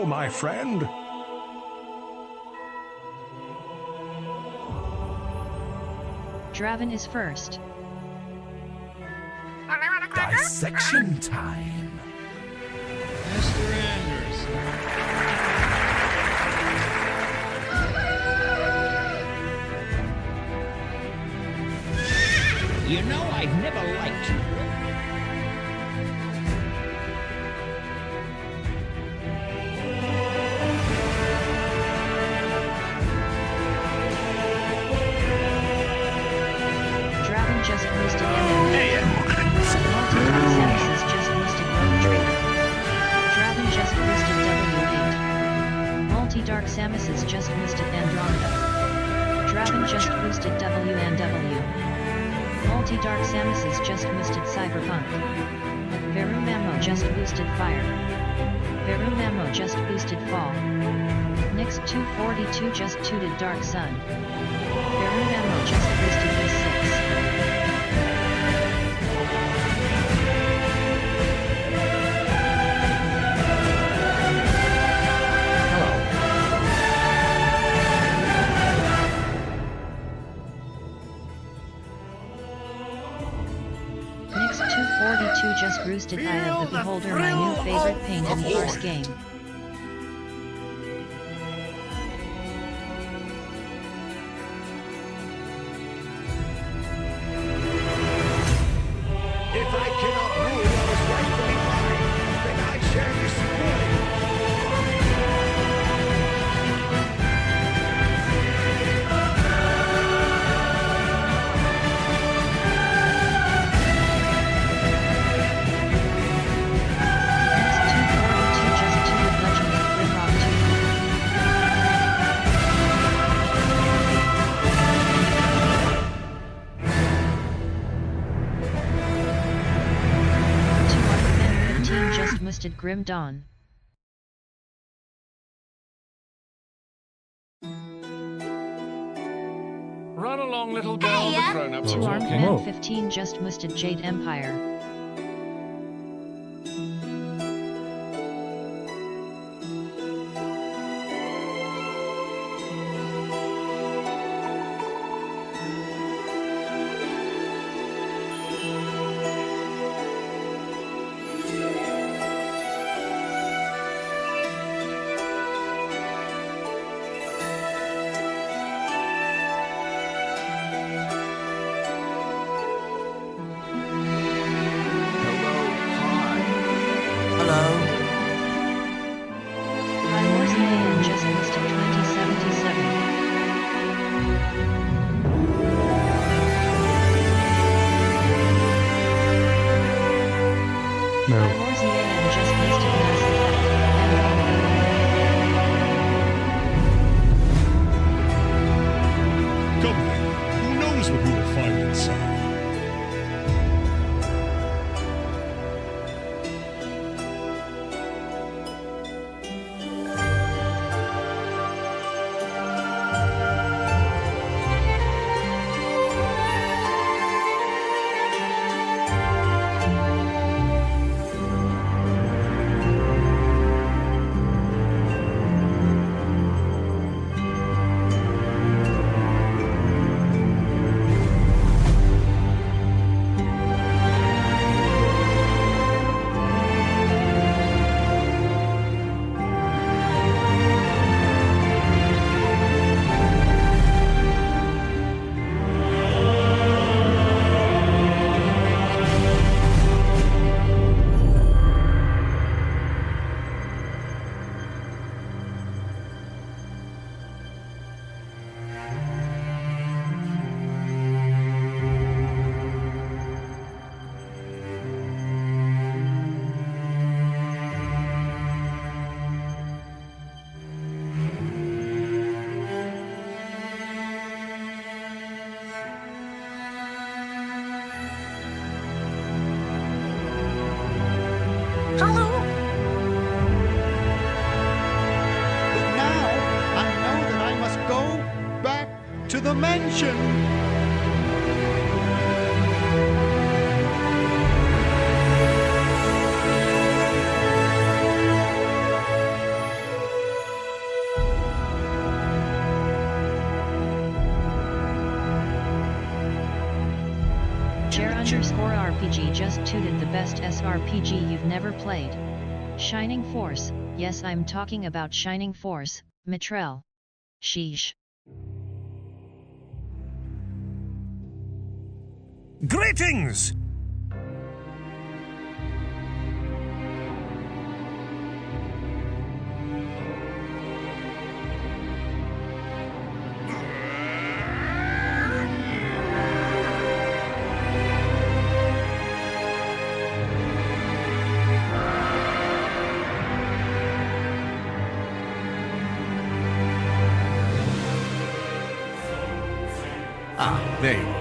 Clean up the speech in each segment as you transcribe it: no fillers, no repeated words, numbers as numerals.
go, my friend. Draven is first. Dissection time. Mr. Anderson. You know, I've never liked you. Draven just boosted MMA. Multi-dark Samus just boosted Rogue Trader. Draven just boosted W8. Multi-dark Samus just boosted Andromeda. Draven just boosted W&W. Multi-dark Samus just boosted Cyberpunk. Verum Ammo just boosted Fire. Verum Ammo just boosted Fall. Nyx 242 just tooted Dark Sun. Verum Ammo just boosted V6. Nyx 242 just boosted Eye of the Beholder, my new favorite paint in the first game. If I cannot rule what is rightfully mine, then I shall destroy. Just Grim Dawn. Run along, little girl. The grown-ups are Two Armed talking. Man 15 just boosted Jade Empire. Just boosted 2077. No. Warzian just boosted Mass Effect. Come then. Who knows what we will find inside? Hello? But now I know that I must go back to the mansion. _RPG just tooted the best SRPG you've never played. Shining Force, yes, I'm talking about Shining Force, Mitrell. Sheesh. Greetings! Ah, there you are.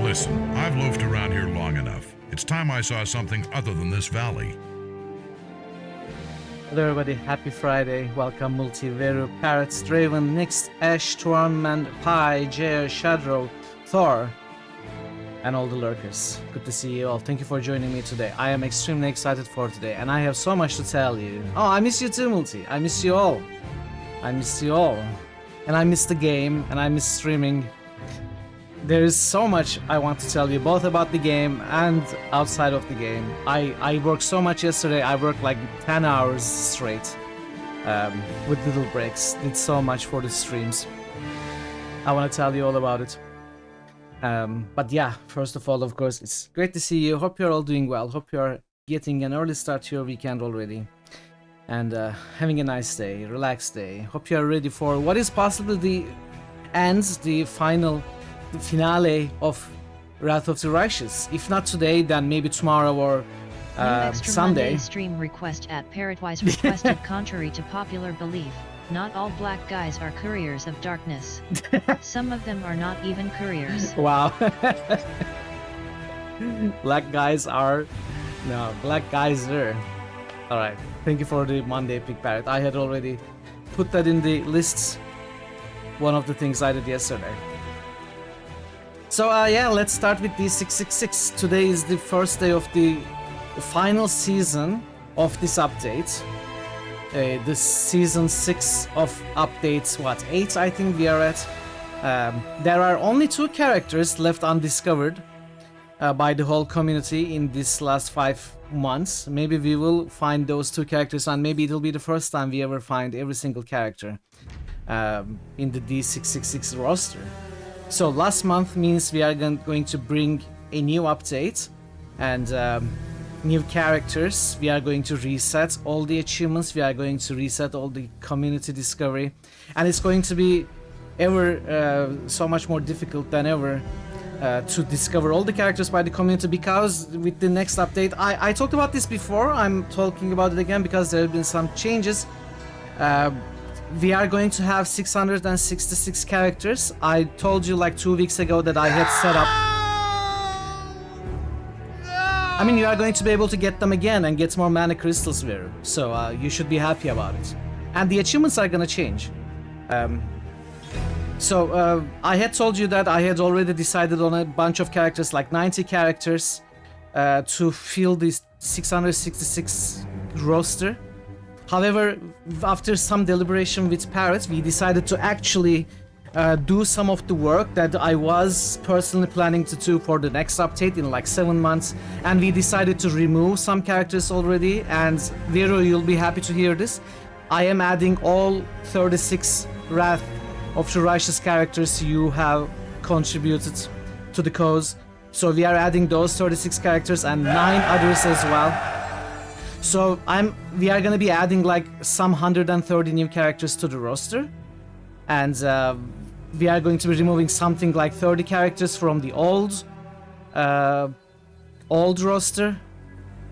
Listen, I've loafed around here long enough. It's time I saw something other than this valley. Hello everybody, happy Friday. Welcome Multiveru, Parrots, Draven, Nyx, Ash, Tormund, Pi, Jair, Shadrow, Thor, and all the lurkers. Good to see you all. Thank you for joining me today. I am extremely excited for today, and I have so much to tell you. Oh, I miss you too, Multi. I miss you all. I miss you all. And I miss the game, and I miss streaming. There is so much I want to tell you, both about the game and outside of the game. I worked so much yesterday. I worked like 10 hours straight, with little breaks. Did so much for the streams. I want to tell you all about it. But yeah, first of all, of course, it's great to see you. Hope you're all doing well. Hope you're getting an early start to your weekend already. And having a nice day, relaxed day. Hope you're ready for what is possibly the finale of Wrath of the Righteous. If not today, then maybe tomorrow or New extra Sunday. Monday stream request at Parrotwise requested. Contrary to popular belief, not all black guys are couriers of darkness. Some of them are not even couriers. Wow. Black guys are... No, black guys are. Alright, thank you for the Monday pick, Parrot. I had already put that in the lists. One of the things I did yesterday. So yeah, let's start with D666. Today is the first day of the final season of this update. The season 6 of updates, what, 8 I think we are at. There are only 2 characters left undiscovered by the whole community in this last 5 months. Maybe we will find those 2 characters, and maybe it'll be the first time we ever find every single character in the D666 roster. So last month means we are going to bring a new update and new characters. We are going to reset all the achievements. We are going to reset all the community discovery, and it's going to be ever so much more difficult than ever to discover all the characters by the community, because with the next update, I talked about this before, I'm talking about it again because there have been some changes. We are going to have 666 characters. I told you like 2 weeks ago that I had set up. I mean, you are going to be able to get them again and get more mana crystals there. So you should be happy about it. And the achievements are gonna change. I had told you that I had already decided on a bunch of characters, like 90 characters. to fill this 666 roster. However, after some deliberation with Parrot, we decided to actually do some of the work that I was personally planning to do for the next update in like 7 months, and we decided to remove some characters already. And Vero, you'll be happy to hear this. I am adding all 36 Wrath of the Righteous characters you have contributed to the cause. So we are adding those 36 characters and 9 others as well. So we are gonna be adding like some 130 new characters to the roster, and we are going to be removing something like 30 characters from the old roster,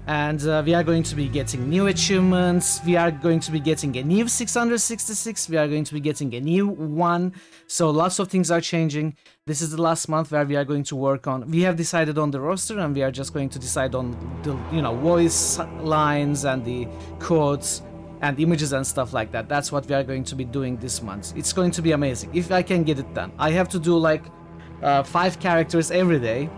and we are going to be getting new achievements. We are going to be getting a new 666. We are going to be getting a new one. So lots of things are changing. This is the last month where we are going to work on. We have decided on the roster, and we are just going to decide on the voice lines and the quotes and images and stuff like that. That's what we are going to be doing this month. It's going to be amazing if I can get it done. I have to do like 5 characters every day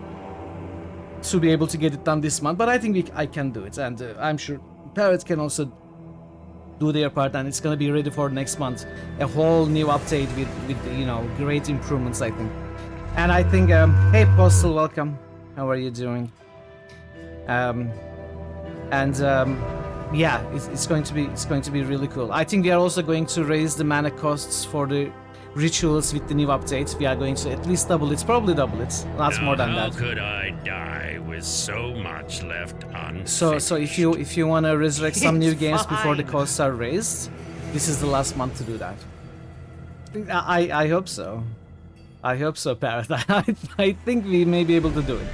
to be able to get it done this month, but I think I can do it, and I'm sure Parrot can also do their part, and it's gonna be ready for next month. A whole new update with great improvements, I think. And I think hey Postal, welcome. How are you doing? Yeah, it's going to be really cool. I think we are also going to raise the mana costs for the rituals with the new update. We are going to at least double it, probably double it, not more than that. How could I die with so much left unfinished? So if you want to resurrect some new games before the costs are raised, this is the last month to do that. I hope so. I hope so, Parrot. I think we may be able to do it.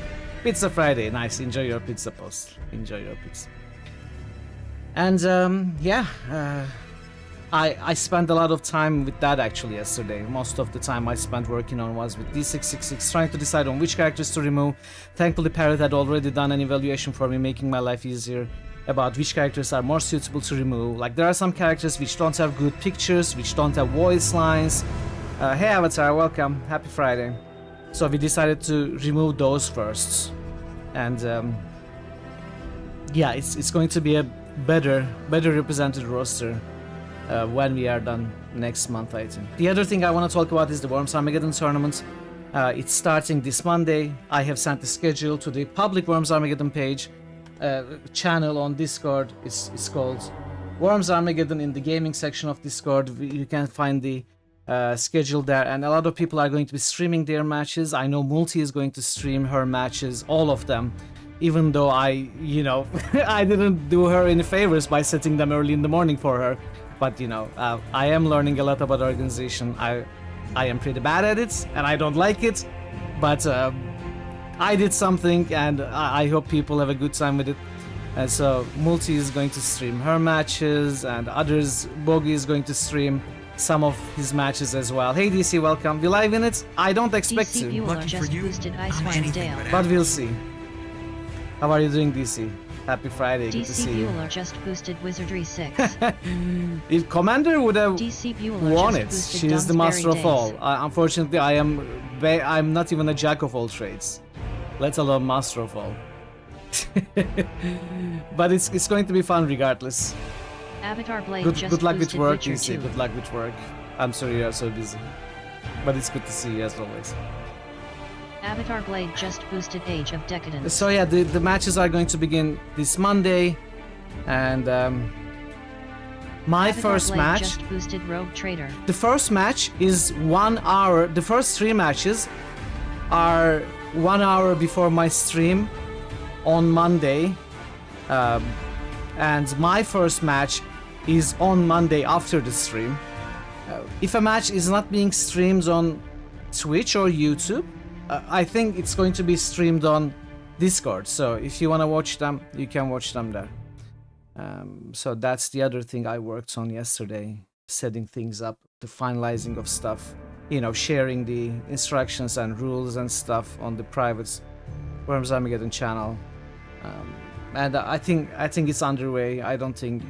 Pizza Friday, nice. Enjoy your pizza, Post. Enjoy your pizza. And yeah, I spent a lot of time with that actually yesterday. Most of the time I spent working on was with D666, trying to decide on which characters to remove. Thankfully, Parrot had already done an evaluation for me, making my life easier about which characters are more suitable to remove. Like, there are some characters which don't have good pictures, which don't have voice lines. Hey Avatar, welcome. Happy Friday. So we decided to remove those first. And yeah, it's going to be a better represented roster when we are done next month, I think. The other thing I want to talk about is the Worms Armageddon tournament. It's starting this Monday. I have sent the schedule to the public Worms Armageddon page channel on Discord. It's called Worms Armageddon. In the gaming section of Discord, you can find the schedule there, and a lot of people are going to be streaming their matches. I know Multi is going to stream her matches, all of them, even though I didn't do her any favors by setting them early in the morning for her. But I am learning a lot about organization. I am pretty bad at it, and I don't like it, but I did something, and I hope people have a good time with it. And so Multi is going to stream her matches, and others, Bogi is going to stream some of his matches as well. Hey DC, welcome. We live in it? I don't expect DC to, Bueller just boosted Icewind Dale. but we'll see. How are you doing, DC? Happy Friday, good to DC see you. Bueller just boosted Wizardry 6. If Commander would have DC Bueller won just it, boosted she is the Dunsbury master of Days. all. Unfortunately, I'm not even a jack of all trades, let alone master of all. But it's going to be fun regardless. Avatar Blade just Good luck with boosted work, Witcher DC. 2. Good luck with work. I'm sorry you are so busy, but it's good to see you as always. Avatar Blade just boosted Age of Decadence. So yeah, the matches are going to begin this Monday, and my Avatar first Blade match. just boosted Rogue Trader. The first match is 1 hour. The first 3 matches are 1 hour before my stream on Monday, and my first match is on Monday after the stream. If a match is not being streamed on Twitch or YouTube, I think it's going to be streamed on Discord. So if you want to watch them, you can watch them there. So that's the other thing I worked on yesterday, setting things up, the finalizing of stuff, sharing the instructions and rules and stuff on the private Worms Armageddon channel. And I think it's underway. I don't think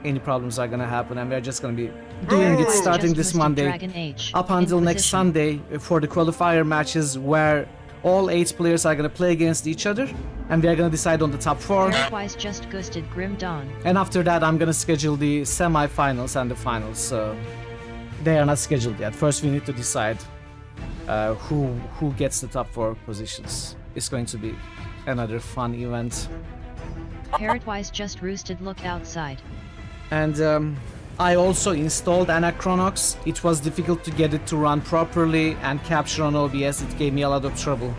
any problems are gonna happen, and we're just gonna be doing it starting Just this boosted Monday Dragon Age. up until next Inquisition. Sunday for the qualifier matches, where all 8 players are gonna play against each other, and we are gonna decide on the top 4. Pairwise just ghosted Grim Dawn. And after that, I'm gonna schedule the semi-finals and the finals. So they are not scheduled yet. First, we need to decide who gets the top 4 positions. It's going to be another fun event. Parrotwise just roosted. Look outside. And I also installed Anachronox. It was difficult to get it to run properly and capture on OBS. It gave me a lot of trouble.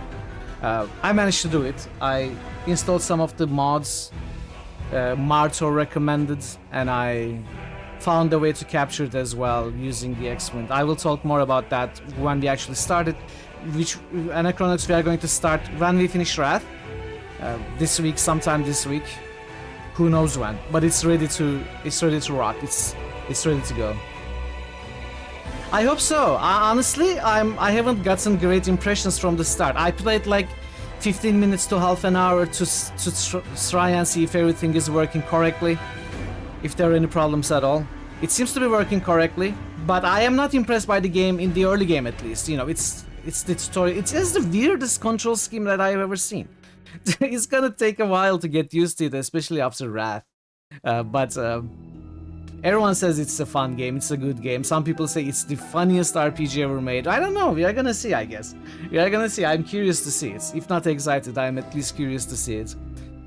I managed to do it. I installed some of the mods Marto recommended, and I found a way to capture it as well using the X-Wind. I will talk more about that when we actually started. Which Anachronox we are going to start when we finish Wrath. This week, sometime this week. Who knows when? But it's ready to rock. It's ready to go. I hope so. Honestly, I haven't gotten great impressions from the start. I played like 15 minutes to half an hour to try and see if everything is working correctly, if there are any problems at all. It seems to be working correctly, but I am not impressed by the game in the early game at least. You know, it's the tutorial. It is the weirdest control scheme that I've ever seen. It's gonna take a while to get used to it, especially after Wrath. But everyone says it's a fun game, it's a good game. Some people say it's the funniest RPG ever made. I don't know, we are gonna see, I guess. We are gonna see. I'm curious to see it. If not excited, I'm at least curious to see it.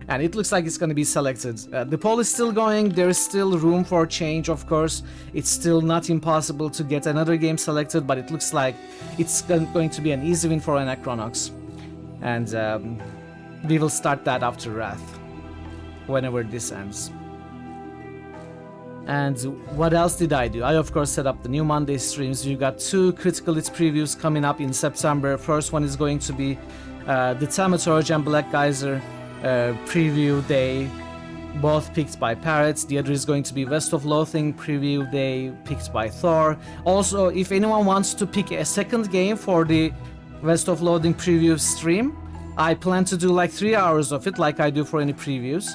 And it looks like it's gonna be selected. The poll is still going, there is still room for change, of course. It's still not impossible to get another game selected, but it looks like it's going to be an easy win for Anachronox. And we will start that after Wrath, whenever this ends. And what else did I do? I of course set up the new Monday streams. We got 2 Critical Hits previews coming up in September. First one is going to be the Thaumaturge and Black Geyser preview day, both picked by Parrots. The other is going to be West of Loathing preview day, picked by Thor. Also, if anyone wants to pick a second game for the West of Loathing preview stream, I plan to do like 3 hours of it, like I do for any previews.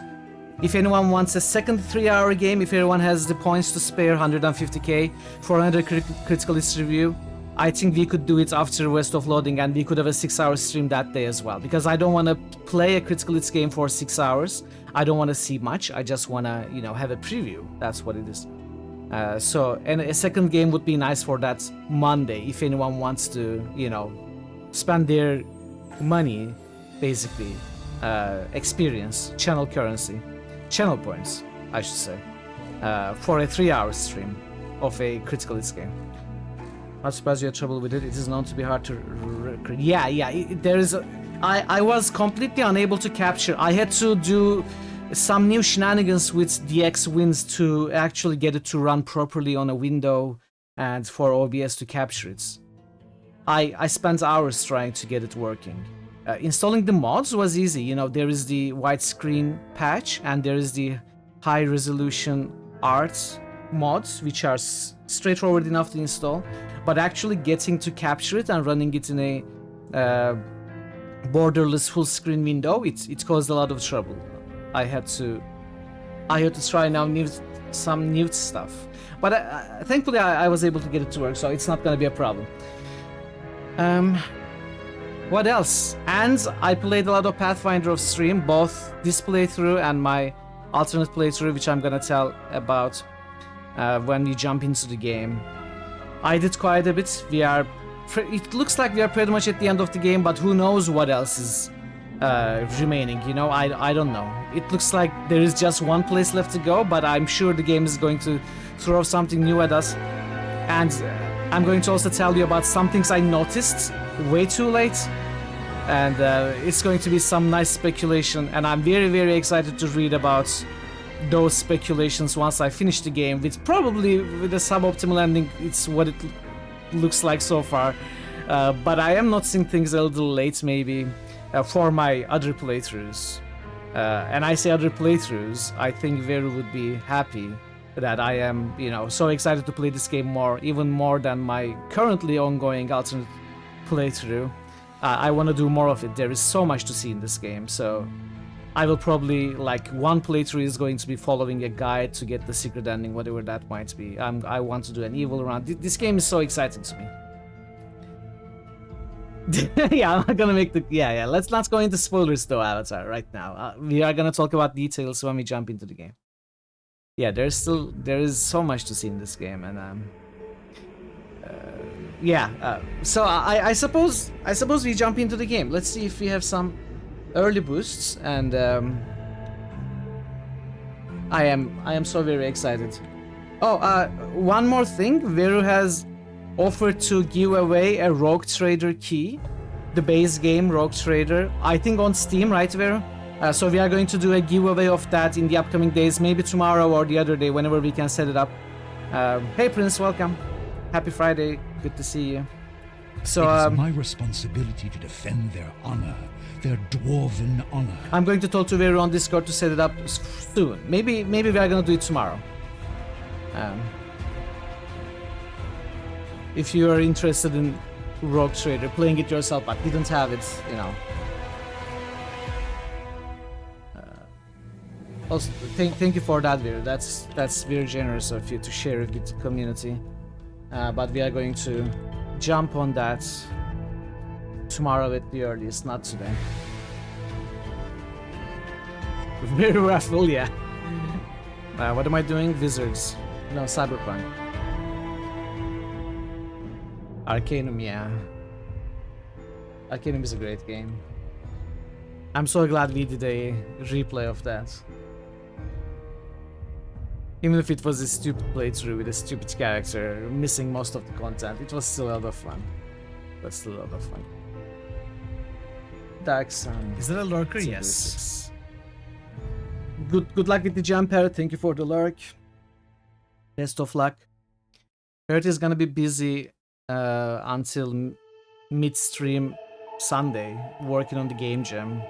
If anyone wants a second 3-hour game, if everyone has the points to spare, 150k for another Critical Hits review, I think we could do it after West of Loathing, and we could have a 6-hour stream that day as well. Because I don't want to play a Critical Hits game for 6 hours. I don't want to see much. I just want to, you know, have a preview. That's what it is. And a second game would be nice for that Monday, if anyone wants to, you know, spend their money, basically, experience, channel currency, channel points, I should say, for a 3-hour stream of a Critical Hits game. Not surprised you had trouble with it. It is known to be hard to there is I was completely unable to capture. I had to do some new shenanigans with the X-Winds to actually get it to run properly on a window and for OBS to capture it. I spent hours trying to get it working. Installing the mods was easy. You know, there is the widescreen patch and there is the high resolution art mods, which are straightforward enough to install. But actually getting to capture it and running it in a borderless full screen window, it caused a lot of trouble. I had to try now some new stuff. But thankfully I was able to get it to work, so it's not gonna be a problem. What else? And I played a lot of Pathfinder off stream, both this playthrough and my alternate playthrough, which I'm gonna tell about when we jump into the game. I did quite a bit. It looks like we are pretty much at the end of the game, but who knows what else is remaining, you know? I don't know. It looks like there is just one place left to go, but I'm sure the game is going to throw something new at us. And I'm going to also tell you about some things I noticed way too late, and it's going to be some nice speculation, and I'm very, very excited to read about those speculations once I finish the game, with probably with a suboptimal ending. It's what it looks like so far, but I am noticing things a little late maybe for my other playthroughs, and I say other playthroughs, I think Veru would be happy that I am, you know, so excited to play this game more, even more than my currently ongoing alternate playthrough. I want to do more of it. There is so much to see in this game, so I will probably, like, one playthrough is going to be following a guide to get the secret ending, whatever that might be. I want to do an evil run. This game is so exciting to me. Yeah, I'm not gonna make the yeah. Let's not go into spoilers though, Avatar, right now. We are gonna talk about details when we jump into the game. Yeah, there is so much to see in this game, and so I suppose we jump into the game. Let's see if we have some early boosts, and I am so very excited. Oh, one more thing, Veru has offered to give away a Rogue Trader key, the base game Rogue Trader, I think on Steam, right, Veru? So we are going to do a giveaway of that in the upcoming days, maybe tomorrow or the other day, whenever we can set it up. Hey Prince, welcome. Happy Friday, good to see you. So it is my responsibility to defend their honor, their dwarven honor. I'm going to talk to Veru on Discord to set it up soon. Maybe we are gonna do it tomorrow. If you are interested in Rogue Trader, playing it yourself but didn't have it, you know. Also, thank you for that, Veru. That's very generous of you to share it with the community. But we are going to jump on that tomorrow at the earliest, not today. Very raffle, yeah. What am I doing? Wizards. No, Cyberpunk. Arcanum, yeah. Arcanum is a great game. I'm so glad we did a replay of that. Even if it was a stupid playthrough with a stupid character, missing most of the content, it was still a lot of fun. Dark Sun. Is that a lurker? Yes. Good luck with the jump, Parrot. Thank you for the lurk. Best of luck. Parrot is gonna be busy until midstream Sunday, working on the game jam.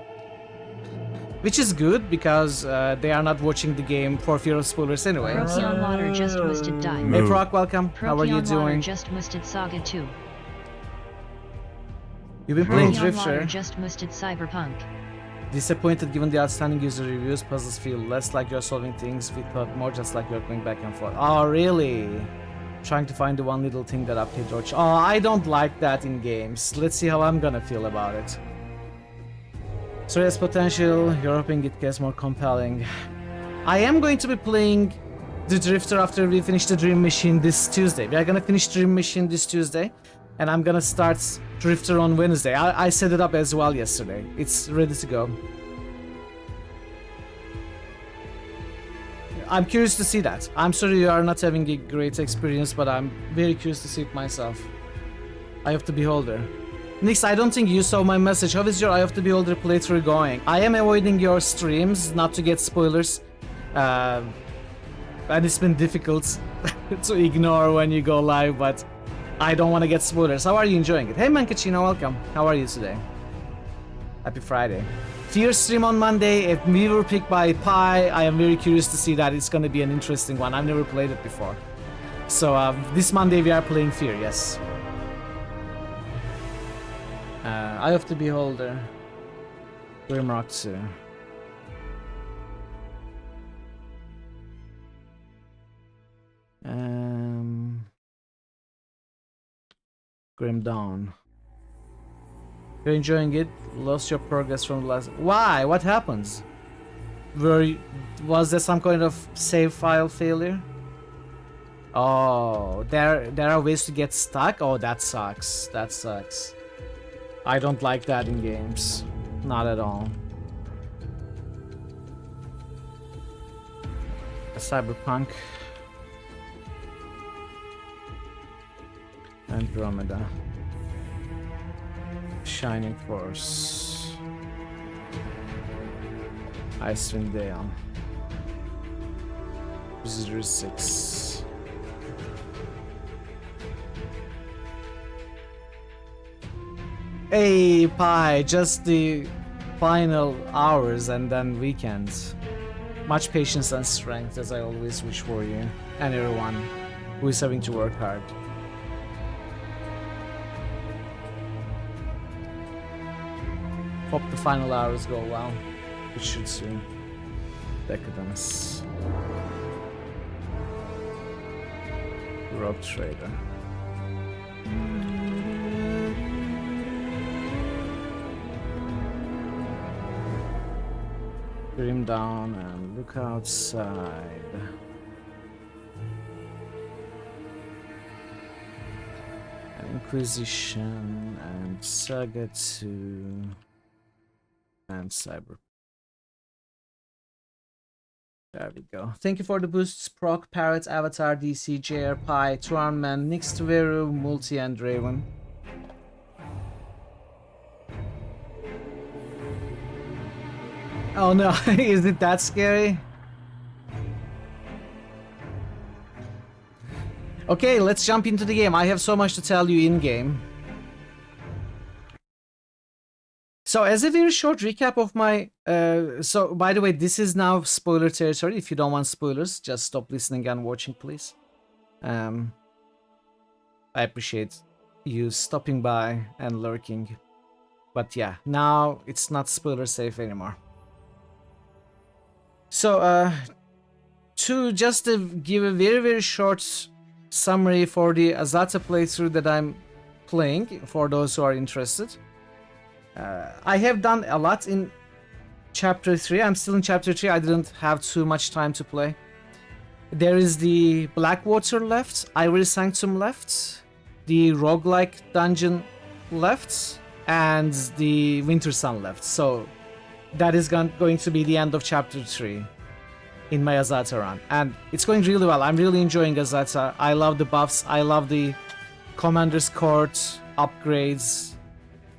Which is good, because they are not watching the game for fear of spoilers anyway. Procyon Water just musted die. Hey Proc, welcome. How are you Procyon doing? Water just musted Saga 2. You've been playing Procyon Water Drifter. just musted Cyberpunk. Disappointed given the outstanding user reviews. Puzzles feel less like you're solving things, we thought more just like you're going back and forth. Oh, really? Trying to find the one little thing that updated or oh, I don't like that in games. Let's see how I'm gonna feel about it. So there's potential. You're hoping it gets more compelling. I am going to be playing the Drifter after we finish the Dream Machine this Tuesday. We are gonna finish Dream Machine this Tuesday, and I'm gonna start Drifter on Wednesday. I set it up as well yesterday. It's ready to go. I'm curious to see that. I'm sorry you are not having a great experience, but I'm very curious to see it myself. Eye of the Beholder. Nix, I don't think you saw my message. How is your Eye of the Beholder playthrough going? I am avoiding your streams not to get spoilers. And it's been difficult to ignore when you go live, but I don't want to get spoilers. How are you enjoying it? Hey Mancachino, welcome. How are you today? Happy Friday. Fear stream on Monday. If we were picked by Pi, I am very curious to see that. It's going to be an interesting one. I've never played it before. So this Monday we are playing Fear, yes. Eye of the Beholder. Grimrock 2. Grim Dawn. You're enjoying it? Lost your progress from the last... Why? What happens? Was there some kind of save file failure? Oh, there are ways to get stuck? Oh, that sucks. That sucks. I don't like that in games. Not at all. Cyberpunk. Andromeda. Shining Force. Icewind Dale. 06. Hey, Pi, just the final hours and then weekends. Much patience and strength, as I always wish for you and everyone who is having to work hard. Hope the final hours go well. It should soon. Decadence. Rogue Trader. Grim down and look outside. Inquisition and Saga 2 and Cyber. There we go. Thank you for the boosts, Proc, Parrot, Avatar, DC, JR, Pi, Twarman, Nix, Veru, Multi, and Draven. Oh no, is it that scary? Okay, let's jump into the game. I have so much to tell you in-game. So, as a very short recap of my... so, by the way, this is now spoiler territory. If you don't want spoilers, just stop listening and watching, please. I appreciate you stopping by and lurking. But yeah, now it's not spoiler safe anymore. So, to just give a very short summary for the Azata playthrough that I'm playing, for those who are interested. I have done a lot in Chapter 3. I'm still in Chapter 3. I didn't have too much time to play. There is the Blackwater left, Ivory Sanctum left, the roguelike dungeon left, and the Winter Sun left. So that is going to be the end of Chapter 3 in my Azata run. And it's going really well. I'm really enjoying Azata. I love the buffs. I love the Commander's Court upgrades.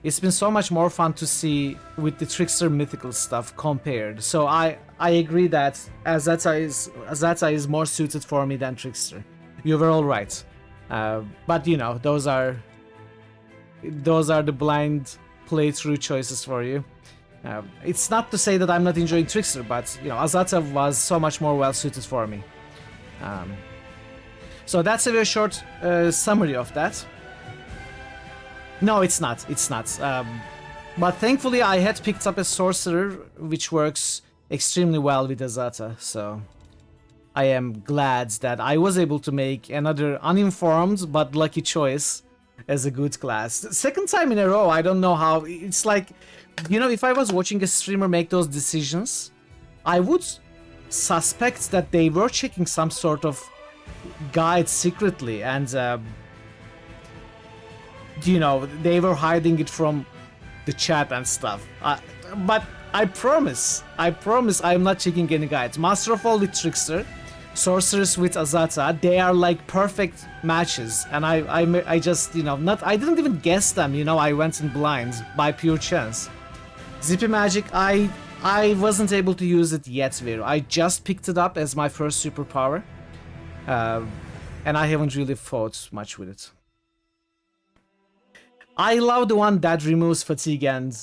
It's been so much more fun to see with the Trickster mythical stuff compared. So I agree that Azata is more suited for me than Trickster. You were all right. But you know, those are the blind playthrough choices for you. It's not to say that I'm not enjoying Trickster, but you know, Azata was so much more well suited for me. So that's a very short summary of that. No, it's not. It's not. But thankfully, I had picked up a sorcerer, which works extremely well with Azata. So I am glad that I was able to make another uninformed but lucky choice as a good class. Second time in a row. I don't know how. It's like, you know, if I was watching a streamer make those decisions, I would suspect that they were checking some sort of guide secretly, and you know, they were hiding it from the chat and stuff. But I promise I'm not checking any guides. Master of All with Trickster, Sorceress with Azata, they are like perfect matches, and I just, you know, I didn't even guess them, you know, I went in blind by pure chance. Zippy Magic, I wasn't able to use it yet, Vero. I just picked it up as my first superpower, and I haven't really fought much with it. I love the one that removes fatigue and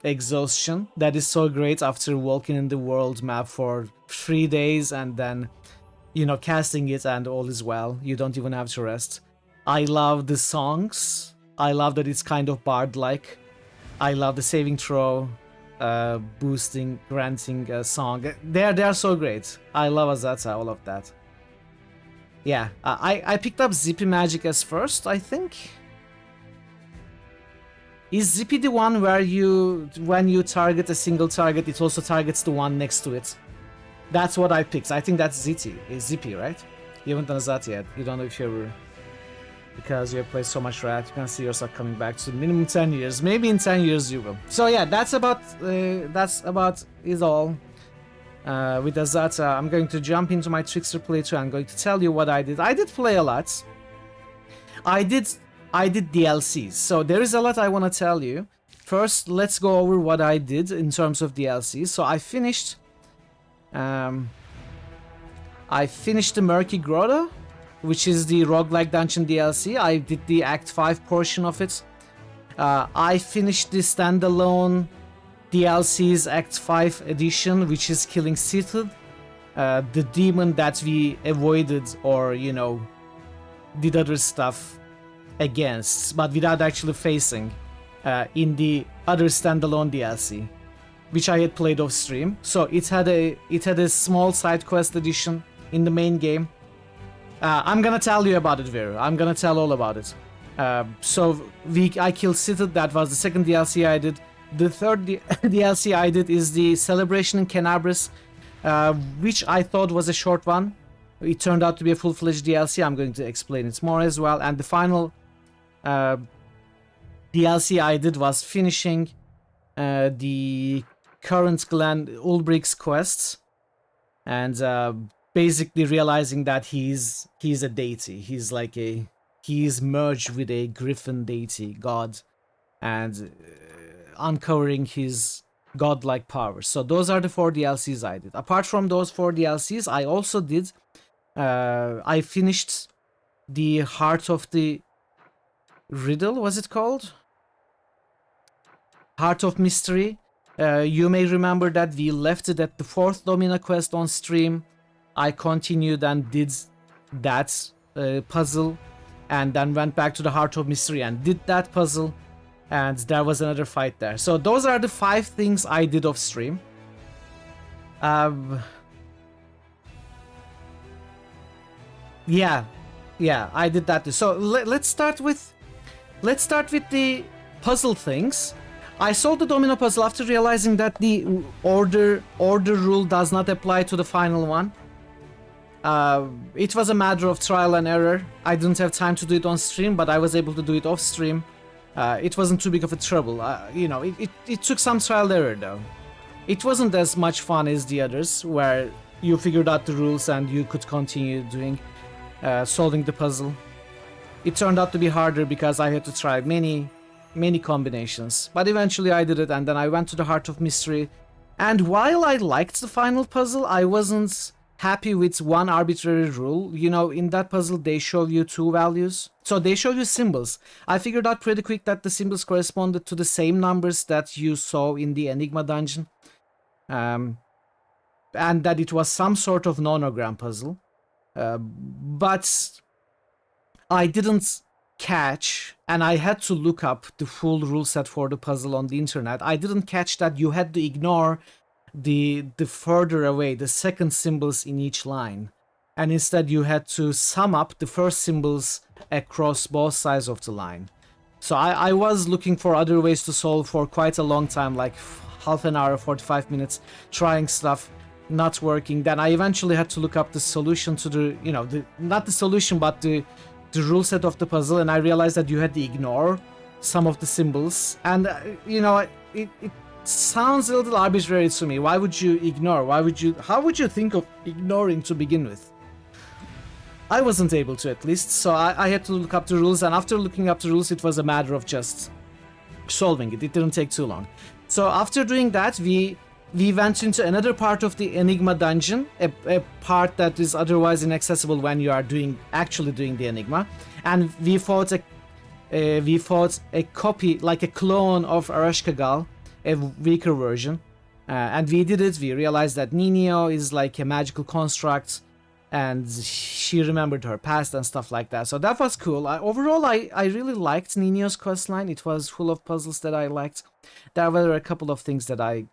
exhaustion. That is so great after walking in the world map for 3 days and then, you know, casting it and all is well. You don't even have to rest. I love the songs. I love that it's kind of bard-like. I love the saving throw, boosting, granting song. They are so great. I love Azata, all of that. Yeah, I picked up Zippy Magic as first, I think. Is Zippy the one where when you target a single target, it also targets the one next to it? That's what I picked. I think that's Zippy, right? You haven't done that yet. You don't know if you ever... Because you have played so much Rat, you can see yourself coming back to minimum 10 years. Maybe in 10 years you will. So yeah, that's about is all. With Azata, I'm going to jump into my Trickster playthrough. I'm going to tell you what I did. I did play a lot. I did DLCs, so there is a lot I want to tell you. First, let's go over what I did in terms of DLCs. So I finished the Murky Grotto, which is the roguelike dungeon DLC. I did the Act 5 portion of it. I finished the standalone DLC's Act 5 edition, which is killing Sithid, the demon that we avoided or, you know, did other stuff against, but without actually facing in the other standalone DLC, which I had played off stream. So it had a small side quest edition in the main game. I'm gonna tell you about it, Vero. I'm gonna tell all about it. So I killed Sithid. That was the second DLC I did. the third DLC I did is the Celebration in Canabris, which I thought was a short one. It turned out to be a full-fledged DLC. I'm going to explain it more as well. And the final DLC I did was finishing the current Glen Ulbrich's quests, and basically realizing that he's a deity. He's merged with a griffin deity god, and uncovering his godlike powers. So those are the 4 DLCs I did. Apart from those 4 DLCs, I also did I finished the Heart of the Riddle, was it called? Heart of Mystery. You may remember that we left it at the 4th Domina quest on stream. I continued and did that puzzle, and then went back to the Heart of Mystery and did that puzzle, and there was another fight there. So those are the 5 things I did off stream. Yeah, I did that too. So let's start with the puzzle things. I solved the domino puzzle after realizing that the order rule does not apply to the final one. It was a matter of trial and error. I didn't have time to do it on stream, but I was able to do it off stream. It wasn't too big of a trouble. You know, it took some trial and error though. It wasn't as much fun as the others, where you figured out the rules and you could continue doing solving the puzzle. It turned out to be harder because I had to try many combinations, but eventually I did it, and then I went to the Heart of Mystery. And while I liked the final puzzle, I wasn't happy with one arbitrary rule. You know, in that puzzle they show you 2 values, so they show you symbols. I figured out pretty quick that the symbols corresponded to the same numbers that you saw in the Enigma dungeon, and that it was some sort of nonogram puzzle. But I didn't catch, and I had to look up the full rule set for the puzzle on the internet. I didn't catch that you had to ignore the further away, the second symbols in each line, and instead you had to sum up the first symbols across both sides of the line. So I was looking for other ways to solve for quite a long time, like half an hour, 45 minutes, trying stuff, not working. Then I eventually had to look up the solution to the, you know, not the solution, but the rule set of the puzzle, and I realized that you had to ignore some of the symbols. And you know, it sounds a little arbitrary to me. Why would you ignore? How would you think of ignoring to begin with? I wasn't able to, at least, so I had to look up the rules, and after looking up the rules, it was a matter of just solving it. It didn't take too long. So after doing that, we went into another part of the Enigma dungeon, a part that is otherwise inaccessible when you are actually doing the Enigma, and we fought a copy, like a clone of Arashkagal, a weaker version, and we did it. We realized that Ninio is like a magical construct, and she remembered her past and stuff like that. So that was cool. Overall, I really liked Ninio's questline. It was full of puzzles that I liked. There were a couple of things that I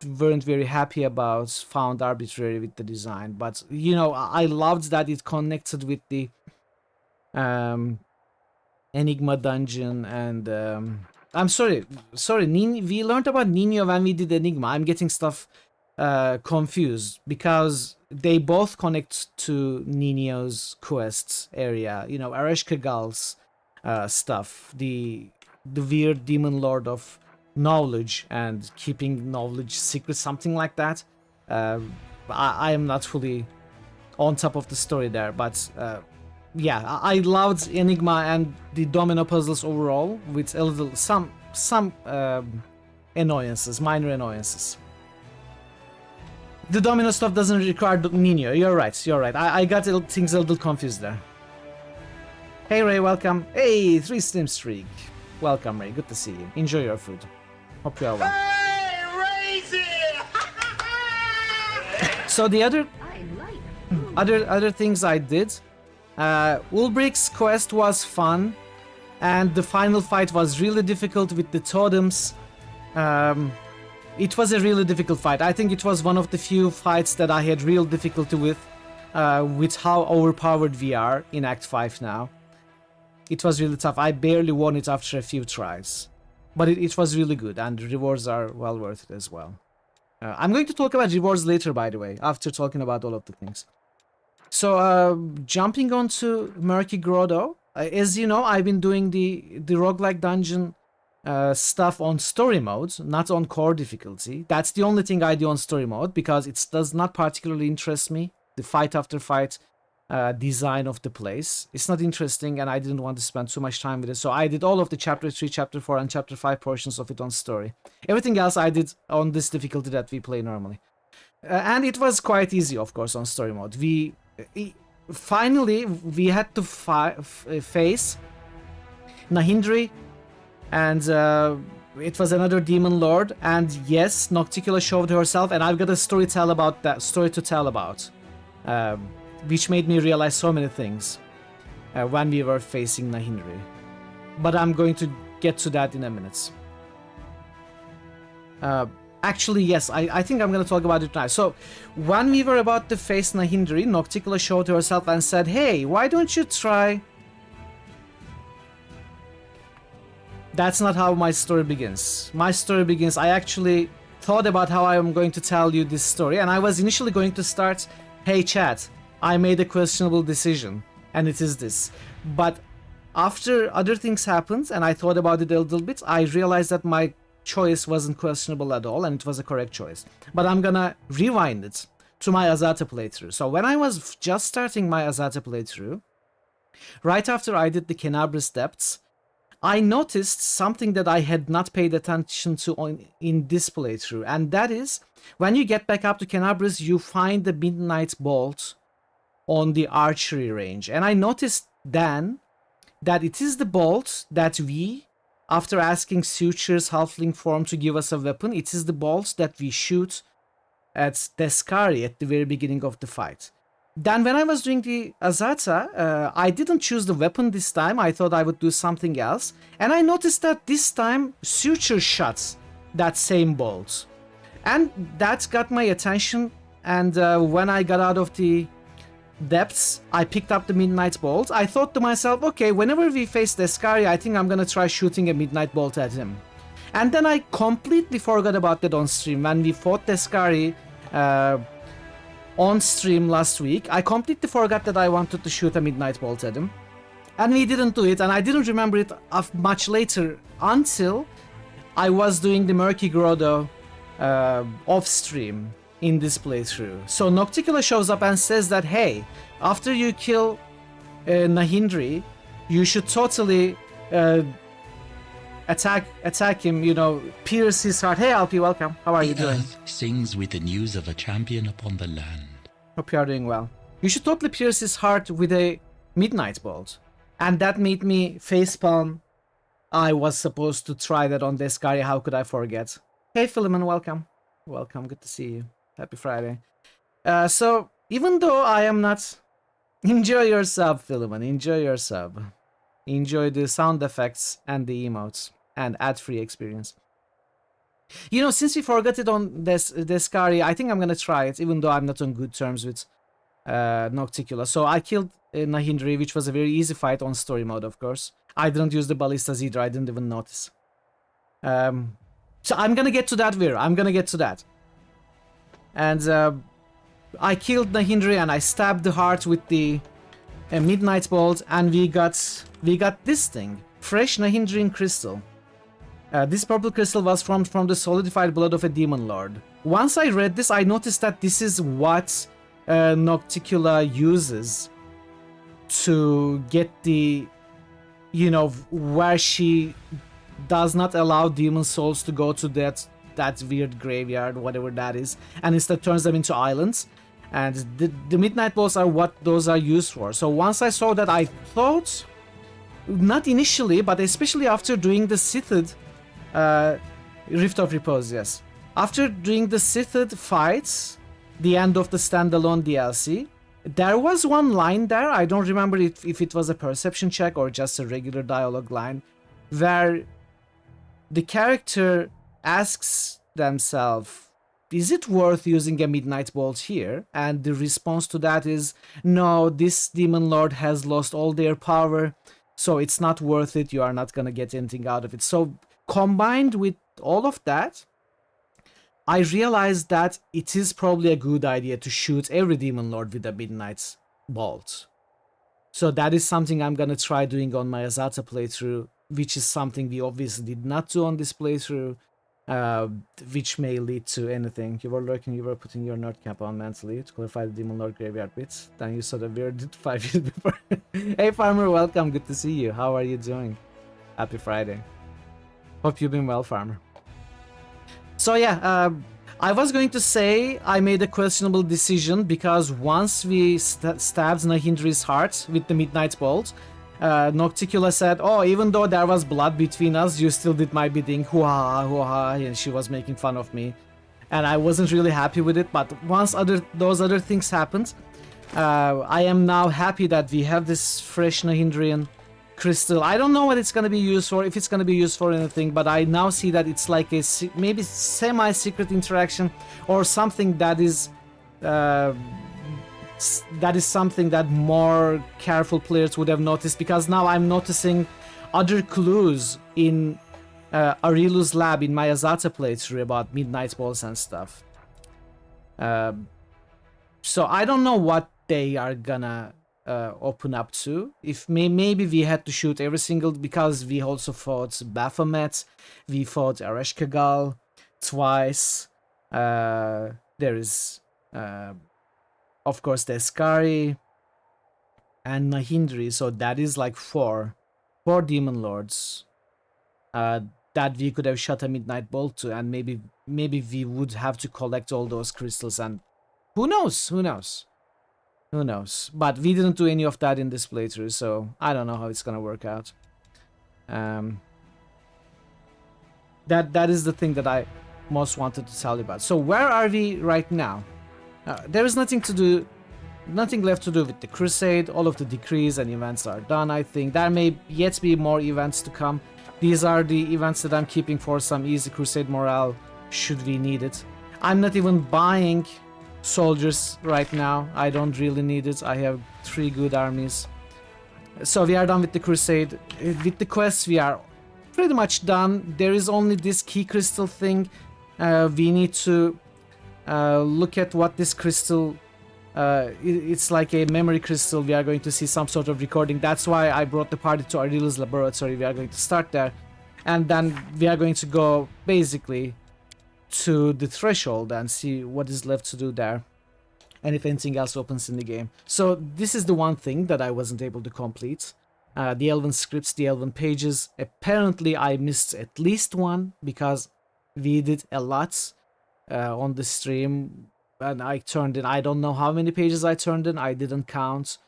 weren't very happy about, found arbitrary with the design, but you know, I loved that it connected with the Enigma dungeon. And I'm sorry, we learned about Ninio when we did Enigma. I'm getting stuff confused because they both connect to Ninio's quests area. You know, Arashkagal's stuff, the weird demon lord of knowledge and keeping knowledge secret, something like that. I am not fully on top of the story there, but yeah, I loved Enigma and the domino puzzles overall, with a little some annoyances, minor annoyances. The domino stuff doesn't require Ninio. You're right. I got things a little confused there. Hey Ray, welcome. Hey, 3 stream streak. Welcome Ray, good to see you. Enjoy your food. Hope you are well. Hey, Razy! So the other things I did, Ulbrich's quest was fun, and the final fight was really difficult with the totems. It was a really difficult fight. I think it was one of the few fights that I had real difficulty with how overpowered we are in Act 5 now. It was really tough. I barely won it after a few tries. but it was really good, and the rewards are well worth it as well. I'm going to talk about rewards later, by the way, after talking about all of the things. So, jumping onto Murky Grotto, as you know, I've been doing the roguelike dungeon stuff on story mode, not on core difficulty. That's the only thing I do on story mode, because it does not particularly interest me. The fight after fight design of the place, it's not interesting, and I didn't want to spend too much time with it. So I did all of the chapter 3, chapter 4, and chapter 5 portions of it on story. Everything else I did on this difficulty that we play normally. And it was quite easy, of course, on story mode. Finally, we had to face Nahindri, and it was another demon lord. And yes, Nocticula showed herself, and I've got a story to tell about, which made me realize so many things when we were facing Nahindri. But I'm going to get to that in a minute. Actually, yes, I think I'm going to talk about it now. So, when we were about to face Nahindri, Nocticula showed herself and said, hey, why don't you try... That's not how my story begins. My story begins, I actually thought about how I am going to tell you this story, and I was initially going to start, hey chat, I made a questionable decision, and it is this. But after other things happened, and I thought about it a little bit, I realized that my choice wasn't questionable at all, and it was a correct choice. But I'm gonna rewind it to my Azata playthrough. So when I was just starting my Azata playthrough, right after I did the Kenabris Depths, I noticed something that I had not paid attention to in this playthrough, and that is, when you get back up to Kenabris, you find the Midnight Bolt on the archery range. And I noticed then that it is the bolt that we, after asking Suture's halfling form to give us a weapon, it is the bolt that we shoot at Deskari at the very beginning of the fight. Then when I was doing the Azata, I didn't choose the weapon this time. I thought I would do something else. And I noticed that this time Suture shot that same bolt. And that got my attention. And when I got out of the depths, I picked up the Midnight Bolt. I thought to myself, okay, whenever we face Deskari, I think I'm gonna try shooting a Midnight Bolt at him. And then I completely forgot about that on stream. When we fought Deskari on stream last week, I completely forgot that I wanted to shoot a Midnight Bolt at him. And we didn't do it, and I didn't remember it much later until I was doing the Murky Grotto off stream in this playthrough. So Nocticula shows up and says that, hey, after you kill Nahindri, you should totally attack him, you know, pierce his heart. Hey Alpi, welcome. How are you doing? Earth sings with the news of a champion upon the land. Hope you are doing well. You should totally pierce his heart with a Midnight Bolt. And that made me facepalm. I was supposed to try that on Deskari. How could I forget? Hey Philemon, welcome. Welcome, good to see you. Happy Friday. So, even though I am not... Enjoy your sub, Philemon. Enjoy your sub. Enjoy the sound effects and the emotes. And ad-free experience. You know, since we forgot it on Deskari, I think I'm gonna try it, even though I'm not on good terms with Nocticula. So I killed Nahindri, which was a very easy fight on story mode, of course. I didn't use the ballistas either, I didn't even notice. So I'm gonna get to that, Vir. I'm gonna get to that. And I killed Nahindri and I stabbed the heart with the Midnight Bolt, and we got this thing. Fresh Nahindrian crystal. This purple crystal was from the solidified blood of a demon lord. Once I read this, I noticed that this is what Nocticula uses to get the, you know, where she does not allow demon souls to go to that weird graveyard, whatever that is, and instead turns them into islands. And the Midnight Bolts are what those are used for. So once I saw that, I thought, not initially, but especially after doing the Sithid Rift of Repose, yes. After doing the Sithid fights, the end of the standalone DLC, there was one line there, I don't remember if it was a perception check or just a regular dialogue line, where the character asks themselves, is it worth using a Midnight Bolt here? And the response to that is, no, this demon lord has lost all their power, so it's not worth it, you are not gonna get anything out of it. So combined with all of that, I realized that it is probably a good idea to shoot every Demon Lord with a Midnight Bolt. So that is something I'm gonna try doing on my Azata playthrough, which is something we obviously did not do on this playthrough, which may lead to anything. You were lurking, you were putting your nerd cap on mentally to clarify the Demon Lord graveyard bits. Then you saw the weird 5 years before. Hey Farmer, welcome, good to see you. How are you doing? Happy Friday. Hope you've been well, Farmer. So yeah, I was going to say I made a questionable decision because once we stabbed Nahindri's heart with the Midnight Bolt, Nocticula said, "Oh, even though there was blood between us, you still did my bidding, hoo-ha, hoo-ha," and she was making fun of me. And I wasn't really happy with it, but once those other things happened, I am now happy that we have this fresh Nahindrian crystal. I don't know what it's gonna be used for, if it's gonna be used for anything, but I now see that it's like a maybe semi-secret interaction or something that is something that more careful players would have noticed, because now I'm noticing other clues in Arilu's lab in my Azata playthrough about Midnight Balls and stuff. So I don't know what they are gonna open up to. If maybe we had to shoot every single, because we also fought Baphomet, we fought Ereshkigal twice. There is of course the Eskari and Nahindri, so that is like four Demon Lords that we could have shot a Midnight Bolt to, and maybe we would have to collect all those crystals, and who knows. But we didn't do any of that in this playthrough, so I don't know how it's gonna work out. That is the thing that I most wanted to tell you about. So where are we right now? There is nothing left to do with the Crusade. All of the decrees and events are done, I think. There may yet be more events to come. These are the events that I'm keeping for some easy Crusade morale, should we need it. I'm not even buying soldiers right now. I don't really need it. I have 3 good armies. So we are done with the Crusade. With the quests, we are pretty much done. There is only this key crystal thing. We need to look at what this crystal... it's like a memory crystal. We are going to see some sort of recording. That's why I brought the party to Arilu's laboratory. We are going to start there. And then we are going to go basically to the threshold and see what is left to do there, and if anything else opens in the game. So this is the one thing that I wasn't able to complete. The Elven scripts, the Elven pages. Apparently I missed at least one, because we did a lot on the stream, and I turned in, I don't know how many pages I turned in, I didn't count,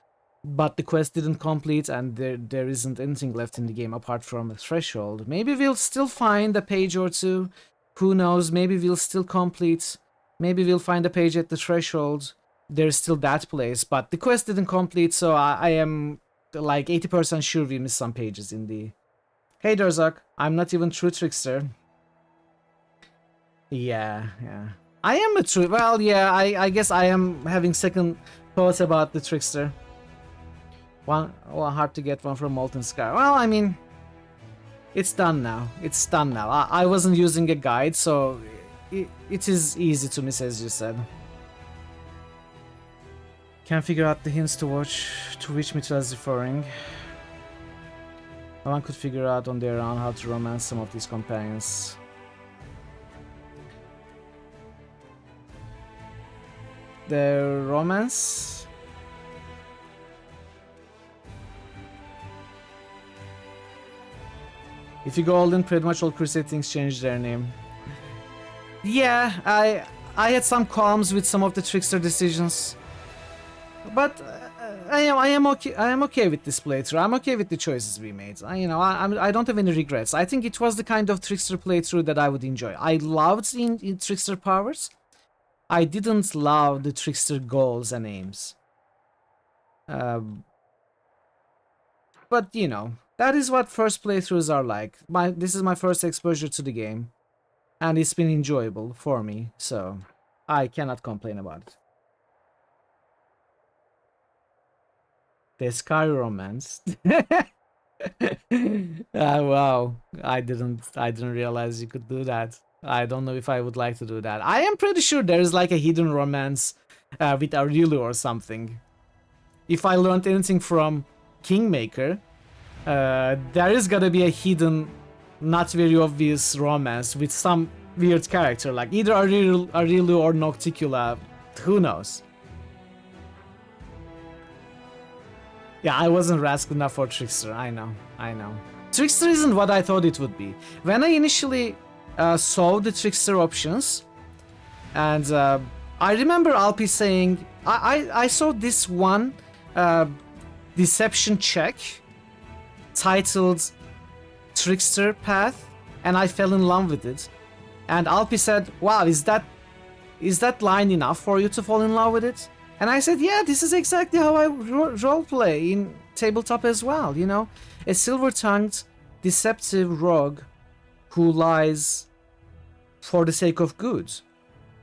but the quest didn't complete, and there isn't anything left in the game apart from a threshold. Maybe we'll still find a page or two. Who knows, maybe we'll still complete, maybe we'll find a page at the threshold. There's still that place, but the quest didn't complete, so I am like 80% sure we missed some pages in the... Hey Durzak, I'm not even true trickster. Yeah. I am a true... Well, yeah, I guess I am having second thoughts about the trickster. Well, hard to get one from Molten Scar. Well, I mean... It's done now. I wasn't using a guide, so it is easy to miss, as you said. Can't figure out the hints to which Mitra is referring. No one could figure out on their own how to romance some of these companions. The romance? If you go all in, pretty much all Crusade things change their name. Yeah, I had some qualms with some of the trickster decisions, but I am okay with this playthrough. I'm okay with the choices we made. I don't have any regrets. I think it was the kind of trickster playthrough that I would enjoy. I loved in trickster powers. I didn't love the trickster goals and aims. But you know, that is what first playthroughs are like. This is my first exposure to the game, and it's been enjoyable for me, so I cannot complain about it. The Sky Romance. Wow, I didn't realize you could do that. I don't know if I would like to do that. I am pretty sure there is like a hidden romance with Aureliu or something. If I learned anything from Kingmaker, there is gotta be a hidden, not very obvious romance with some weird character, like either Aureliu or Nocticula. Who knows? Yeah, I wasn't rascal enough for Trickster. I know. Trickster isn't what I thought it would be. When I initially saw the Trickster options, and I remember Alpi saying, I saw this one deception check titled Trickster Path, and I fell in love with it. And Alpi said, wow, is that line enough for you to fall in love with it? And I said, yeah, this is exactly how I roleplay in tabletop as well, you know? A silver-tongued, deceptive rogue who lies for the sake of good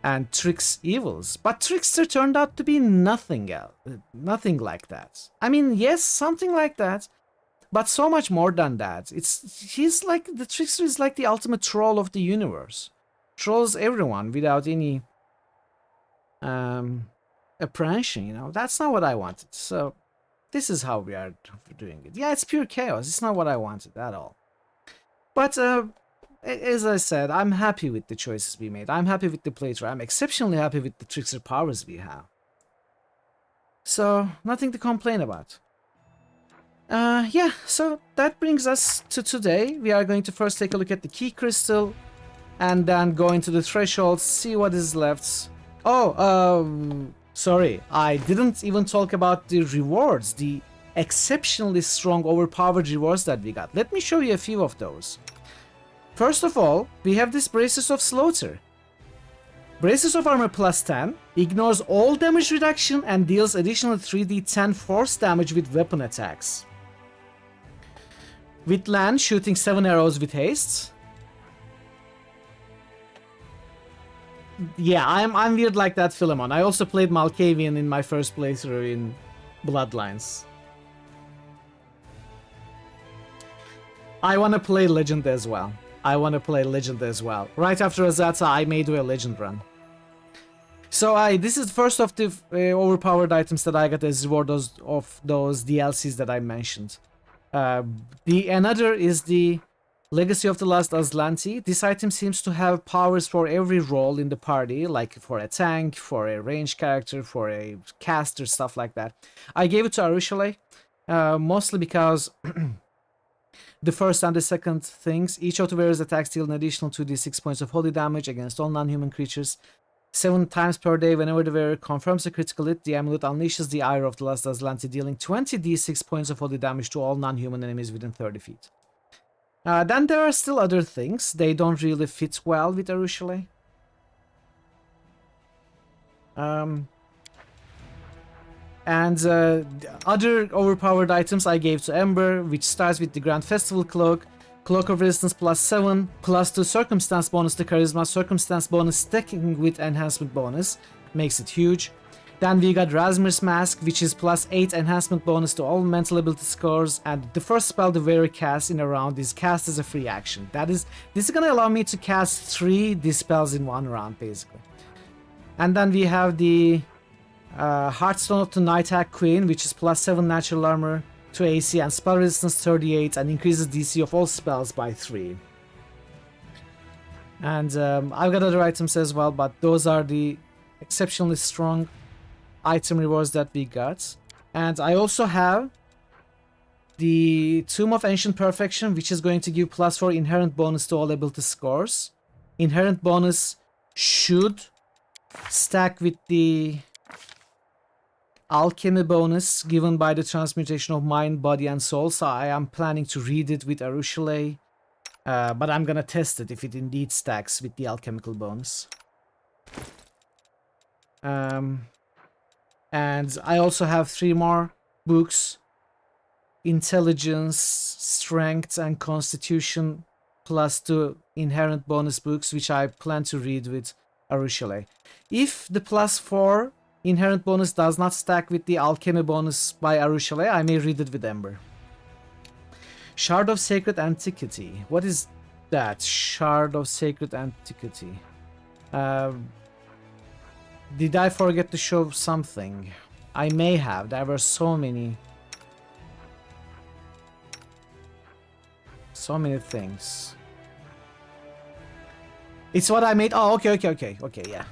and tricks evils. But Trickster turned out to be nothing else, nothing like that. I mean, yes, something like that, but so much more than that. The Trickster is like the ultimate troll of the universe. Trolls everyone without any apprehension, you know. That's not what I wanted. So this is how we are doing it. Yeah, it's pure chaos. It's not what I wanted at all. But as I said, I'm happy with the choices we made. I'm happy with the playthrough. I'm exceptionally happy with the Trickster powers we have. So nothing to complain about. Yeah, so that brings us to today. We are going to first take a look at the key crystal and then go into the thresholds, see what is left. Oh, sorry, I didn't even talk about the rewards, the exceptionally strong, overpowered rewards that we got. Let me show you a few of those. First of all, we have this Braces of Slaughter. Braces of Armor plus 10 ignores all damage reduction and deals additional 3d10 force damage with weapon attacks. With land, shooting 7 arrows with haste. Yeah, I'm weird like that, Philemon. I also played Malkavian in my first playthrough in Bloodlines. I want to play Legend as well. Right after Azata, I may do a Legend run. So this is the first of the overpowered items that I got as reward of those DLCs that I mentioned. Another is the Legacy of the Last Aslanti. This item seems to have powers for every role in the party, like for a tank, for a ranged character, for a caster, stuff like that. I gave it to Arushale, mostly because the first and the second things, each of the wearer's attacks deal an additional 2d6 points of holy damage against all non-human creatures. 7 times per day, whenever the wearer confirms a critical hit, the amulet unleashes the ire of the Last Aslanti, dealing 20d6 points of holy damage to all non-human enemies within 30 feet. Then there are still other things. They don't really fit well with Arushale. Other overpowered items I gave to Ember, which starts with the Grand Festival Cloak. Cloak of Resistance plus 7, plus 2 Circumstance bonus to Charisma. Circumstance bonus stacking with Enhancement bonus. Makes it huge. Then we got Rasmir's Mask, which is plus 8 enhancement bonus to all mental ability scores, and the first spell the wearer casts in a round is cast as a free action. This is gonna allow me to cast 3 dispels in one round, basically. And then we have the Heartstone of the Night Hag Queen, which is plus 7 natural armor to AC and spell resistance 38, and increases DC of all spells by 3. And I've got other items as well, but those are the exceptionally strong item rewards that we got. And I also have the Tomb of Ancient Perfection, which is going to give plus 4 inherent bonus to all ability scores. Inherent bonus should stack with the alchemy bonus given by the transmutation of mind, body, and soul. So I am planning to read it with Arushale, but I'm gonna test it if it indeed stacks with the alchemical bonus. And I also have 3 more books: Intelligence, Strength, and Constitution, plus 2 inherent bonus books, which I plan to read with Arushale. If the plus 4 inherent bonus does not stack with the alchemy bonus by Arushale, I may read it with Ember. Shard of Sacred Antiquity. What is that? Shard of Sacred Antiquity. Did I forget to show something? I may have. There were so many things. It's what I made. Oh, okay, yeah.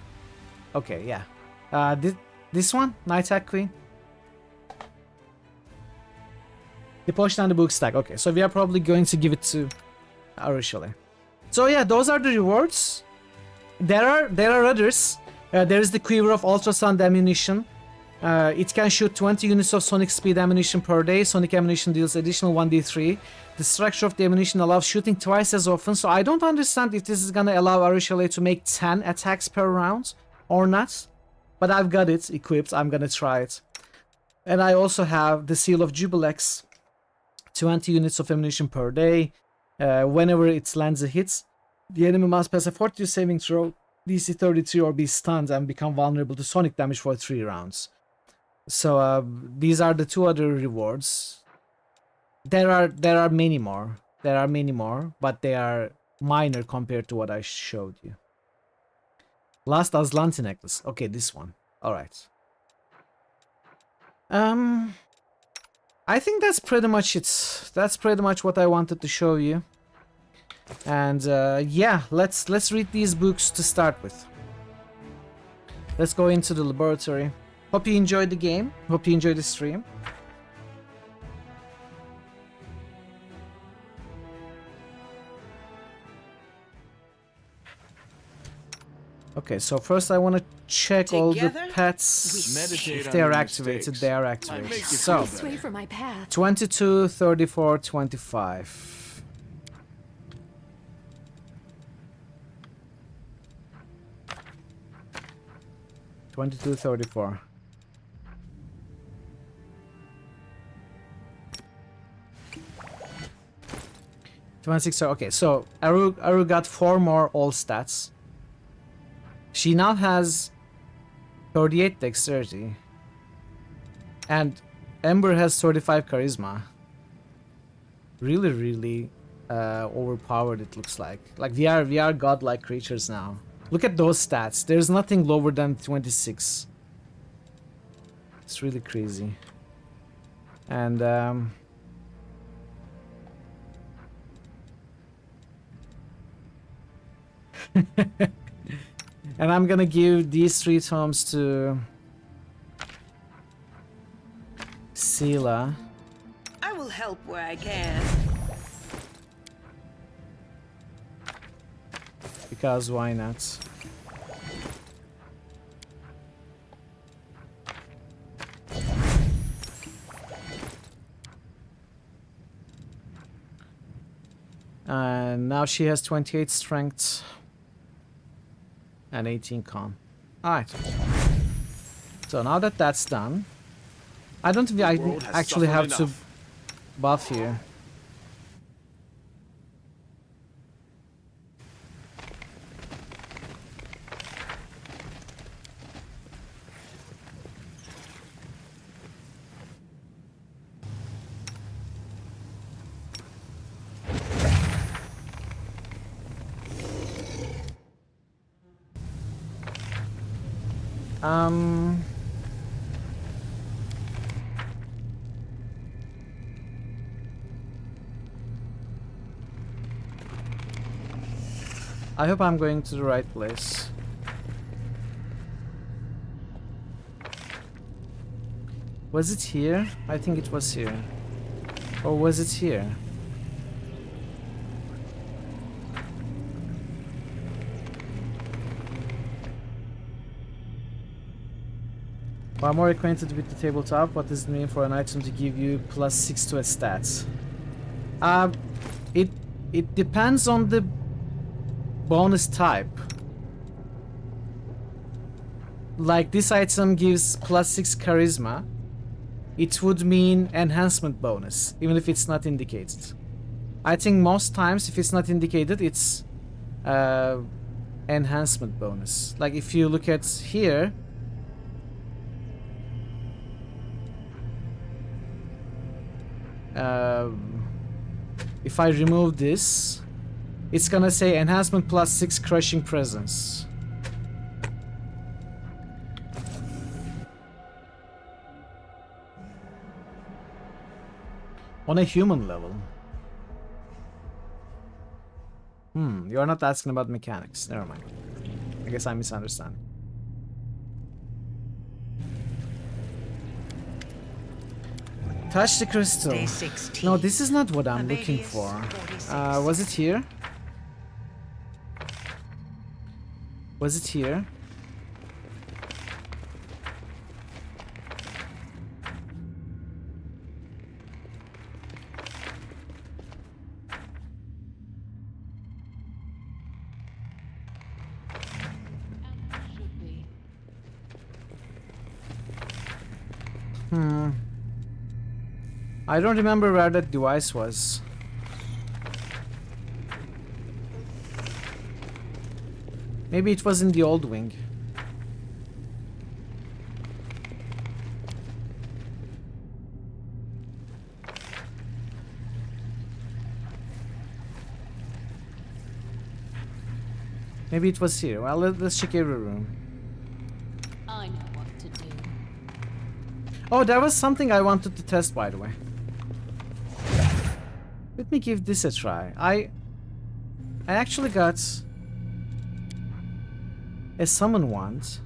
Okay, yeah. This one? Night Hack Queen? The potion and the book stack. Okay, so we are probably going to give it to Arishale. So yeah, those are the rewards. There are others. There is the Quiver of Ultrasound Ammunition. It can shoot 20 units of sonic speed ammunition per day. Sonic ammunition deals additional 1d3. The structure of the ammunition allows shooting twice as often. So I don't understand if this is gonna allow Arishale to make 10 attacks per round or not. But I've got it equipped. I'm gonna try it. And I also have the Seal of Jubilex. 20 units of ammunition per day. Whenever it lands a hit, the enemy must pass a 42 saving throw, DC 33, or be stunned and become vulnerable to sonic damage for 3 rounds. So these are the 2 other rewards. There are many more. But they are minor compared to what I showed you. Last Aslanti necklace. Okay, this one. All right. I think that's pretty much it. That's pretty much what I wanted to show you. And yeah, let's read these books to start with. Let's go into the laboratory. Hope you enjoyed the game. Hope you enjoyed the stream. Okay, so first I want to check all the pets. If they are activated, they are activated. So, 22, 34, 25. (22, 34). 26. Okay, so Aru got 4 more all stats. She now has 38 dexterity. And Ember has 35 charisma. Really overpowered, it looks like. Like we are godlike creatures now. Look at those stats. There's nothing lower than 26. It's really crazy. And and I'm gonna give these 3 tomes to Sela. I will help where I can. Because why not? And now she has 28 strength and 18 con. Alright. So now that that's done, I don't think I actually have to buff you. I hope I'm going to the right place. Was it here? I think it was here. Or was it here? While more acquainted with the tabletop, what does it mean for an item to give you +6 to a stat? It depends on the bonus type. Like this item gives +6 charisma, it would mean enhancement bonus, even if it's not indicated. I think most times if it's not indicated, it's enhancement bonus. Like if you look at here, If I remove this, it's gonna say enhancement plus 6 crushing presence. On a human level. You're not asking about mechanics. Never mind. I guess I misunderstand. Touch the crystal. Day 16. No, this is not what I'm My looking baby is for. 46. Was it here? Was it here? I don't remember where that device was. Maybe it was in the old wing. Maybe it was here. Well, let's check every room. I know what to do. Oh, there was something I wanted to test, by the way. Let me give this a try. I actually got a summon wand.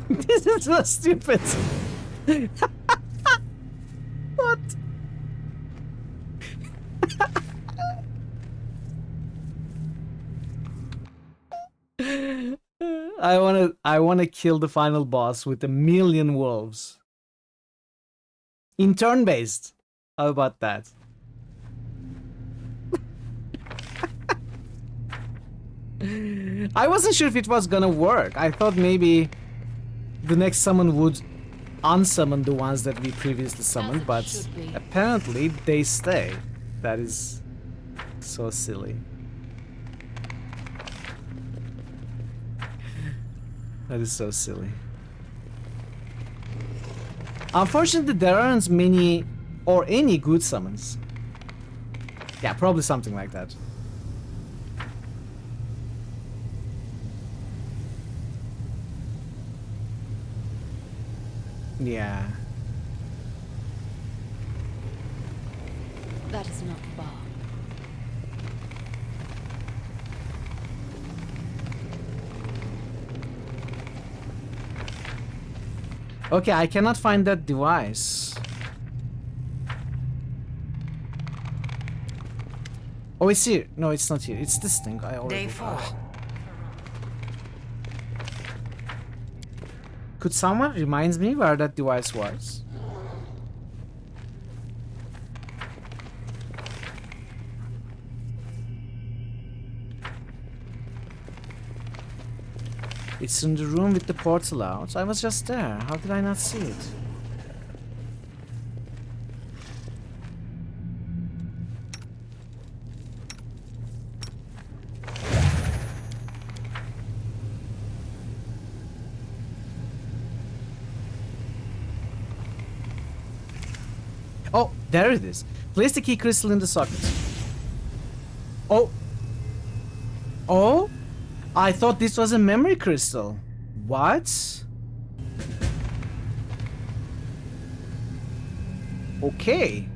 This is so stupid. What? I wanna kill the final boss with 1,000,000 wolves. In turn-based. How about that? I wasn't sure if it was gonna work. I thought maybe the next summon would unsummon the ones that we previously summoned, but apparently they stay. That is so silly. That is so silly. Unfortunately, there aren't many or any good summons. Yeah, probably something like that. Yeah. That is not far. Okay, I cannot find that device. Oh, it's here. No, it's not here. It's this thing. I already... Day 4. Could someone remind me where that device was? It's in the room with the portal out. I was just there. How did I not see it? Oh, there it is. Place the key crystal in the socket. Oh. Oh? I thought this was a memory crystal. What? Okay.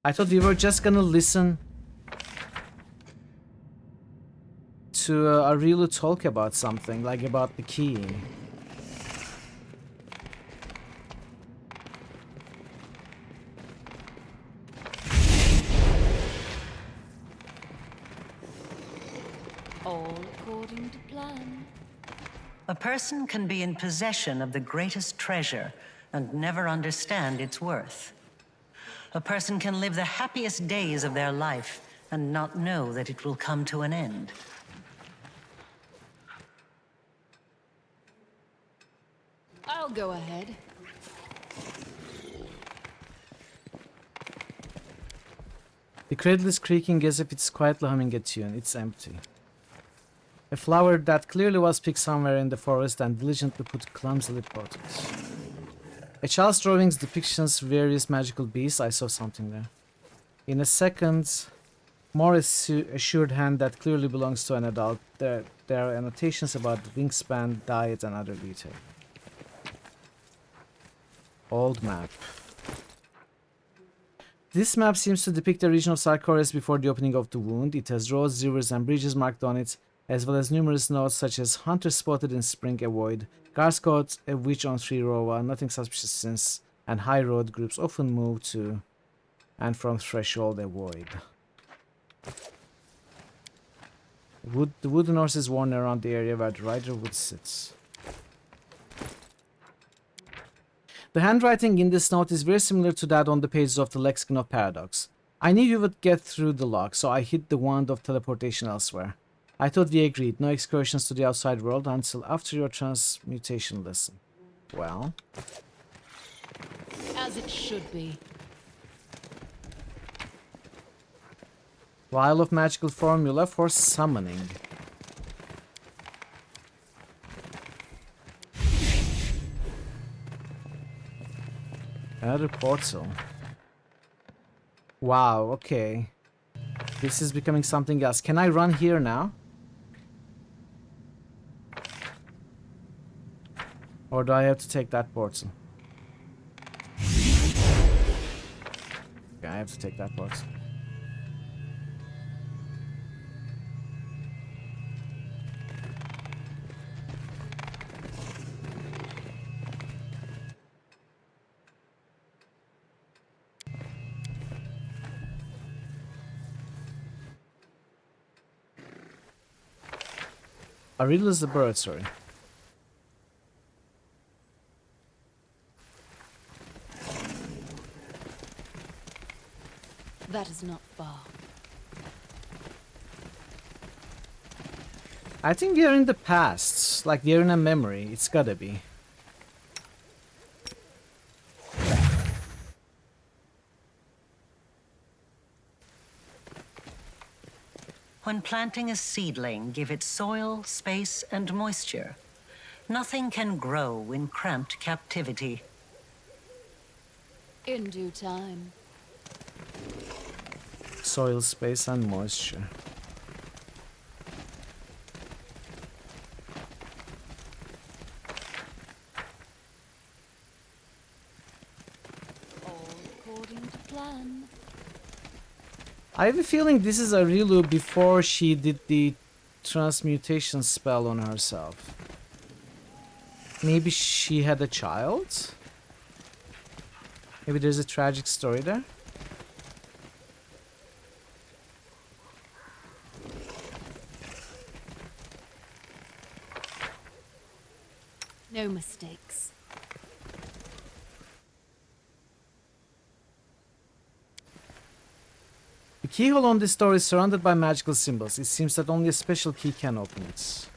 I thought we were just gonna listen to Arilu talk about something, like about the key. All according to plan. A person can be in possession of the greatest treasure and never understand its worth. A person can live the happiest days of their life and not know that it will come to an end. I'll go ahead. The cradle is creaking as if it's quietly humming a tune. It's empty. A flower that clearly was picked somewhere in the forest and diligently put clumsily potted. A child's drawings depictions various magical beasts. I saw something there. In a second, more assured hand that clearly belongs to an adult. There are annotations about wingspan, diet, and other details. Old map. This map seems to depict the region of Sarkoris before the opening of the wound. It has roads, rivers, and bridges marked on it, as well as numerous notes such as Hunter spotted in spring avoid, guards caught a witch on Rova, nothing suspicious since, and high road groups often move to and from threshold avoid. The wooden horse is worn around the area where the rider would sit. The handwriting in this note is very similar to that on the pages of the Lexicon of Paradox. I knew you would get through the lock, so I hid the wand of teleportation elsewhere. I thought we agreed, no excursions to the outside world until after your transmutation lesson. Well... As it should be. Vial of magical formula for summoning. Another portal. Wow, okay. This is becoming something else. Can I run here now? Or do I have to take that portal? Okay, I have to take that portal. Arilla's the bird, sorry. That is not far. I think we are in the past. Like we are in a memory. It's gotta be. When planting a seedling, give it soil, space, and moisture. Nothing can grow in cramped captivity. In due time. Soil, space, and moisture. All according to plan. I have a feeling this is Arilu before she did the transmutation spell on herself. Maybe she had a child? Maybe there's a tragic story there? No mistakes. The keyhole on this door is surrounded by magical symbols. It seems that only a special key can open it.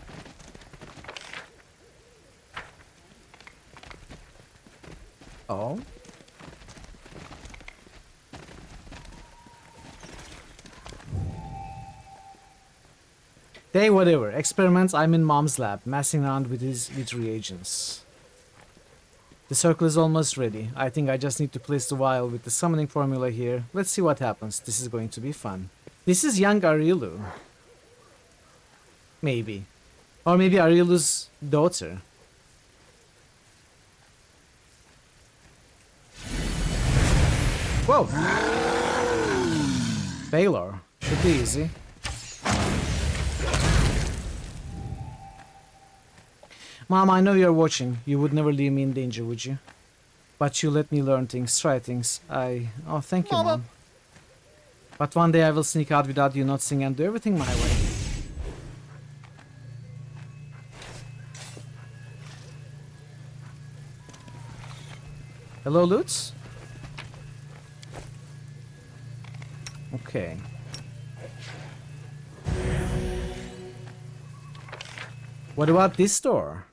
Oh? Hey, whatever. Experiments, I'm in Mom's lab, messing around with reagents. The circle is almost ready. I think I just need to place the vial with the summoning formula here. Let's see what happens. This is going to be fun. This is young Arilu. Maybe. Or maybe Arilu's daughter. Whoa! Failure. Should be easy. Mom, I know you're watching. You would never leave me in danger, would you? But you let me learn things, try things. Oh, thank you, Mom. But one day I will sneak out without you noticing and do everything my way. Hello, Lutz? Okay. What about this door?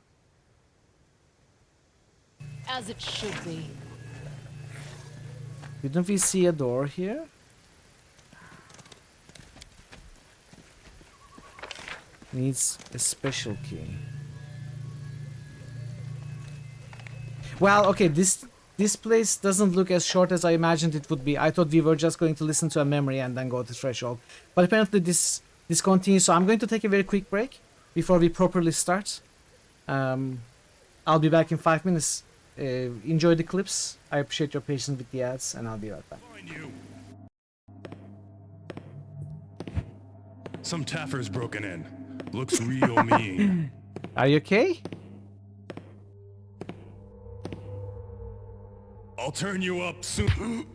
As it should be. Didn't we see a door here? Needs a special key. Well, okay, this place doesn't look as short as I imagined it would be. I thought we were just going to listen to a memory and then go to threshold. But apparently this continues, so I'm going to take a very quick break before we properly start. I'll be back in 5 minutes. Enjoy the clips. I appreciate your patience with the ads, and I'll be right back. Some taffer's broken in. Looks real mean. Are you okay? I'll turn you up soon.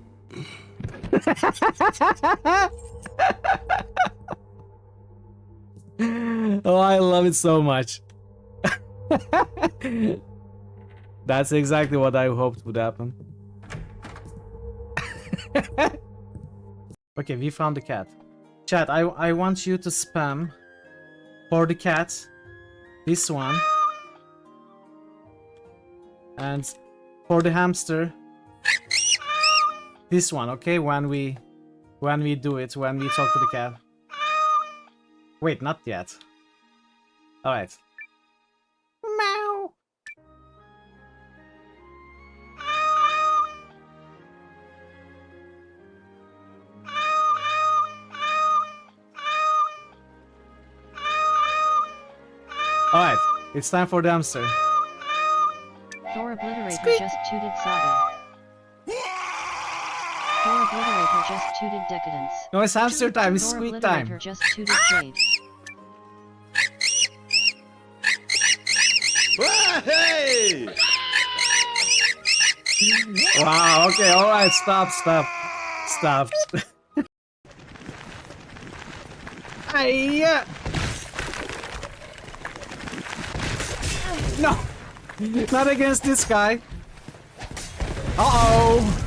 Oh, I love it so much. That's exactly what I hoped would happen. Okay, we found the cat. Chat, I want you to spam for the cat this one, and for the hamster this one, okay? When we do it, when we talk to the cat. Wait, not yet. All right. Meow. Alright, it's time for the hamster. Thor Obliterator just tooted Saga. Thor Obliterator just tooted Decadence. No, it's hamster time, it's Thor squeak Obliterator time. just tooted Jade. Hey! Wow, okay, alright, stop. Hiya! No! Not against this guy. Uh-oh!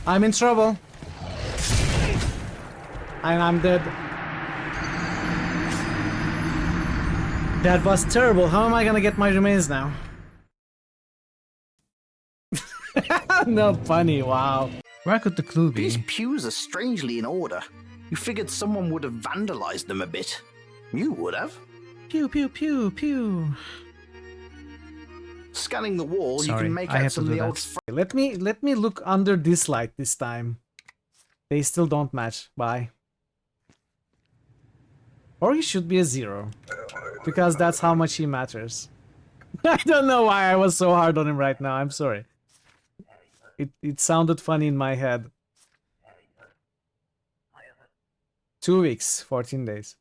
I'm in trouble. And I'm dead. That was terrible. How am I gonna get my remains now? Not funny, wow. Where could the clue be? These pews are strangely in order. You figured someone would have vandalized them a bit. You would have. Pew, pew, pew, pew. Scanning the wall, Sorry, you can make I out have some to of do the old... that. Let me look under this light this time. They still don't match. Bye. Or he should be a 0. Because that's how much he matters. I don't know why I was so hard on him right now. I'm sorry. It sounded funny in my head. 2 weeks, 14 days.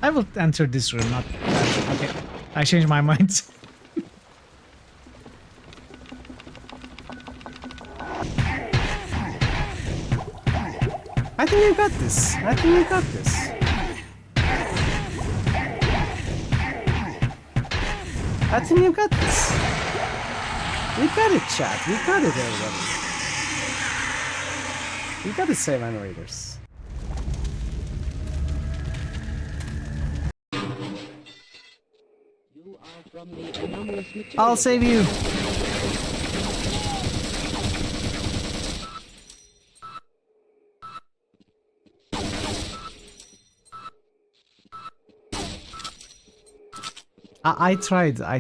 I will enter this room, not that. Okay, I changed my mind. I think we got this. I think we got this. I think you got this. We got it, chat. We got it, everybody. We got it, 7 Raiders. I'll save you. I tried. If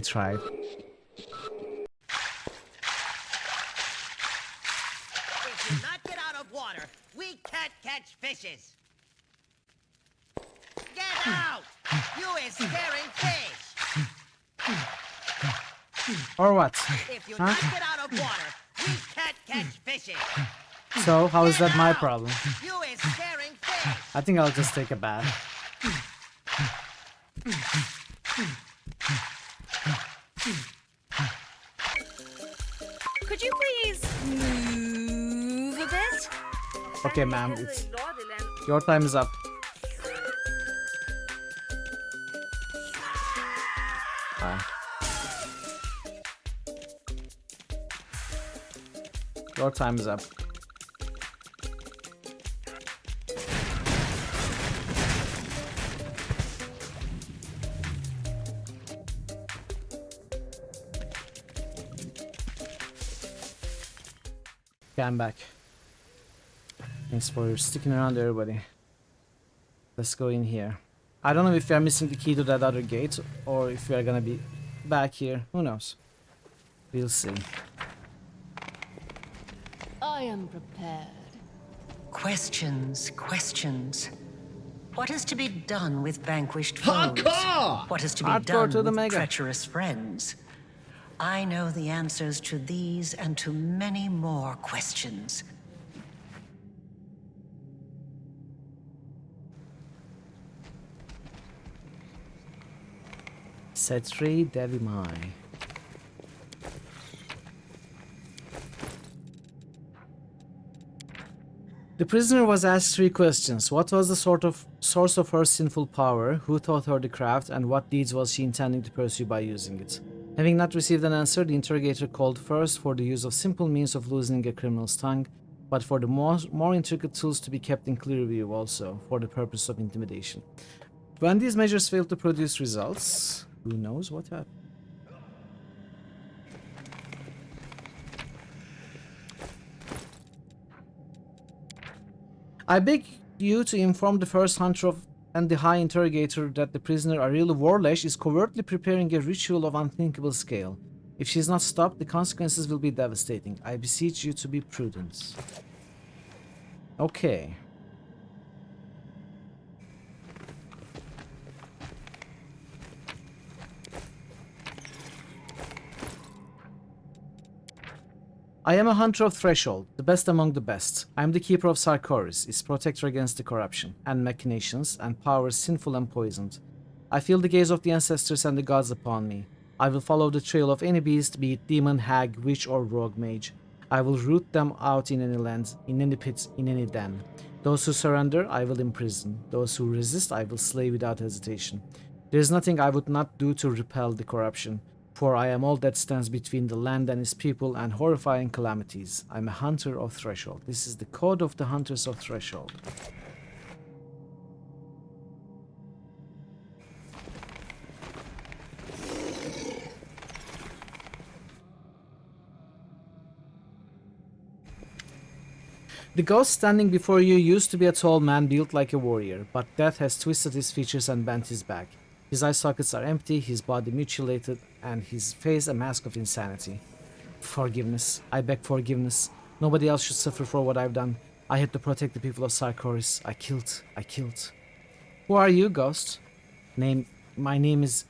you not get out of water, we can't catch fishes. Get out! You is scaring fish. Or what? If you not get out of water, we can't catch fishes. So, how is that my problem? You is scaring fish. I think I'll just take a bath. Could you please move a bit? Okay, ma'am, your time is up. Bye. Your time is up. Okay, I'm back. Thanks for sticking around, everybody. Let's go in here. I don't know if we are missing the key to that other gate or if we are gonna be back here. Who knows? We'll see. I am prepared. Questions, questions. What is to be done with vanquished foes? Hardcore! What is to be Hardcore done to the with mega. treacherous friends? I know the answers to these and to many more questions. Setri Devimai. The prisoner was asked 3 questions. What was the source of her sinful power? Who taught her the craft? And what deeds was she intending to pursue by using it? Having not received an answer, the interrogator called first for the use of simple means of loosening a criminal's tongue, but for the more intricate tools to be kept in clear view also, for the purpose of intimidation. When these measures failed to produce results, who knows what happened? I beg you to inform the first hunter and the high interrogator that the prisoner Ariel Warlesh is covertly preparing a ritual of unthinkable scale. If she is not stopped, the consequences will be devastating. I beseech you to be prudent. Okay. I am a hunter of Threshold, the best among the best. I am the keeper of Sarkoris, its protector against the corruption, and machinations, and powers sinful and poisoned. I feel the gaze of the ancestors and the gods upon me. I will follow the trail of any beast, be it demon, hag, witch, or rogue mage. I will root them out in any land, in any pit, in any den. Those who surrender, I will imprison. Those who resist, I will slay without hesitation. There is nothing I would not do to repel the corruption. For I am all that stands between the land and its people and horrifying calamities. I am a hunter of Threshold. This is the code of the hunters of Threshold. The ghost standing before you used to be a tall man built like a warrior, but death has twisted his features and bent his back. His eye sockets are empty, his body mutilated, and his face a mask of insanity. Forgiveness. I beg forgiveness. Nobody else should suffer for what I've done. I had to protect the people of Sarkoris. I killed. Who are you, ghost? My name is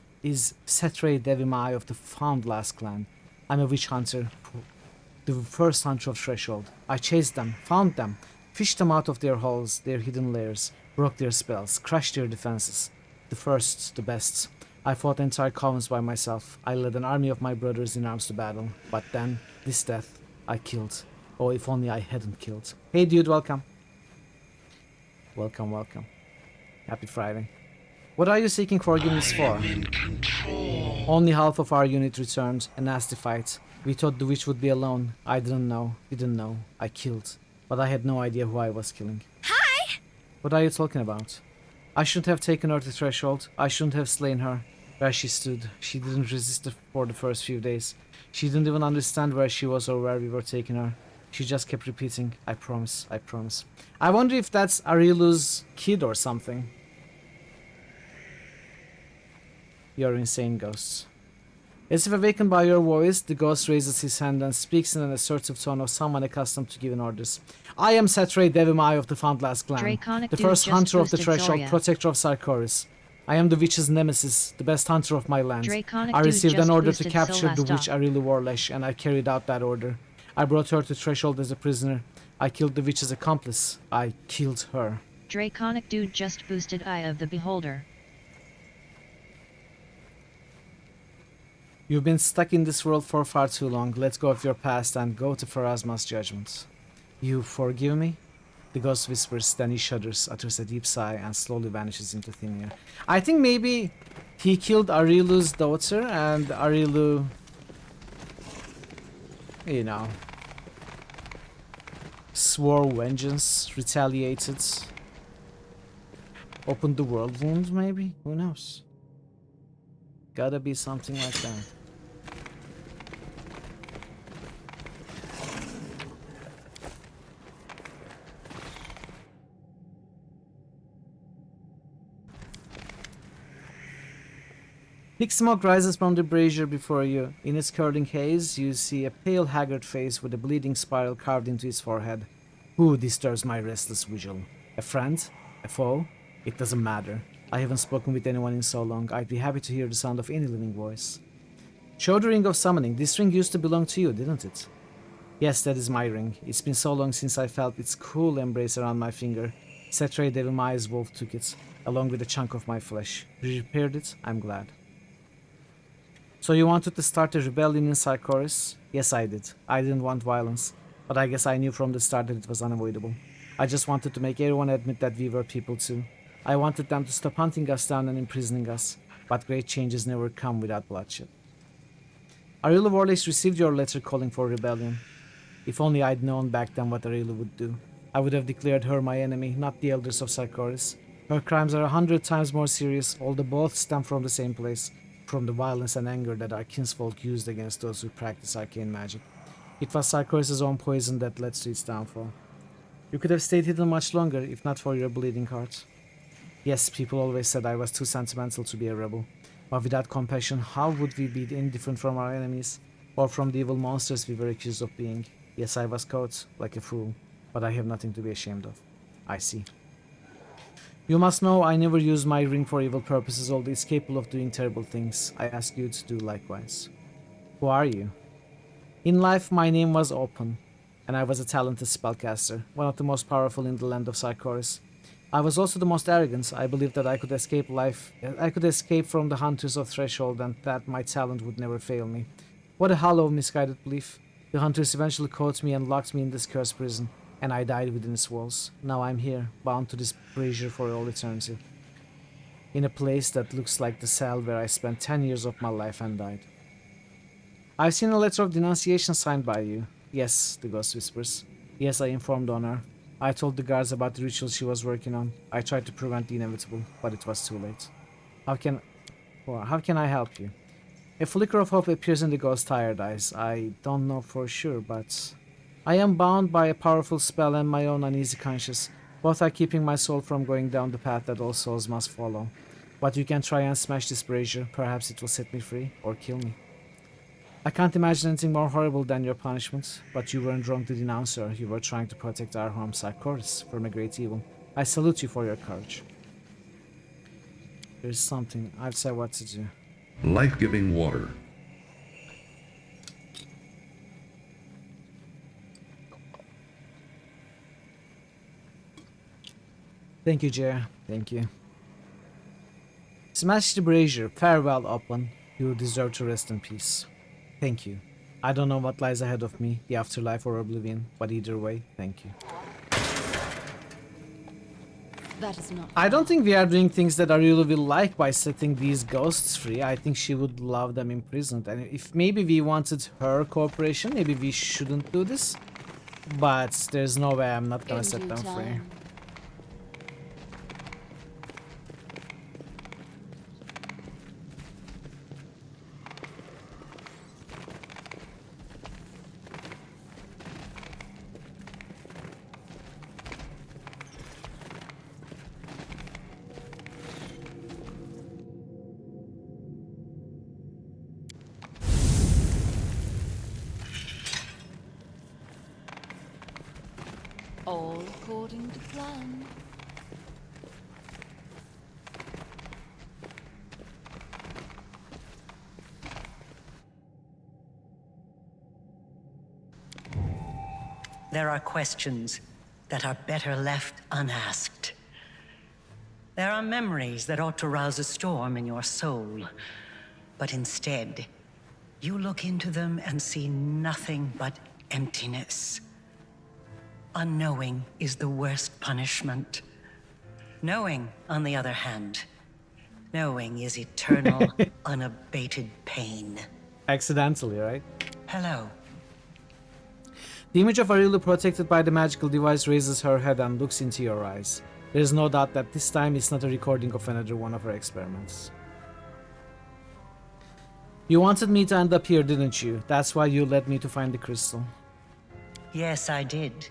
Setre Devimai of the Foundlast clan. I'm a witch hunter, the first hunter of Threshold. I chased them, found them, fished them out of their holes, their hidden lairs, broke their spells, crushed their defenses. The first, the best. I fought entire covens by myself. I led an army of my brothers in arms to battle. But then, this death, I killed. Oh, if only I hadn't killed. Hey dude, welcome. Welcome. Happy Friday. What are you seeking forgiveness for? Only half of our unit returned, a nasty fight. We thought the witch would be alone. I didn't know. I killed. But I had no idea who I was killing. Hi! What are you talking about? I shouldn't have taken her to Threshold. I shouldn't have slain her. Where she stood. She didn't resist for the first few days. She didn't even understand where she was or where we were taking her. She just kept repeating, I promise. I wonder if that's Arilu's kid or something. You're insane, ghosts. As if awakened by your voice, the ghost raises his hand and speaks in an assertive tone of someone accustomed to giving orders. I am Setre Devimai of the Foundlast clan, Draconic the dude first just hunter of the boosted Threshold, Zarya. protector of Sarkoris. I am the witch's nemesis, the best hunter of my land. Draconic I dude received an just order to boosted capture the Solasta. witch Arilu Warlesh, and I carried out that order. I brought her to Threshold as a prisoner. I killed the witch's accomplice. I killed her. Draconic dude just boosted Eye of the Beholder. You've been stuck in this world for far too long. Let go of your past and go to Pharasma's judgment. You forgive me? The ghost whispers, then he shudders, utters a deep sigh, and slowly vanishes into thin air. I think maybe he killed Arilu's daughter, and Arilu, you know, swore vengeance, retaliated, opened the world wound, maybe? Who knows? Gotta be something like that. Thick smoke rises from the brazier before you. In its curling haze, you see a pale, haggard face with a bleeding spiral carved into his forehead. Who disturbs my restless vigil? A friend? A foe? It doesn't matter. I haven't spoken with anyone in so long. I'd be happy to hear the sound of any living voice. Show the ring of summoning. This ring used to belong to you, didn't it? Yes, that is my ring. It's been so long since I felt its cool embrace around my finger. Setray Devil Mai's wolf took it, along with a chunk of my flesh. You repaired it? I'm glad. So you wanted to start a rebellion in Sarkoris? Yes, I did. I didn't want violence, but I guess I knew from the start that it was unavoidable. I just wanted to make everyone admit that we were people too. I wanted them to stop hunting us down and imprisoning us, but great changes never come without bloodshed. Arilu Warlace received your letter calling for rebellion. If only I'd known back then what Arilu would do. I would have declared her my enemy, not the elders of Sarkoris. Her crimes are 100 times more serious, although both stem from the same place. From the violence and anger that our kinsfolk used against those who practice arcane magic. It was Sarkoris' own poison that led to its downfall. You could have stayed hidden much longer, if not for your bleeding heart. Yes, people always said I was too sentimental to be a rebel. But without compassion, how would we be any different from our enemies? Or from the evil monsters we were accused of being? Yes, I was caught, like a fool. But I have nothing to be ashamed of. I see. You must know I never use my ring for evil purposes, although it's capable of doing terrible things. I ask you to do likewise. Who are you? In life, my name was Open, and I was a talented spellcaster, one of the most powerful in the land of Sarkoris. I was also the most arrogant. I believed that I could escape from the hunters of Threshold, and that my talent would never fail me. What a hollow, misguided belief. The hunters eventually caught me and locked me in this cursed prison, and I died within its walls. Now I'm here, bound to this brazier for all eternity. In a place that looks like the cell where I spent 10 years of my life and died. I've seen a letter of denunciation signed by you. Yes, the ghost whispers. Yes, I informed Honor. I told the guards about the ritual she was working on. I tried to prevent the inevitable, but it was too late. How can I help you? A flicker of hope appears in the ghost's tired eyes. I don't know for sure, but I am bound by a powerful spell and my own uneasy conscience. Both are keeping my soul from going down the path that all souls must follow. But you can try and smash this brazier. Perhaps it will set me free, or kill me. I can't imagine anything more horrible than your punishment, but you weren't wrong to denounce her. You were trying to protect our home, Sarkoris, from a great evil. I salute you for your courage. There's something. I've said what to do. Life-giving water. Thank you, Jer. Thank you. Smash the brazier. Farewell, Upland. You deserve to rest in peace. Thank you. I don't know what lies ahead of me, the afterlife or oblivion, but either way, thank you. That is not. I don't think we are doing things that Arielu will like by setting these ghosts free. I think she would love them imprisoned. And if maybe we wanted her cooperation, maybe we shouldn't do this. But there's no way I'm not gonna set them free. All according to plan. There are questions that are better left unasked. There are memories that ought to rouse a storm in your soul, but instead, you look into them and see nothing but emptiness. Unknowing is the worst punishment. Knowing, on the other hand, knowing is eternal, unabated pain. Accidentally, right? Hello. The image of Arilu protected by the magical device raises her head and looks into your eyes. There is no doubt that this time it's not a recording of another one of her experiments. You wanted me to end up here, didn't you? That's why you led me to find the crystal. Yes, I did.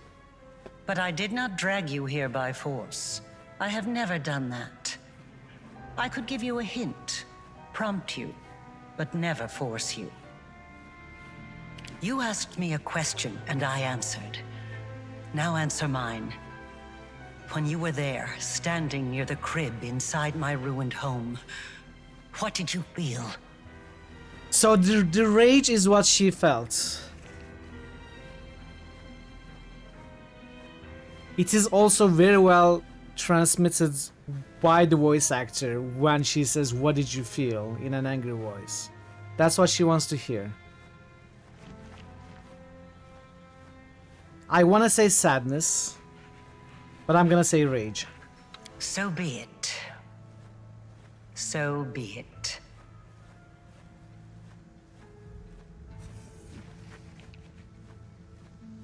But I did not drag you here by force. I have never done that. I could give you a hint, prompt you, but never force you. You asked me a question, and I answered. Now answer mine. When you were there, standing near the crib inside my ruined home, what did you feel? So the rage is what she felt. It is also very well transmitted by the voice actor when she says, "What did you feel?" in an angry voice. That's what she wants to hear. I want to say sadness, but I'm gonna say rage. So be it. So be it.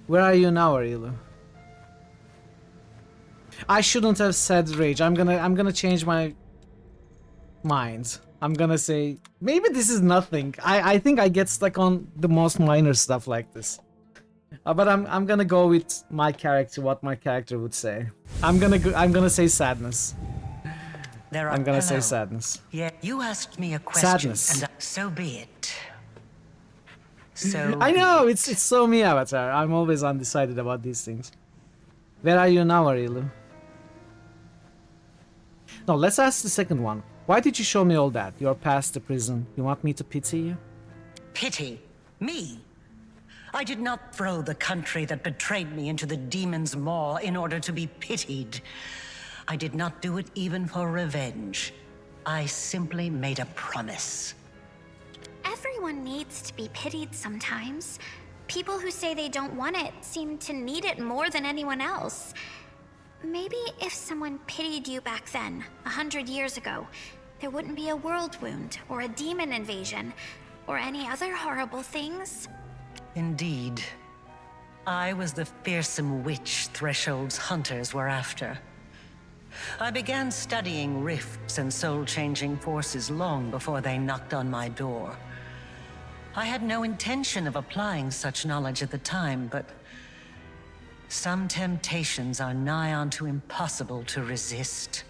Where are you now, Arilu? I shouldn't have said rage. I'm gonna change my mind. I'm gonna say maybe this is nothing. I think I get stuck on the most minor stuff like this. But I'm gonna go with my character, what my character would say. I'm gonna say sadness. I'm gonna say sadness. Yeah, you asked me a question, Sadness. and so be it. So I know it's so me, Avatar. I'm always undecided about these things. Where are you now, Arilu? No, let's ask the second one. Why did you show me all that? You're past the prison. You want me to pity you? Pity? Me? I did not throw the country that betrayed me into the demon's maw in order to be pitied. I did not do it even for revenge. I simply made a promise. Everyone needs to be pitied sometimes. People who say they don't want it seem to need it more than anyone else. Maybe if someone pitied you back then, 100 years ago, there wouldn't be a world wound, or a demon invasion, or any other horrible things. Indeed. I was the fearsome witch Threshold's hunters were after. I began studying rifts and soul-changing forces long before they knocked on my door. I had no intention of applying such knowledge at the time, but some temptations are nigh onto impossible to resist.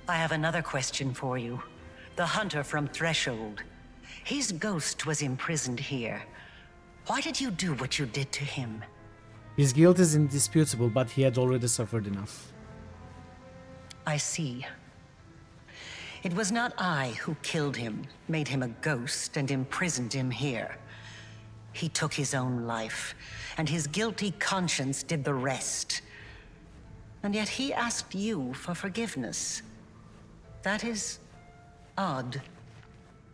I have another question for you. The hunter from Threshold. His ghost was imprisoned here. Why did you do what you did to him? His guilt is indisputable, but he had already suffered enough. I see. It was not I who killed him, made him a ghost, and imprisoned him here. He took his own life, and his guilty conscience did the rest. And yet he asked you for forgiveness. That is odd.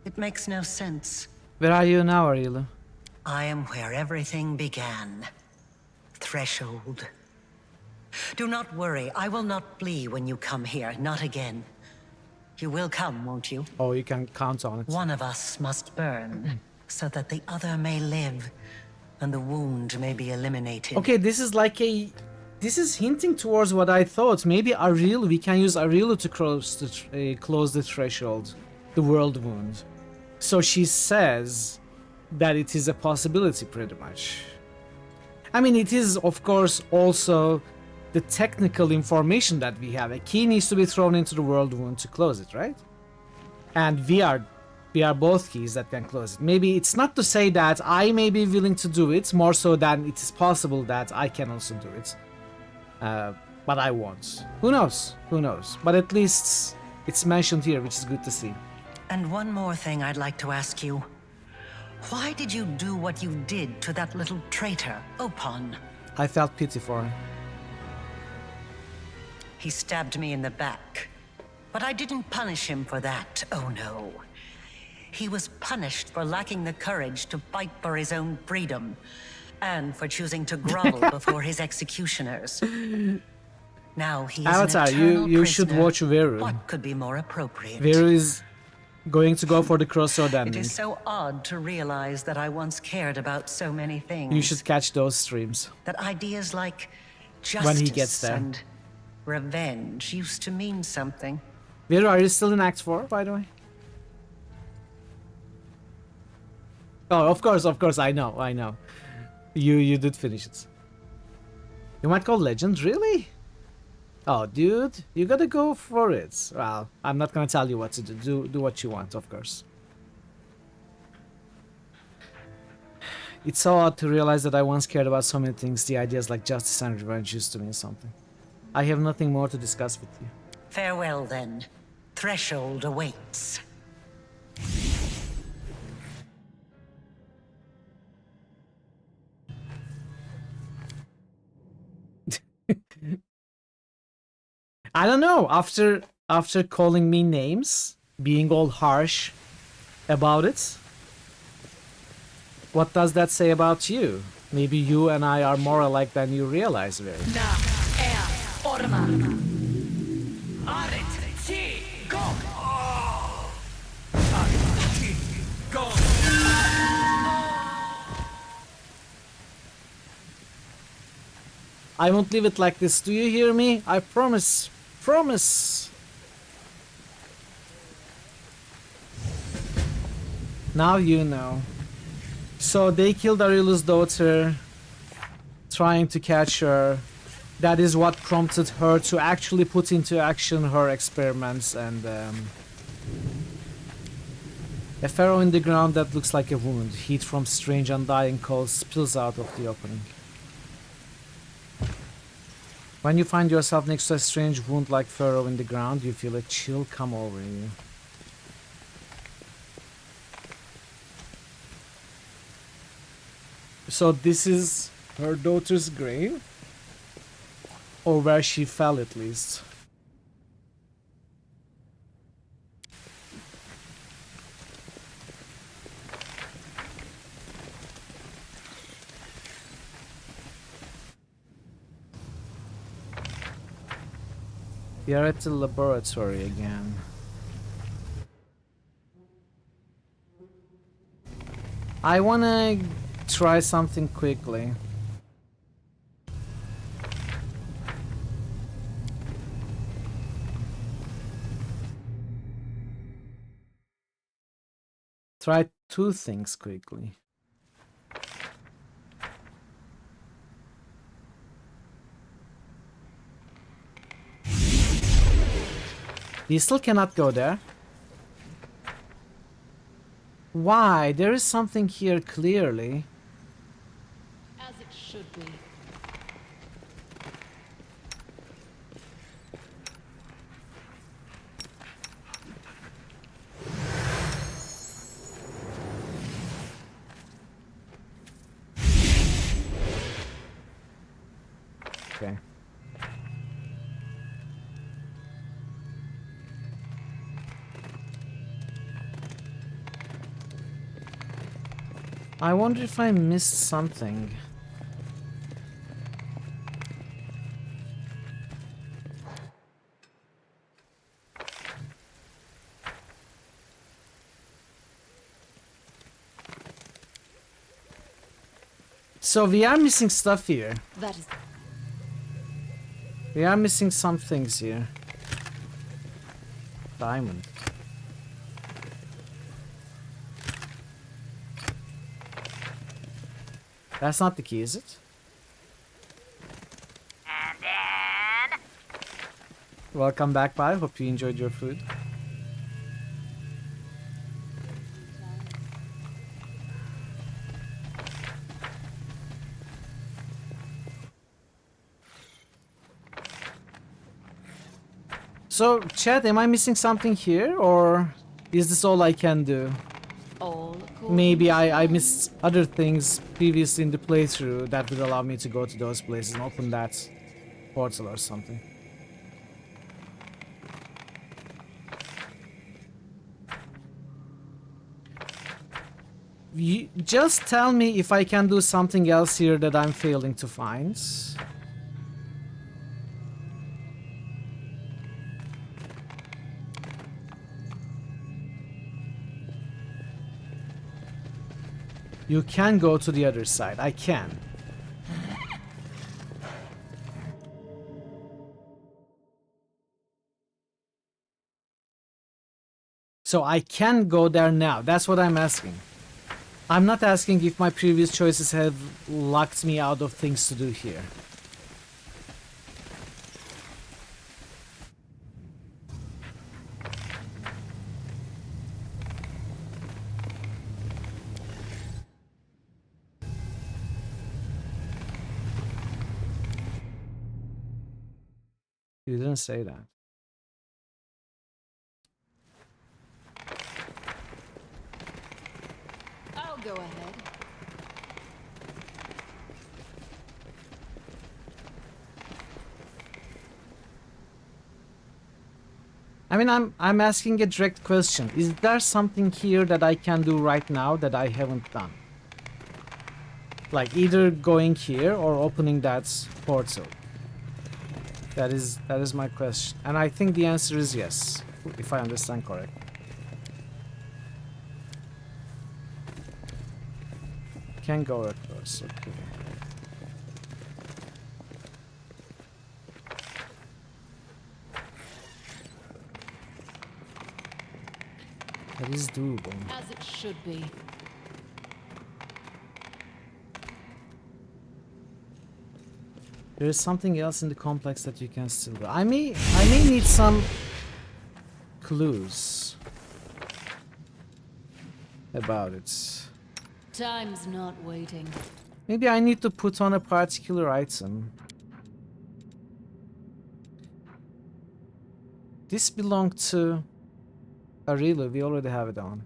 It makes no sense. Where are you now, Arilu? I am where everything began. Threshold. Do not worry, I will not flee when you come here, not again. You will come, won't you? Oh, you can count on it. One of us must burn, so that the other may live, and the wound may be eliminated. Okay, this is like a... This is hinting towards what I thought. Maybe Arilu, we can use Arilu to close the threshold, the world wound. So she says that it is a possibility, pretty much. I mean, it is, of course, also the technical information that we have. A key needs to be thrown into the world wound to close it, right? And we are both keys that can close it. Maybe it's not to say that I may be willing to do it, more so than it is possible that I can also do it. But I won't. Who knows? Who knows? But at least it's mentioned here, which is good to see. And one more thing I'd like to ask you. Why did you do what you did to that little traitor, Opon? I felt pity for him. He stabbed me in the back. But I didn't punish him for that, oh no. He was punished for lacking the courage to fight for his own freedom. and for choosing to grovel before his executioners. Now he is Avatar, an eternal you should prisoner. watch Veru. What could be more appropriate? Veru is going to go for the crossroad It ending. is so odd to realize that I once cared about so many things. You should catch those streams. That ideas like justice When he gets there. and revenge used to mean something. Veru, are you still in Act 4, by the way? Oh, of course, I know. You did finish it. You might go Legend, really? Oh, dude, you gotta go for it. Well, I'm not gonna tell you what to do. Do what you want, of course. It's so odd to realize that I once cared about so many things. The ideas like justice and revenge used to mean something. I have nothing more to discuss with you. Farewell, then. Threshold awaits. I don't know. After calling me names, being all harsh about it, what does that say about you? Maybe you and I are more alike than you realize, really. I won't leave it like this. Do you hear me? I promise. Promise. Now you know. So they killed Ariel's daughter, trying to catch her. That is what prompted her to actually put into action her experiments, and a pharaoh in the ground that looks like a wound. Heat from strange undying coals spills out of the opening. When you find yourself next to a strange wound like furrow in the ground, you feel a chill come over you. So this is her daughter's grave? Or where she fell, at least. We are at the laboratory again. I wanna try something quickly. Try two things quickly. You still cannot go there. Why? There is something here clearly. As it should be. Okay. I wonder if I missed something. So we are missing stuff here. That is. We are missing some things here. Diamond. That's not the key, is it? And then... Welcome back, bye. Hope you enjoyed your food. So, chat, am I missing something here, or is this all I can do? Maybe I missed other things previously in the playthrough that would allow me to go to those places and open that portal or something. You just tell me if I can do something else here that I'm failing to find. You can go to the other side. I can. So I can go there now. That's what I'm asking. I'm not asking if my previous choices have locked me out of things to do here. You didn't say that. I'll go ahead. I mean, I'm asking a direct question. Is there something here that I can do right now that I haven't done? Like either going here or opening that portal. That is my question. And I think the answer is yes, if I understand correctly. Can go across, okay. That is doable. As it should be. There is something else in the complex that you can still do. I may need some clues about it. Time's not waiting. Maybe I need to put on a particular item. This belonged to Arilu. We already have it on.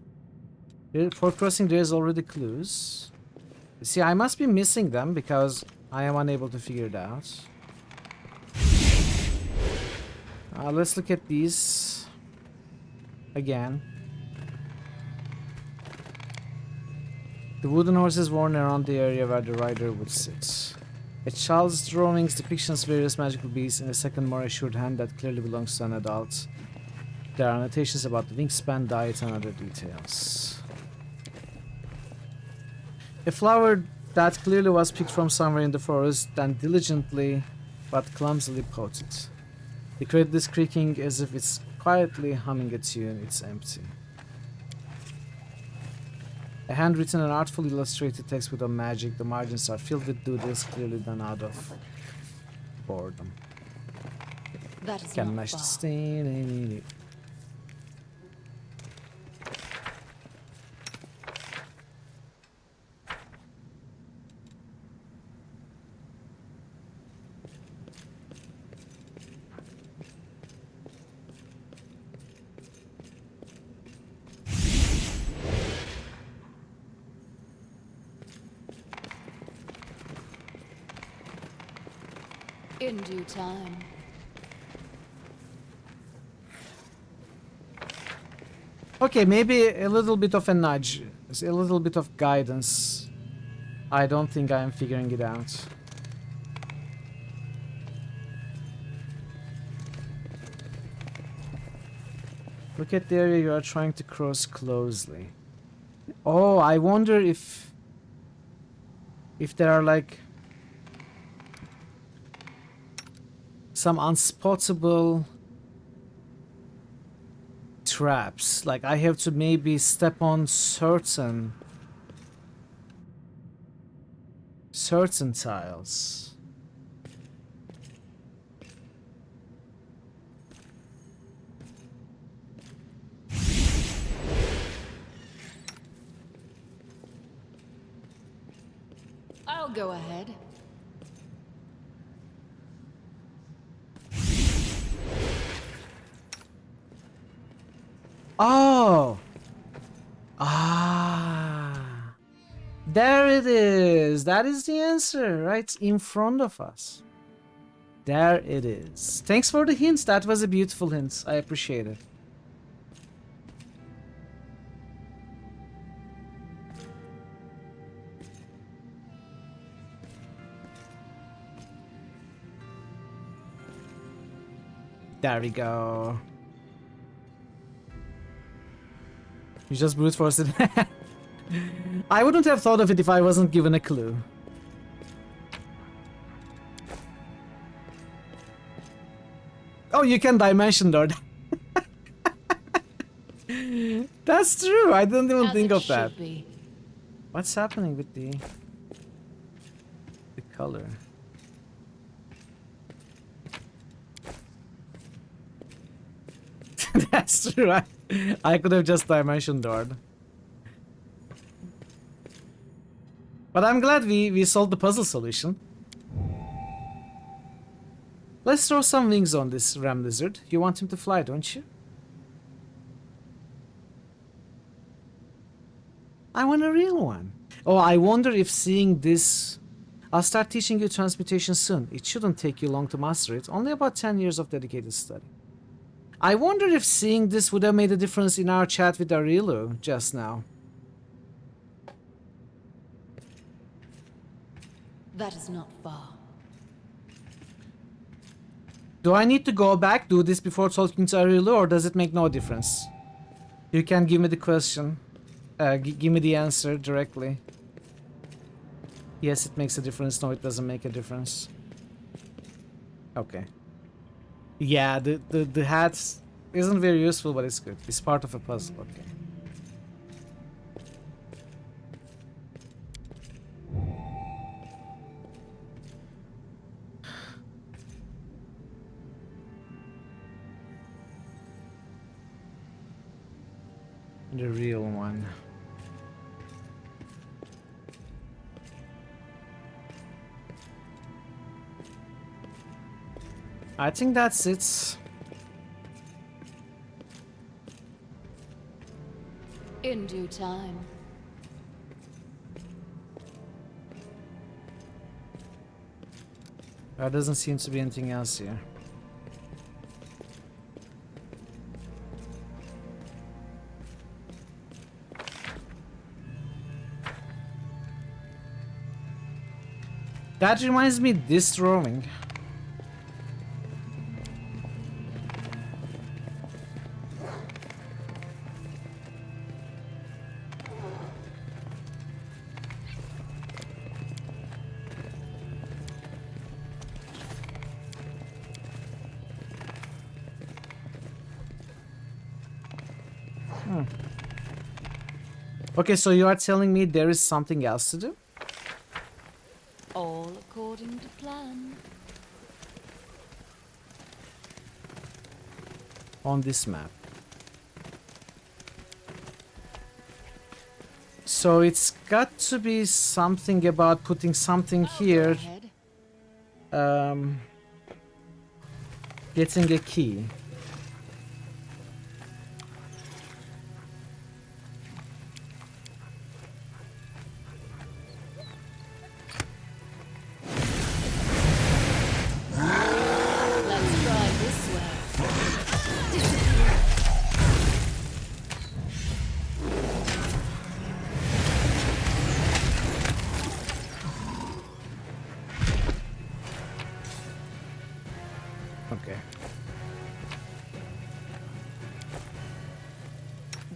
For crossing, there is already clues. See, I must be missing them because I am unable to figure it out. Let's look at these again. The wooden horse is worn around the area where the rider would sit. A child's drawings depictions various magical beasts in a second, more assured hand that clearly belongs to an adult. There are annotations about the wingspan, diet, and other details. A flower that clearly was picked from somewhere in the forest, then diligently but clumsily potted. The crate is creaking as if it's quietly humming a tune. It's empty. A handwritten and artfully illustrated text with a magic. The margins are filled with doodles, clearly done out of boredom. That is Can not match the far. stain. In due time. Okay, maybe a little bit of a nudge, a little bit of guidance. I don't think I am figuring it out. Look at the area you are trying to cross closely. Oh, I wonder if there are like some unspottable traps. Like I have to maybe step on certain tiles. I'll go ahead. Oh! Ah! There it is! That is the answer, right in front of us. There it is. Thanks for the hints. That was a beautiful hint. I appreciate it. There we go. You just brute forced it. I wouldn't have thought of it if I wasn't given a clue. Oh, you can dimension door. That's true. I didn't even think of that. What's happening with the color? That's true. I could have just dimension doored. But I'm glad we solved the puzzle solution. Let's throw some wings on this ram lizard. You want him to fly, don't you? I want a real one. Oh, I wonder if seeing this... I'll start teaching you transmutation soon. It shouldn't take you long to master it. Only about 10 years of dedicated study. I wonder if seeing this would have made a difference in our chat with Arilu just now. That is not far. Do I need to go back, do this before talking to Arilu, or does it make no difference? You can give me the question. Give me the answer directly. Yes, it makes a difference. No, it doesn't make a difference. Okay. Yeah, the hat isn't very useful, but it's good. It's part of a puzzle. Okay. The real one. I think that's it. In due time. There doesn't seem to be anything else here. That reminds me, this drawing. Okay, so you are telling me there is something else to do? All according to plan. On this map. So it's got to be something about putting something here. Getting a key.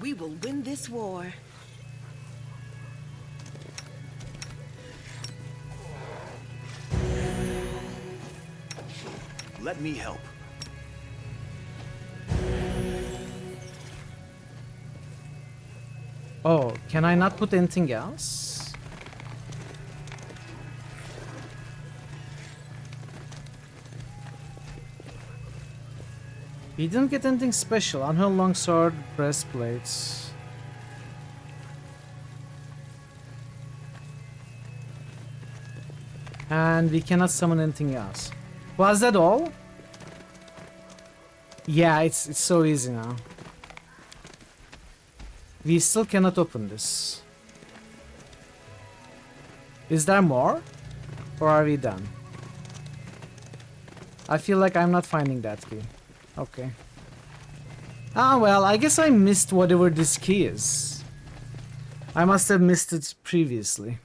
We will win this war. Let me help. Oh, can I not put anything else? We didn't get anything special. On her longsword, breastplates. And we cannot summon anything else. Was that all? Yeah, it's so easy now. We still cannot open this. Is there more? Or are we done? I feel like I'm not finding that key. Okay. Ah, well, I guess I missed whatever this key is. I must have missed it previously.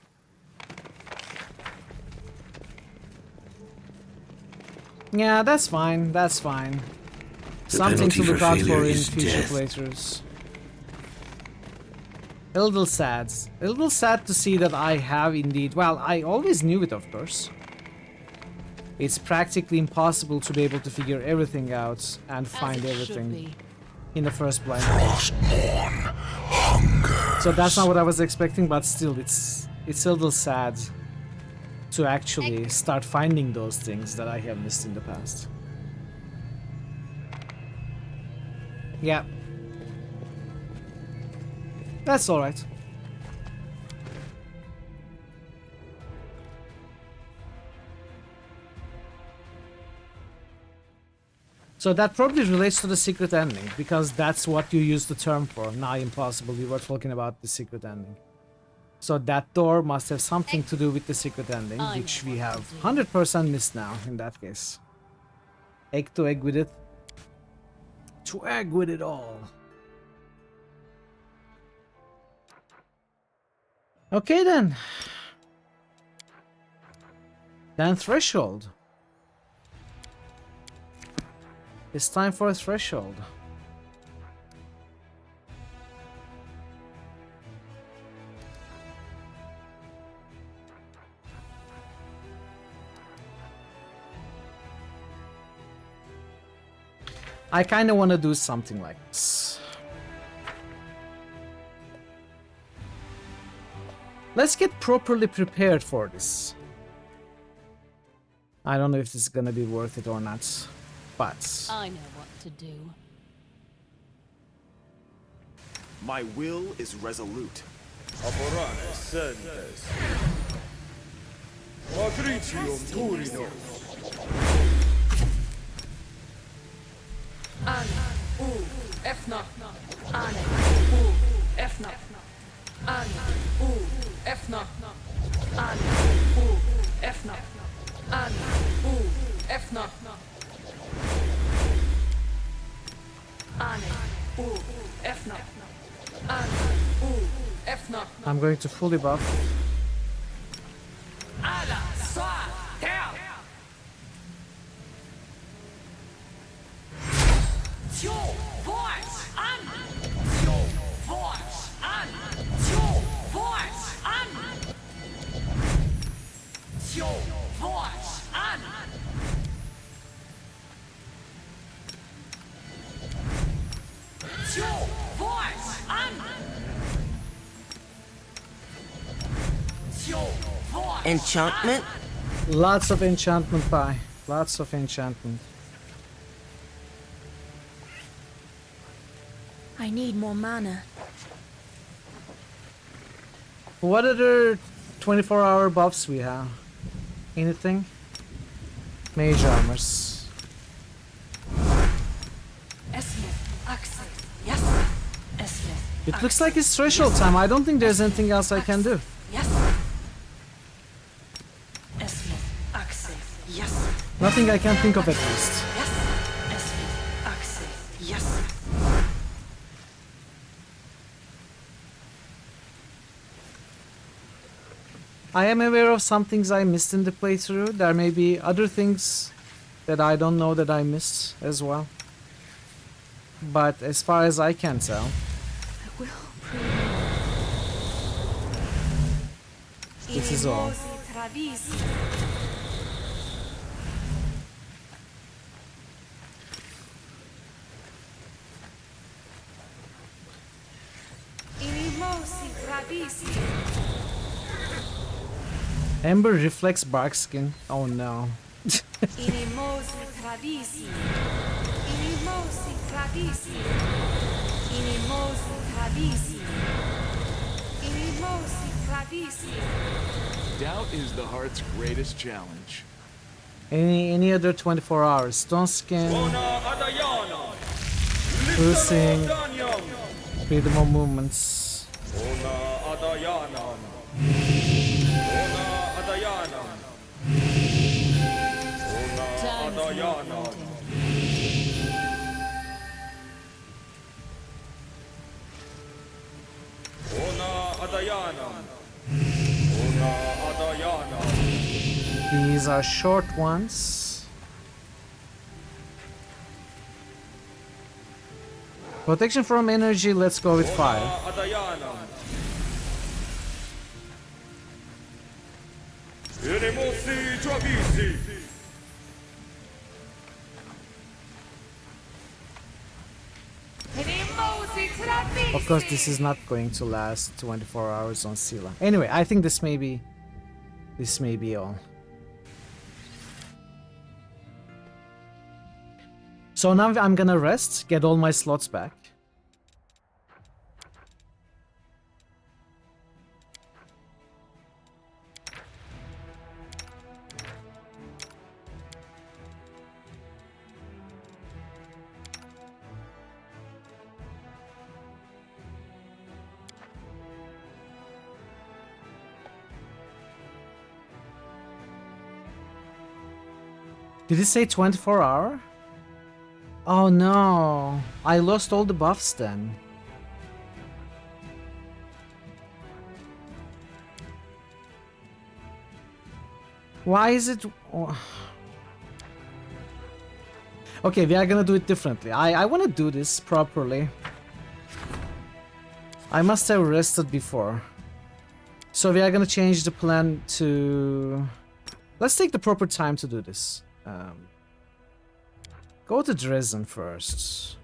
Yeah, that's fine. That's fine. Something to look out for in future playthroughs. A little sad. A little sad to see that I have indeed... Well, I always knew it, of course. It's practically impossible to be able to figure everything out and find everything in the first blind playthrough. So that's not what I was expecting, but still, it's a little sad to actually start finding those things that I have missed in the past. Yeah. That's alright. So that probably relates to the secret ending, because that's what you use the term for. Nigh impossible, we were talking about the secret ending. So that door must have something to do with the secret ending, which we have 100% missed now in that case. Egg to egg with it. To egg with it all. Okay then. Then threshold. It's time for a threshold. I kind of want to do something like this. Let's get properly prepared for this. I don't know if this is gonna be worth it or not, but I know what to do. My will is resolute. Efna. Ane. Efna. Ane. Efna. Ane. Efna. Ane. Efna. Ane. Efna. Ane. Efna. I'm going to fully buff. Ala. Swa. Tel. Tjo. Voice. An. Tjo. Voice. An. Tjo. Voice. An. Tjo. Voice. An. Tjo. Voice. An. Tjo. Voice. Enchantment? Lots of enchantment pie. Lots of enchantment. I need more mana. What other 24-hour buffs we have? Anything? Mage armors. It looks like it's threshold time. I don't think there's anything else I can do. Nothing I can think of at least. I am aware of some things I missed in the playthrough. There may be other things that I don't know that I missed as well. But as far as I can tell, this is all. Ember reflects bark skin. Oh no. Doubt is the heart's greatest challenge. Any other 24 hours? Stone skin. Cruising. Freedom of movements. These are short ones. Protection from energy, let's go with fire. Of course, this is not going to last 24 hours on Sila. Anyway, I think this may be all. So now I'm gonna rest, get all my slots back. Did it say 24 hour? Oh no, I lost all the buffs then. Why is it... Oh. Okay, we are gonna do it differently. I want to do this properly. I must have rested before. So we are gonna change the plan to... Let's take the proper time to do this. Go to Dresden first.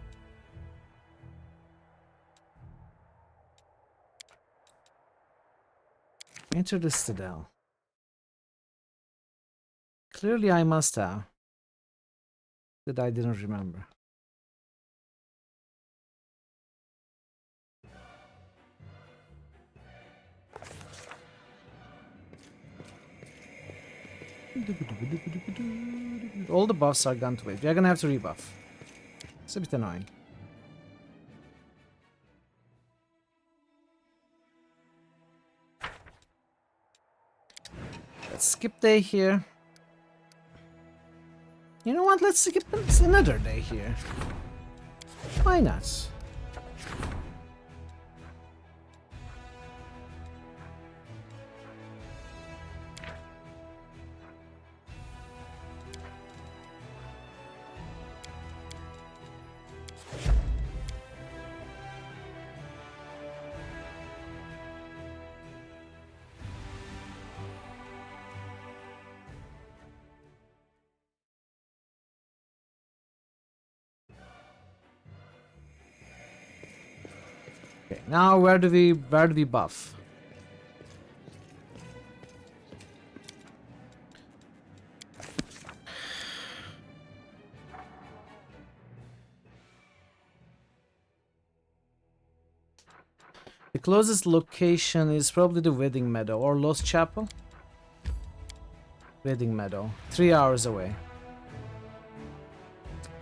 Enter the Citadel. Clearly I must have. That I didn't remember. All the buffs are gone to it. We are gonna have to rebuff. It's a bit annoying. Let's skip day here. You know what? Let's skip another day here. Why not? Okay, now where do we buff? The closest location is probably the Wedding Meadow or Lost Chapel. Wedding Meadow, 3 hours away.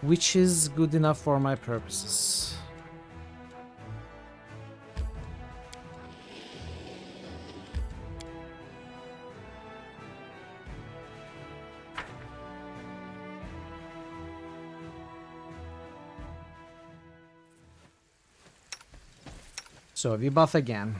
Which is good enough for my purposes. So we buff again.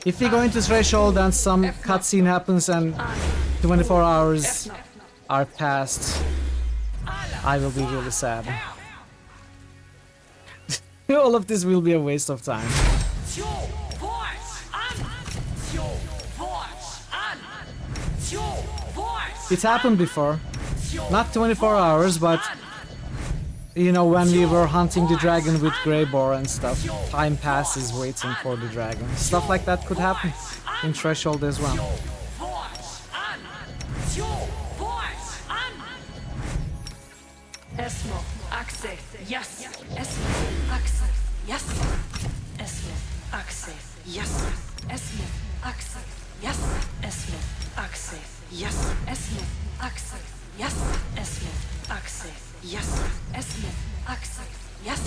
If we go into threshold and some cutscene happens and 24 hours are passed, I will be really sad. All of this will be a waste of time. It happened before. Not 24 hours, but you know, when we were hunting the dragon with Greyboar and stuff, time passes waiting for the dragon. Stuff like that could happen in Threshold as well. Esmo, access, yes. Esmo, access, yes. Esmo, access, yes. Esmo, access, yes. Esmo, access, yes. Esmo, access, yes. Esmo, access, yes. Esmo, access, yes.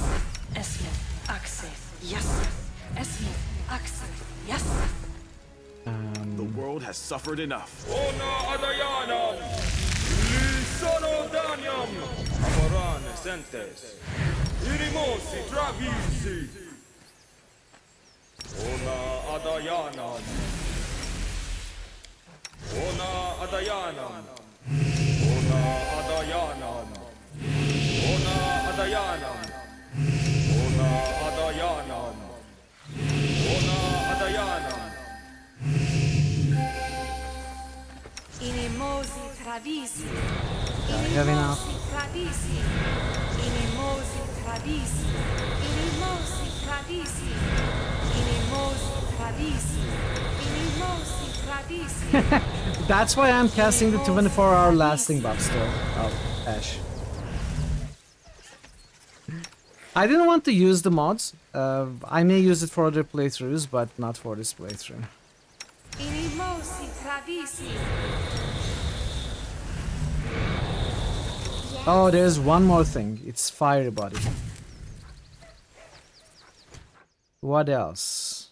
Esmo, access, yes. Esmo, access, yes. The world has suffered enough. sentes. Irimosi travisi. Ona adayanam. Ona adayanam. Ona adayanam. Ona adayanam. Ona adayanam. Ona adayanam. Inimosi travisi. I have enough. Travisi. Inimosi travisi. Inimosi travisi. Inimosi travisi. Inimosi travisi. That's why I'm casting the 24-hour lasting buff still. Oh, Ash. I didn't want to use the mods. I may use it for other playthroughs, but not for this playthrough. Inimosi travisi. Oh, there's one more thing. It's fire body. What else?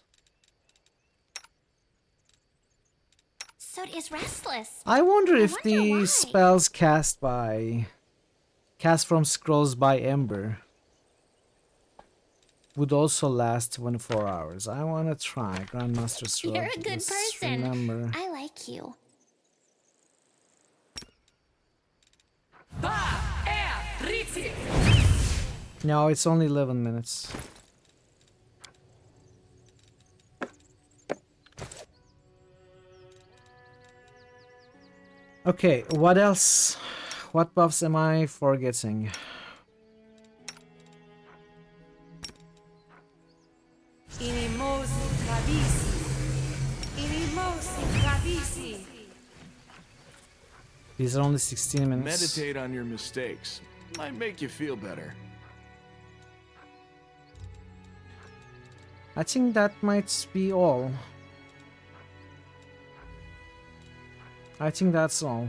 Soot is restless. I wonder if the spells cast from scrolls by Ember would also last 24 hours. I want to try. Grandmaster Sword. You're a good Let's person. remember. I like you. No, it's only 11 minutes. Okay, what else? What buffs am I forgetting? Inimosi travisi. Inimosi travisi. These are only 16 minutes. Meditate on your mistakes. Might make you feel better. I think that might be all. I think that's all.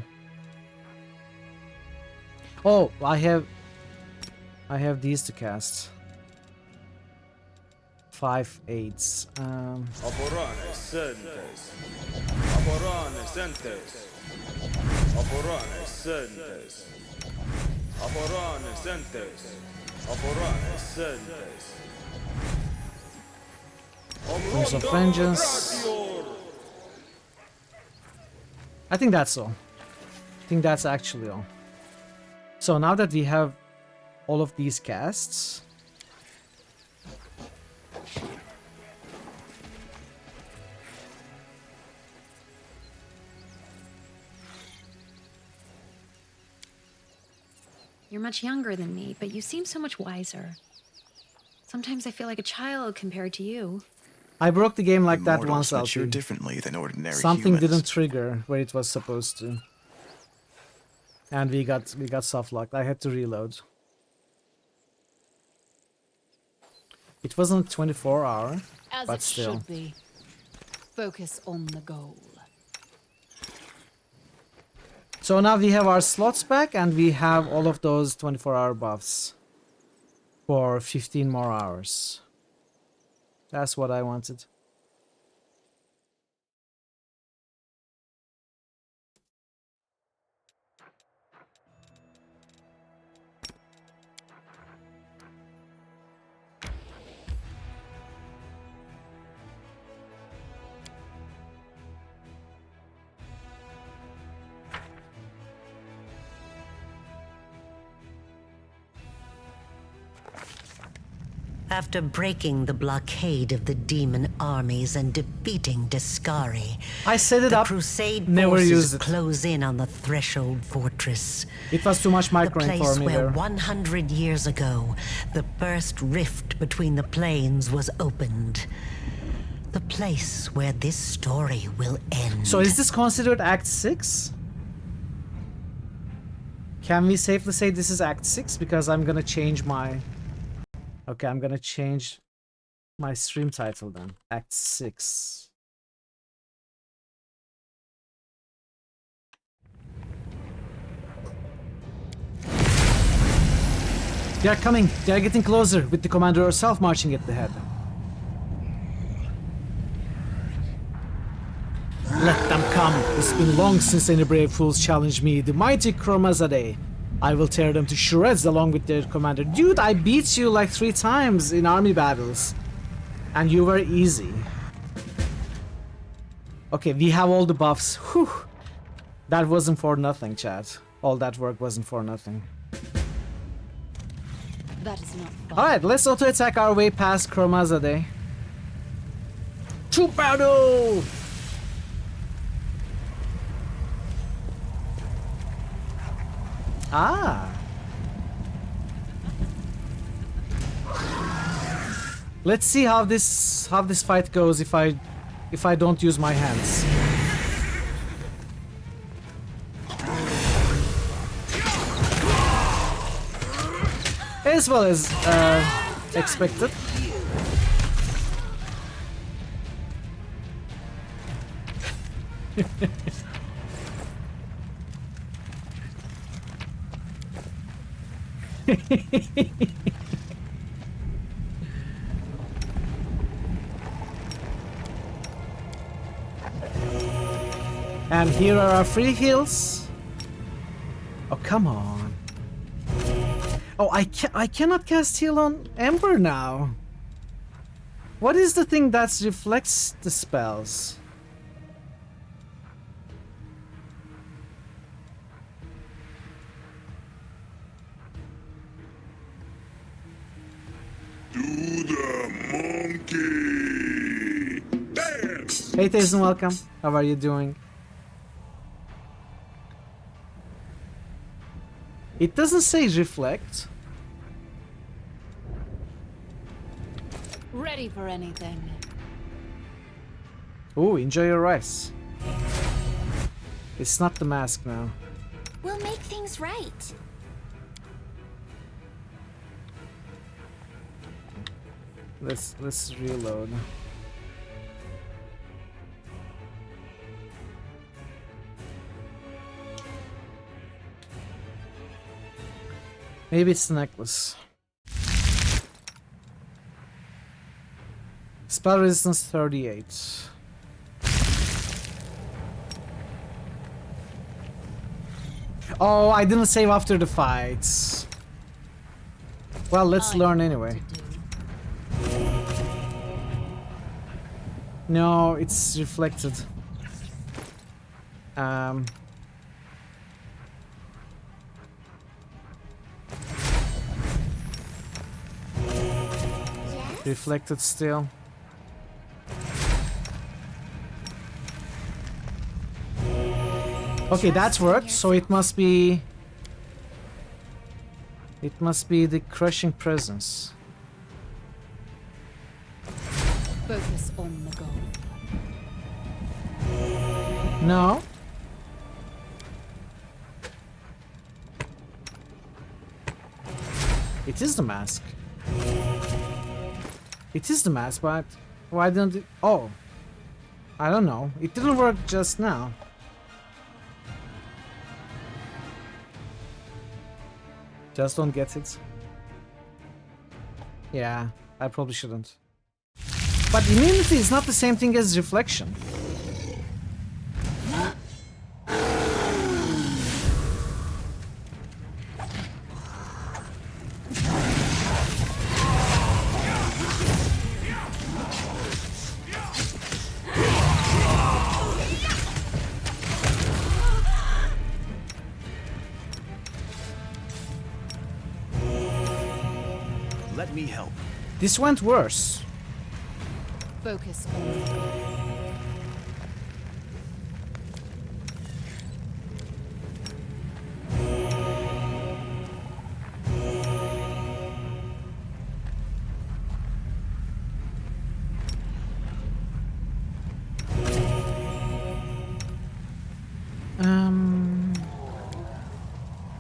Oh, I have these to cast. 5 8s. Aporane sentes. Aporane sentes. Aporane sentes. Aporane sentes. Aporane sentes. Wings of Vengeance. I think that's all. I think that's actually all. So now that we have all of these casts, You're much younger than me, but you seem so much wiser. Sometimes I feel like a child compared to you. I broke the game like that Immortals once, mature Alfie. differently than ordinary Something humans. didn't trigger where it was supposed to. And we got soft locked. I had to reload. It wasn't 24-hour, As but it still. should be. Focus on the goal. So now we have our slots back and we have all of those 24-hour buffs for 15 more hours. That's what I wanted. After breaking the blockade of the demon armies and defeating Discari, I set it the up, Crusade never forces used it. close in on the Threshold Fortress. It was too much The microing place for me where there. 100 years ago, the first rift between the planes was opened. The place where this story will end. So is this considered Act 6? Can we safely say this is Act 6? Because I'm gonna change my... Okay, I'm gonna change my stream title then. Act 6. They are coming. They are getting closer, with the commander herself marching at the head. Let them come. It's been long since any brave fools challenged me, the mighty Chromazade. I will tear them to shreds along with their commander. Dude, I beat you like 3 times in army battles. And you were easy. Okay, we have all the buffs. Whew. That wasn't for nothing, chat. All that work wasn't for nothing. That is not fun. Alright, let's auto-attack our way past Kromazade. To battle! Ah! Let's see how this fight goes if I don't use my hands. As well as expected. And here are our free heals. Oh, come on. Oh, I cannot cast heal on Ember now. What is the thing that reflects the spells? Do the monkey dance. Hey Tyson, welcome. How are you doing? It doesn't say reflect. Ready for anything. Oh, enjoy your rice. It's not the mask now. We'll make things right. Let's reload. Maybe it's the necklace. Spell resistance 38. Oh, I didn't save after the fights. Well, let's learn anyway. No, it's reflected. Reflected still. Okay, that's worked, so it must be... It must be the crushing presence. Focus on the goal. No. It is the mask. It is the mask, but why didn't it... Oh. I don't know. It didn't work just now. Just don't get it. Yeah, I probably shouldn't. But immunity is not the same thing as reflection. Let me help. This went worse. Focus on the goal.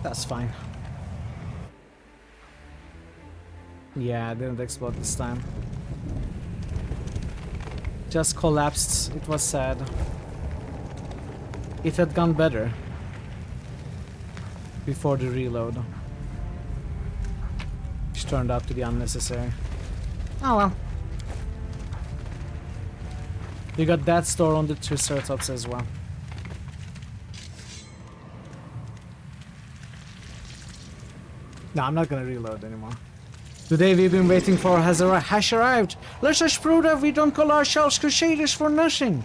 That's fine. Yeah, it didn't explode this time. Just collapsed. It was sad. It had gone better before the reload, which turned out to be unnecessary. Oh well. You got that store on the Triceratops as well. No, I'm not gonna reload anymore. Today we've been waiting for has arrived. Let us prove that we don't call ourselves Crusaders for nothing.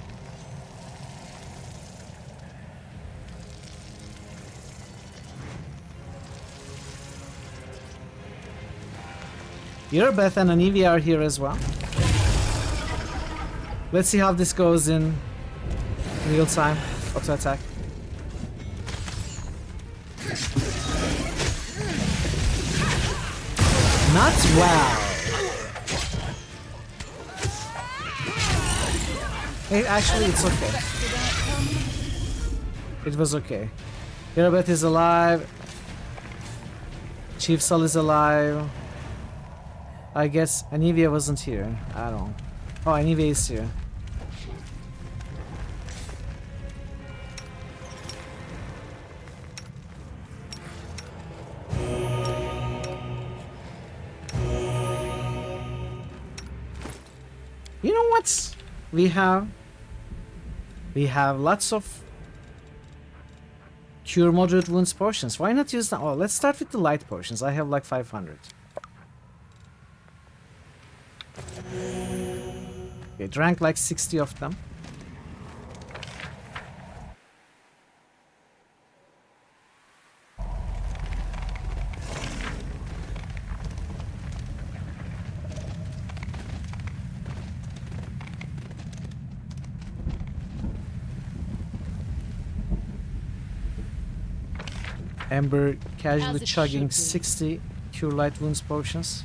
Beth and Anivia are here as well. Let's see how this goes in real time. Auto attack. Not well. Hey, actually, it's okay. It was okay. Beth is alive. Chief Sol is alive. I guess Anivia wasn't here. I don't know. Oh, Anivia is here. You know what? We have lots of cure moderate wounds potions. Why not use them? Oh, let's start with the light potions. I have like 500. Okay, drank like 60 of them. Ember casually chugging 60 cure light wounds potions.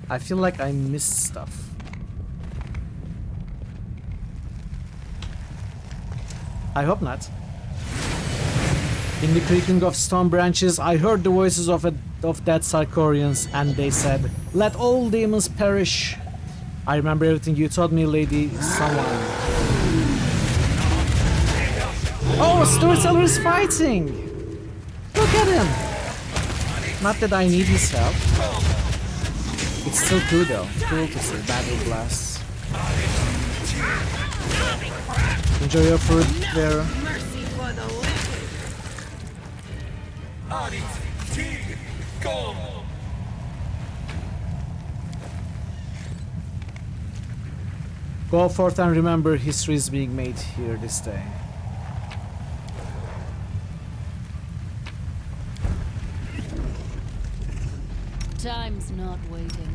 I feel like I missed stuff. I hope not. In the creaking of stone branches, I heard the voices of dead Sarkorians, and they said, "Let all demons perish." I remember everything you told me, Lady Someone. Oh, Storyteller is fighting! Look at him! Not that I need his help. It's still cool though. Cool to see battle blasts. Enjoy your fruit there. Go forth and remember history is being made here this day. Time's not waiting.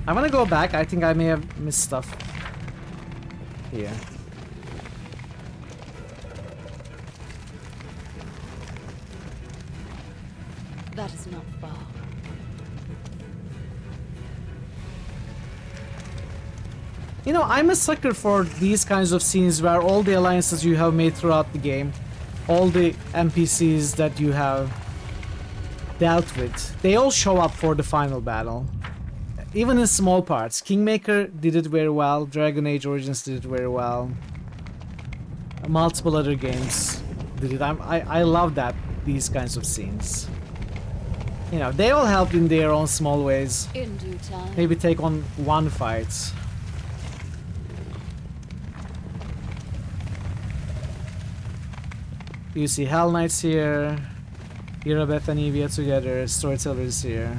I'm gonna go back. I think I may have missed stuff here. That is not far. You know, I'm a sucker for these kinds of scenes where all the alliances you have made throughout the game, all the NPCs that you have dealt with, they all show up for the final battle. Even in small parts. Kingmaker did it very well, Dragon Age Origins did it very well. Multiple other games did it. I love that, these kinds of scenes. You know, they all help in their own small ways. In due time. Maybe take on one fight. You see Hell Knights here, Irabeth and Evia together, Storyteller is here.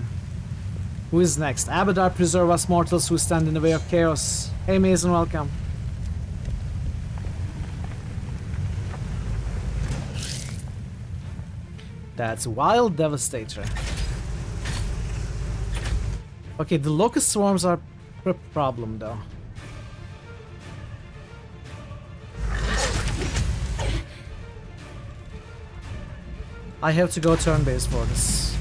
Who is next? Abadar, preserve us mortals who stand in the way of chaos. Hey Mason, welcome. That's Wild Devastator. Okay, the locust swarms are a problem though. I have to go turn-based for this.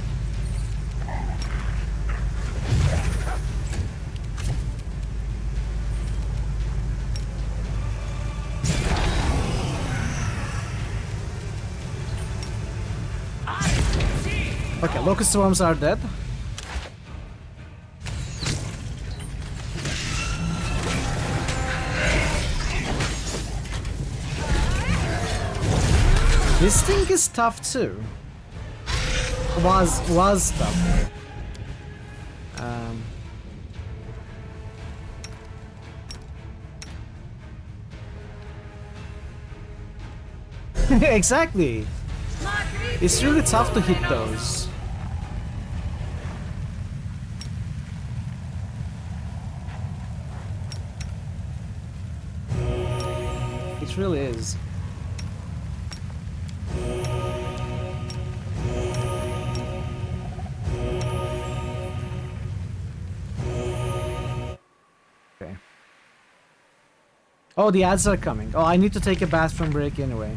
Okay, locust swarms are dead. This thing is tough too. Was tough. Exactly. It's really tough to hit those. It really is. Okay. Oh, the ads are coming. Oh, I need to take a bathroom break anyway.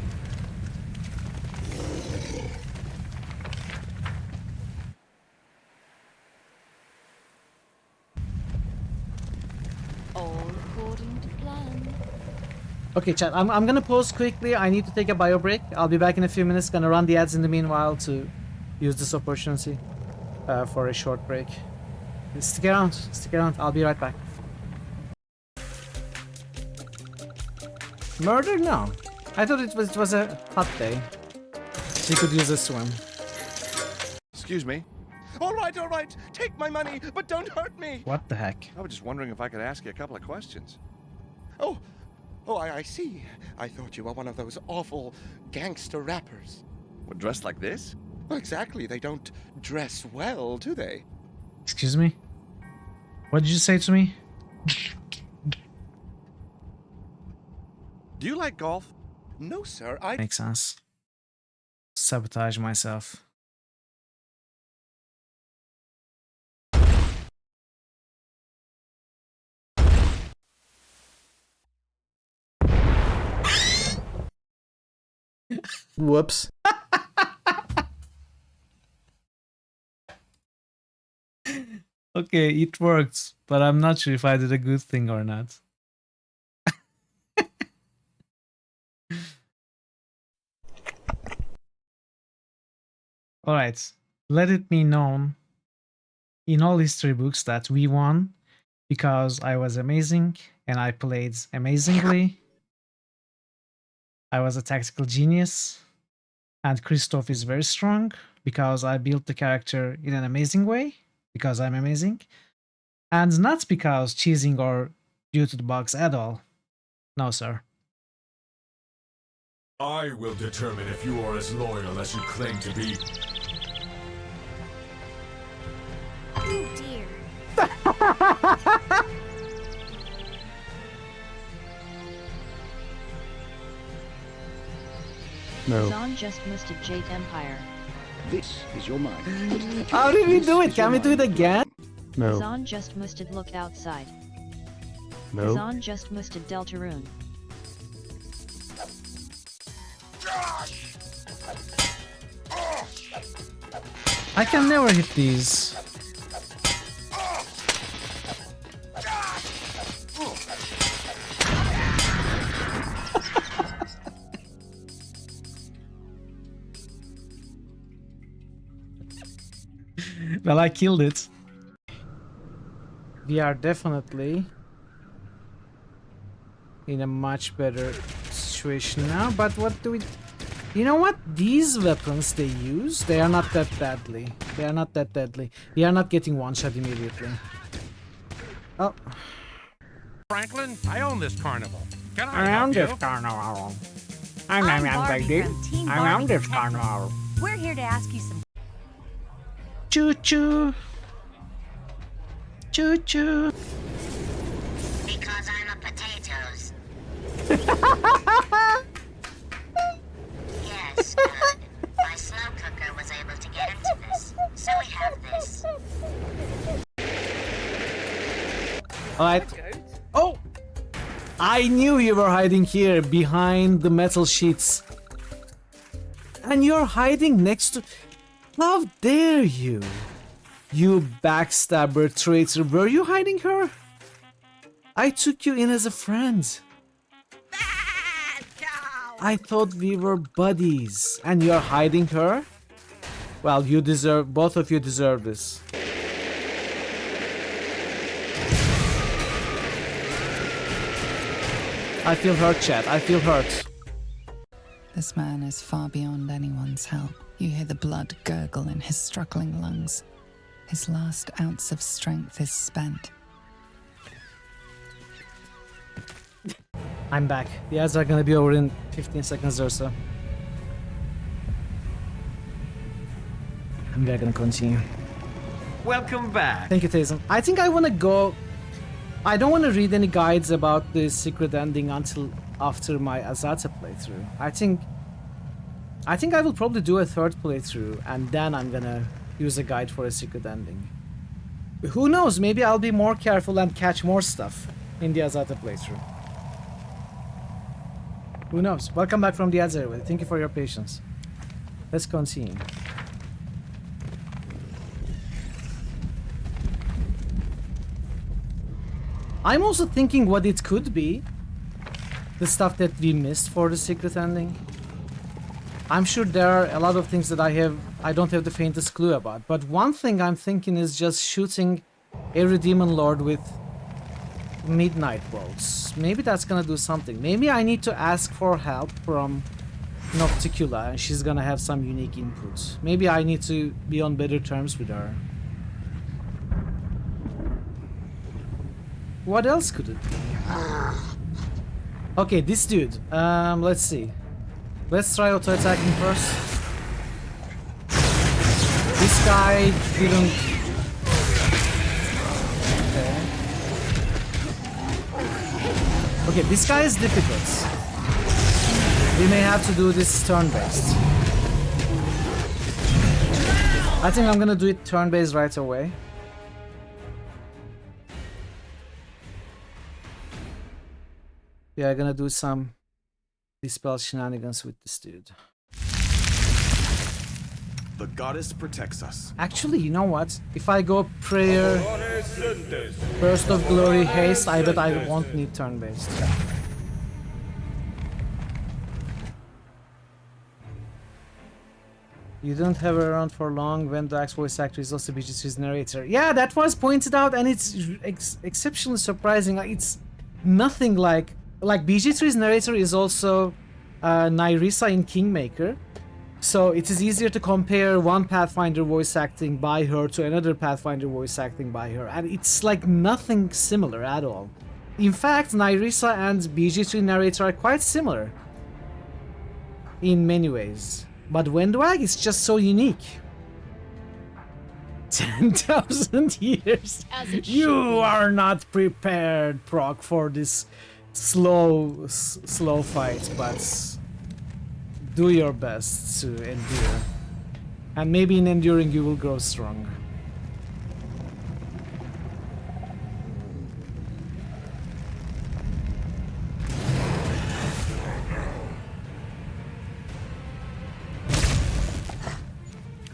All according to plan. Okay, chat, I'm gonna pause quickly. I need to take a bio break. I'll be back in a few minutes. Gonna run the ads in the meanwhile to use this opportunity for a short break. Stick around, stick around. I'll be right back. Murder? No. I thought it was a hot day. He could use a swim. Excuse me. All right. Take my money, but don't hurt me. What the heck? I was just wondering if I could ask you a couple of questions. Oh, I see. I thought you were one of those awful gangster rappers. Well, dressed like this? Well, exactly. They don't dress well, do they? Excuse me? What did you say to me? Do you like golf? No, sir. Makes sense. Sabotage myself. Whoops. Okay, it worked, but I'm not sure if I did a good thing or not. Alright, let it be known in all history books that we won because I was amazing and I played amazingly. I was a tactical genius, and Christoph is very strong because I built the character in an amazing way, because I'm amazing, and not because cheesing or due to the bugs at all. No, sir. I will determine if you are as loyal as you claim to be. Oh dear. No. Zahn just missed a Jade Empire. This is your mind. How did we do it? Can we do it again? No. Zahn just missed a look outside. No. Zahn just missed a Deltarune. I can never hit these. Well, I killed it. We are definitely in a much better situation now, but what do we... You know what? These weapons they use, they are not that deadly. They are not that deadly. We are not getting one shot immediately. Oh. Franklin, I own this carnival. Can I help own you? this carnival. I'm Barbie from Team I own Barbie this Detective. carnival. We're here to ask you some. Choo choo. Choo choo. Because I'm a potatoes. Yes, good. My slow cooker was able to get into this, so we have this. Alright. Oh! I knew you were hiding here behind the metal sheets. And you're hiding next to... How dare you? You backstabber traitor. Were you hiding her? I took you in as a friend. I thought we were buddies. And you're hiding her? Well, you deserve... Both of you deserve this. I feel hurt, chat. I feel hurt. This man is far beyond anyone's help. You hear the blood gurgle in his struggling lungs. His last ounce of strength is spent. I'm back. The ads are gonna be over in 15 seconds or so. And we are gonna continue. Welcome back. Thank you, Tayson. I think I wanna go... I don't wanna read any guides about the secret ending until after my Azata playthrough. I think I will probably do a third playthrough and then I'm gonna use a guide for a secret ending. Who knows, maybe I'll be more careful and catch more stuff in the Azata playthrough. Who knows? Welcome back from the ads, everybody. Thank you for your patience. Let's continue. I'm also thinking what it could be. The stuff that we missed for the secret ending. I'm sure there are a lot of things that I don't have the faintest clue about. But one thing I'm thinking is just shooting every demon lord with midnight bolts. Maybe that's gonna do something. Maybe I need to ask for help from Nocticula and she's gonna have some unique input. Maybe I need to be on better terms with her. What else could it be? Okay, this dude. Let's see. Let's try auto-attacking first. This guy didn't... Okay, this guy is difficult. We may have to do this turn-based. I think I'm gonna do it turn-based right away. We are gonna do some dispel shenanigans with this dude. The goddess protects us. Actually, you know what? If I go prayer, burst of glory, haste, I bet I won't need turn-based. You don't have her around for long when Dax voice actor is also BG3's narrator. Yeah, that was pointed out and it's exceptionally surprising. Like, it's nothing like BG3's narrator is also Nyrisa in Kingmaker. So it is easier to compare one Pathfinder voice acting by her to another Pathfinder voice acting by her. And it's like nothing similar at all. In fact, Nyrisa and BG3 narrator are quite similar in many ways. But Wendwag is just so unique. 10,000 years. You are not prepared, Proc, for this slow fight, but do your best to endure. And maybe in enduring you will grow strong.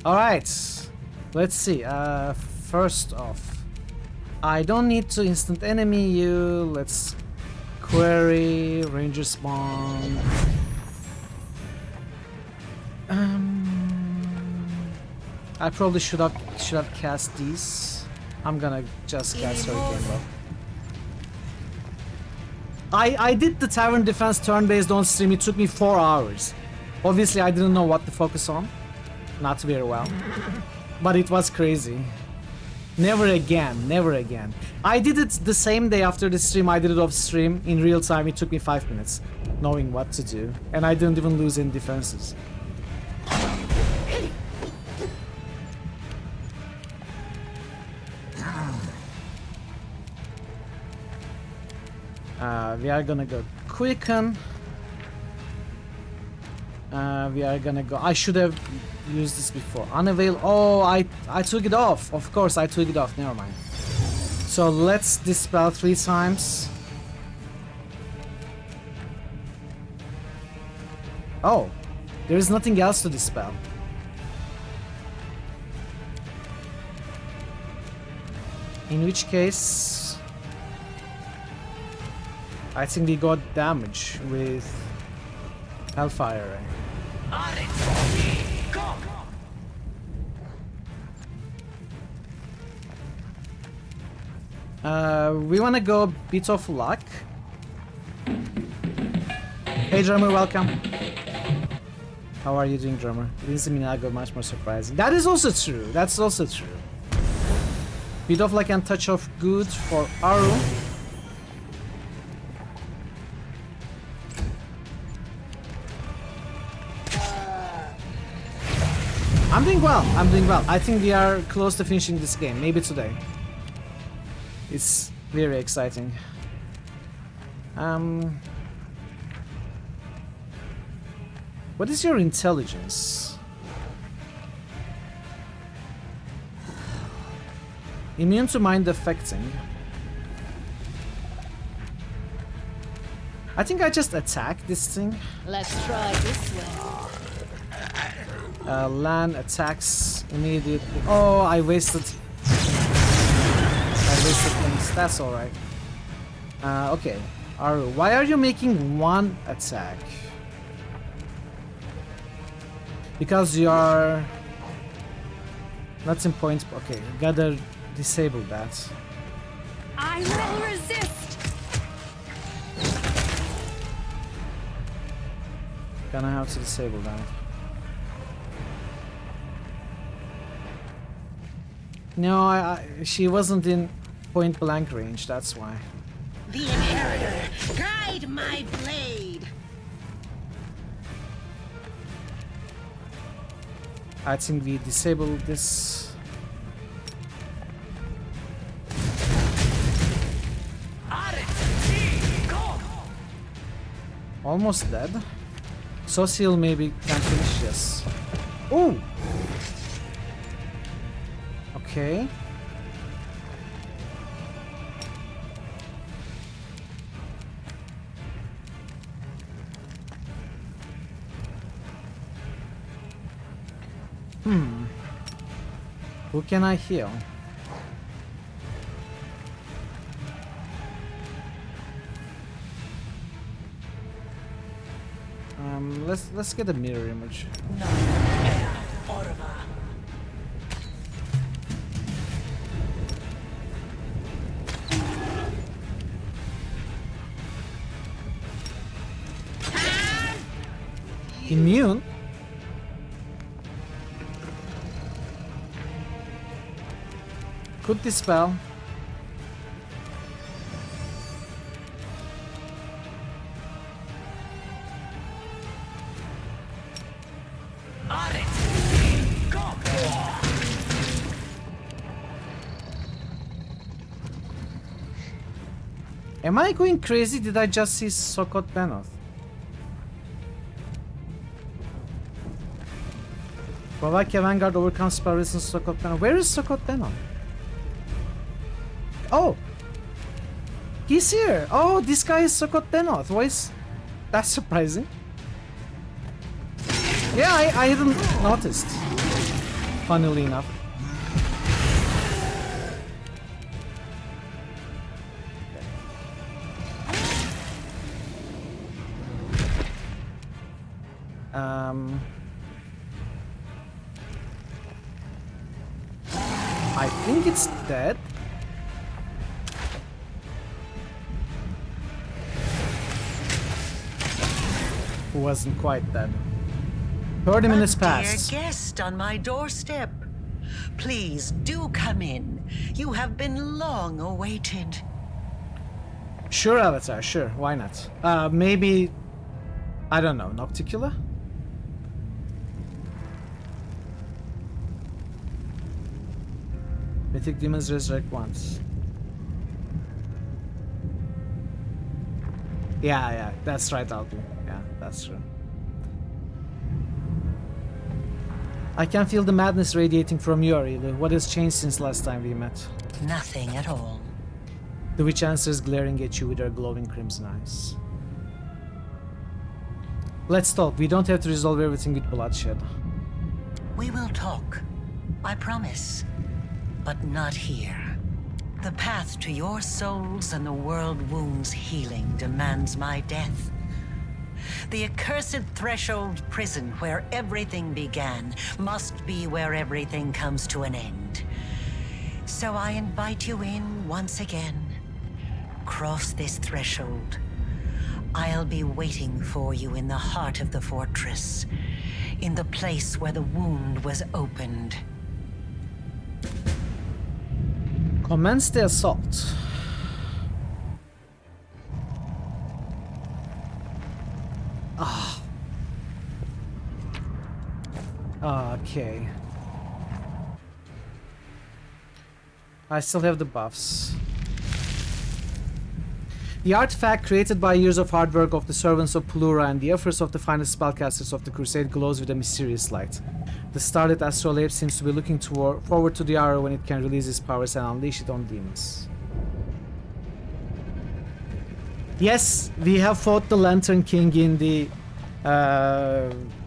Alright, let's see. First off, I don't need to instant enemy you. Let's query, ranger spawn. I probably should have cast these. I'm gonna just cast her again though. I did the tavern defense turn-based on stream. It took me 4 hours. Obviously I didn't know what to focus on. Not very well. But it was crazy. Never again, never again. I did it the same day after the stream. I did it off stream in real time. It took me 5 minutes knowing what to do. And I didn't even lose any defenses. We are gonna go quicken. We are gonna go... I should have used this before. Unavail... Oh, I took it off. Of course, I took it off. Never mind. So let's dispel 3 times. Oh, there is nothing else to dispel. In which case... I think we got damage with Hellfire Ray. We wanna go bit of luck. Hey drummer, welcome. How are you doing, drummer? Lindsay Minago, much more surprising. That is also true. That's also true. Bit of luck and touch of good for Aru. I'm doing well. I'm doing well. I think we are close to finishing this game. Maybe today. It's very exciting. What is your intelligence? Immune to mind affecting. I think I just attack this thing. Let's try this one. Land attacks immediately. Oh, I wasted things. That's alright. Okay. Aru, why are you making one attack? Because you are not in point. Okay, gotta disable that. I will resist. Gonna have to disable that. No, she wasn't in point blank range, that's why. The Inheritor, guide my blade. I think we disable this. Almost dead. Social maybe can finish this. Ooh! Okay. Who can I heal? Let's get a mirror image. Immune? Could dispel. Am I going crazy? Did I just see Sokot Benoth? Slovakia Vanguard overcomes spell resistance Sokot Benoth. Where is Sokot Benoth? Oh! He's here! Oh, this guy is Sokot Benoth. Why is... That's surprising. Yeah, I hadn't noticed. Funnily enough. I think it's dead. Wasn't quite dead. 30 minutes passed. Dear guest on my doorstep. Please do come in. You have been long awaited. Sure, Avatar, sure. Why not? Maybe... I don't know. Nocticula? Mythic demons resurrect once. Yeah, that's right, Albu. Yeah, that's true. I can feel the madness radiating from you, Arilu. What has changed since last time we met? Nothing at all. The witch answers, glaring at you with her glowing crimson eyes. Let's talk. We don't have to resolve everything with bloodshed. We will talk. I promise. But not here. The path to your souls and the world wound's healing demands my death. The accursed threshold prison where everything began must be where everything comes to an end. So I invite you in once again. Cross this threshold. I'll be waiting for you in the heart of the fortress, in the place where the wound was opened. Commence the assault. Ah. Okay. I still have the buffs. The artifact created by years of hard work of the servants of Plura and the efforts of the finest spellcasters of the Crusade glows with a mysterious light. The starlit astrolabe seems to be looking forward to the hour when it can release its powers and unleash it on demons. Yes, we have fought the Lantern King in the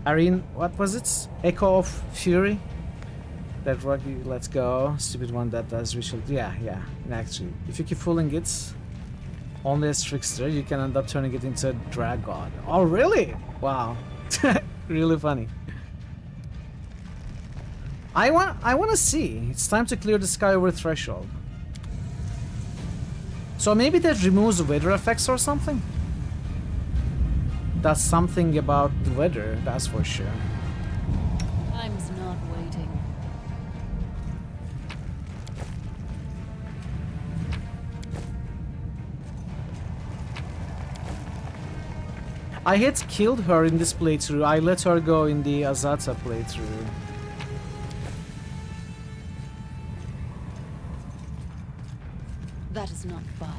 arena. What was it? Echo of Fury? That rocky, let's go. Stupid one that does ritual. Yeah. And actually, if you keep fooling it, only as trickster, you can end up turning it into a drag god. Oh, really? Wow. Really funny. I want to see. It's time to clear the sky over threshold. So maybe that removes the weather effects or something? That's something about the weather, that's for sure. Time's not waiting. I had killed her in this playthrough. I let her go in the Azata playthrough. That is not far.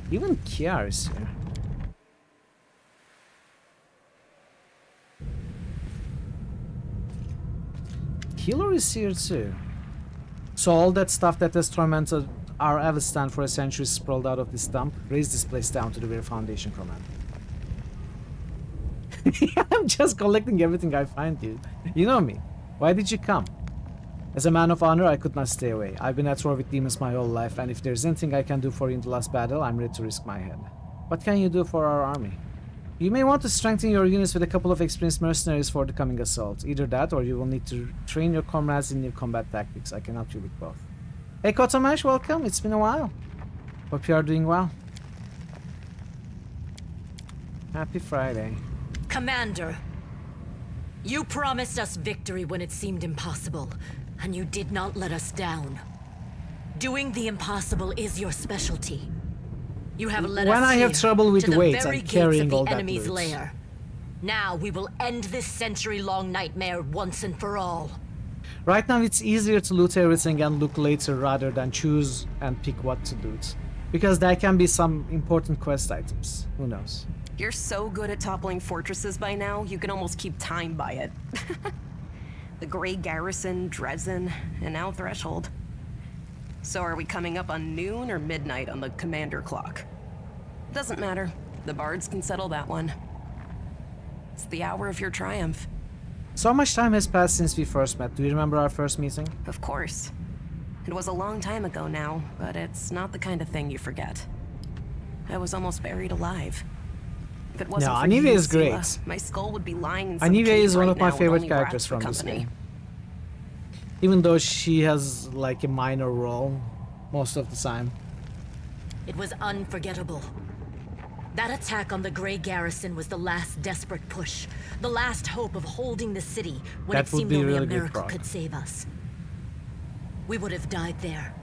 Even Kiar is here. Healer is here too. So all that stuff that has tormented our Avestan for a century sprawled out of this dump. Raise this place down to the very foundation, command. I'm just collecting everything I find, dude. You know me. Why did you come? As a man of honor, I could not stay away. I've been at war with demons my whole life, and if there's anything I can do for you in the last battle, I'm ready to risk my head. What can you do for our army? You may want to strengthen your units with a couple of experienced mercenaries for the coming assault. Either that, or you will need to train your comrades in new combat tactics. I can help you with both. Hey Kotomash, welcome. It's been a while. Hope you are doing well. Happy Friday. Commander, you promised us victory when it seemed impossible, and you did not let us down. Doing the impossible is your specialty. You have led us when I have trouble with weight and carrying all that enemy's loot. lair. Now we will end this century-long nightmare once and for all. Right now it's easier to loot everything and look later rather than choose and pick what to loot. Because there can be some important quest items. Who knows? You're so good at toppling fortresses by now, you can almost keep time by it. The Grey Garrison, Dresden, and now Threshold. So are we coming up on noon or midnight on the commander clock? Doesn't matter. The bards can settle that one. It's the hour of your triumph. So much time has passed since we first met. Do you remember our first meeting? Of course. It was a long time ago now, but it's not the kind of thing you forget. I was almost buried alive. If it wasn't No, for Anivia you, is great. Sula, my skull would be lying in some Anivia cave is one right of my now with favorite only characters rats for from this company. game. Even though she has like a minor role most of the time. It was unforgettable. That attack on the Grey Garrison was the last desperate push, the last hope of holding the city when That it would seemed be only really a good, miracle Brock. could save us. We would have died there.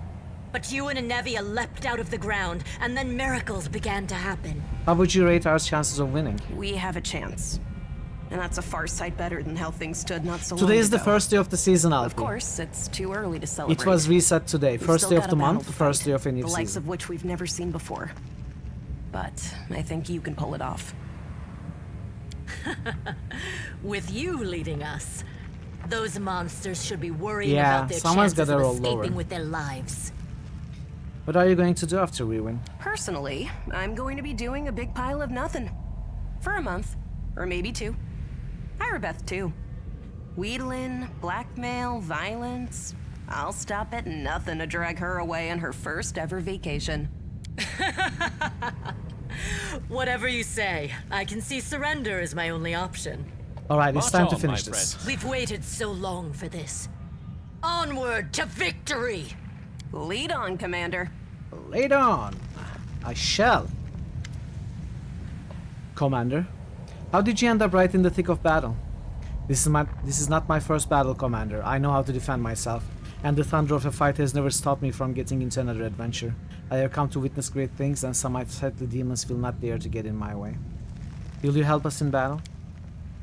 But you and Anevia leapt out of the ground, and then miracles began to happen. How would you rate our chances of winning? We have a chance. And that's a far sight better than how things stood not so long ago. Today is the first day of the season, Alfie. Of course, it's too early to celebrate. It was reset today. We've First still day of got the a battle month, to first fight, day of a new the likes season. of which we've never seen before. But I think you can pull it off. With you leading us, those monsters should be worrying Yeah, about their someone's chances gotta of roll escaping lower. with their lives. What are you going to do after we win? Personally, I'm going to be doing a big pile of nothing. For a month. Or maybe 2. Irabeth too. Wheedling, blackmail, violence. I'll stop at nothing to drag her away on her first ever vacation. Whatever you say, I can see surrender as my only option. Alright, it's time to finish this. We've waited so long for this. Onward to victory! Lead on, Commander. Lead on. I shall. Commander, how did you end up right in the thick of battle? This is not my first battle, Commander. I know how to defend myself. and the thunder of a fight has never stopped me from getting into another adventure. I have come to witness great things, and some unsightly demons will not dare to get in my way. Will you help us in battle?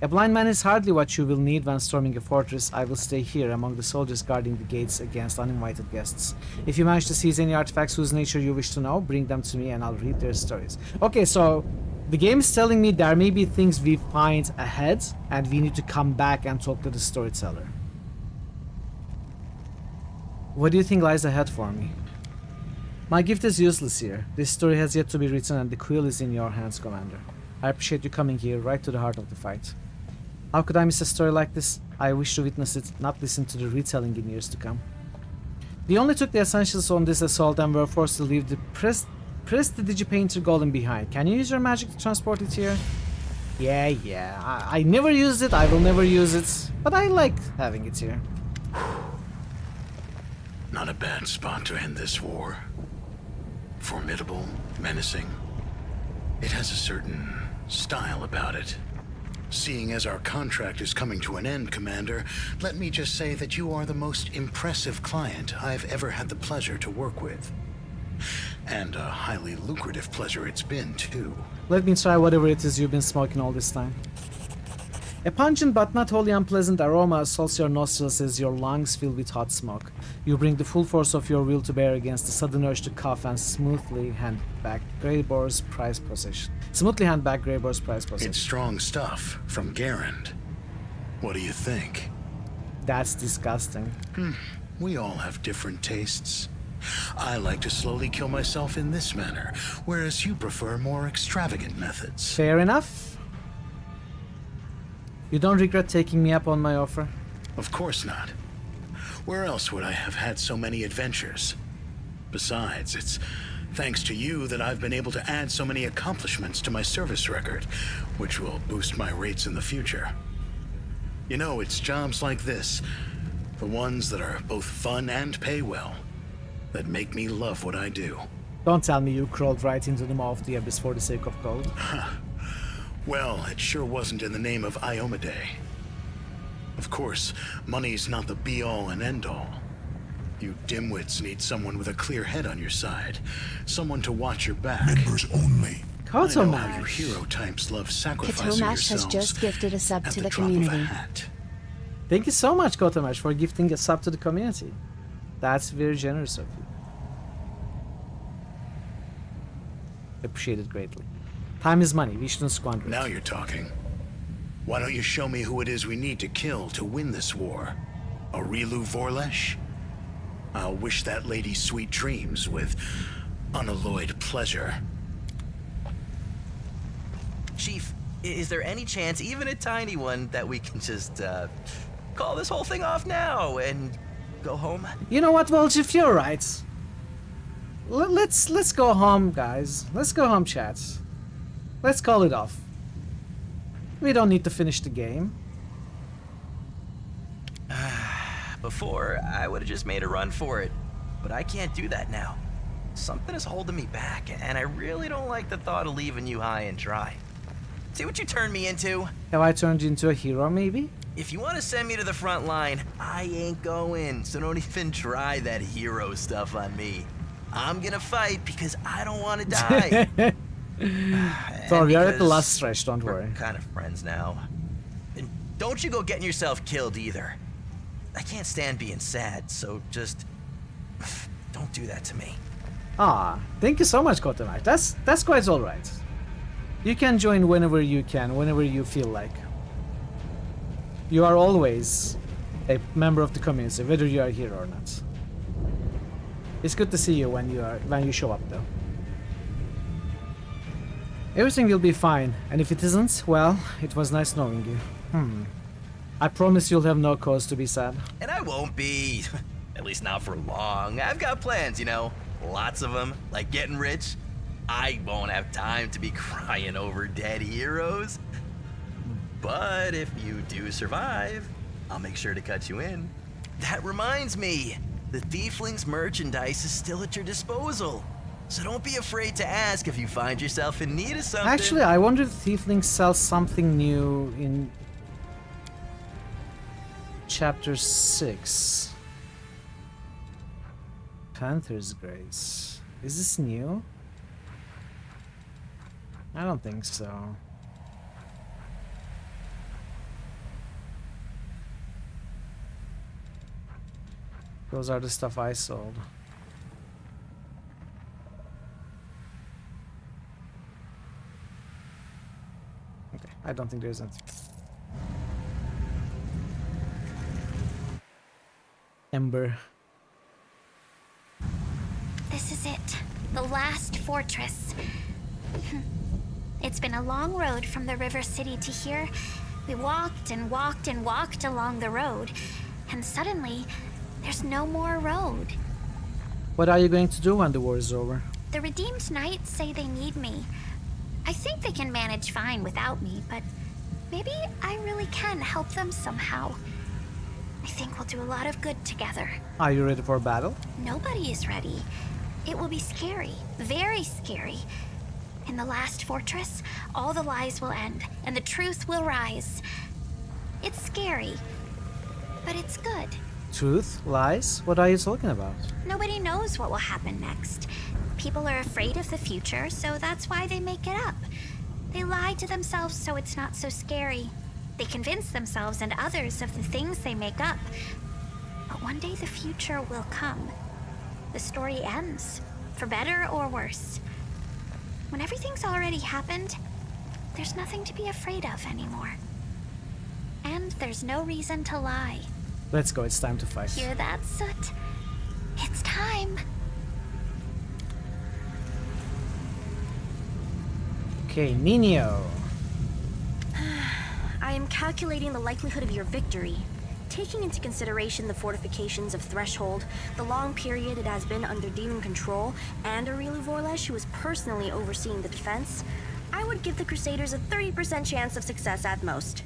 A blind man is hardly what you will need when storming a fortress. I will stay here among the soldiers guarding the gates against uninvited guests. If you manage to seize any artifacts whose nature you wish to know, bring them to me and I'll read their stories. Okay, so the game is telling me there may be things we find ahead, and we need to come back and talk to the storyteller. What do you think lies ahead for me? My gift is useless here. This story has yet to be written, and the quill is in your hands, Commander. I appreciate you coming here, right to the heart of the fight. How could I miss a story like this? I wish to witness it, not listen to the retelling in years to come. We only took the essentials on this assault and were forced to leave the press the Digipainter Golem behind. Can you use your magic to transport it here? Yeah. I never used it, I will never use it, but I like having it here. Not a bad spot to end this war. Formidable, menacing. It has a certain style about it. Seeing as our contract is coming to an end, Commander, let me just say that you are the most impressive client I've ever had the pleasure to work with. And a highly lucrative pleasure it's been, too. Let me try whatever it is you've been smoking all this time. A pungent but not wholly unpleasant aroma assaults your nostrils as your lungs fill with hot smoke. You bring the full force of your will to bear against the sudden urge to cough and smoothly hand back Greyboar's prized possession. It's strong stuff from Garand. What do you think? That's disgusting. We all have different tastes. I like to slowly kill myself in this manner, whereas you prefer more extravagant methods. Fair enough. You don't regret taking me up on my offer? Of course not. Where else would I have had so many adventures? Besides, it's thanks to you that I've been able to add so many accomplishments to my service record, which will boost my rates in the future. You know, it's jobs like this, the ones that are both fun and pay well, that make me love what I do. Don't tell me you crawled right into the maw of the abyss for the sake of gold. Well, it sure wasn't in the name of Iomade. Of course, money's not the be-all and end-all. You dimwits need someone with a clear head on your side. Someone to watch your back. Members only. I know how you hero types love sacrificing Kotomash has yourselves just gifted a sub at to the the drop of a community. hat. Thank you so much, Kotomash, for gifting a sub to the community. That's very generous of you. Appreciate it greatly. Time is money, we shouldn't squander it. Now you're talking. Why don't you show me who it is we need to kill to win this war? Aurilu Vorlesh? I'll wish that lady sweet dreams with unalloyed pleasure. Chief, is there any chance, even a tiny one, that we can just call this whole thing off now and go home? You know what, Volchif, you're right. Let's go home, guys. Let's go home, chat. Let's call it off. We don't need to finish the game. Before, I would have just made a run for it, but I can't do that now. Something is holding me back, and I really don't like the thought of leaving you high and dry. See what you turned me into? Have I turned you into a hero, maybe? If you want to send me to the front line, I ain't going, so don't even try that hero stuff on me. I'm gonna fight because I don't want to die. So we are at the last stretch, don't worry. We're kind of friends now. And don't you go getting yourself killed either. I can't stand being sad, so just don't do that to me. Ah, thank you so much, Kotomash. That's quite alright. You can join whenever you can, whenever you feel like. You are always a member of the community, whether you are here or not. It's good to see you when you show up, though. Everything will be fine, and if it isn't, well, it was nice knowing you. I promise you'll have no cause to be sad. And I won't be. At least not for long. I've got plans, you know. Lots of them, like getting rich. I won't have time to be crying over dead heroes. But if you do survive, I'll make sure to cut you in. That reminds me, the Tiefling's merchandise is still at your disposal. So don't be afraid to ask if you find yourself in need of something. Actually, I wonder if Tiefling sells something new in Chapter 6. Panther's Grace. Is this new? I don't think so. Those are the stuff I sold. Okay, I don't think there's anything. Ember. This is it. The last fortress. It's been a long road from the river city to here. We walked and walked and walked along the road. And suddenly, there's no more road. What are you going to do when the war is over? The Redeemed Knights say they need me. I think they can manage fine without me, but maybe I really can help them somehow. I think we'll do a lot of good together. Are you ready for battle? Nobody is ready. It will be scary, very scary. In the last fortress, all the lies will end, and the truth will rise. It's scary, but it's good. Truth? Lies? What are you talking about? Nobody knows what will happen next. People are afraid of the future, so that's why they make it up. They lie to themselves so it's not so scary. They convince themselves and others of the things they make up. But one day the future will come. The story ends, for better or worse. When everything's already happened, there's nothing to be afraid of anymore. And there's no reason to lie. Let's go, it's time to fight. Hear that, Soot? It's time. Okay, Nino. I am calculating the likelihood of your victory. Taking into consideration the fortifications of Threshold, the long period it has been under demon control, and Aurelia Vorlesh, who is personally overseeing the defense, I would give the Crusaders a 30% chance of success at most.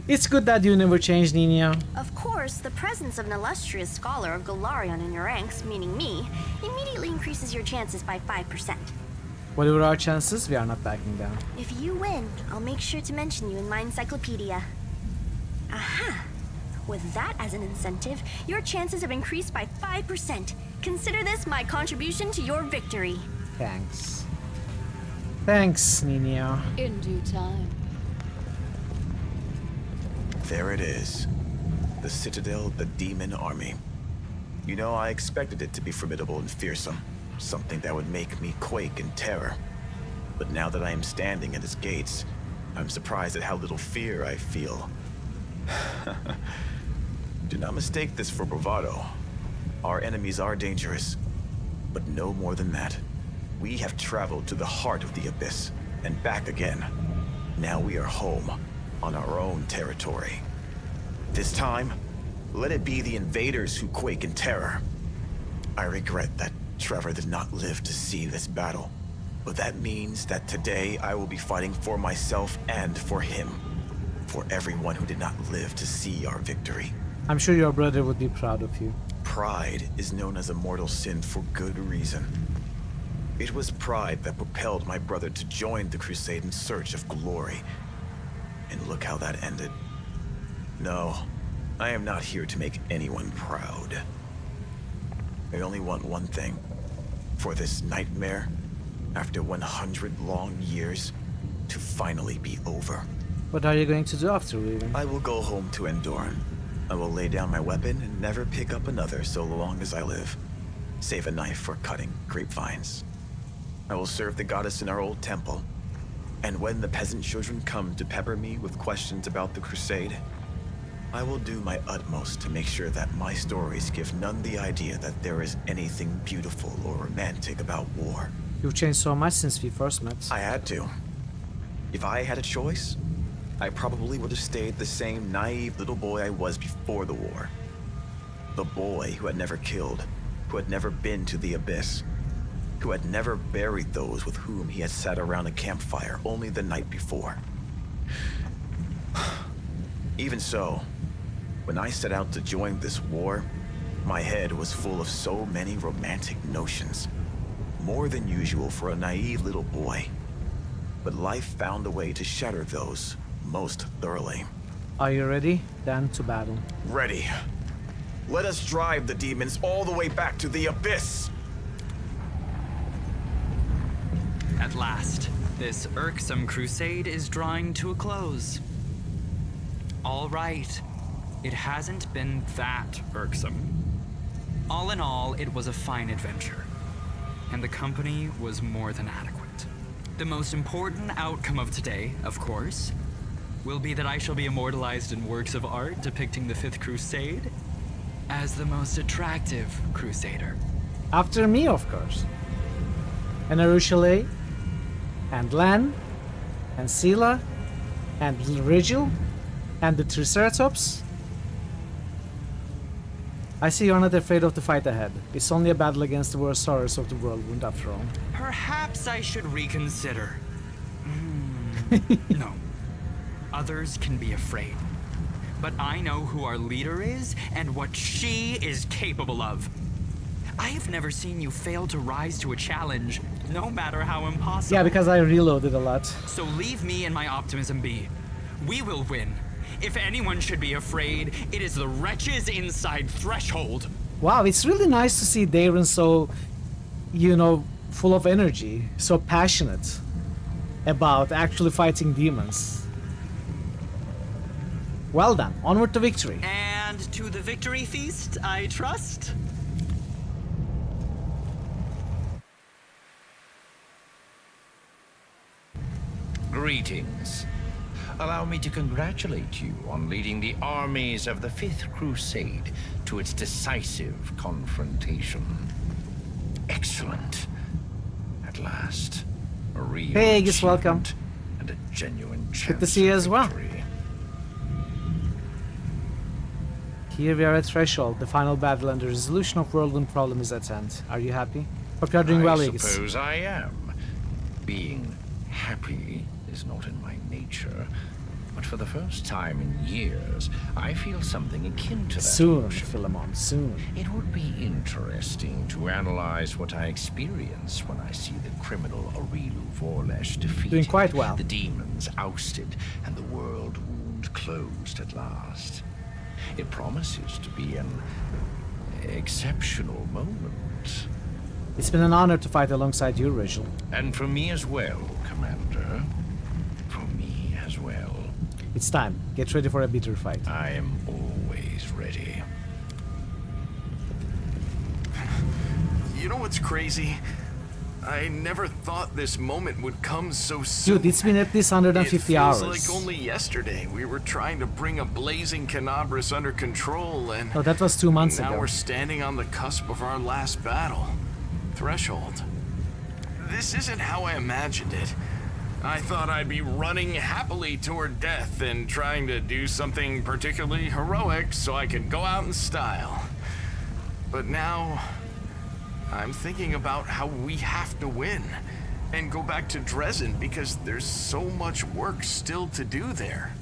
It's good that you never changed, Nino. Of course, the presence of an illustrious scholar of Golarion in your ranks, meaning me, immediately increases your chances by 5%. Whatever our chances, we are not backing down. If you win, I'll make sure to mention you in my encyclopedia. Aha! With that as an incentive, your chances have increased by 5%. Consider this my contribution to your victory. Thanks. Thanks, Nino. In due time. There it is. The Citadel, the Demon Army. You know, I expected it to be formidable and fearsome. Something that would make me quake in terror. But now that I am standing at its gates, I'm surprised at how little fear I feel. Do not mistake this for bravado. Our enemies are dangerous, but no more than that. We have traveled to the heart of the Abyss, and back again. Now we are home, on our own territory. This time, let it be the invaders who quake in terror. I regret that Trevor did not live to see this battle, but that means that today I will be fighting for myself and for him. For everyone who did not live to see our victory. I'm sure your brother would be proud of you. Pride is known as a mortal sin for good reason. It was pride that propelled my brother to join the crusade in search of glory. And look how that ended. No, I am not here to make anyone proud. I only want one thing. For this nightmare, after 100 long years, to finally be over. What are you going to do after leaving? I will go home to Endoran. I will lay down my weapon and never pick up another so long as I live. Save a knife for cutting grapevines. I will serve the goddess in our old temple. And when the peasant children come to pepper me with questions about the crusade, I will do my utmost to make sure that my stories give none the idea that there is anything beautiful or romantic about war. You've changed so much since we first met. I had to. If I had a choice, I probably would have stayed the same naive little boy I was before the war. The boy who had never killed, who had never been to the Abyss, who had never buried those with whom he had sat around a campfire only the night before. Even so, when I set out to join this war, my head was full of so many romantic notions. More than usual for a naive little boy. But life found a way to shatter those most thoroughly. Are you ready? Then to battle. Ready. Let us drive the demons all the way back to the abyss. At last, this irksome crusade is drawing to a close. All right, it hasn't been that irksome. All in all, it was a fine adventure, and the company was more than adequate. The most important outcome of today, of course, will be that I shall be immortalized in works of art depicting the Fifth Crusade as the most attractive crusader. After me, of course. And Arushale, and Lan, and Sela, and Rigel, and the Triceratops. I see you're not afraid of the fight ahead. It's only a battle against the worst horrors of the world, after all. Perhaps I should reconsider. No. Others can be afraid. But I know who our leader is and what she is capable of. I have never seen you fail to rise to a challenge, no matter how impossible. Yeah, because I reloaded a lot. So leave me and my optimism be. We will win. If anyone should be afraid, it is the wretches inside Threshold. Wow, it's really nice to see Darren so, you know, full of energy, so passionate about actually fighting demons. Well done, onward to victory. And to the victory feast, I trust. Greetings. Allow me to congratulate you on leading the armies of the Fifth Crusade to its decisive confrontation. Excellent. At last, a real Hey, Aegis, welcome. and a genuine chance. Good to see you of as well. victory. Here we are at Threshold, the final battle and the resolution of Whirlwind problem is at hand. Are you happy? Hope you are doing well, I Aegis. suppose I am. Being happy is not in my nature, but for the first time in years, I feel something akin to that. Soon, emotion. Philemon, soon. It would be interesting to analyze what I experience when I see the criminal Aurilu Vorlesh defeated, Doing quite well. the demons ousted, and the world wound closed at last. It promises to be an exceptional moment. It's been an honor to fight alongside you, Rigel. And for me as well, Commander. For me as well. It's time. Get ready for a bitter fight. I am always ready. You know what's crazy? I never thought this moment would come so soon. Dude, it's been at least 150 it hours. feels like only yesterday we were trying to bring a blazing Canabras under control, and Oh, that was 2 months now ago. we're standing on the cusp of our last battle. Threshold. This isn't how I imagined it. I thought I'd be running happily toward death and trying to do something particularly heroic so I could go out in style. But now, I'm thinking about how we have to win and go back to Dresden because there's so much work still to do there.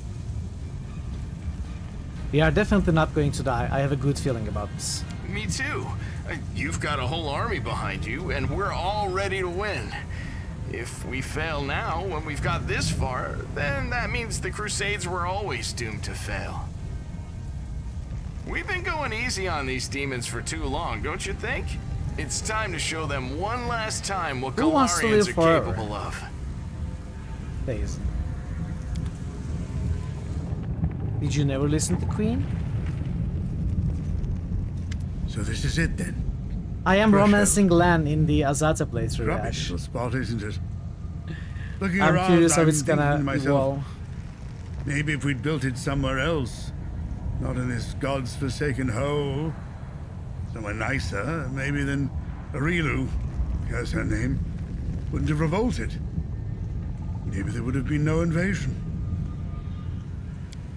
We are definitely not going to die. I have a good feeling about this. Me too. You've got a whole army behind you, and we're all ready to win. If we fail now, when we've got this far, then that means the Crusades were always doomed to fail. We've been going easy on these demons for too long, don't you think? It's time to show them one last time what Who wants to Galarians live are forever? capable of. Days. Did you never listen to Queen? So this is it then? I am Threshold. romancing Lan in the Azata playthrough, Rubbish Ash. little spot, isn't it? Looking I'm around, curious how I'm it's gonna thinking to myself, evolve. maybe if we'd built it somewhere else, not in this god's forsaken hole, somewhere nicer, maybe than Aurilu, here's her name, wouldn't have revolted. Maybe there would have been no invasion.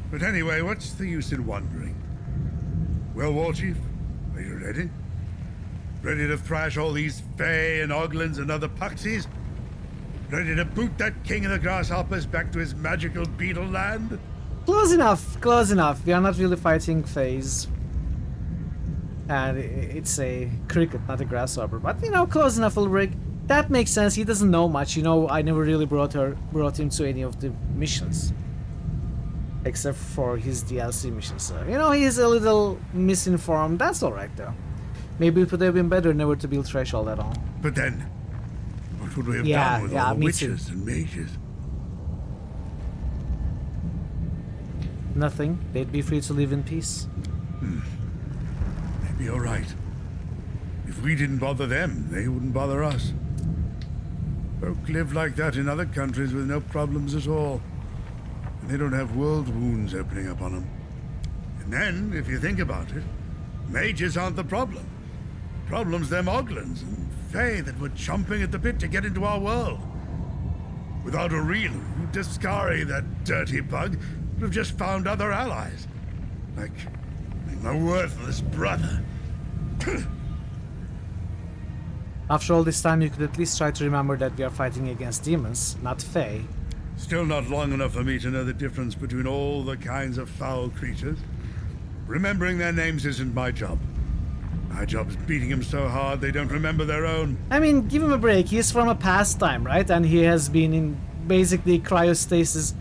But anyway, what's the use in wondering? Well, War Chief, are you ready? Ready to thrash all these Fae and Oglins and other Puxies? Ready to boot that king of the grasshoppers back to his magical beetle land? Close enough, close enough. We are not really fighting Phase. And it's a cricket, not a grasshopper. But you know, close enough, Ulrich. That makes sense. He doesn't know much. You know, I never really brought him to any of the missions. except for his DLC mission. So, you know, he's a little misinformed. That's alright though. Maybe it would have been better never to build Threshold at all. But then, what would we have Yeah, done with yeah, all the me witches and mages? Nothing. They'd be free to live in peace. Maybe you're right. If we didn't bother them, they wouldn't bother us. Folk live like that in other countries with no problems at all. And they don't have world wounds opening up on them. And then, if you think about it, mages aren't the problem. Problem's them Oglins and Fae that were chomping at the bit to get into our world. Without Aurilu, Daskari, that dirty bug, would have just found other allies. Like my worthless brother. After all this time, you could at least try to remember that we are fighting against demons, not Fae. Still not long enough for me to know the difference between all the kinds of foul creatures. Remembering their names isn't my job. My job's beating them so hard they don't remember their own. I mean, give him a break. He's from a past time, right? And he has been in basically cryostasis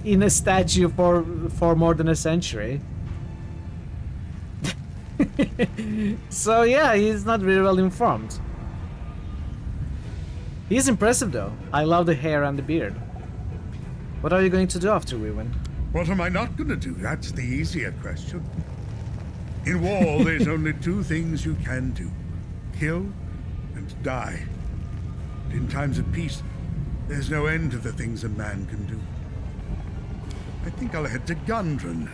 in a statue for more than a century. So yeah, he's not very well informed. He's impressive though. I love the hair and the beard. What are you going to do after we win? What am I not going to do? That's the easier question. In war, there's only two things you can do. Kill and die. But in times of peace, there's no end to the things a man can do. I think I'll head to Gundren.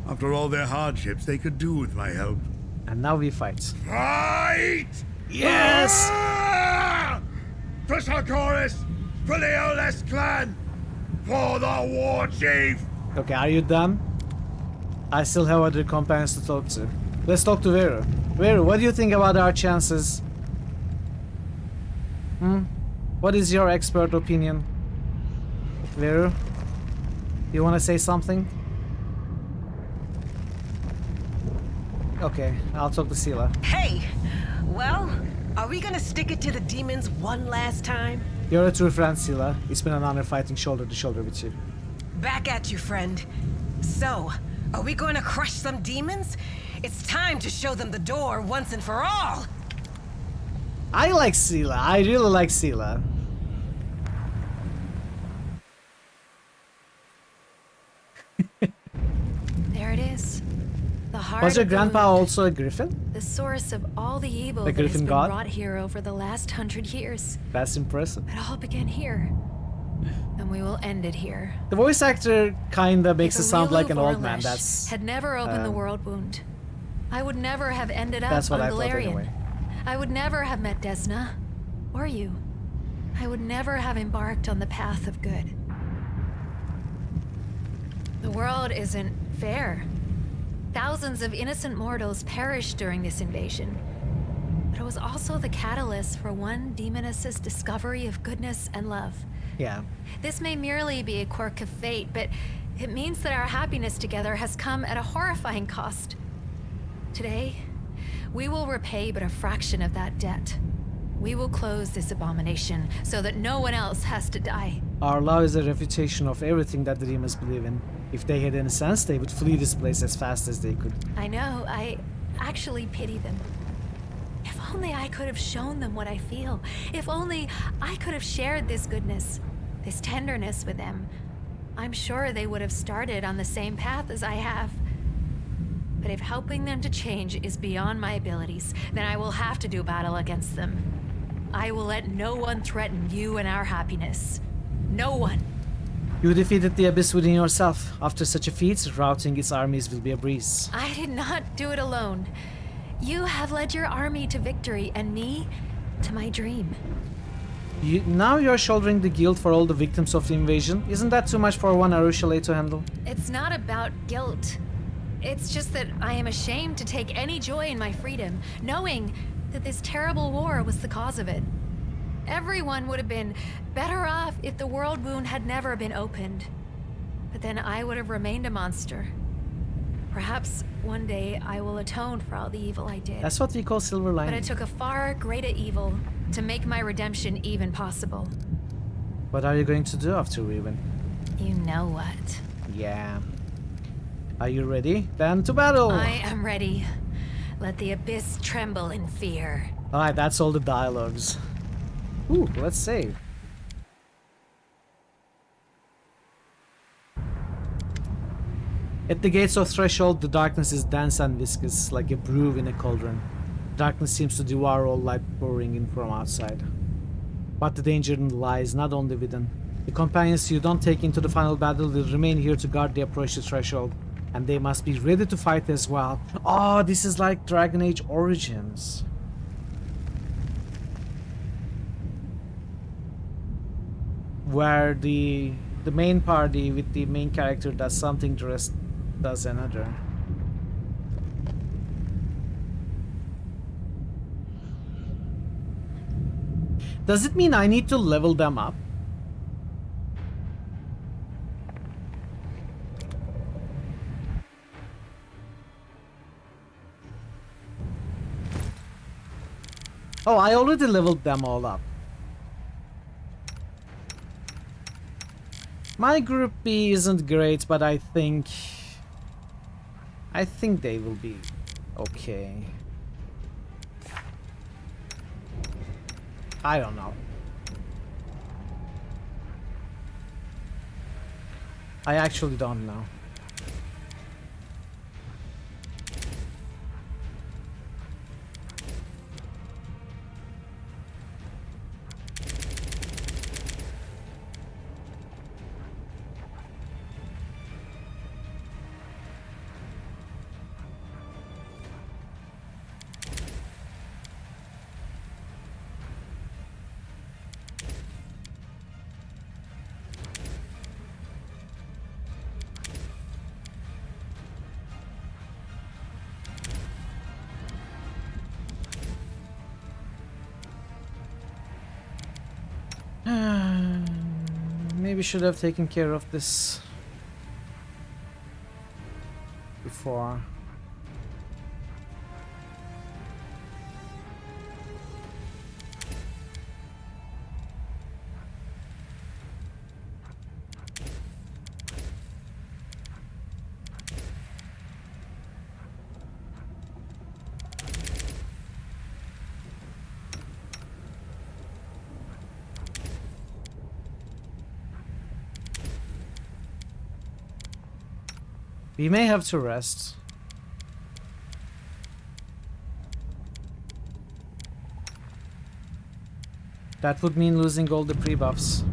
After all their hardships, they could do with my help. And now we fight. Fight! Yes! Ah! For Sarkoris! For the Oles clan! For the war chief! Okay, are you done? I still have other companions to talk to. Let's talk to Veru. Veru, what do you think about our chances? What is your expert opinion? Veru? You want to say something? Okay, I'll talk to Sila. Hey! Well, are we gonna stick it to the demons one last time? You're a true friend, Sila. It's been an honor fighting shoulder to shoulder with you. Back at you, friend. So, are we going to crush some demons? It's time to show them the door once and for all! I like Sila. I really like Sila. There it is. The heart Was your of the grandpa wound. also a griffin? The source of all the evil The that has griffin been god? brought here over the last 100 years. That's impressive. It all began here. And we will end it here. The voice actor kinda makes it If sound like an Aurilu old man. Vorlesh That's had never opened the world wound, I would never have ended up That's what on I thought Galarian. anyway. I would never have met Desna. Or you. I would never have embarked on the path of good. The world isn't fair. Thousands of innocent mortals perished during this invasion. But it was also the catalyst for one demoness's discovery of goodness and love. Yeah. This may merely be a quirk of fate, but it means that our happiness together has come at a horrifying cost. Today, we will repay but a fraction of that debt. We will close this abomination so that no one else has to die. Our law is a refutation of everything that the demons believe in. If they had any sense, they would flee this place as fast as they could. I know, I actually pity them. If only I could have shown them what I feel. If only I could have shared this goodness, this tenderness with them. I'm sure they would have started on the same path as I have. But if helping them to change is beyond my abilities, then I will have to do battle against them. I will let no one threaten you and our happiness. No one. You defeated the Abyss within yourself. After such a feat, routing its armies will be a breeze. I did not do it alone. You have led your army to victory, and me to my dream. Now you're shouldering the guilt for all the victims of the invasion. Isn't that too much for one Arushale to handle? It's not about guilt. It's just that I am ashamed to take any joy in my freedom, knowing that this terrible war was the cause of it. Everyone would have been better off if the world wound had never been opened. But then I would have remained a monster. Perhaps one day I will atone for all the evil I did. That's what we call silver But lining. it took a far greater evil to make my redemption even possible. What are you going to do after we win? You know what? Yeah. Are you ready? Then to battle! I am ready. Let the abyss tremble in fear. Alright, that's all the dialogues. Ooh, let's save. At the gates of Threshold, the darkness is dense and viscous, like a brew in a cauldron. Darkness seems to devour all light pouring in from outside. But the danger lies not only within. The companions you don't take into the final battle will remain here to guard the approach to Threshold, and they must be ready to fight as well. Oh, this is like Dragon Age Origins. Where the main party with the main character does something, the rest does another. Does it mean I need to level them up? Oh, I already leveled them all up. My group B isn't great, but I think they will be okay. I don't know. I actually don't know. Maybe should have taken care of this before. We may have to rest. That would mean losing all the pre-buffs.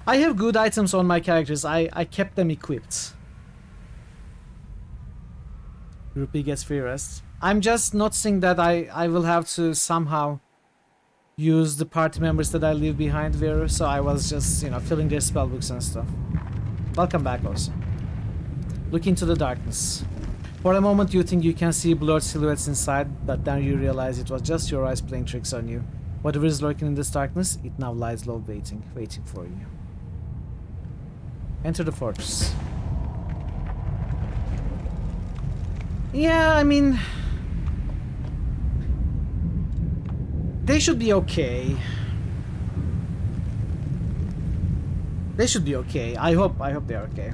I have good items on my characters. I kept them equipped. Group B gets free rest. I'm just noticing that I will have to somehow use the party members that I leave behind there, so I was just, you know, filling their spellbooks and stuff. Welcome back also. Look into the darkness. For a moment you think you can see blurred silhouettes inside, but then you realize it was just your eyes playing tricks on you. Whatever is lurking in this darkness, it now lies low waiting for you. Enter the fortress. Yeah, I mean, they should be okay. They should be okay. I hope they're okay.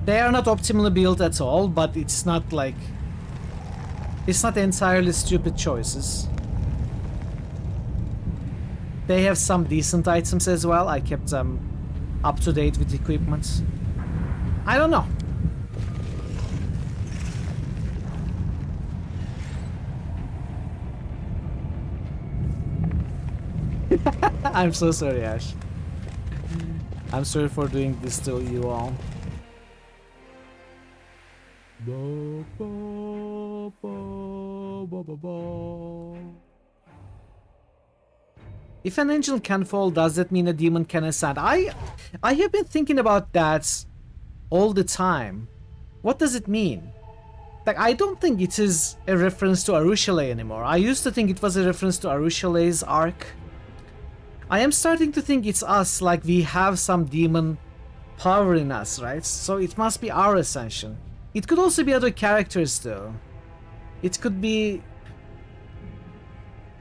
They are not optimally built at all, but it's not like... it's not entirely stupid choices. They have some decent items as well. I kept them up to date with equipment. I don't know. I'm so sorry, Ash. I'm sorry for doing this to you all. If an angel can fall, does that mean a demon can ascend? I have been thinking about that all the time. What does it mean? Like, I don't think it is a reference to Arushale anymore. I used to think it was a reference to Arushale's arc. I am starting to think it's us, like we have some demon power in us, right? So it must be our ascension. It could also be other characters though. It could be...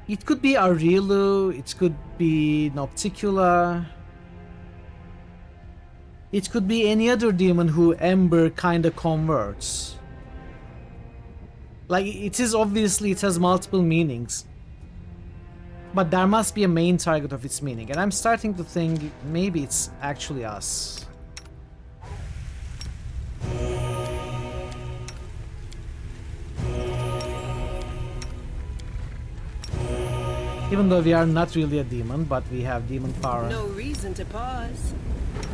It could be Aurilu, it could be Nocticula. It could be any other demon who Ember kinda converts. Like, it has multiple meanings. But there must be a main target of its meaning, and I'm starting to think maybe it's actually us. Even though we are not really a demon, but we have demon power. No reason to pause.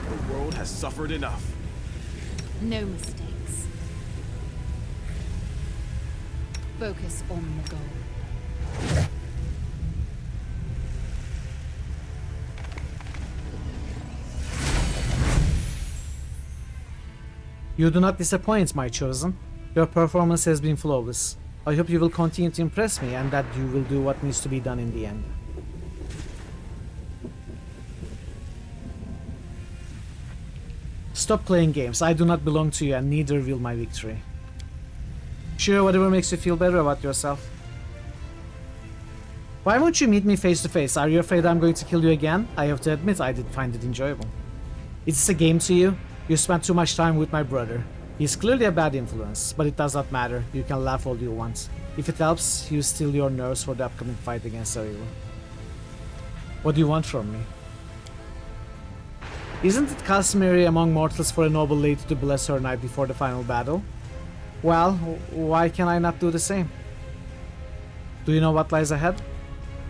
The world has suffered enough. No mistakes. Focus on the goal. You do not disappoint, my chosen. Your performance has been flawless. I hope you will continue to impress me and that you will do what needs to be done in the end. Stop playing games. I do not belong to you and neither will my victory. Sure, whatever makes you feel better about yourself. Why won't you meet me face to face? Are you afraid I'm going to kill you again? I have to admit I did find it enjoyable. Is this a game to you? You spent too much time with my brother. He's clearly a bad influence, but it does not matter. You can laugh all you want. If it helps, you steal your nerves for the upcoming fight against Ariel. What do you want from me? Isn't it customary among mortals for a noble lady to bless her knight before the final battle? Well, why can I not do the same? Do you know what lies ahead?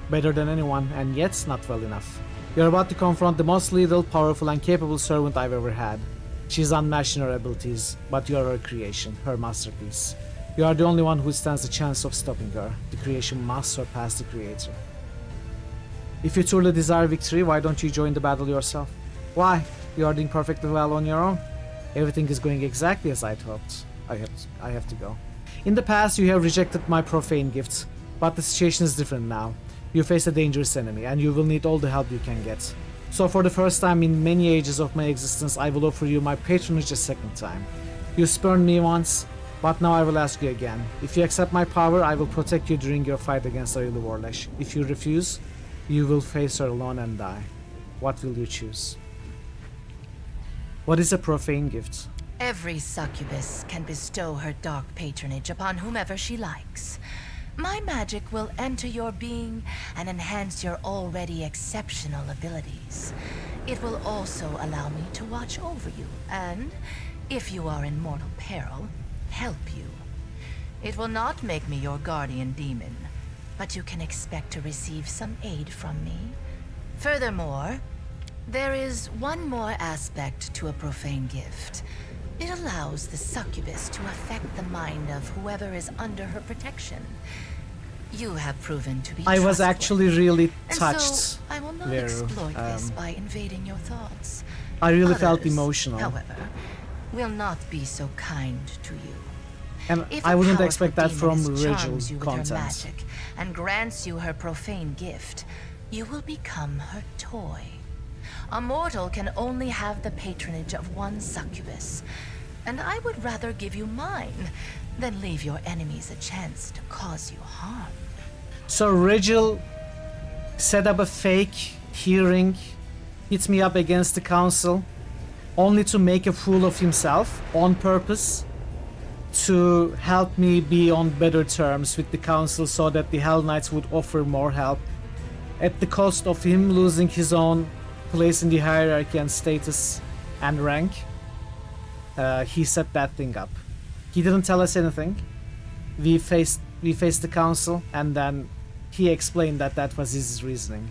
Better than anyone, and yet not well enough. You're about to confront the most lethal, powerful, and capable servant I've ever had. She's unmatched in her abilities, but you are her creation, her masterpiece. You are the only one who stands a chance of stopping her. The creation must surpass the creator. If you truly desire victory, why don't you join the battle yourself? Why? You are doing perfectly well on your own. Everything is going exactly as I'd hoped. I have to go. In the past, you have rejected my profane gifts, but the situation is different now. You face a dangerous enemy, and you will need all the help you can get. So for the first time in many ages of my existence, I will offer you my patronage a second time. You spurned me once, but now I will ask you again. If you accept my power, I will protect you during your fight against Ariel Warlash. If you refuse, you will face her alone and die. What will you choose? What is a profane gift? Every succubus can bestow her dark patronage upon whomever she likes. My magic will enter your being and enhance your already exceptional abilities. It will also allow me to watch over you and, if you are in mortal peril, help you. It will not make me your guardian demon, but you can expect to receive some aid from me. Furthermore, there is one more aspect to a profane gift. It allows the succubus to affect the mind of whoever is under her protection. You have proven to be I was actually really and touched. so I will not Vero. exploit this by invading your thoughts. I really felt Others, emotional. However, will not be so kind to you. And If I a wouldn't powerful expect that from demoness Rigel charms you with her content. magic and grants you her profane gift, you will become her toy. A mortal can only have the patronage of one succubus, and I would rather give you mine than leave your enemies a chance to cause you harm. So Rigel set up a fake hearing, hit me up against the council, only to make a fool of himself on purpose to help me be on better terms with the council so that the Hell Knights would offer more help at the cost of him losing his own place in the hierarchy and status and rank. He set that thing up. He didn't tell us anything. We faced the council, and then he explained that that was his reasoning.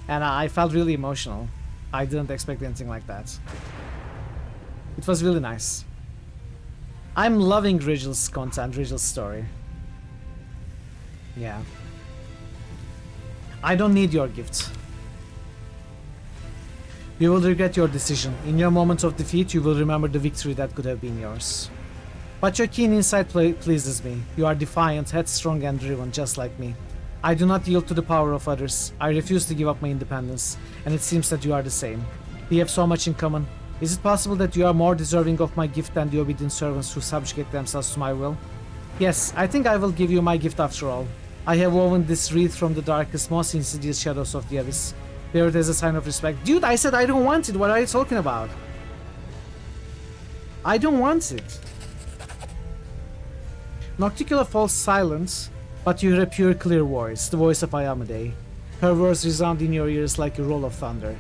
And I felt really emotional. I didn't expect anything like that. It was really nice. I'm loving Rigel's content, Rigel's story. Yeah. I don't need your gift. You will regret your decision. In your moment of defeat, you will remember the victory that could have been yours. But your keen insight pleases me. You are defiant, headstrong, and driven, just like me. I do not yield to the power of others. I refuse to give up my independence, and it seems that you are the same. We have so much in common. Is it possible that you are more deserving of my gift than the obedient servants who subjugate themselves to my will? Yes, I think I will give you my gift after all. I have woven this wreath from the darkest, most insidious shadows of the abyss. Bear it as a sign of respect. Dude, I said I don't want it. What are you talking about? I don't want it. Nocticula falls silent, but you hear a pure, clear voice, the voice of Ayamade. Her words resound in your ears like a roll of thunder.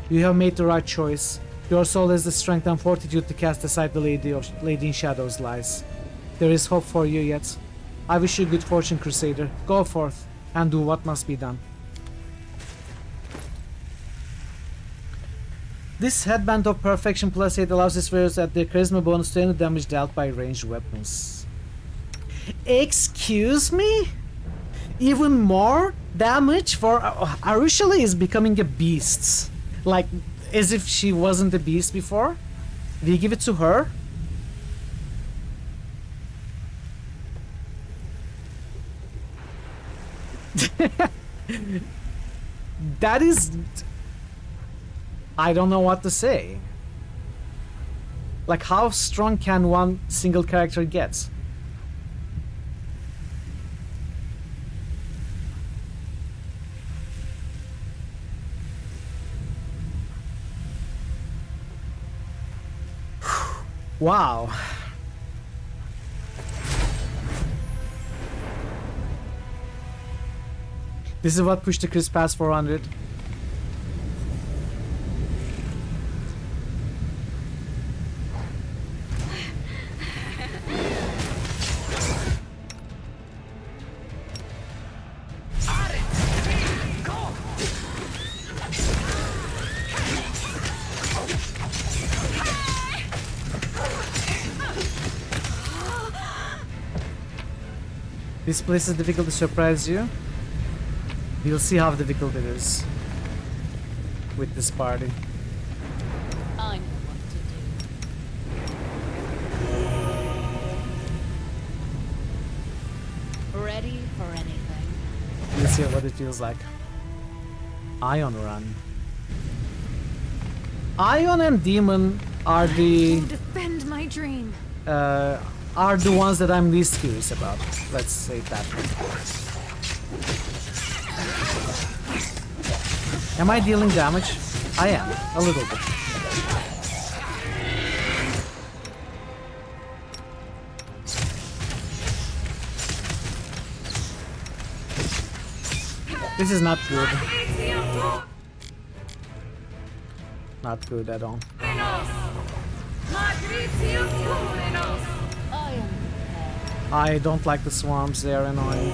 You have made the right choice. Your soul has the strength and fortitude to cast aside the Lady in Shadows lies. There is hope for you yet. I wish you good fortune, Crusader. Go forth and do what must be done. This headband of perfection plus 8 allows its wearers at their charisma bonus to any damage dealt by ranged weapons. Excuse me? Even more damage for Arushale is becoming a beast. Like, as if she wasn't a beast before? We give it to her? That is... I don't know what to say. Like, how strong can one single character get? Wow. This is what pushed the Chris past 400. This place is difficult to surprise you. We'll see how difficult it is with this party. I know what to do. Ready for anything. We'll see what it feels like. Ion Run. Ion and Demon are the Defend my dream. are the ones that I'm least curious about. Let's say it that way. Am I dealing damage? I am, a little bit. This is not good. Not good at all. I don't like the swarms, they're annoying.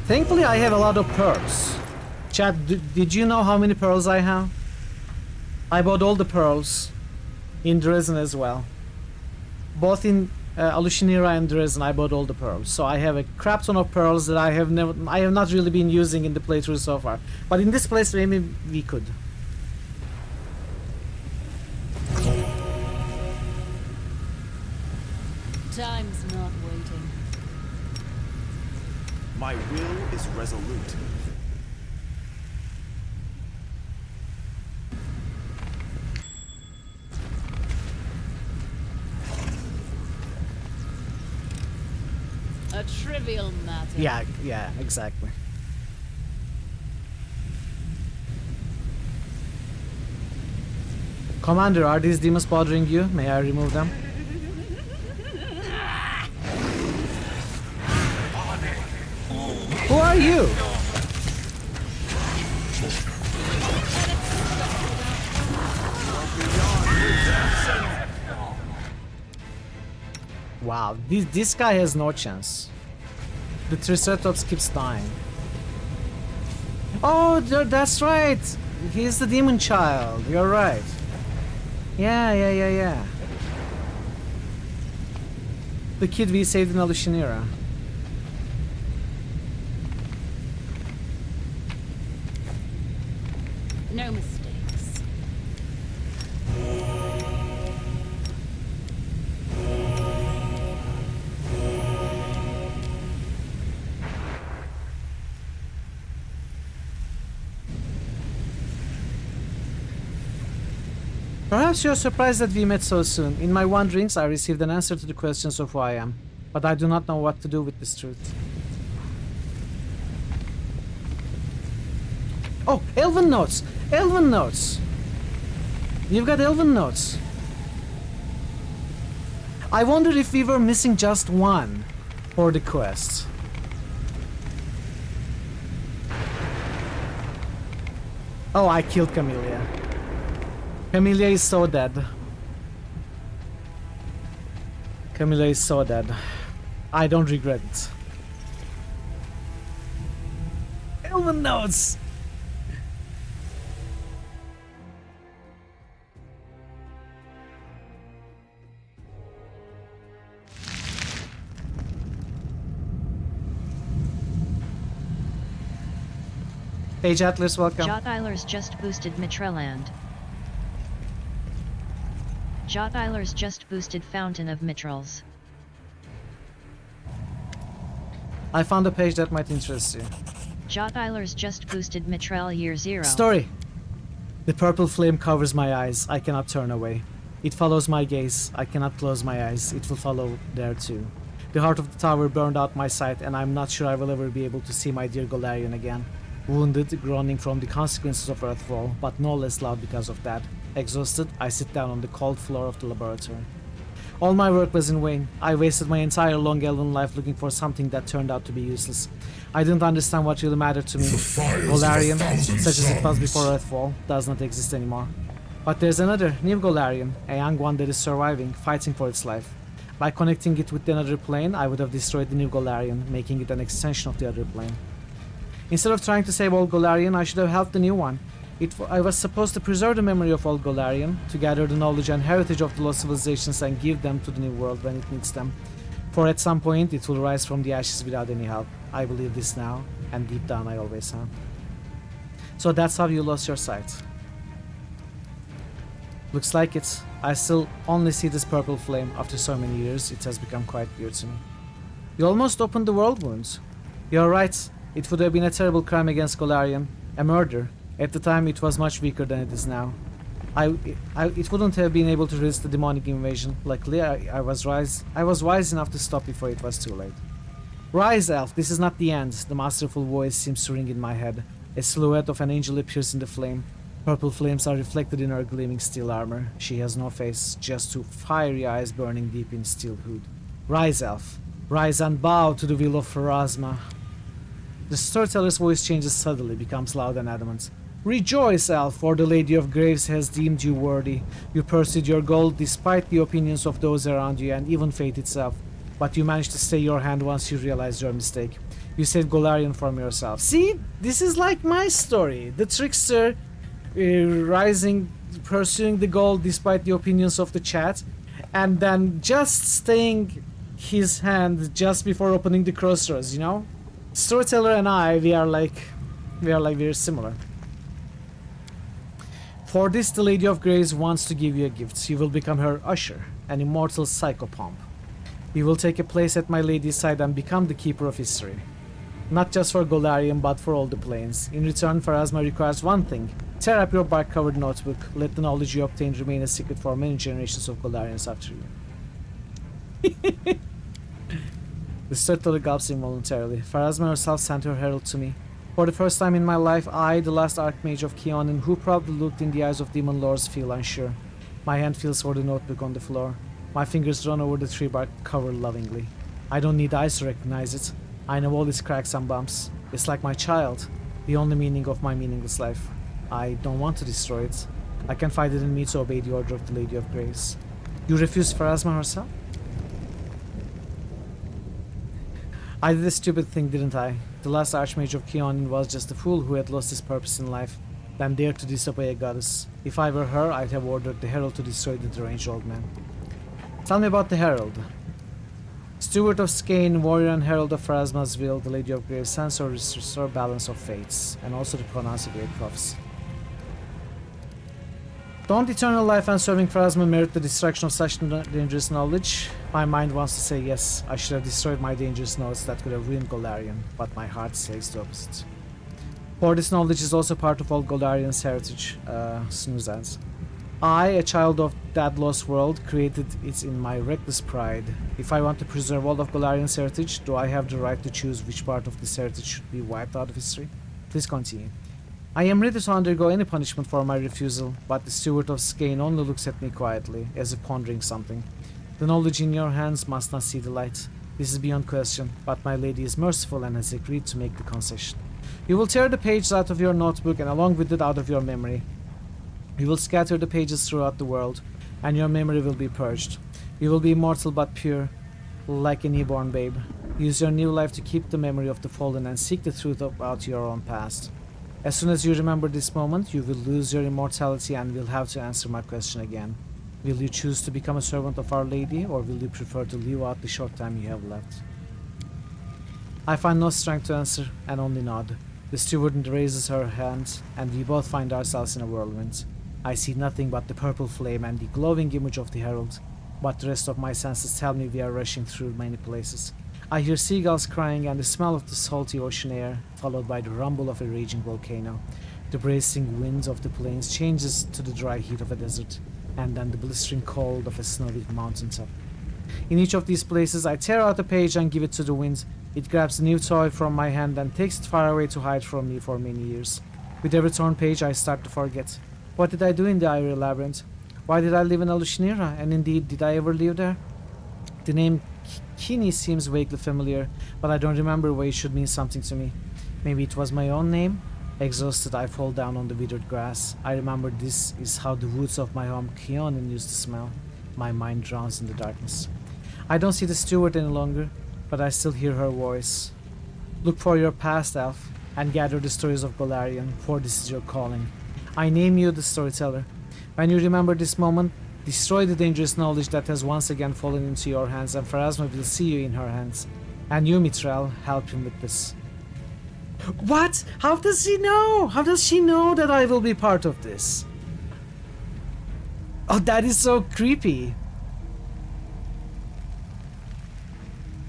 Thankfully I have a lot of pearls. Chat, did you know how many pearls I have? I bought all the pearls in Dresden as well. Both in Alushinira and Dresden I bought all the pearls. So I have a crap ton of pearls that I have not really been using in the playthrough so far. But in this place maybe we could. Time's not waiting. My will is resolute. A trivial matter. Yeah, exactly. Commander, are these demons bothering you? May I remove them? Who are you? Wow, this guy has no chance. The Triceratops keeps dying. Oh, that's right. He's the demon child. You're right. Yeah. The kid we saved in Alushinira. No mistakes. Perhaps you're surprised that we met so soon. In my wanderings, I received an answer to the questions of who I am, but I do not know what to do with this truth. Oh, Elven notes! Elven notes! You've got Elven notes. I wonder if we were missing just one for the quest. Oh, I killed Camellia. Camellia is so dead. Camellia is so dead. I don't regret it. Elven notes! Page Atlas, welcome. Jot-Eilers just boosted Mitraland. Jot-Eilers just boosted Fountain of Mitrals. I found a page that might interest you. Jot-Eilers just boosted Mitral Year 0. Story. The purple flame covers my eyes. I cannot turn away. It follows my gaze. I cannot close my eyes. It will follow there too. The heart of the tower burned out my sight, and I'm not sure I will ever be able to see my dear Golarion again. Wounded, groaning from the consequences of Earthfall, but no less loud because of that. Exhausted, I sit down on the cold floor of the laboratory. All my work was in vain. I wasted my entire long elven life looking for something that turned out to be useless. I didn't understand what really mattered to me. Golarion, such as it was before Earthfall, does not exist anymore. But there's another, new Golarion, a young one that is surviving, fighting for its life. By connecting it with another plane, I would have destroyed the new Golarion, making it an extension of the other plane. Instead of trying to save old Golarion, I should have helped the new one. I was supposed to preserve the memory of old Golarion, to gather the knowledge and heritage of the lost civilizations and give them to the new world when it needs them. For at some point, it will rise from the ashes without any help. I believe this now, and deep down I always have. So that's how you lost your sight. Looks like it. I still only see this purple flame. After so many years, it has become quite weird to me. You almost opened the world wounds. You're right. It would have been a terrible crime against Golarion, a murder. At the time, it was much weaker than it is now. It wouldn't have been able to resist the demonic invasion. Luckily, I was wise enough to stop before it was too late. Rise, elf, this is not the end. The masterful voice seems to ring in my head. A silhouette of an angel appears in the flame. Purple flames are reflected in her gleaming steel armor. She has no face, just two fiery eyes burning deep in steel hood. Rise, elf. Rise and bow to the will of Pharasma. The storyteller's voice changes suddenly, becomes loud and adamant. Rejoice, elf, for the Lady of Graves has deemed you worthy. You pursued your goal despite the opinions of those around you and even fate itself. But you managed to stay your hand once you realized your mistake. You saved Golarion from yourself. See, this is like my story. The trickster pursuing the goal despite the opinions of the chat, and then just staying his hand just before opening the crossroads, you know? Storyteller and I, we are very similar. For this, the Lady of Grace wants to give you a gift. You will become her usher, an immortal psychopomp. You will take a place at my lady's side and become the keeper of history. Not just for Golarion, but for all the planes. In return, Pharasma requires one thing. Tear up your bark-covered notebook. Let the knowledge you obtain remain a secret for many generations of Golarions after you. The storyteller gulps involuntarily. Pharasma herself sent her herald to me. For the first time in my life, I, the last Archmage of Keonin, who probably looked in the eyes of demon lords, feel unsure. My hand feels for the notebook on the floor. My fingers run over the tree bark cover lovingly. I don't need eyes to recognize it. I know all its cracks and bumps. It's like my child, the only meaning of my meaningless life. I don't want to destroy it. I can find it in me to obey the order of the Lady of Grace. You refused Pharasma herself? I did a stupid thing, didn't I? The last Archmage of Keonin was just a fool who had lost his purpose in life, then dared to disobey a goddess. If I were her, I'd have ordered the herald to destroy the deranged old man. Tell me about the herald. Steward of Skane, warrior and herald of Pharasma's will, the Lady of Graves sends her to restore balance of fates, and also to pronounce a great prophecy. Don't eternal life and serving Pharasma merit the destruction of such dangerous knowledge? My mind wants to say yes, I should have destroyed my dangerous notes that could have ruined Golarion, but my heart says the opposite. For this knowledge is also part of all Golarion's heritage, Snoozans. I, a child of that lost world, created it in my reckless pride. If I want to preserve all of Golarian's heritage, do I have the right to choose which part of this heritage should be wiped out of history? Please continue. I am ready to undergo any punishment for my refusal, but the steward of Skane only looks at me quietly, as if pondering something. The knowledge in your hands must not see the light. This is beyond question, but my lady is merciful and has agreed to make the concession. You will tear the pages out of your notebook and along with it out of your memory. You will scatter the pages throughout the world, and your memory will be purged. You will be immortal but pure, like a newborn babe. Use your new life to keep the memory of the fallen and seek the truth about your own past. As soon as you remember this moment, you will lose your immortality and will have to answer my question again. Will you choose to become a servant of Our Lady, or will you prefer to live out the short time you have left? I find no strength to answer, and only nod. The steward raises her hand, and we both find ourselves in a whirlwind. I see nothing but the purple flame and the glowing image of the herald, but the rest of my senses tell me we are rushing through many places. I hear seagulls crying and the smell of the salty ocean air, followed by the rumble of a raging volcano. The bracing wind of the plains changes to the dry heat of a desert, and then the blistering cold of a snowy mountaintop. In each of these places, I tear out a page and give it to the wind. It grabs a new toy from my hand and takes it far away to hide from me for many years. With every torn page, I start to forget. What did I do in the Ivory Labyrinth? Why did I live in Alushinira? And indeed, did I ever live there? The name Kini seems vaguely familiar, but I don't remember why it should mean something to me. Maybe it was my own name? Exhausted, I fall down on the withered grass. I remember this is how the woods of my home Kionin used to smell. My mind drowns in the darkness. I don't see the steward any longer, but I still hear her voice. Look for your past, elf, and gather the stories of Golarion, for this is your calling. I name you the storyteller. When you remember this moment, destroy the dangerous knowledge that has once again fallen into your hands, and Pharasma will see you in her hands. And you, Mithril, help him with this. What? How does he know? How does she know that I will be part of this? Oh, that is so creepy.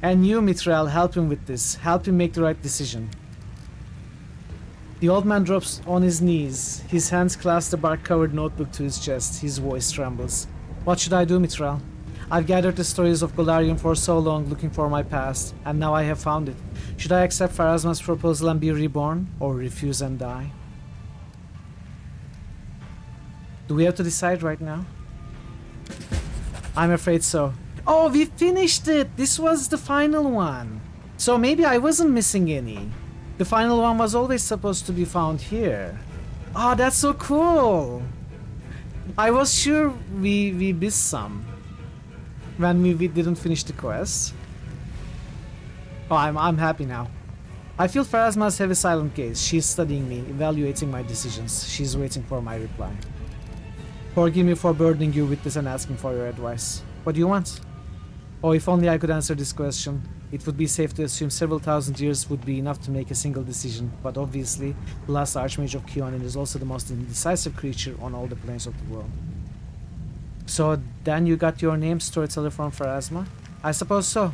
And you, Mithril, help him with this. Help him make the right decision. The old man drops on his knees. His hands clasp the bark-covered notebook to his chest. His voice trembles. What should I do, Mithril? I've gathered the stories of Golarion for so long, looking for my past, and now I have found it. Should I accept Pharasma's proposal and be reborn, or refuse and die? Do we have to decide right now? I'm afraid so. Oh, we finished it! This was the final one. So maybe I wasn't missing any. The final one was always supposed to be found here. Oh, that's so cool! I was sure we missed some when we didn't finish the quest. Oh, I'm happy now. I feel Pharasma's heavy silent gaze. She's studying me, evaluating my decisions. She's waiting for my reply. Forgive me for burdening you with this and asking for your advice. What do you want? Oh, if only I could answer this question. It would be safe to assume several thousand years would be enough to make a single decision, but obviously, the last Archmage of Kionin is also the most indecisive creature on all the planes of the world. So then you got your name, Storyteller from Pharasma? I suppose so.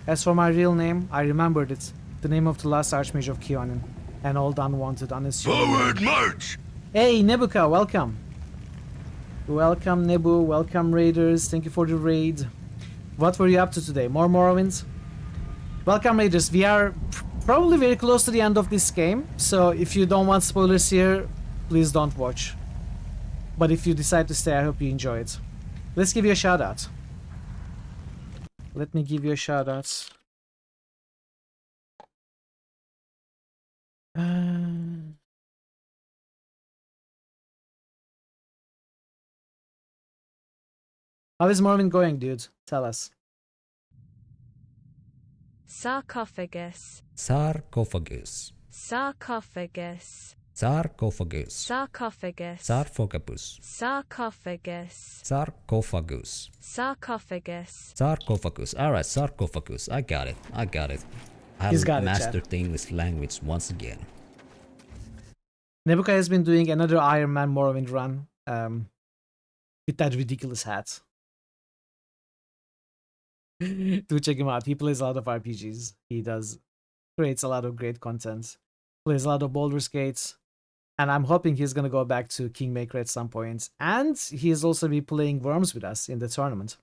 As for my real name, I remembered it. The name of the last Archmage of Kionin. An old, unwanted, unassuming... Forward march! Hey, Nebuka, welcome! Welcome, Nebu. Welcome, Raiders. Thank you for the raid. What were you up to today? More Morrowind? Welcome, Raiders. We are probably very close to the end of this game, so if you don't want spoilers here, please don't watch. But if you decide to stay, I hope you enjoy it. Let's give you a shout out. Let me give you a shout out. How is Morrowind going, dude? Tell us. Sarcophagus. Sarcophagus. Sarcophagus. Sarcophagus. Sarcophagus. Sarcophagus. Sarcophagus. Sarcophagus. Sarcophagus. Sarcophagus. Alright, sarcophagus. I got it. I got it. He's I got it, mastered Chad. the English language once again. Nebuka has been doing another Iron Man Morrowind run with that ridiculous hat. Do check him out. He plays a lot of RPGs. He creates a lot of great content. Plays a lot of Baldur's Gate. And I'm hoping he's gonna go back to Kingmaker at some point. And he's also be playing Worms with us in the tournament.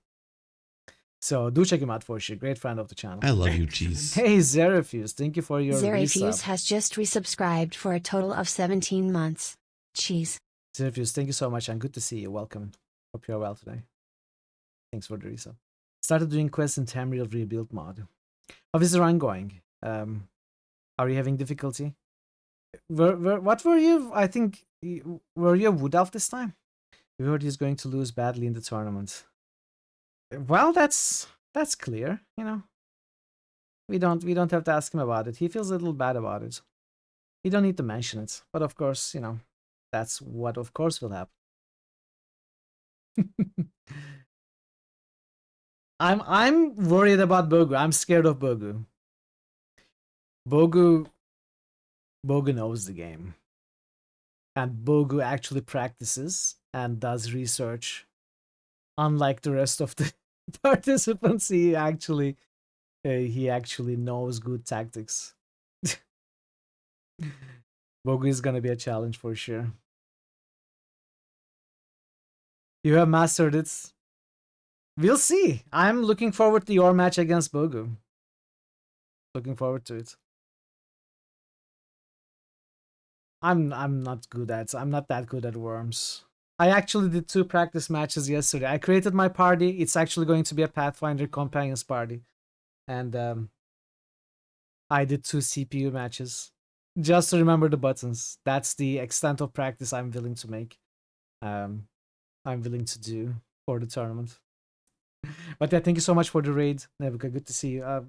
So do check him out for sure. Great friend of the channel. I love you, cheese. Hey Zerafuse, thank you for your Zerafuse resub. has just resubscribed for a total of 17 months. Cheese. Zerafuse, thank you so much and good to see you. Welcome. Hope you're well today. Thanks for the resub. Started doing quests in Tamriel Rebuild mod. How is the run going? Are you having difficulty? What were you? I think were you a Wood Elf this time? We heard he's going to lose badly in the tournament. Well, that's clear. You know, we don't have to ask him about it. He feels a little bad about it. We don't need to mention it. But of course, you know, that's what of course will happen. I'm worried about Bogu. I'm scared of Bogu. Bogu knows the game. And Bogu actually practices and does research. Unlike the rest of the participants, he actually knows good tactics. Bogu is gonna be a challenge for sure. You have mastered it. We'll see. I'm looking forward to your match against Bogu. Looking forward to it. I'm not that good at Worms. I actually did 2 practice matches yesterday. I created my party. It's actually going to be a Pathfinder Companions party. And I did 2 CPU matches. Just to remember the buttons. That's the extent of practice I'm willing to make. I'm willing to do for the tournament. But yeah, thank you so much for the raid, Nebuka. Good to see you.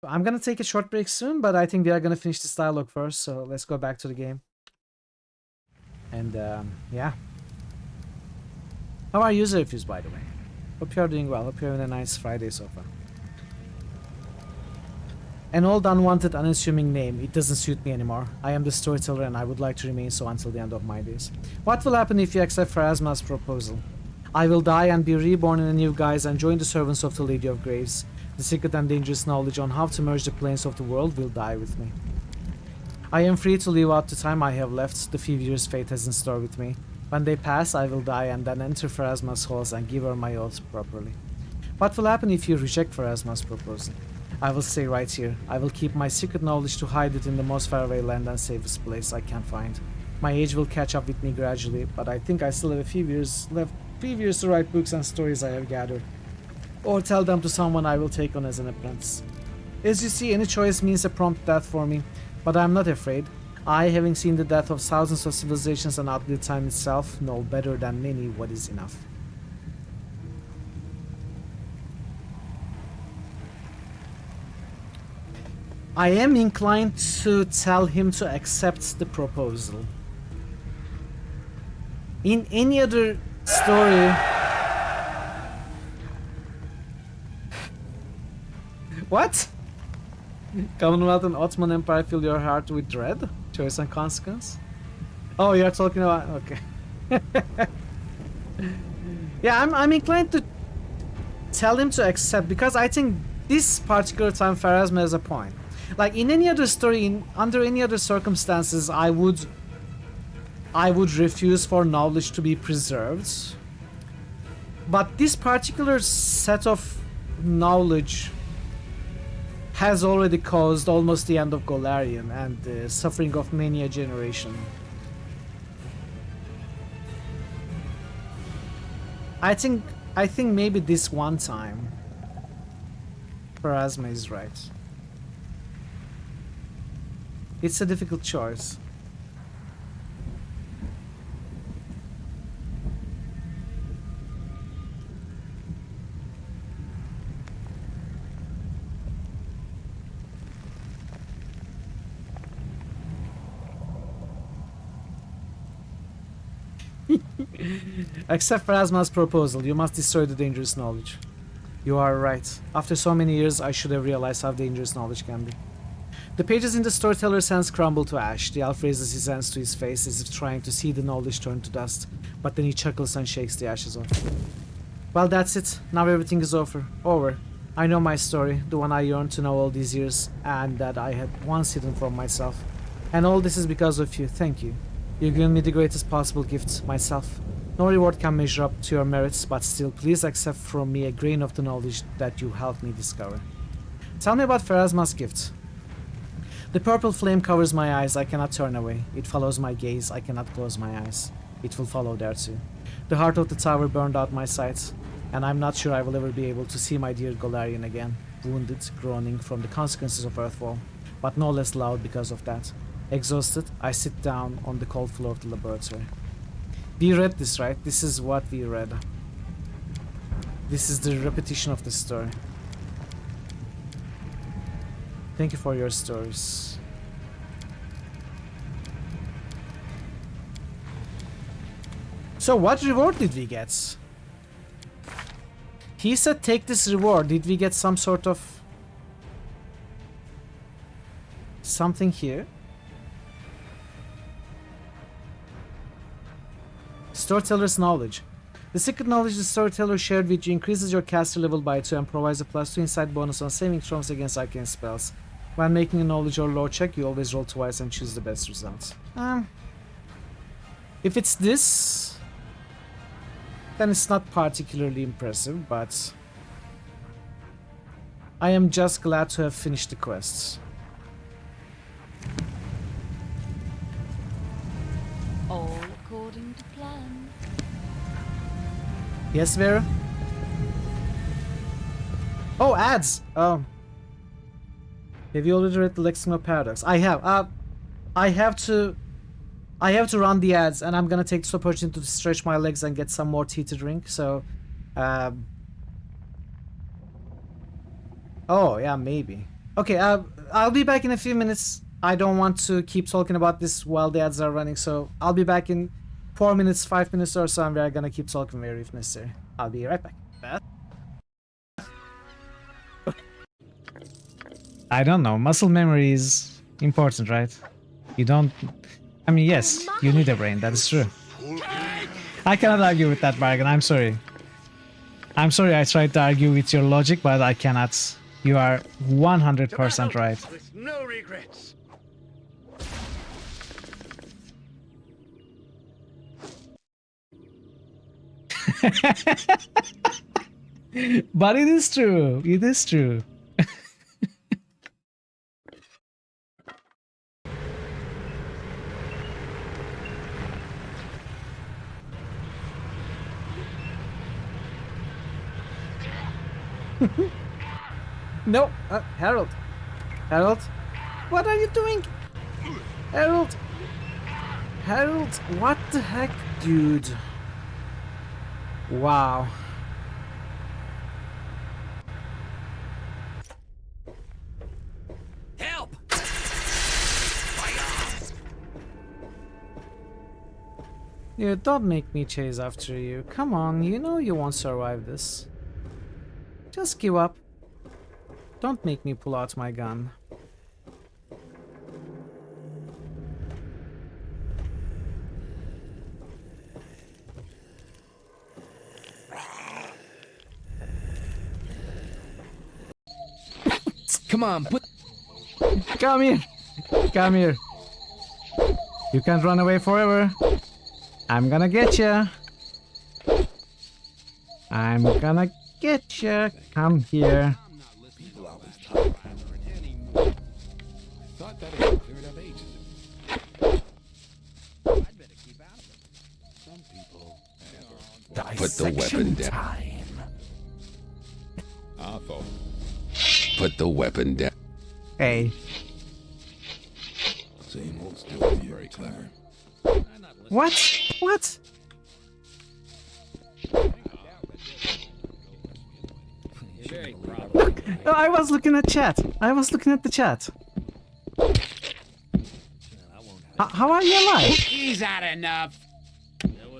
I'm gonna take a short break soon, but I think we are gonna finish this dialogue first, so let's go back to the game. And yeah. How are you, Zerafuse, by the way? Hope you're doing well. Hope you're having a nice Friday so far. An old, unwanted, unassuming name. It doesn't suit me anymore. I am the storyteller and I would like to remain so until the end of my days. What will happen if you accept Pharasma's proposal? I will die and be reborn in a new guise and join the servants of the Lady of Graves. The secret and dangerous knowledge on how to merge the planes of the world will die with me. I am free to live out the time I have left, the few years fate has in store with me. When they pass, I will die and then enter Pharasma's halls and give her my oath properly. What will happen if you reject Pharasma's proposal? I will stay right here. I will keep my secret knowledge to hide it in the most faraway land and safest place I can find. My age will catch up with me gradually, but I think I still have a few years left. Few years to write books and stories I have gathered, or tell them to someone I will take on as an apprentice. As you see, any choice means a prompt death for me, but I am not afraid. I, having seen the death of thousands of civilizations and outlived time itself, know better than many what is enough. I am inclined to tell him to accept the proposal. In any other story... What? Commonwealth and Ottoman Empire fill your heart with dread? Choice and consequence? Oh, you're talking about... Okay. Yeah, I'm inclined to tell him to accept, because I think this particular time Pharasma has a point. Like in any other story, under any other circumstances, I would refuse for knowledge to be preserved. But this particular set of knowledge has already caused almost the end of Golarion and the suffering of many a generation. I think maybe this one time Pharasma is right. It's a difficult choice. Accept Pharasma's proposal. You must destroy the dangerous knowledge. You are right. After so many years, I should have realized how dangerous knowledge can be. The pages in the storyteller's hands crumble to ash. The elf raises his hands to his face as if trying to see the knowledge turn to dust, but then he chuckles and shakes the ashes off. Well, that's it. Now everything is over. I know my story, the one I yearned to know all these years, and that I had once hidden from myself. And all this is because of you. Thank you. You've given me the greatest possible gift, myself. No reward can measure up to your merits, but still, please accept from me a grain of the knowledge that you helped me discover. Tell me about Pharasma's gift. The purple flame covers my eyes, I cannot turn away. It follows my gaze, I cannot close my eyes. It will follow there too. The heart of the tower burned out my sight, and I'm not sure I will ever be able to see my dear Golarion again, wounded, groaning from the consequences of Earthfall, but no less loud because of that. Exhausted, I sit down on the cold floor of the laboratory. We read this, right? This is what we read. This is the repetition of the story. Thank you for your stories. So what reward did we get? He said take this reward. Did we get some sort of something here? Storyteller's knowledge. The secret knowledge the storyteller shared with you increases your caster level by 2 and provides a +2 insight bonus on saving throws against arcane spells. When making a knowledge or lore check, you always roll twice and choose the best results. If it's this, then it's not particularly impressive, but I am just glad to have finished the quests. All according to plan. Yes, Vera? Oh, ads! Oh. Have you already read the Lexicon of Paradox? I have. I have to run the ads, and I'm gonna take this opportunity to stretch my legs and get some more tea to drink, so... Oh, yeah, maybe. Okay, I'll be back in a few minutes. I don't want to keep talking about this while the ads are running, so I'll be back in 4 minutes, 5 minutes or so, and we're gonna keep talking very if necessary. I'll be right back. I don't know, muscle memory is important, right? You don't... I mean, yes, you need a brain, that is true. I cannot argue with that, Bargain, I'm sorry. I'm sorry I tried to argue with your logic, but I cannot. You are 100% right. With no regrets. But it is true, it is true. No, Harold. Harold, what are you doing? Harold. Harold, what the heck, dude? Wow. Help! You don't make me chase after you. Come on, you know you won't survive this. Just give up. Don't make me pull out my gun. Come on, Come here! Come here! You can't run away forever. I'm gonna get ya. I'm gonna get ya. Come here. Thought that had been cleared up ages ago. I'd better keep out of it. Some people Put the weapon down. I thought. Put the weapon down. Hey. Same old still very clever. What? What? Look, oh, I was looking at chat. I was looking at the chat. How are you alive? Is that enough?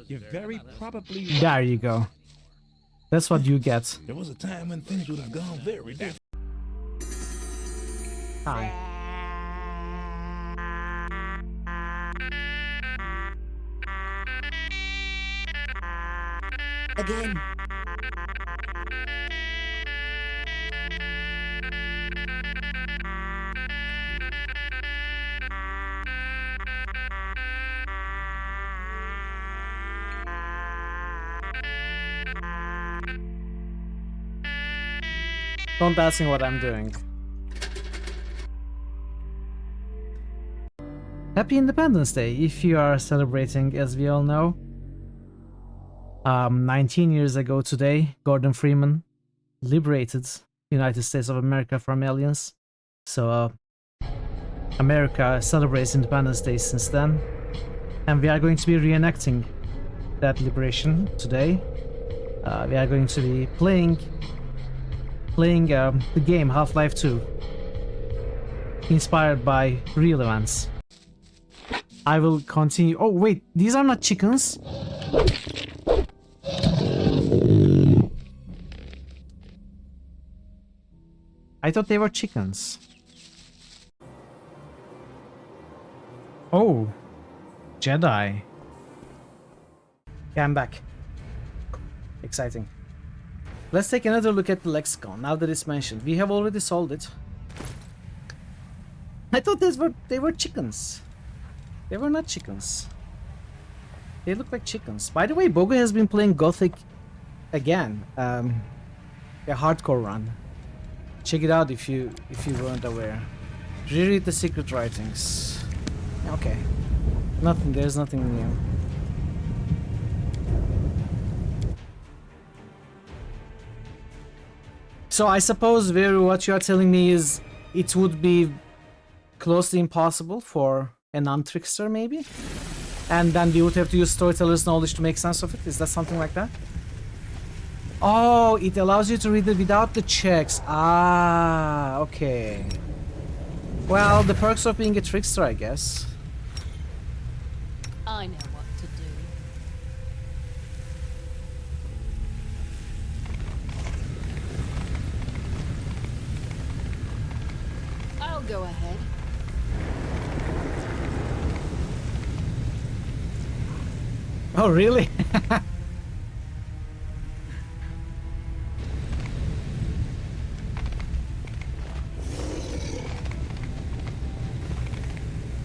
You're very probably right. There you go. That's what you get. There was a time when things would have gone very different. Hi. Again. Don't ask me what I'm doing. Happy Independence Day, if you are celebrating, as we all know. 19 years ago today, Gordon Freeman liberated United States of America from aliens. So America celebrates Independence Day since then. And we are going to be reenacting that liberation today. We are going to be playing the game Half-Life 2, inspired by real events. I will continue. Oh wait, these are not chickens. I thought they were chickens. Oh, Jedi. Yeah, I'm back. Exciting. Let's take another look at the lexicon now that it's mentioned. We have already solved it. I thought they were chickens. They were not chickens. They look like chickens. By the way, Bogo has been playing Gothic again. A hardcore run. Check it out if you weren't aware. Reread the secret writings. Okay. There's nothing new. So I suppose, Veru, what you are telling me is it would be closely impossible for a non-trickster, maybe? And then we would have to use storyteller's knowledge to make sense of it? Is that something like that? Oh, it allows you to read it without the checks. Ah, okay. Well, the perks of being a trickster, I guess. I know what to do. I'll go ahead. Oh, really?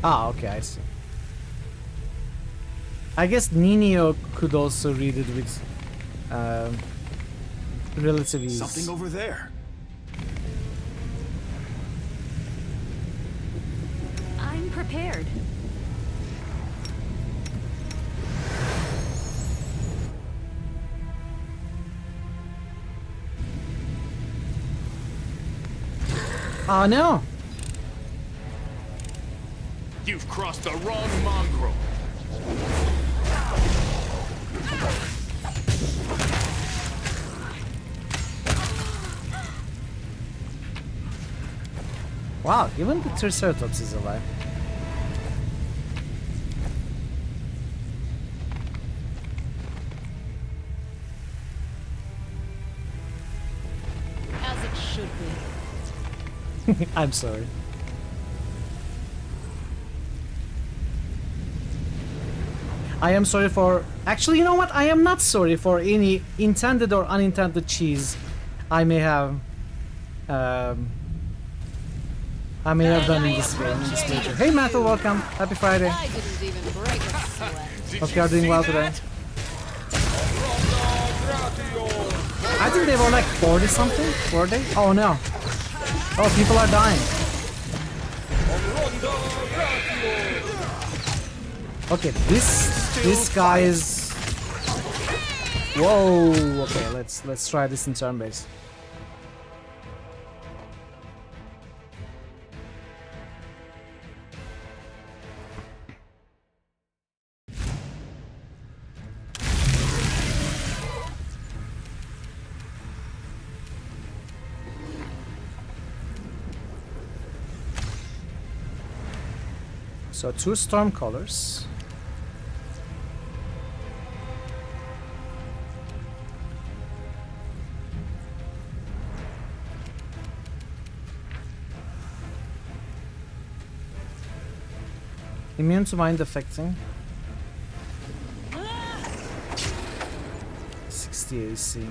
Ah, okay, I see. I guess Ninio could also read it with relative ease. Something over there. I'm prepared. Oh no! You've crossed the wrong mongrel. Wow, even the Triceratops is alive. As it should be. I'm sorry. I am sorry for... Actually, you know what? I am not sorry for any intended or unintended cheese I may have... done in this game, in this nature. Hey, Mattel, welcome. Happy Friday. I didn't even break a sweat. Hope you are doing well today. I think they were like 40 something, were they? Oh no. Oh, people are dying. Okay, this guy is... Whoa. Okay, let's try this in turn base. So 2 storm colors. Immune to mind affecting. 60 AC.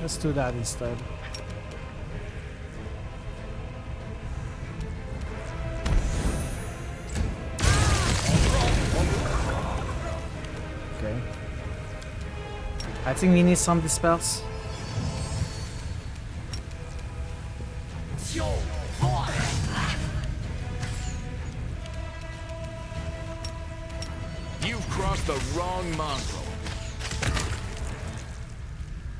Let's do that instead. Okay. I think we need some dispels. You've crossed the wrong mongrel.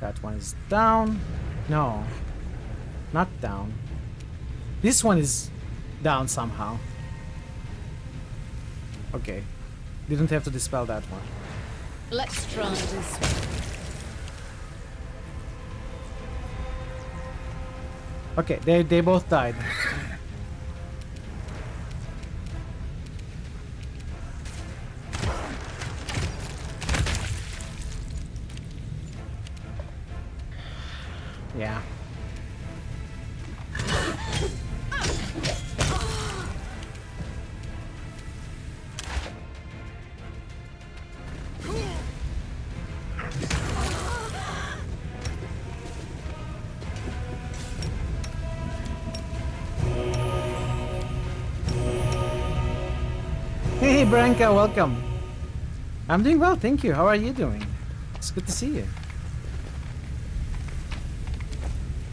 That one is down. No. Not down. This one is down somehow. Okay. Didn't have to dispel that one. Let's try this one. Okay, they both died. Yeah. Hey Branka, welcome. I'm doing well, thank you. How are you doing? It's good to see you.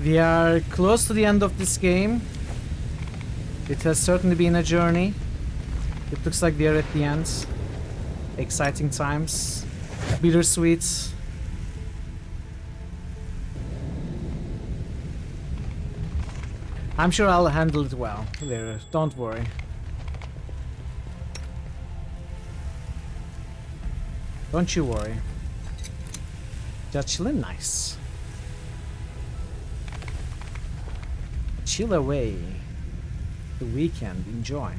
We are close to the end of this game. It has certainly been a journey. It looks like we are at the end. Exciting times. Bittersweet. I'm sure I'll handle it well, Lyra. Don't worry. Don't you worry. Just chillin' nice. Chill away. The weekend. Enjoy.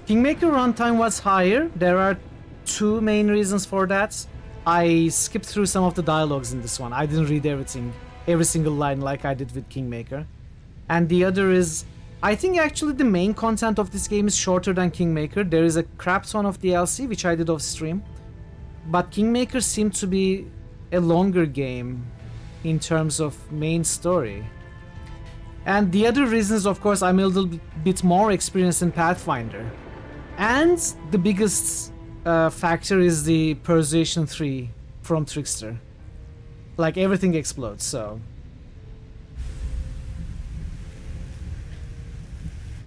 Kingmaker runtime was higher. There are two main reasons for that. I skipped through some of the dialogues in this one. I didn't read everything, every single line like I did with Kingmaker. And the other is, I think actually the main content of this game is shorter than Kingmaker. There is a crap ton of DLC, which I did off stream. But Kingmaker seemed to be a longer game in terms of main story. And the other reason is, of course, I'm a little bit more experienced in Pathfinder. And the biggest factor is the Persuasion 3 from Trickster. Like, everything explodes, so...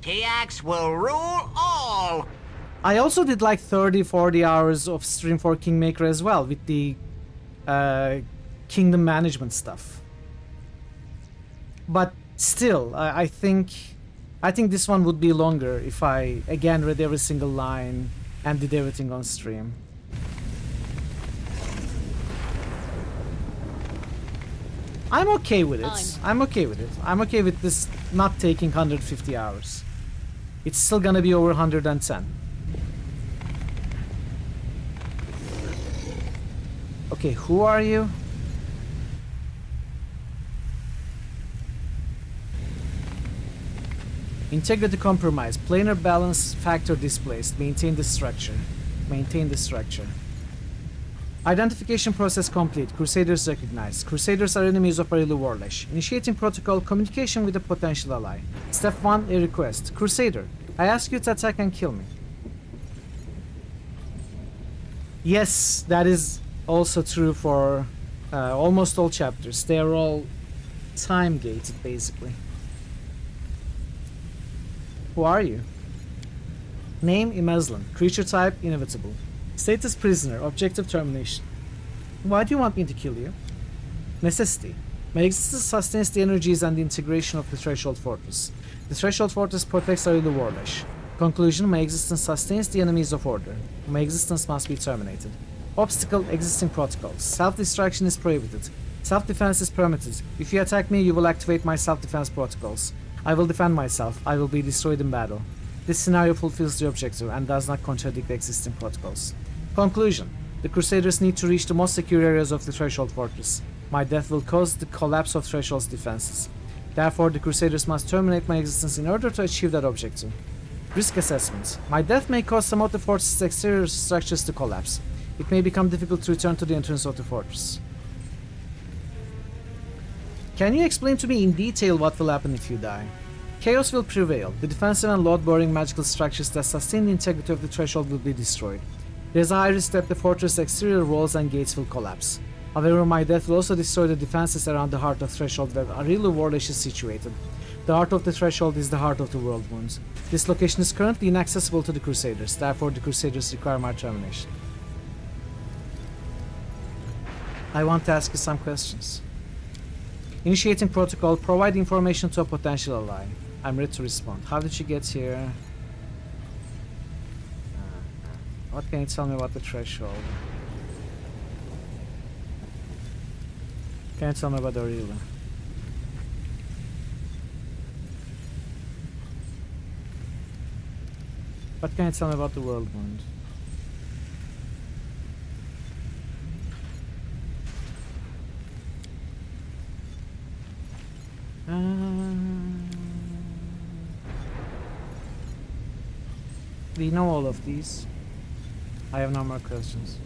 TX will rule all! I also did like 30-40 hours of stream for Kingmaker as well, with the kingdom management stuff. But still, I think this one would be longer if I again read every single line and did everything on stream. I'm okay with it. I'm okay with it. I'm okay with this not taking 150 hours. It's still gonna be over 110. Okay, who are you? Integrity compromise. Planar balance factor displaced. Maintain the structure. Maintain the structure. Identification process complete. Crusaders recognized. Crusaders are enemies of Arilu Warlash. Initiating protocol. Communication with a potential ally. Step 1. A request. Crusader, I ask you to attack and kill me. Yes, that is also true for almost all chapters. They are all time gated, basically. Who are you? Name Imazlan. Creature type inevitable. Status prisoner. Objective termination. Why do you want me to kill you? Necessity. My existence sustains the energies and the integration of the Threshold Fortress. The Threshold Fortress protects Arilu Warlash. Conclusion. My existence sustains the enemies of order. My existence must be terminated. Obstacle. Existing protocols. Self-destruction is prohibited. Self-defense is permitted. If you attack me, you will activate my self-defense protocols. I will defend myself. I will be destroyed in battle. This scenario fulfills the objective and does not contradict the existing protocols. Conclusion. The Crusaders need to reach the most secure areas of the Threshold Fortress. My death will cause the collapse of Threshold's defenses. Therefore, the Crusaders must terminate my existence in order to achieve that objective. Risk assessment. My death may cause some of the fortress's exterior structures to collapse. It may become difficult to return to the entrance of the fortress. Can you explain to me in detail what will happen if you die? Chaos will prevail. The defensive and load-bearing magical structures that sustain the integrity of the threshold will be destroyed. There is a high risk that the fortress' exterior walls and gates will collapse. However, my death will also destroy the defenses around the heart of Threshold where Arilu Warlish is situated. The heart of the Threshold is the heart of the world wounds. This location is currently inaccessible to the Crusaders, therefore the Crusaders require my termination. I want to ask you some questions. Initiating protocol, provide information to a potential ally. I'm ready to respond. How did you get here? What can you tell me about the Threshold? Can you tell me about Arilu? What can you tell me about the world wound? We know all of these. I have no more questions.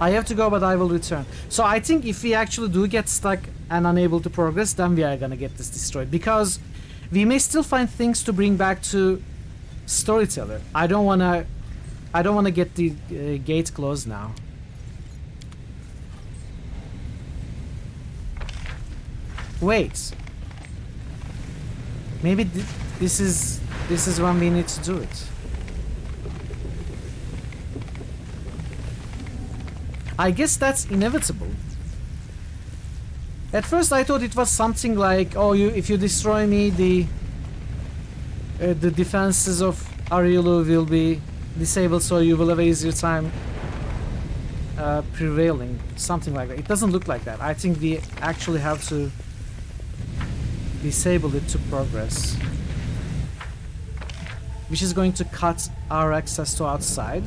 I have to go, but I will return. So I think if we actually do get stuck and unable to progress, then we are gonna get this destroyed. Because we may still find things to bring back to Storyteller. I don't wanna get the gate closed now. Wait. Maybe this is when we need to do it. I guess that's inevitable. At first I thought it was something like, oh, if you destroy me, the defenses of Arilu will be disabled, so you will have an easier time prevailing. Something like that. It doesn't look like that. I think we actually have to disable it to progress, which is going to cut our access to outside.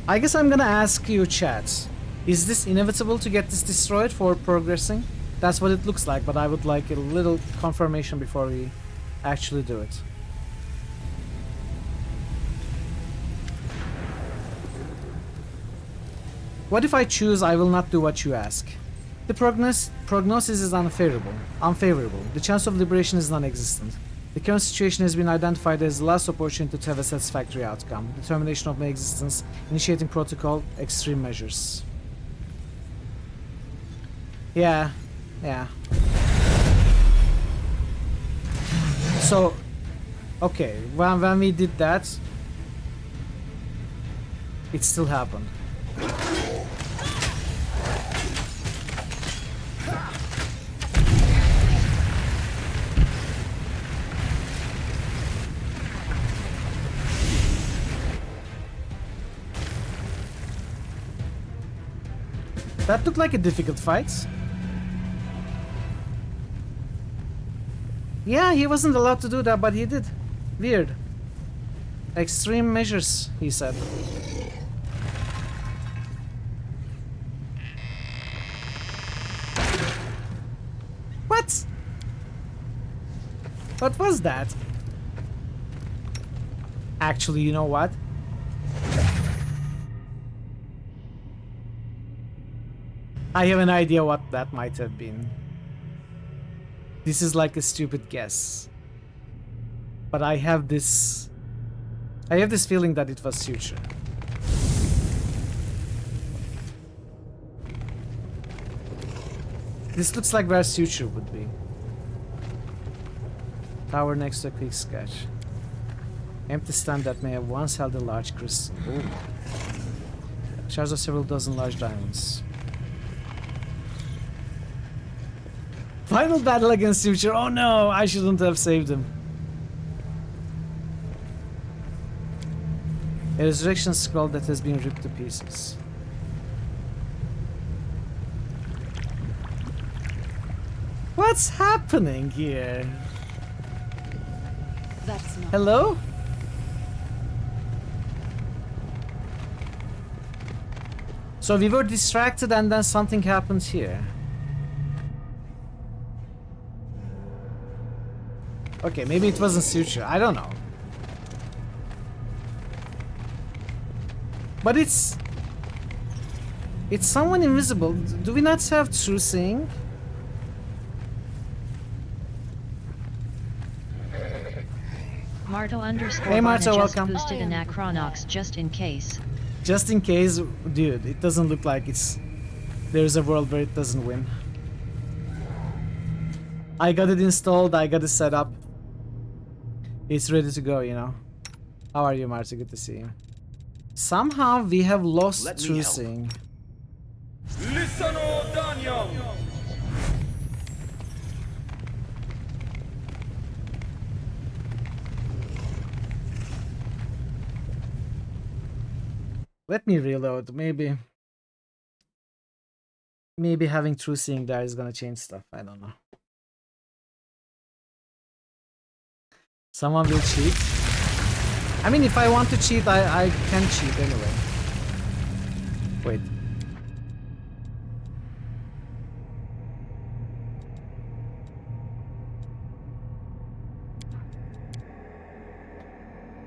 I guess I'm gonna ask you, chat, is this inevitable to get this destroyed for progressing? That's what it looks like, but I would like a little confirmation before we actually do it. What if I choose I will not do what you ask? The prognosis is unfavorable. The chance of liberation is non-existent. The current situation has been identified as the last opportunity to have a satisfactory outcome. Determination of my existence, initiating protocol, extreme measures. Yeah. So, okay, when we did that, it still happened. That looked like a difficult fight. Yeah, he wasn't allowed to do that, but he did. Weird. Extreme measures, he said. What? What was that? Actually, you know what? I have an idea what that might have been. This is like a stupid guess. But I have this feeling that it was Suture. This looks like where Suture would be. Tower next to a quick sketch. Empty stand that may have once held a large crystal. Ooh. Shards of several dozen large diamonds. Final battle against Suture. Oh no, I shouldn't have saved him. A resurrection scroll that has been ripped to pieces. What's happening here? That's not. Hello? So we were distracted and then something happened here. Okay, maybe it wasn't suture. I don't know. But it's someone invisible. Do we not have true seeing? Marto underscore Hey Marto, Varna just welcome. boosted an Acronox just in case. Just in case, dude, it doesn't look like there's a world where it doesn't win. I got it installed, I got it set up. It's ready to go, you know. How are you, Marta? Good to see you. Somehow we have lost true seeing. Let me reload. Maybe having true seeing there is gonna change stuff. I don't know. Someone will cheat. I mean, if I want to cheat, I can cheat anyway. Wait.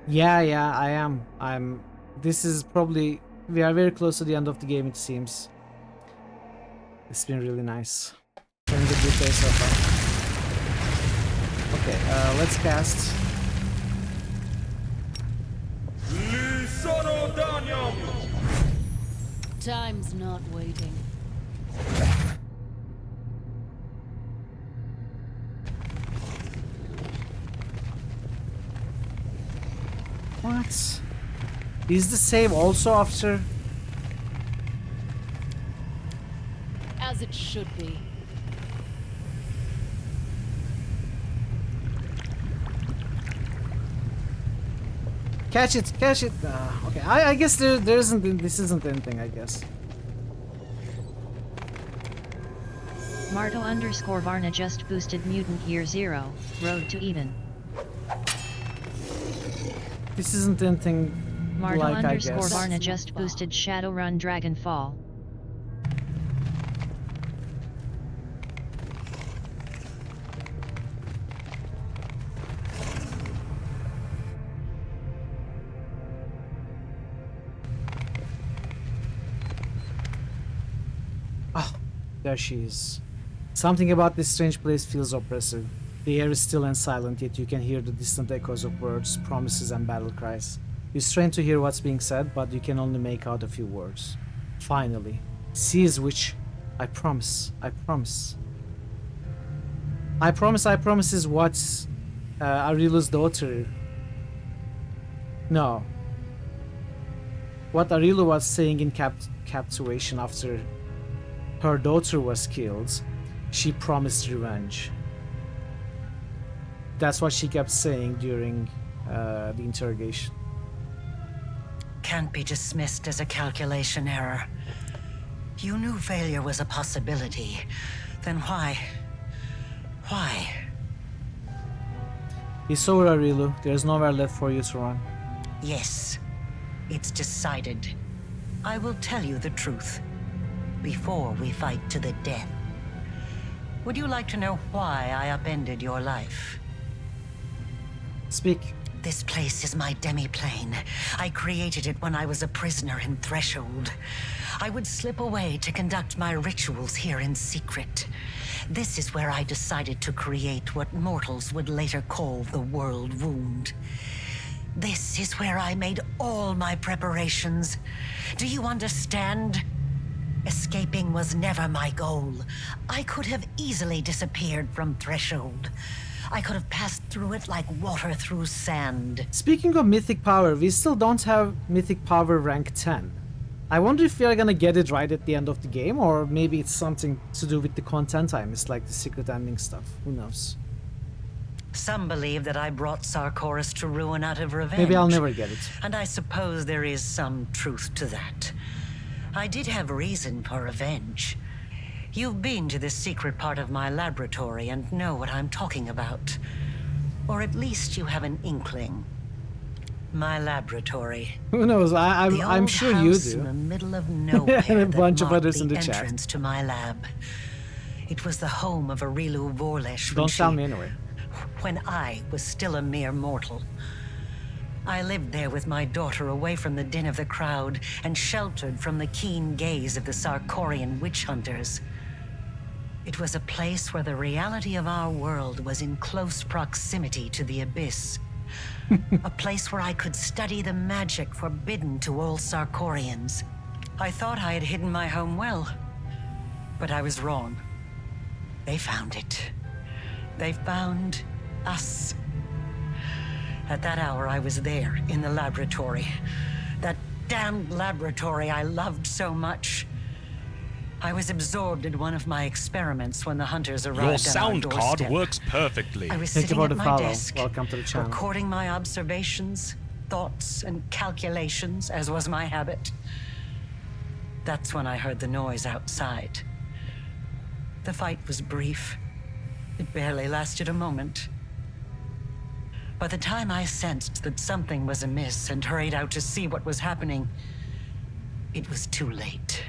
Yeah, I am. This is probably... We are very close to the end of the game, it seems. It's been really nice. Having a good day so far. Okay, let's cast. Time's not waiting. What? Is the save also after? As it should be. Catch it, catch it. Okay, I guess there isn't. This isn't anything, I guess. Marto underscore Varna just boosted Mutant Year 0, Road to Eden. This isn't anything. Marto like, underscore Varna just boosted Shadowrun Dragonfall. There she is. Something about this strange place feels oppressive. The air is still and silent, yet you can hear the distant echoes of words, promises, and battle cries. You strain to hear what's being said, but you can only make out a few words. Finally, seize which I promise, I promise. I promise is what Arilu's daughter... No. What Arilu was saying in captivation after her daughter was killed, she promised revenge. That's what she kept saying during the interrogation. Can't be dismissed as a calculation error. You knew failure was a possibility. Then why? Why? It's over, Arilu. There's nowhere left for you to run. Yes, it's decided. I will tell you the truth before we fight to the death. Would you like to know why I upended your life? Speak. This place is my demi-plane. I created it when I was a prisoner in Threshold. I would slip away to conduct my rituals here in secret. This is where I decided to create what mortals would later call the World Wound. This is where I made all my preparations. Do you understand? Escaping was never my goal. I could have easily disappeared from Threshold. I could have passed through it like water through sand. Speaking of mythic power, we still don't have mythic power rank 10. I wonder if we are gonna get it right at the end of the game, or maybe it's something to do with the content time. It's like the secret ending stuff. Who knows? Some believe that I brought Sarkoris to ruin out of revenge. Maybe I'll never get it. And I suppose there is some truth to that. I did have reason for revenge. You've been to this secret part of my laboratory and know what I'm talking about. Or at least you have an inkling. My laboratory. Who knows? The I'm old sure you house do. in the middle of nowhere. And a bunch of that others in marked the chat. entrance to my lab. It was the home of Arilu Vorlesh. Don't tell me anyway. When I was still a mere mortal. I lived there with my daughter, away from the din of the crowd and sheltered from the keen gaze of the Sarkorian witch hunters. It was a place where the reality of our world was in close proximity to the abyss. A place where I could study the magic forbidden to all Sarkorians. I thought I had hidden my home well, but I was wrong. They found it. They found us. At that hour, I was there, in the laboratory. That damned laboratory I loved so much. I was absorbed in one of my experiments when the hunters arrived Your at our sound card doorstep. works perfectly. I was Thank you sitting for at the my follow. desk, Welcome to the channel. recording my observations, thoughts, and calculations, as was my habit. That's when I heard the noise outside. The fight was brief. It barely lasted a moment. By the time I sensed that something was amiss and hurried out to see what was happening, it was too late.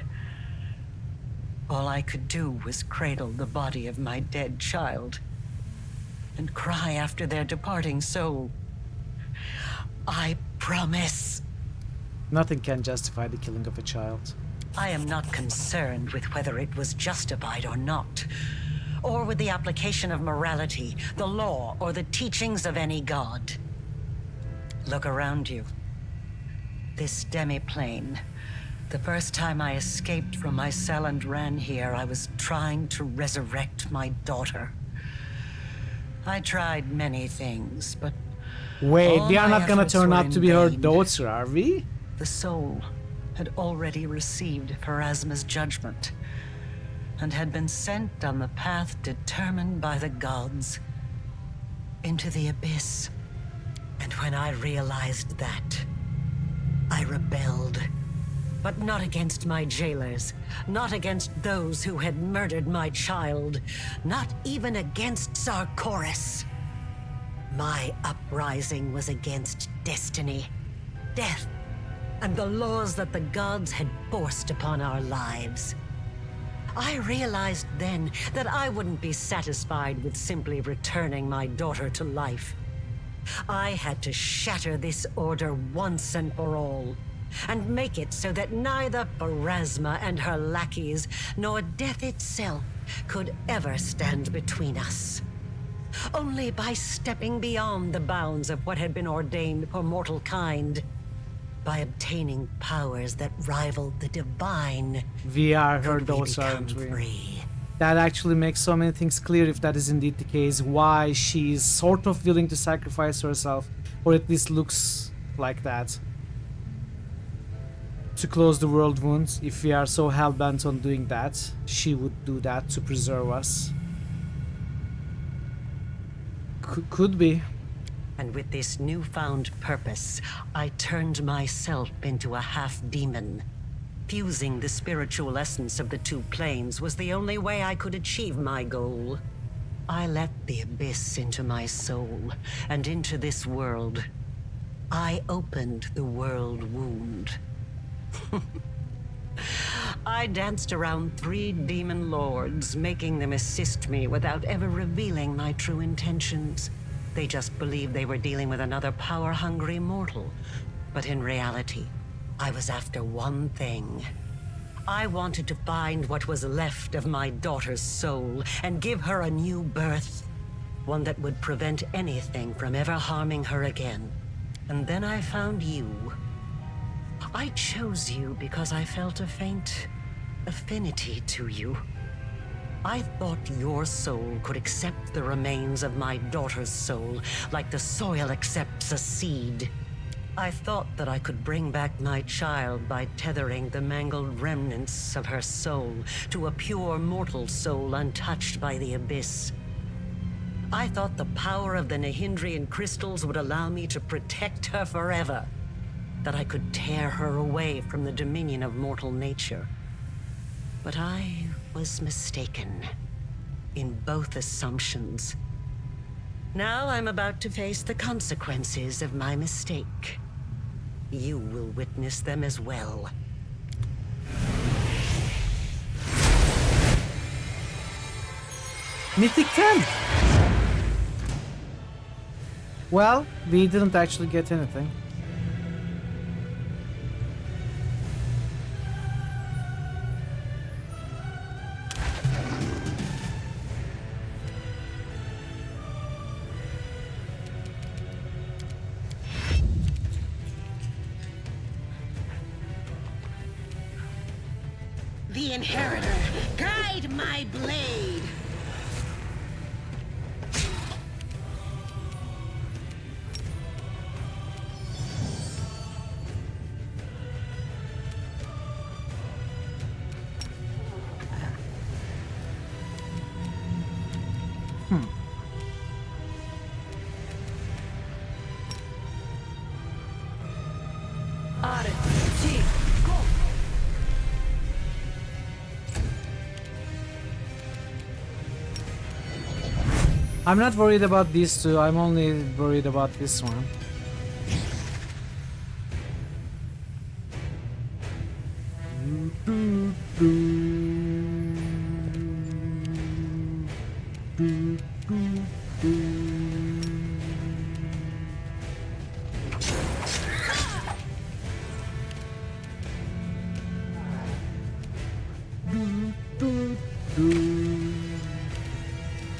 All I could do was cradle the body of my dead child and cry after their departing soul. I promise. Nothing can justify the killing of a child. I am not concerned with whether it was justified or not, or with the application of morality, the law, or the teachings of any god. Look around you. This demi-plane. The first time I escaped from my cell and ran here, I was trying to resurrect my daughter. I tried many things, but Wait, all we are my not gonna efforts turn were out in to be her vain. daughter, are we? The soul had already received Pharasma's judgment and had been sent on the path determined by the gods into the abyss. And when I realized that, I rebelled. But not against my jailers, not against those who had murdered my child, not even against Sarkoris. My uprising was against destiny, death, and the laws that the gods had forced upon our lives. I realized then that I wouldn't be satisfied with simply returning my daughter to life. I had to shatter this order once and for all, and make it so that neither Pharasma and her lackeys, nor death itself, could ever stand between us. Only by stepping beyond the bounds of what had been ordained for mortal kind, by obtaining powers that rivaled the divine, We are her could we daughter, aren't become we? free. That actually makes so many things clear if that is indeed the case. Why she's sort of willing to sacrifice herself, or at least looks like that, to close the world wounds. If we are so hell-bent on doing that, she would do that to preserve us. Could be. And with this newfound purpose, I turned myself into a half-demon. Fusing the spiritual essence of the two planes was the only way I could achieve my goal. I let the abyss into my soul, and into this world. I opened the world wound. I danced around 3 demon lords, making them assist me without ever revealing my true intentions. They just believed they were dealing with another power-hungry mortal. But in reality, I was after one thing. I wanted to find what was left of my daughter's soul and give her a new birth. One that would prevent anything from ever harming her again. And then I found you. I chose you because I felt a faint affinity to you. I thought your soul could accept the remains of my daughter's soul, like the soil accepts a seed. I thought that I could bring back my child by tethering the mangled remnants of her soul to a pure mortal soul untouched by the abyss. I thought the power of the Nahindrian crystals would allow me to protect her forever, that I could tear her away from the dominion of mortal nature. But I was mistaken in both assumptions. Now I'm about to face the consequences of my mistake. You will witness them as well. Mythic 10! Well, we didn't actually get anything. The Inheritor, guide my blade! I'm not worried about these two, I'm only worried about this one.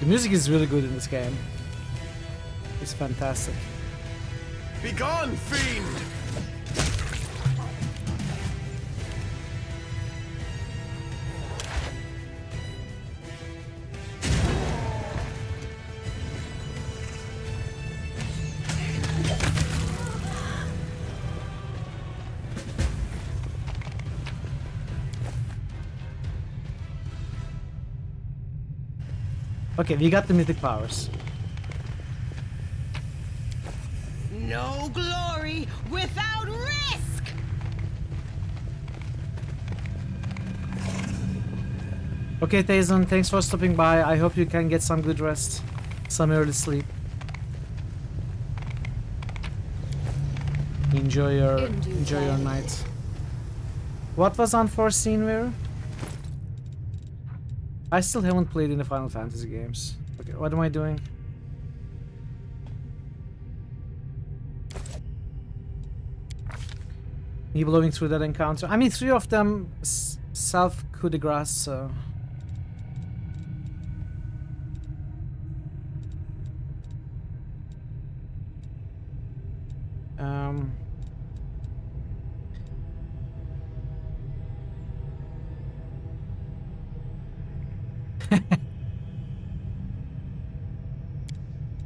The music is really good in this game. It's fantastic. Begone, fiend! Okay, we got the mythic powers. No glory without risk! Okay, Tazon, thanks for stopping by. I hope you can get some good rest. Some early sleep. Enjoy your night. What was unforeseen, Vera? I still haven't played in the Final Fantasy games. Okay, what am I doing? Me blowing through that encounter. I mean, 3 of them self coup de grace, so...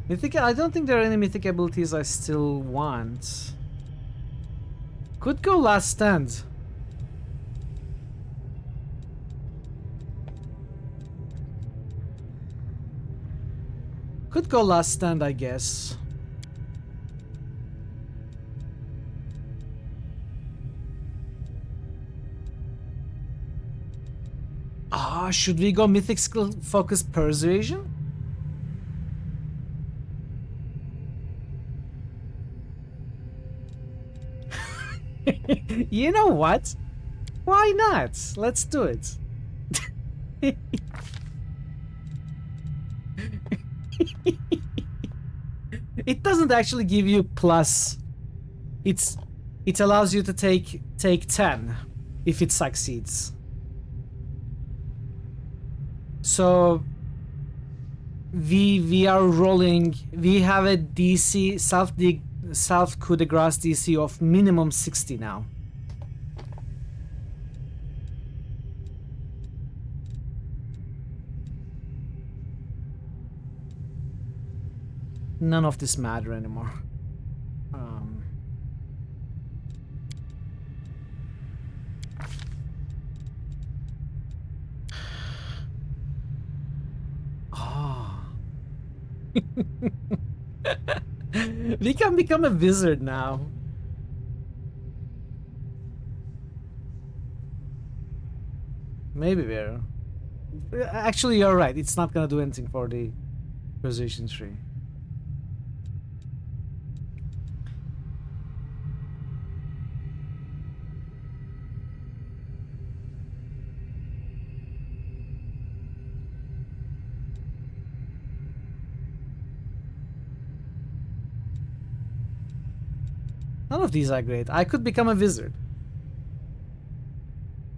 Mythic, I don't think there are any mythic abilities I still want. Could go Last Stand. Could go Last Stand, I guess. Ah, should we go Mythic Skill Focus Persuasion? You know what? Why not? Let's do it. It doesn't actually give you plus. It allows you to take 10 if it succeeds. So we are rolling. We have a DC self coup de grace DC of minimum 60 now. None of this matter anymore. We can become a wizard now. Maybe we're... Actually, you're right. It's not gonna do anything for the position tree. of these are great. I could become a wizard.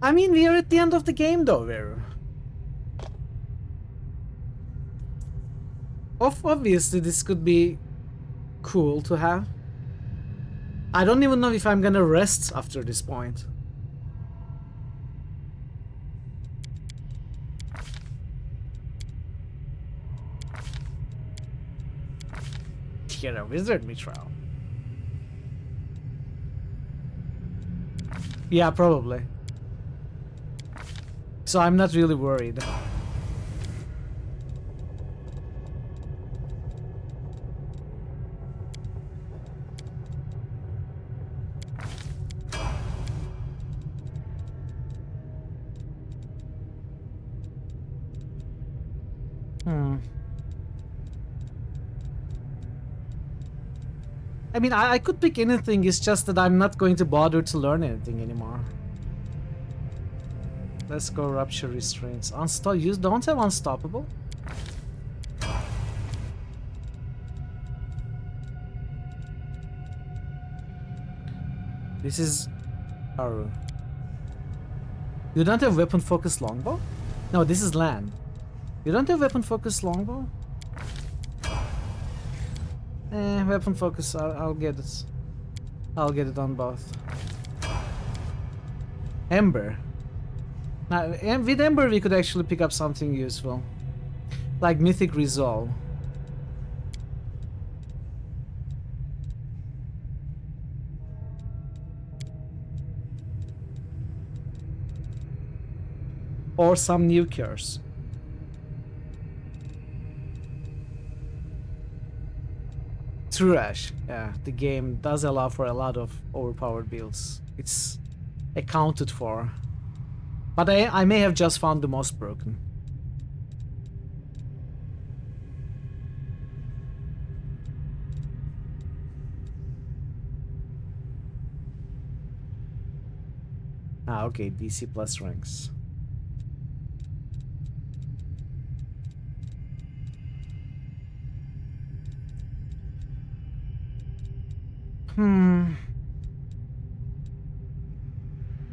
I mean, we are at the end of the game though, Veru. Obviously, this could be cool to have. I don't even know if I'm gonna rest after this point. You're a wizard, Mithril. Yeah, probably. So I'm not really worried. I mean, I could pick anything, it's just that I'm not going to bother to learn anything anymore. Let's go Rupture Restraints. You don't have Unstoppable? This is... Aru. You don't have Weapon Focus Longbow? No, this is land. You don't have Weapon Focus Longbow? Weapon Focus, I'll get it. I'll get it on both. Ember. Now, with Ember we could actually pick up something useful. Like Mythic Resolve. Or some new cures. True, Ash. Yeah, the game does allow for a lot of overpowered builds. It's accounted for. But I may have just found the most broken. Ah, okay, DC plus ranks.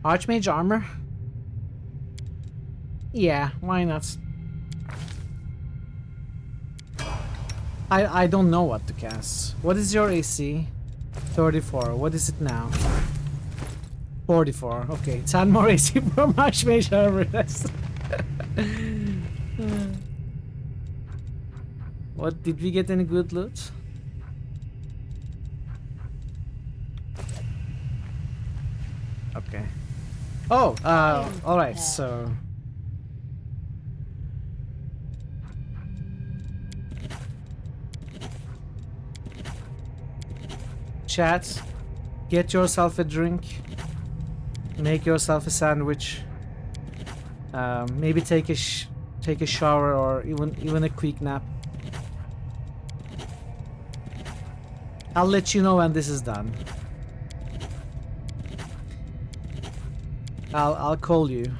Archmage armor? Yeah, why not? I don't know what to cast. What is your AC? 34. What is it now? 44. Okay, 10 more AC from Archmage armor. That's what, did we get any good loot? Okay. Oh, alright, so... Chat, get yourself a drink, make yourself a sandwich, maybe take a shower or even a quick nap. I'll let you know when this is done. I'll call you.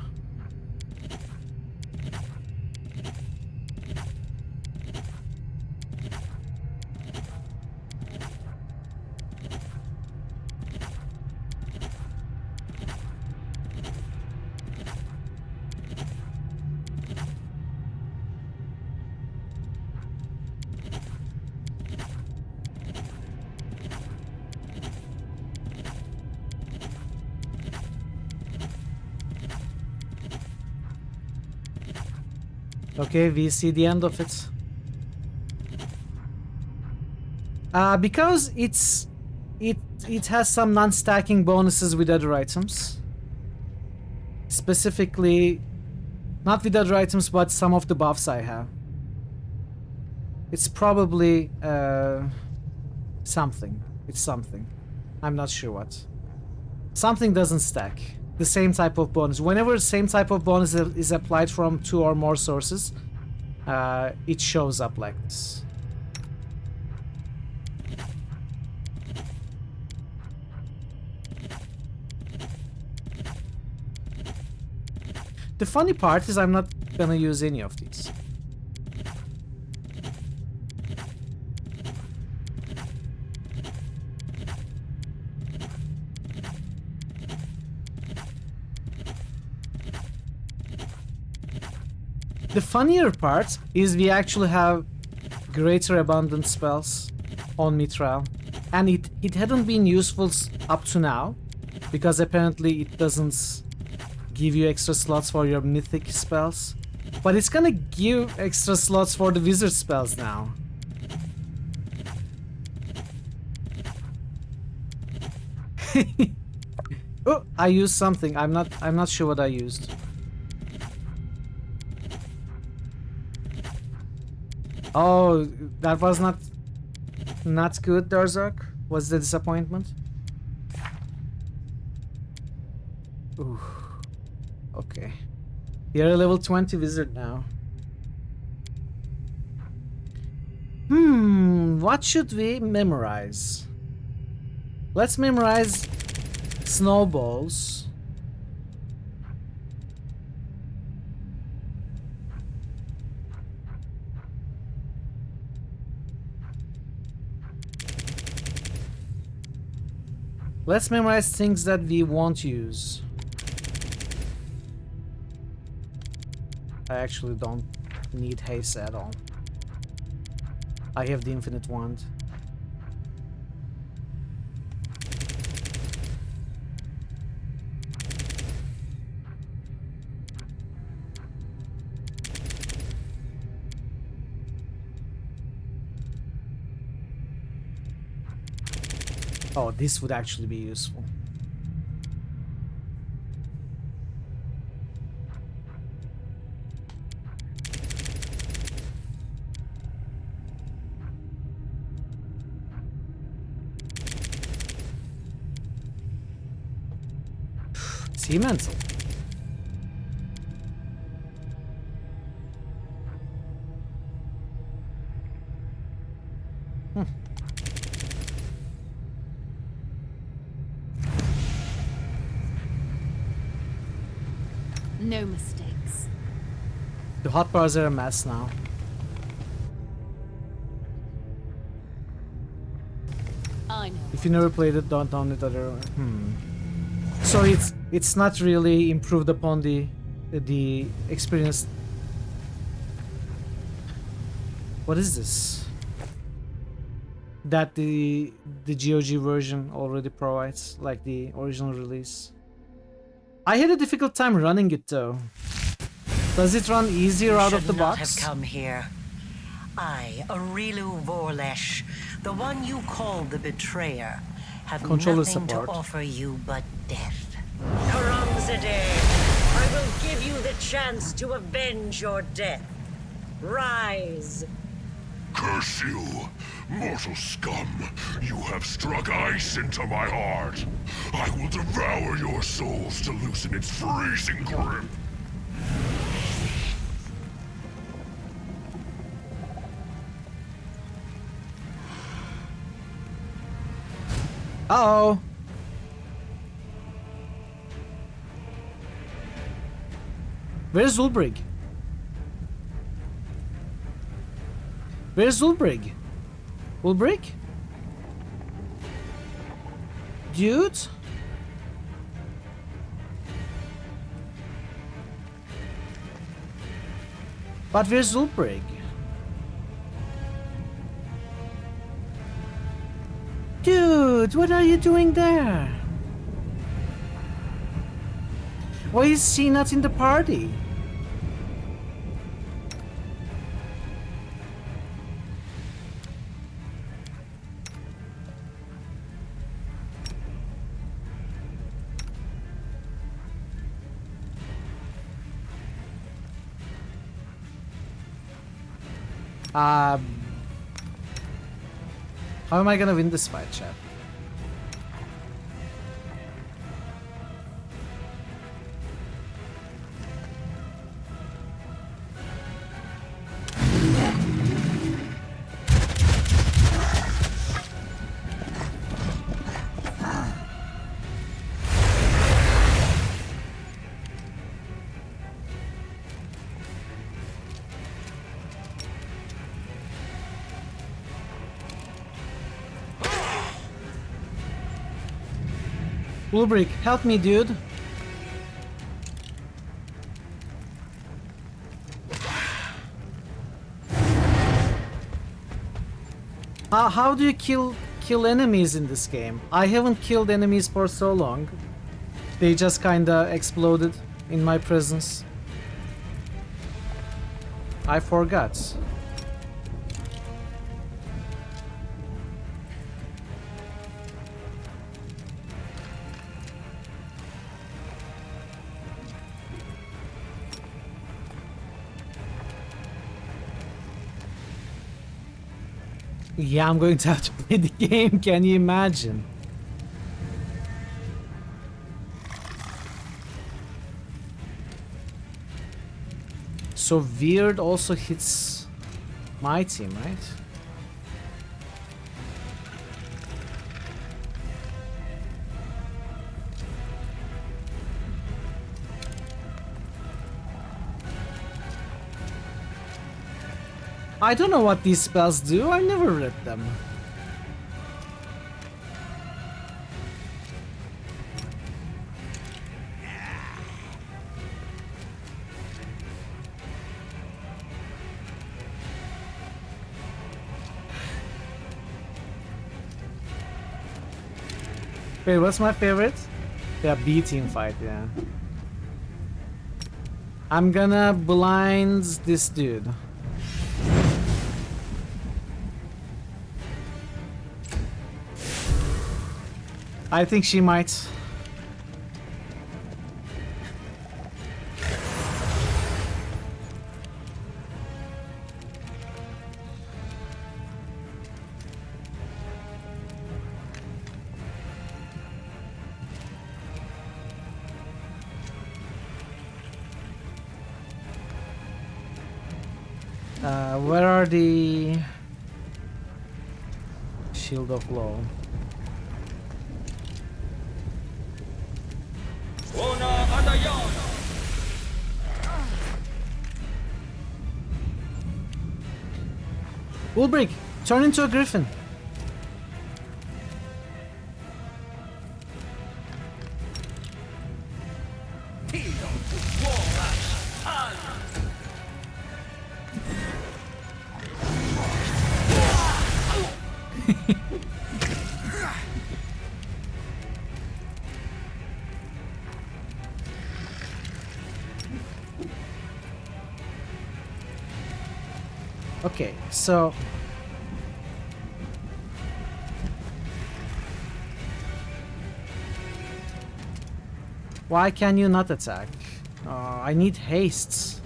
Okay, we see the end of it. Because it has some non-stacking bonuses with other items. Specifically, not with other items, but some of the buffs I have. It's probably something. It's something. I'm not sure what. Something doesn't stack. The same type of bonus. Whenever the same type of bonus is applied from 2 or more sources, it shows up like this. The funny part is I'm not gonna use any of these. The funnier part is we actually have greater abundance spells on Mithral, and it hadn't been useful up to now because apparently it doesn't give you extra slots for your mythic spells, but it's gonna give extra slots for the wizard spells now. Oh, I used something. I'm not sure what I used. Oh, that was not good, Darzak. Was the disappointment? Ooh. Okay. You're a level 20 wizard now. What should we memorize? Let's memorize snowballs. Let's memorize things that we won't use. I actually don't need haste at all. I have the infinite wand. Oh, this would actually be useful. Sea mantle. No mistakes. The hotbars are a mess now. I know. If you never played it, don't down it other. So it's not really improved upon the experience. What is this? That the GOG version already provides, like the original release. I had a difficult time running it though. Does it run easier out of the box? Have come here. I, Arilu Vorlesh, the one you call the betrayer, have Controller nothing support. to offer you but death. Karamzadeh, I will give you the chance to avenge your death. Rise. Curse you, mortal scum! You have struck ice into my heart. I will devour your souls to loosen its freezing grip. Uh-oh. Where's Ulbrig? Where's Ulbrig? Ulbrig? Dude? But where's Ulbrig? Dude, what are you doing there? Why is she not in the party? How am I gonna win this fight, chat? Ulbrich, help me, dude. How do you kill enemies in this game? I haven't killed enemies for so long. They just kinda exploded in my presence. I forgot. Yeah, I'm going to have to play the game, can you imagine? So Weird also hits my team, right? I don't know what these spells do, I never read them. Wait, what's my favorite? Yeah, B team fight, yeah. I'm gonna blind this dude. I think she might. Where are the Shield of Law? Ulbrich, turn into a griffin. Okay, so why can you not attack? I need hastes.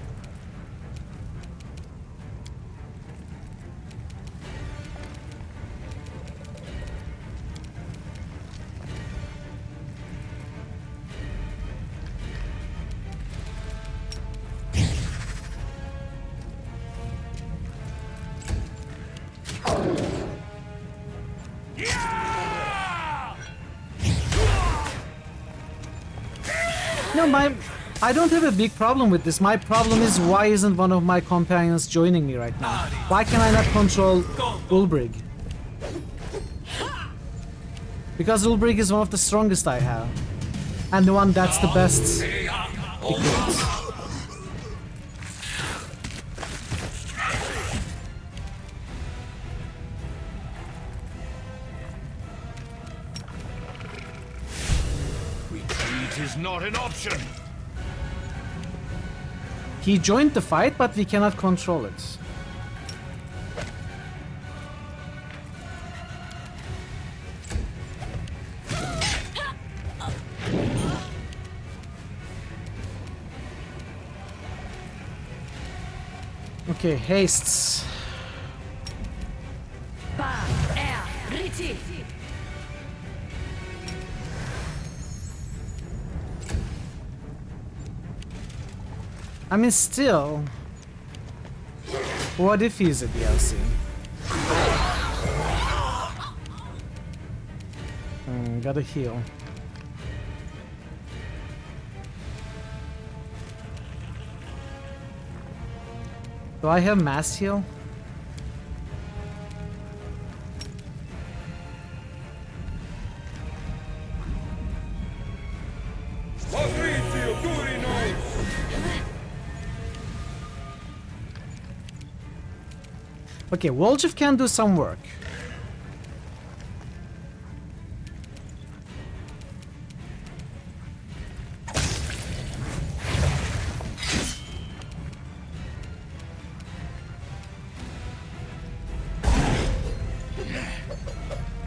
I don't have a big problem with this. My problem is why isn't one of my companions joining me right now? Why can I not control Ulbrich? Because Ulbrich is one of the strongest I have. And the one that's the best equipped. Retreat is not an option. He joined the fight, but we cannot control it. Okay, hastes. I mean, still, what if he's a DLC? Gotta heal. Do I have mass heal? Okay, Woljif can do some work.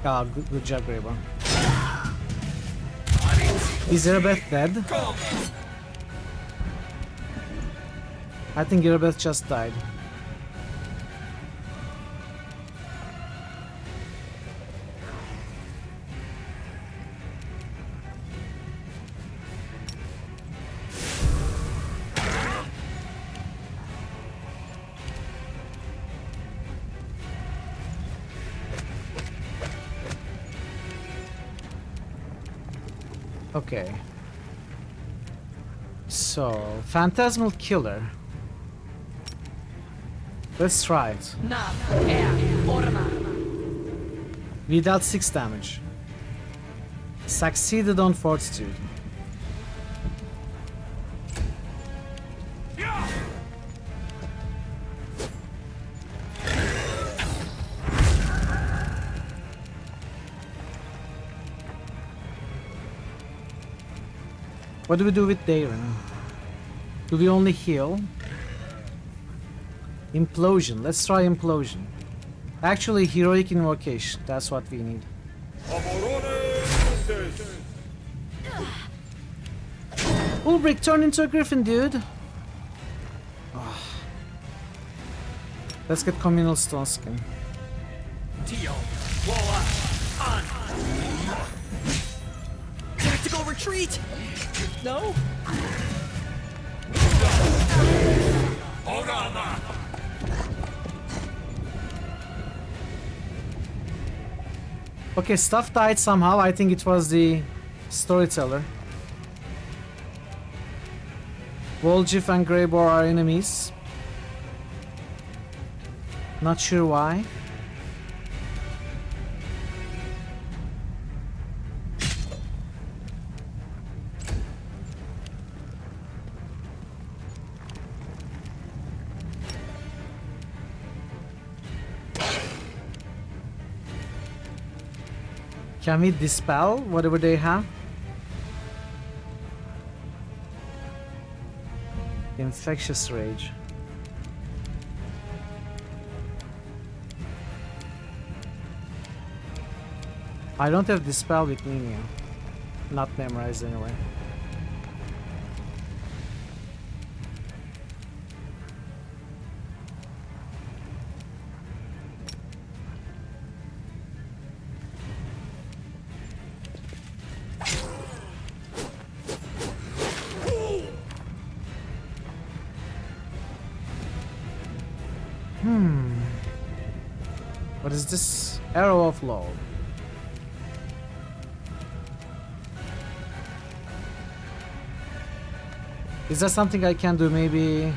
Ah, good job, Graber. Is Erebeth dead? I think Erebeth just died. Okay. So, Phantasmal Killer. Let's try it. We dealt 6 damage. Succeeded on Fortitude. What do we do with Darren? Do we only heal? Implosion. Let's try Implosion. Actually, Heroic Invocation. That's what we need. Ulbrich, turn into a griffin, dude. Oh. Let's get Communal Stone Skin. Tactical retreat! No? Okay, stuff died somehow. I think it was the storyteller. Volgif and Greybor are enemies. Not sure why. Can we dispel whatever they have? Infectious Rage. I don't have Dispel with me now. Not memorized anyway. What is this? Arrow of Law. Is there something I can do? Maybe...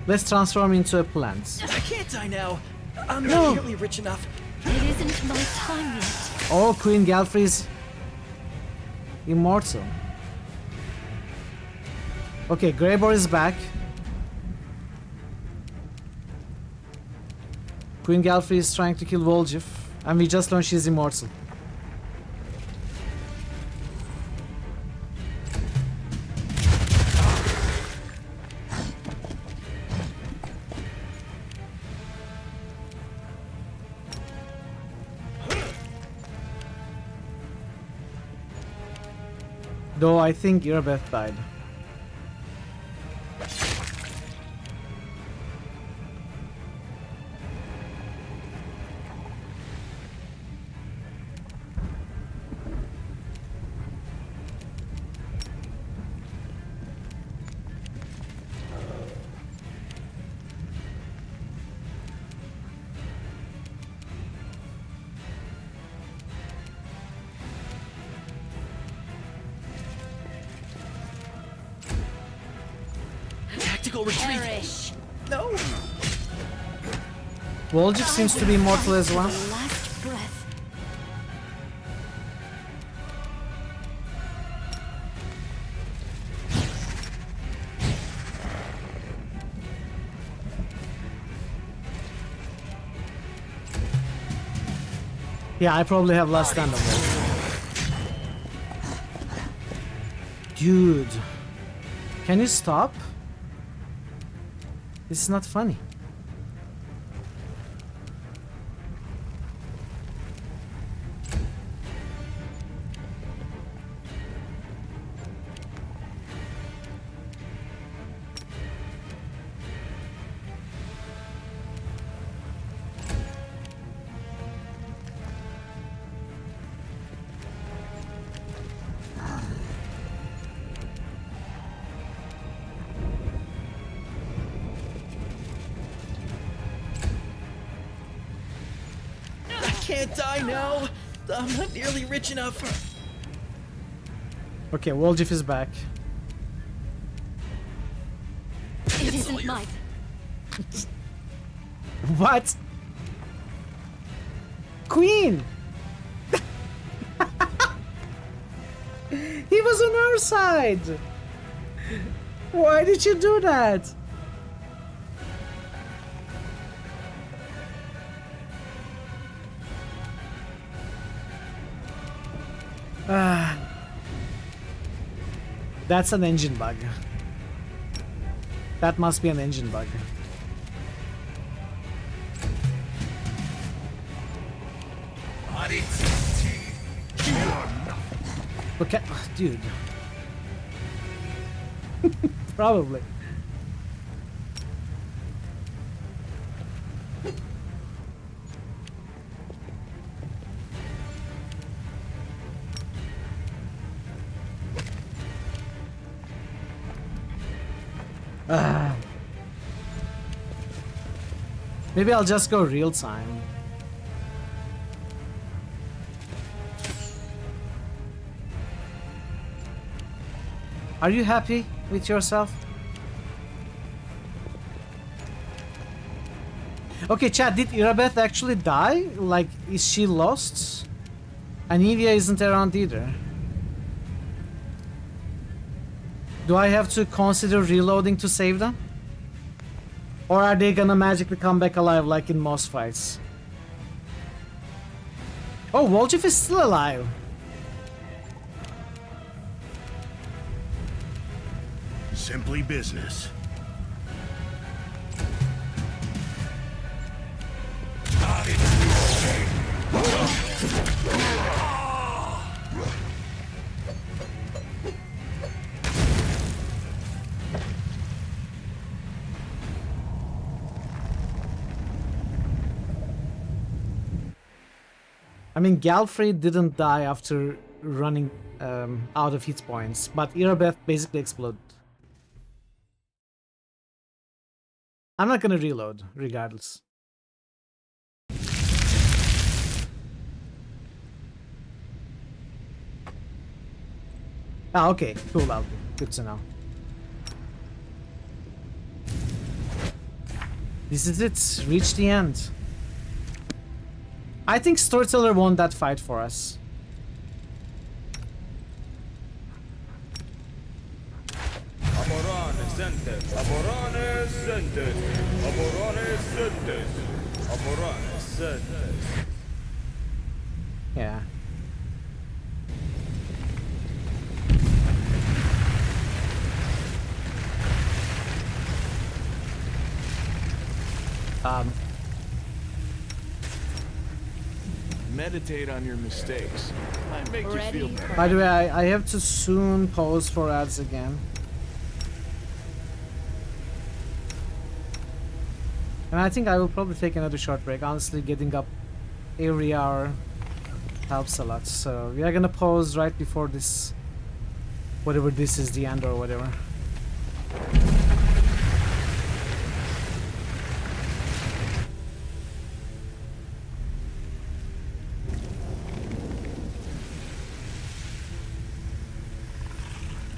Let's transform into a plant. I can't die now. I'm No. not nearly rich enough. It isn't my time yet. Oh, Queen Galfrey's immortal. Okay, Greybor is back. Queen Galfrey is trying to kill Volgif, and we just learned she's immortal. Though I think Erebeth died. Tactical retreat. Perish. No. Volgif seems to be immortal as well. Last breath. Yeah, I probably have last stand of it. Dude. Can you stop? This is not funny. Can't die now. I'm not nearly rich enough. Okay, Woljif is back. It isn't mine. What? Queen! He was on our side! Why did you do that? That's an engine bug. That must be an engine bug. Look at, dude. Probably. Maybe I'll just go real time. Are you happy with yourself? Okay, chat, did Irabeth actually die? Like, is she lost? Anivia isn't around either. Do I have to consider reloading to save them? Or are they gonna magically come back alive like in most fights? Oh, Woljif is still alive. Simply business. I mean, Galfrey didn't die after running out of hit points, but Irabeth basically exploded. I'm not gonna reload, regardless. Ah, okay, cool, Alfie. Good to know. This is it. Reach the end. I think Storyteller won that fight for us. Amorane sentes, Amorane sentes, Amorane sentes, Amorane sentes. Yeah. Meditate on your mistakes. Might make you feel better. By the way, I have to soon pause for ads again. And I think I will probably take another short break. Honestly, getting up every hour helps a lot. So we are gonna pause right before this, whatever this is, the end or whatever.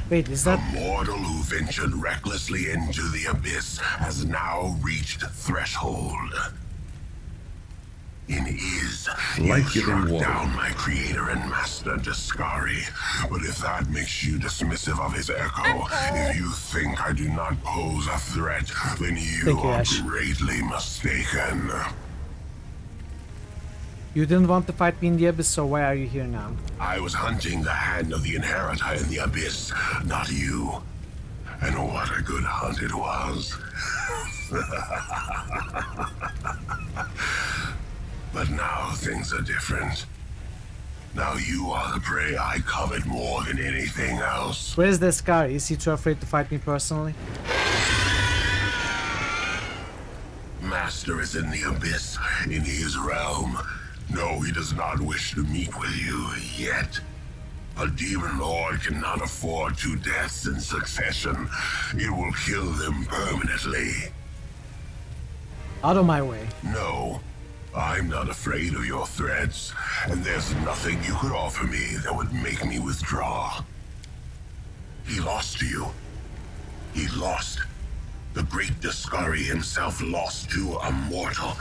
Wait, is that... The mortal who ventured recklessly into the abyss has now reached threshold. In Iz, you struck down my creator and master Daskari, but if that makes you dismissive of his echo, if you think I do not pose a threat, then you are greatly mistaken. You didn't want to fight me in the abyss, so why are you here now? I was hunting the hand of the inheritor in the abyss, not you. And what a good hunt it was. But now things are different. Now you are the prey I covet more than anything else. Where is this guy? Is he too afraid to fight me personally? Master is in the abyss, in his realm. No, he does not wish to meet with you yet. A demon lord cannot afford 2 deaths in succession. It will kill them permanently. Out of my way. No, I'm not afraid of your threats, and there's nothing you could offer me that would make me withdraw. He lost to you. He lost. The great Daskari himself lost to a mortal.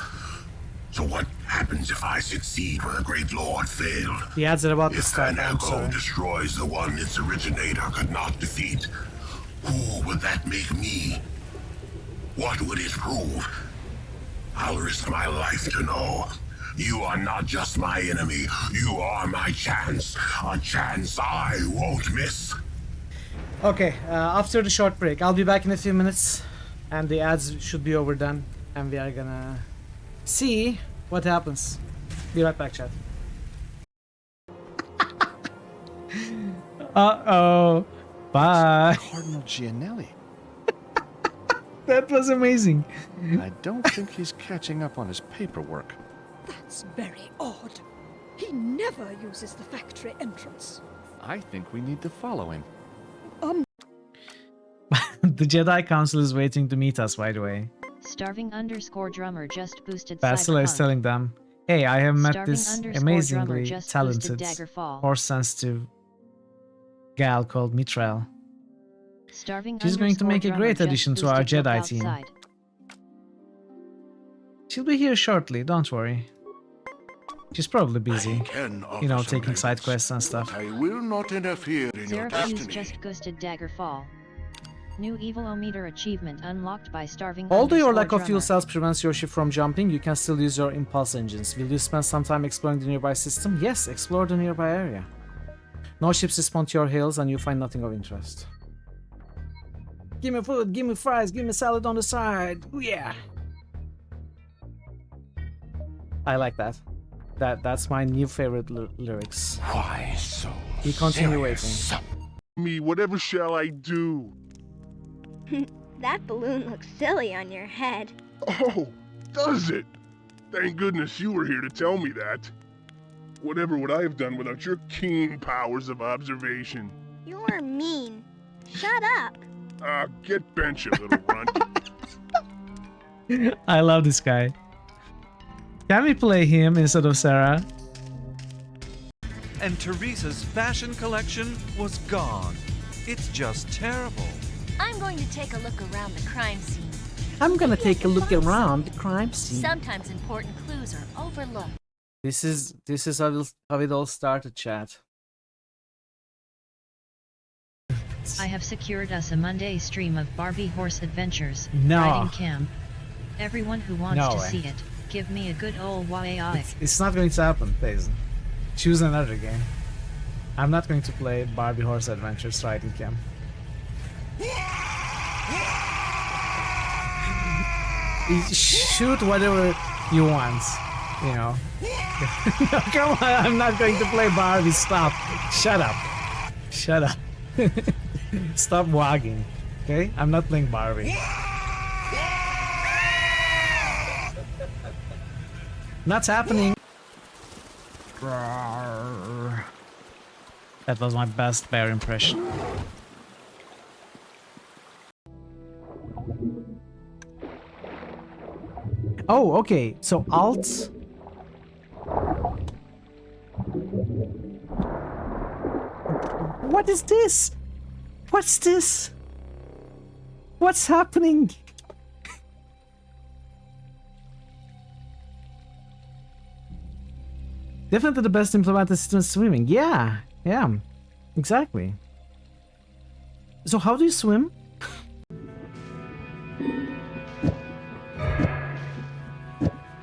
So what happens if I succeed where the great lord failed? He adds it about this If time, an I'm echo sorry. destroys the one its originator could not defeat, who would that make me? What would it prove? I'll risk my life to know. You are not just my enemy, you are my chance. A chance I won't miss. Okay, after the short break, I'll be back in a few minutes, and the ads should be over done, and we are gonna see what happens. Be right back, chat. Uh-oh. Bye. Cardinal Gianelli. That was amazing. I don't think he's catching up on his paperwork. That's very odd. He never uses the factory entrance. I think we need to follow him. The Jedi Council is waiting to meet us, by the way. Starving_drummer just boosted Bastila is Cyberpunk. telling them, hey, I have met Starving this _ amazingly drummer just talented, boosted Daggerfall. horse-sensitive gal called Mithril. Starving She's going to make a _ great drummer addition just to our boosted Jedi Look team. Outside. She'll be here shortly, don't worry. She's probably busy, you know, taking side quests and stuff. I will not interfere in your Seraphuse destiny. just boosted Daggerfall. New Evil-O-Meter achievement unlocked by Starving Although your _ lack of drummer. fuel cells prevents your ship from jumping, you can still use your impulse engines. Will you spend some time exploring the nearby system? Yes, explore the nearby area. No ships respond to your hails and you find nothing of interest. Give me food, give me fries, give me salad on the side. Ooh, yeah. I like that. That's my new favorite lyrics. Why so? You continue waiting. Me, whatever shall I do? That balloon looks silly on your head. Oh, does it? Thank goodness you were here to tell me that. Whatever would I have done without your keen powers of observation? You're mean. Shut up. Get bent, you little runt. I love this guy. Can we play him instead of Sarah? And Teresa's fashion collection was gone. It's just terrible. I'm going to take a look around the crime scene. I'm gonna take a look around the crime scene. Sometimes important clues are overlooked. This is how it all started, chat. I have secured us a Monday stream of Barbie horse adventures. No. Riding camp. Everyone who wants No to way. see it, give me a good old YAI. It's not going to happen, please. Choose another game. I'm not going to play Barbie Horse Adventures Riding Camp. Shoot whatever you want, you know. No, come on, I'm not going to play Barbie. Stop. Shut up. Shut up. Stop wagging. Okay? I'm not playing Barbie. Not happening. That was my best bear impression. Oh, okay. So Alt. What is this? What's this? What's happening? Definitely the best implemented system is swimming. Yeah, exactly. So how do you swim?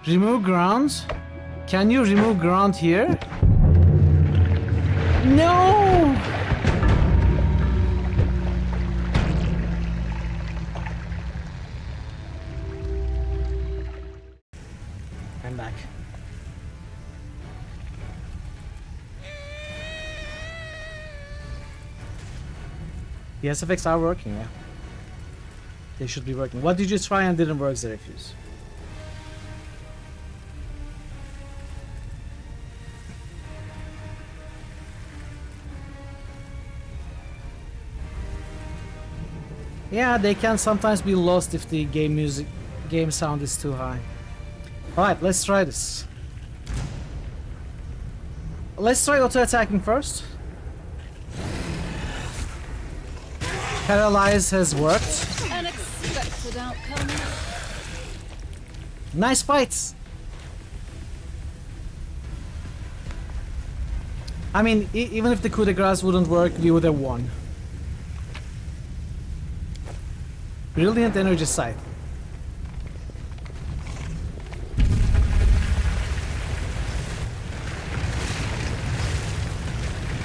Remove ground? Can you remove ground here? No! The SFX are working, yeah. They should be working. What did you try and didn't work, Zerefuse? Yeah, they can sometimes be lost if the game sound is too high. Alright, let's try this. Let's try auto-attacking first. Paralyze has worked. Unexpected outcome. Nice fights! I mean, even if the coup de grace wouldn't work, we would have won. Brilliant energy sight.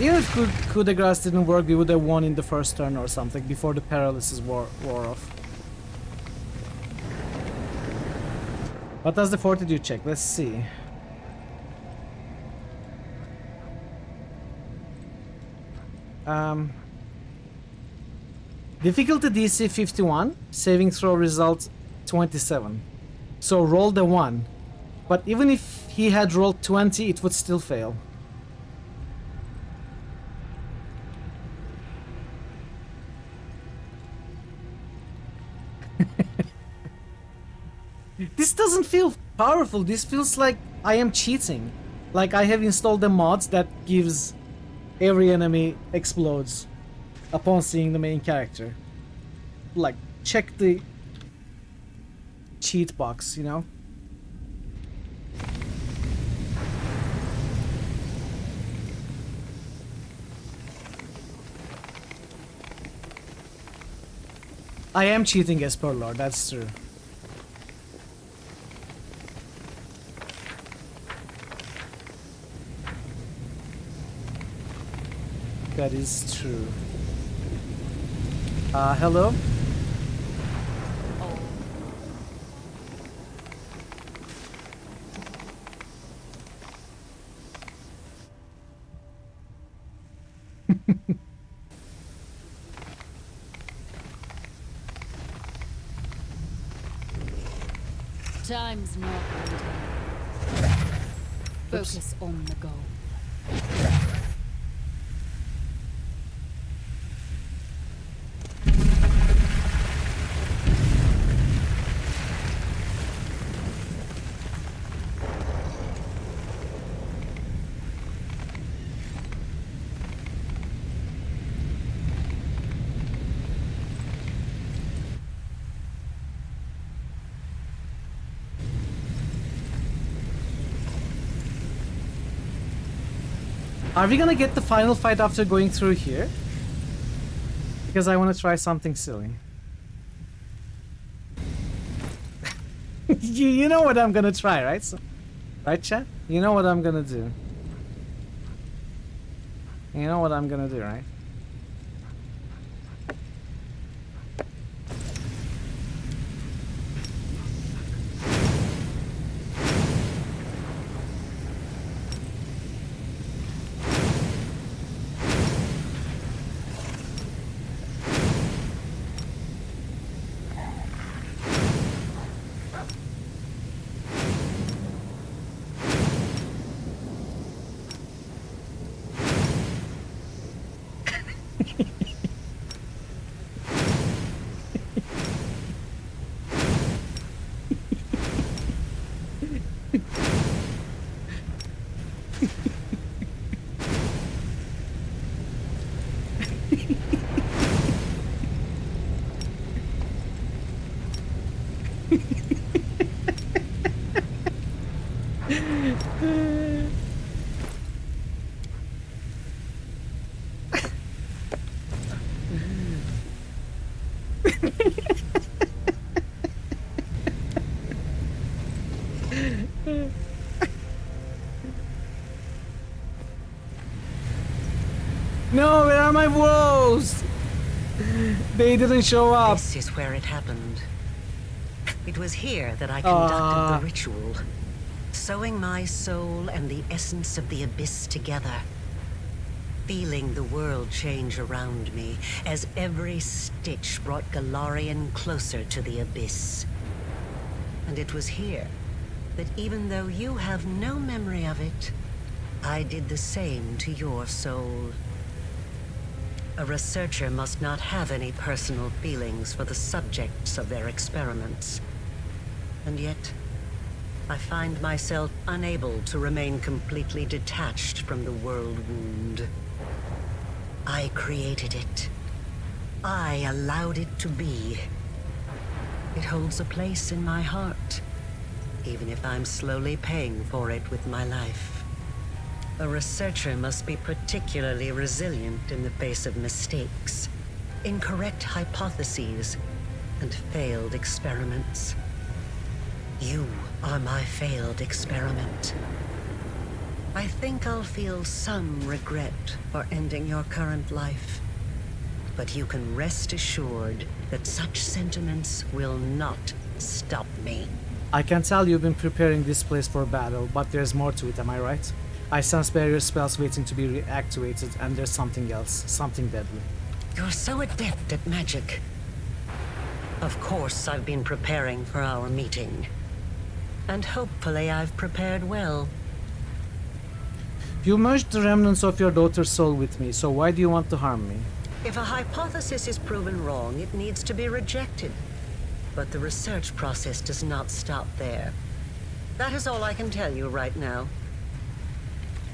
Even if coup de grace didn't work, we would have won in the first turn or something before the paralysis wore off. What does the fortitude check? Let's see. Difficulty DC 51, saving throw result 27. So roll the 1. But even if he had rolled 20, it would still fail. This doesn't feel powerful. This feels like I am cheating. Like I have installed the mods that gives every enemy explodes upon seeing the main character. Like, check the cheat box, you know? I am cheating as per lore, that's true. That is true. Hello? Time's not waiting. Focus on the goal. Are we gonna get the final fight after going through here? Because I want to try something silly. you know what I'm gonna try, right? Right, chat? You know what I'm gonna do. You know what I'm gonna do, right? No, where are my wolves? They didn't show up. This is where it happened. It was here that I conducted the ritual, sewing my soul and the essence of the abyss together. feeling the world change around me as every stitch brought Galarian closer to the abyss. And it was here that even though you have no memory of it, I did the same to your soul. A researcher must not have any personal feelings for the subjects of their experiments. And yet, I find myself unable to remain completely detached from the world wound. I created it. I allowed it to be. It holds a place in my heart, even if I'm slowly paying for it with my life. A researcher must be particularly resilient in the face of mistakes, incorrect hypotheses, and failed experiments. You are my failed experiment. I think I'll feel some regret for ending your current life. But you can rest assured that such sentiments will not stop me. I can tell you've been preparing this place for battle, but there's more to it, am I right? I sense barrier spells waiting to be reactivated, and there's something else, something deadly. You're so adept at magic. Of course, I've been preparing for our meeting. And hopefully I've prepared well. You merged the remnants of your daughter's soul with me, so why do you want to harm me? If a hypothesis is proven wrong, it needs to be rejected. But the research process does not stop there. That is all I can tell you right now.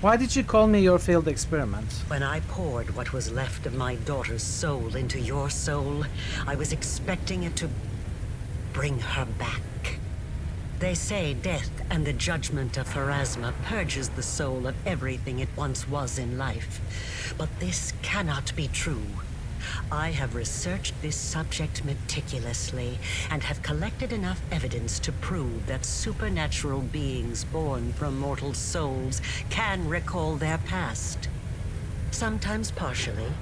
Why did you call me your failed experiment? When I poured what was left of my daughter's soul into your soul, I was expecting it to bring her back. They say death and the judgment of Pharasma purges the soul of everything it once was in life. But this cannot be true. I have researched this subject meticulously and have collected enough evidence to prove that supernatural beings born from mortal souls can recall their past. Sometimes partially,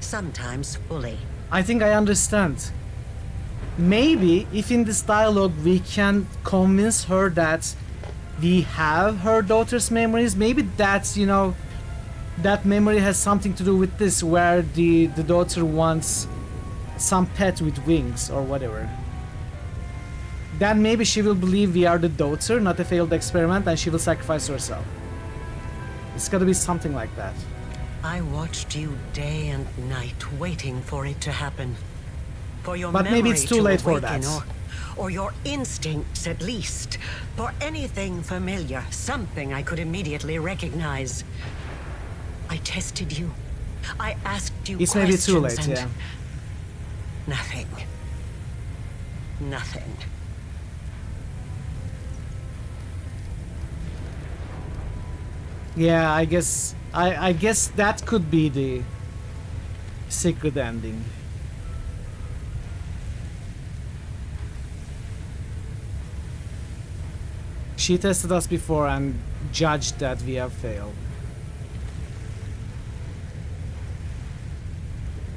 sometimes fully. I think I understand. Maybe if in this dialogue we can convince her that we have her daughter's memories, maybe that's, you know, that memory has something to do with this, where the daughter wants some pet with wings or whatever. Then maybe she will believe we are the daughter, not a failed experiment, and she will sacrifice herself. It's gotta be something like that. I watched you day and night waiting for it to happen. For your but maybe it's too late for that. Or your instincts, at least. For anything familiar, something I could immediately recognize. I tested you. I asked you it's questions. It's maybe too late, yeah. Nothing. Nothing. Yeah, I guess that could be the secret ending. She tested us before and judged that we have failed.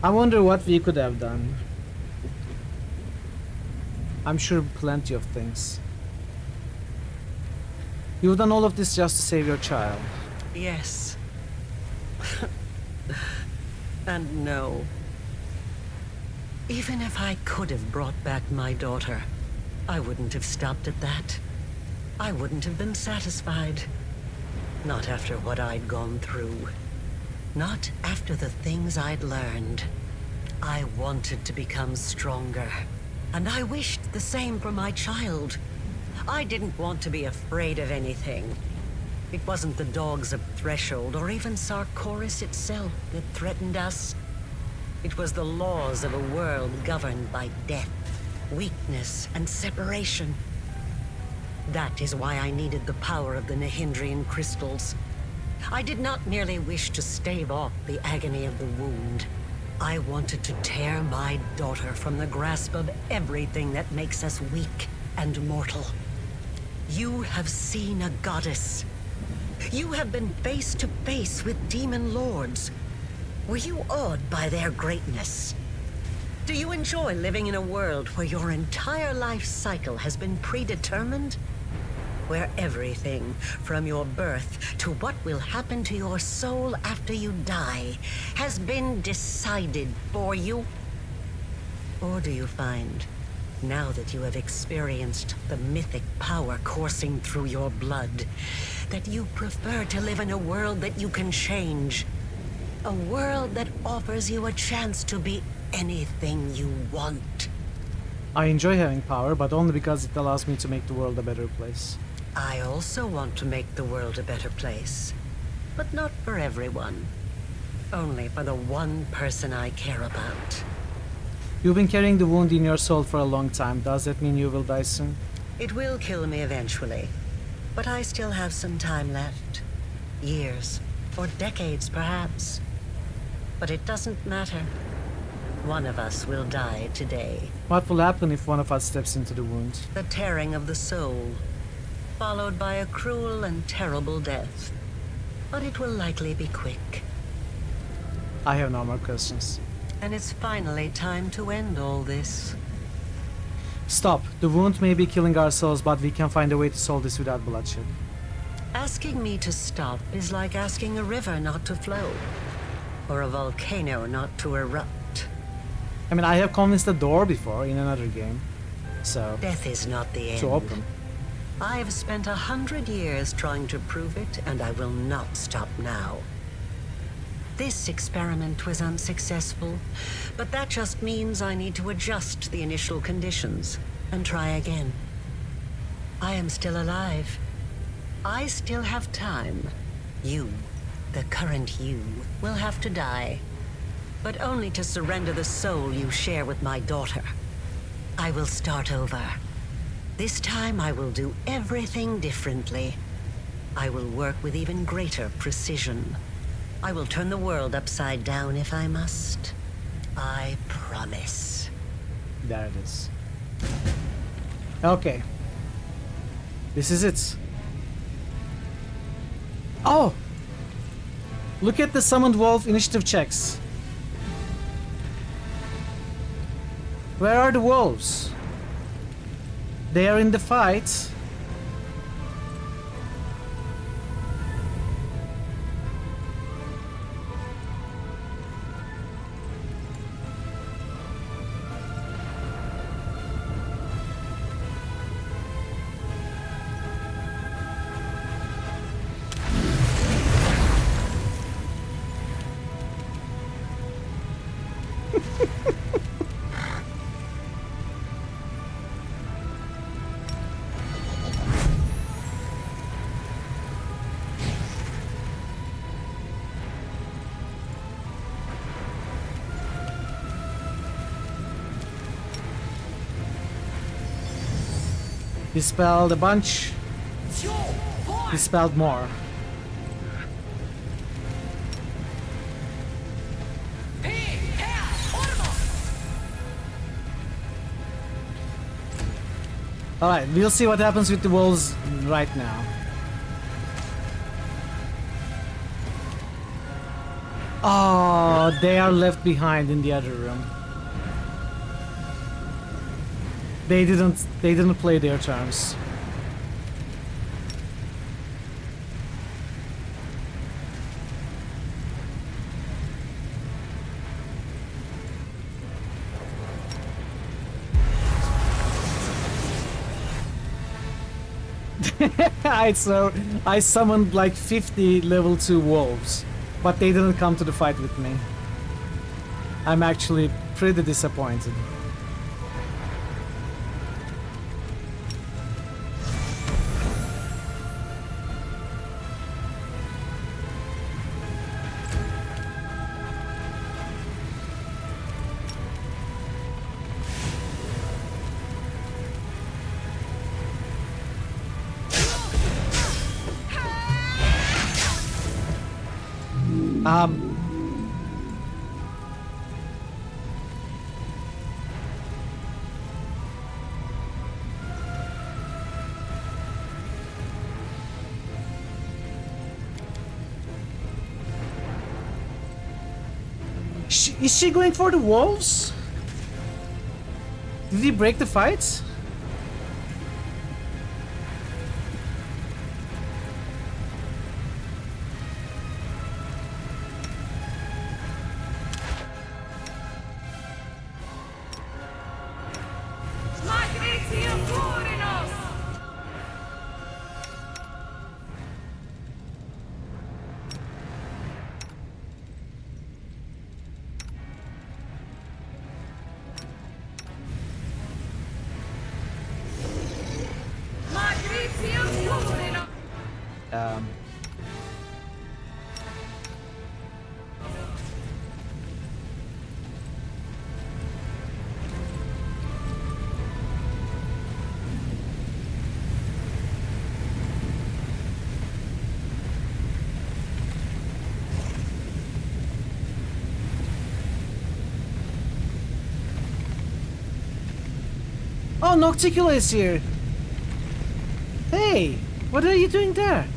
I wonder what we could have done. I'm sure plenty of things. You've done all of this just to save your child. Yes. And no. Even if I could have brought back my daughter, I wouldn't have stopped at that. I wouldn't have been satisfied. Not after what I'd gone through. Not after the things I'd learned. I wanted to become stronger. And I wished the same for my child. I didn't want to be afraid of anything. It wasn't the dogs of Threshold or even Sarkoris itself that threatened us. It was the laws of a world governed by death, weakness, and separation. That is why I needed the power of the Nahindrian crystals. I did not merely wish to stave off the agony of the wound. I wanted to tear my daughter from the grasp of everything that makes us weak and mortal. You have seen a goddess. You have been face to face with demon lords. Were you awed by their greatness? Do you enjoy living in a world where your entire life cycle has been predetermined? where everything, from your birth to what will happen to your soul after you die, has been decided for you? Or do you find, now that you have experienced the mythic power coursing through your blood, that you prefer to live in a world that you can change? A world that offers you a chance to be anything you want? I enjoy having power, but only because it allows me to make the world a better place. I also want to make the world a better place, but not for everyone. Only for the one person I care about. You've been carrying the wound in your soul for a long time. Does that mean you will die soon? It will kill me eventually, but I still have some time left. Years, or decades perhaps. But it doesn't matter. One of us will die today. What will happen if one of us steps into the wound? The tearing of the soul, followed by a cruel and terrible death. But it will likely be quick. I have no more questions. And it's finally time to end all this. Stop. The wound may be killing our souls, but we can find a way to solve this without bloodshed. Asking me to stop is like asking a river not to flow, or a volcano not to erupt. I mean, I have convinced the door before in another game, so... Death is not the end. To open. I have spent 100 years trying to prove it, and I will not stop now. This experiment was unsuccessful, but that just means I need to adjust the initial conditions and try again. I am still alive. I still have time. You, the current you, will have to die, but only to surrender the soul you share with my daughter. I will start over. This time I will do everything differently. I will work with even greater precision. I will turn the world upside down if I must. I promise. There it is. Okay. This is it. Oh! Look at the summoned wolf initiative checks. Where are the wolves? They are in the fight. Dispelled a bunch. Dispelled more. Alright, we'll see what happens with the wolves right now. Oh, they are left behind in the other room. They didn't play their terms. I summoned like 50 level 2 wolves, but they didn't come to the fight with me. I'm actually pretty disappointed. Is she going for the wolves? Did he break the fight? Oh, Nocticula is here. Hey, what are you doing there?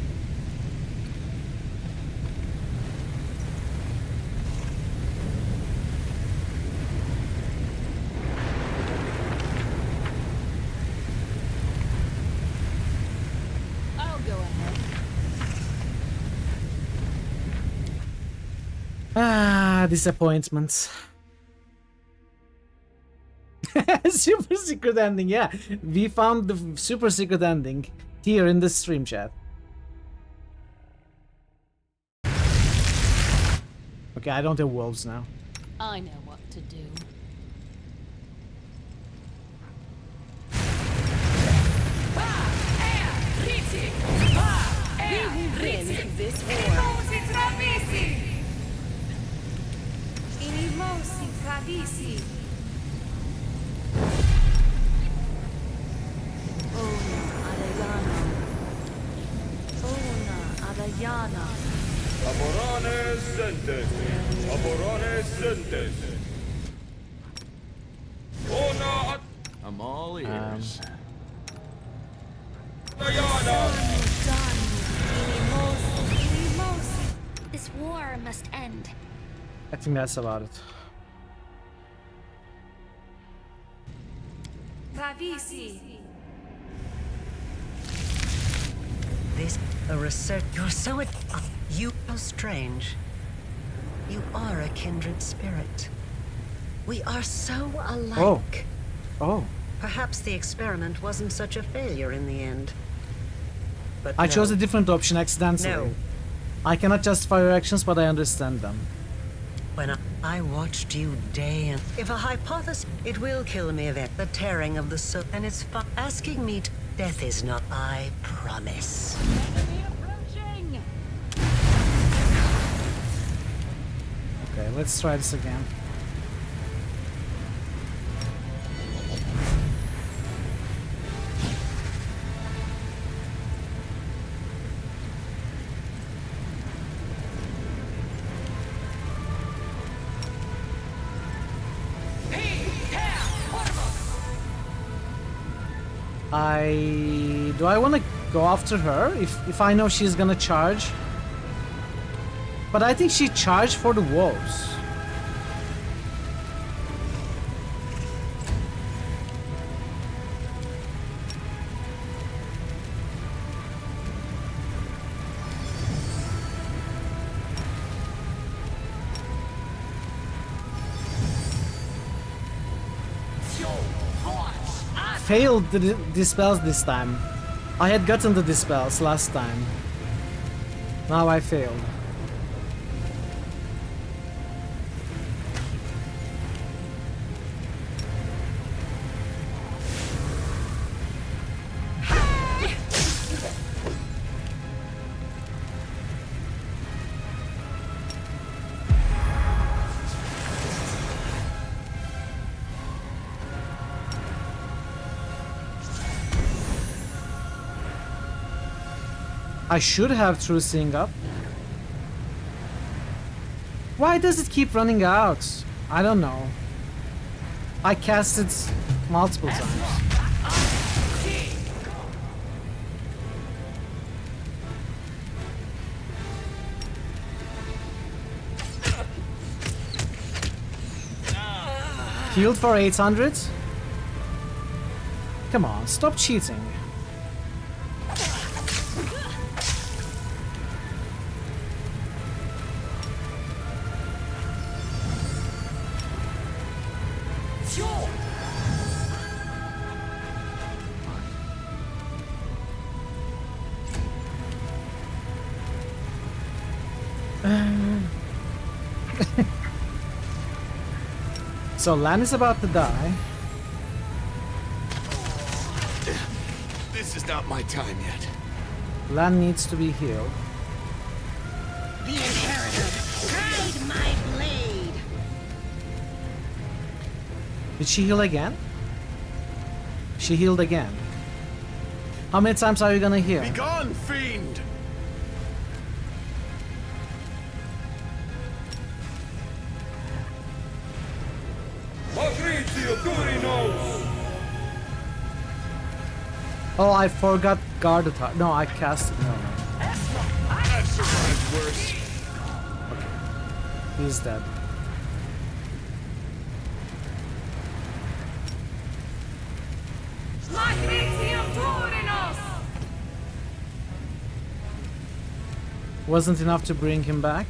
I'll go ahead. Ah, disappointments. Super secret ending, yeah. We found the super secret ending here in the stream chat. Okay, I don't have wolves now. I know what to do. This war. Aborane sentes. Aborane sentes. Ona. I'm all ears. This war must end. I think that's about it. This a research. You're so you are strange. You are a kindred spirit. We are so alike. Oh. Perhaps the experiment wasn't such a failure in the end. But I no. chose a different option accidentally. No. I cannot justify your actions, but I understand them. When I watched you day and if a hypothesis, it will kill me if the tearing of the soul, and it's asking me to. Death is not. I promise. Okay, let's try this again. Do I want to go after her if I know she's gonna charge? But I think she charged for the wolves. Failed the dispels this time. I had gotten the dispels last time. Now I failed. I should have true seeing up. Why does it keep running out? I don't know. I cast it multiple times. Healed for 800? Come on, stop cheating. So Lan is about to die. This is not my time yet. Lan needs to be healed. The inheritor, hide my blade. Did she heal again? She healed again. How many times are you gonna heal? Be gone, fiend! Patrizio Turinos! Oh, I forgot guard attack. No, I cast it. No. I've survived worse. He's dead. Wasn't enough to bring him back.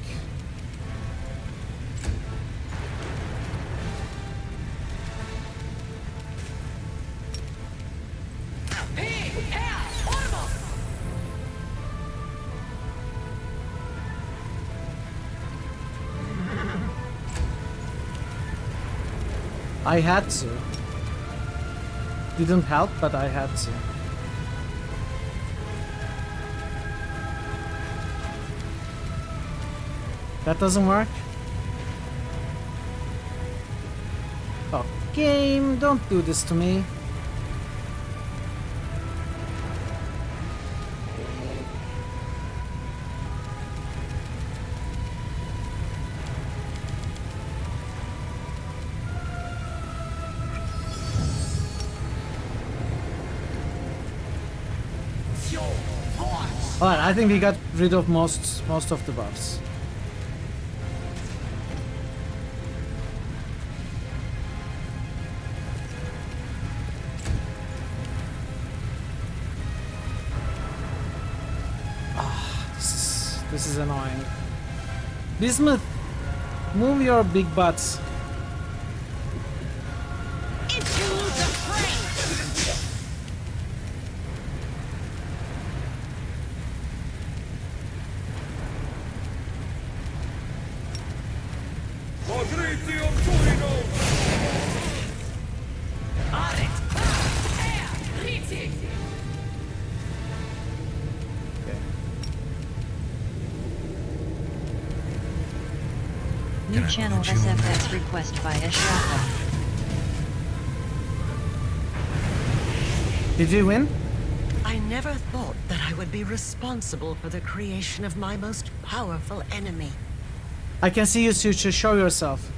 I had to. Didn't help, but I had to. That doesn't work? Oh, game, don't do this to me. Alright, I think we got rid of most of the buffs. This is annoying. Bismuth, move your big butts. New channel SFX request by Ashaka. Did you win? I never thought that I would be responsible for the creation of my most powerful enemy. I can see you, Suture. Show yourself.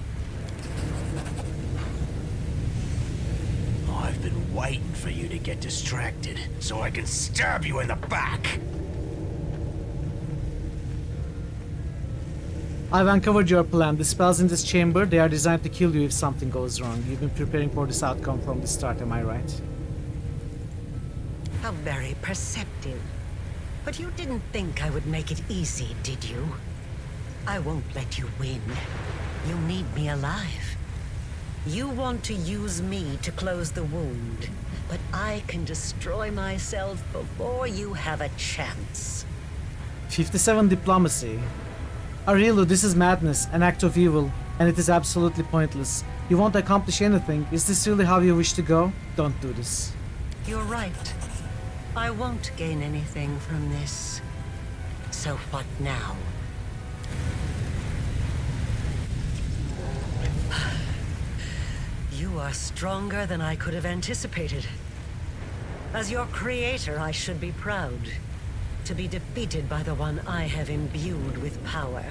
I've been waiting for you to get distracted so I can stab you in the back. I've uncovered your plan. The spells in this chamber, they are designed to kill you if something goes wrong. You've been preparing for this outcome from the start, am I right? How very perceptive. But you didn't think I would make it easy, did you? I won't let you win. You need me alive. You want to use me to close the wound, but I can destroy myself before you have a chance. 57 diplomacy. Arielu, this is madness, an act of evil, and it is absolutely pointless. You won't accomplish anything. Is this really how you wish to go? Don't do this. You're right. I won't gain anything from this. So what now? You are stronger than I could have anticipated. As your creator, I should be proud to be defeated by the one I have imbued with power.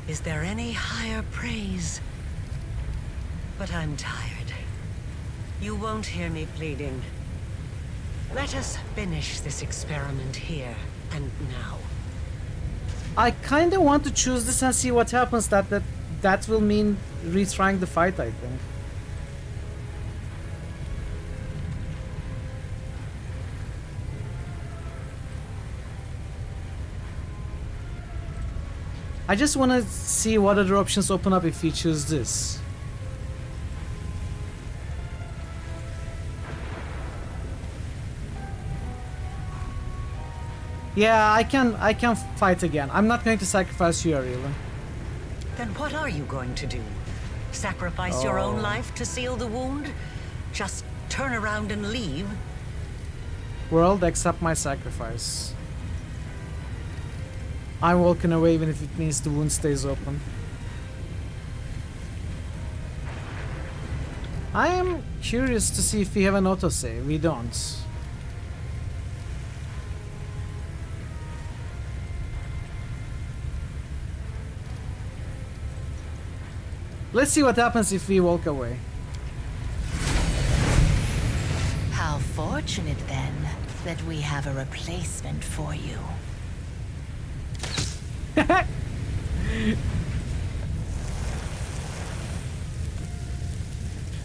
Is there any higher praise? But I'm tired. You won't hear me pleading. Let us finish this experiment here and now. I kinda want to choose this and see what happens. That will mean retrying the fight, I think. I just want to see what other options open up if we choose this. Yeah, I can fight again. I'm not going to sacrifice you, Arielu. Then what are you going to do? Sacrifice your own life to seal the wound? Just turn around and leave? World, accept my sacrifice. I'm walking away even if it means the wound stays open. I am curious to see if we have an autosave. We don't. Let's see what happens if we walk away. How Fortunate then that we have a replacement for you.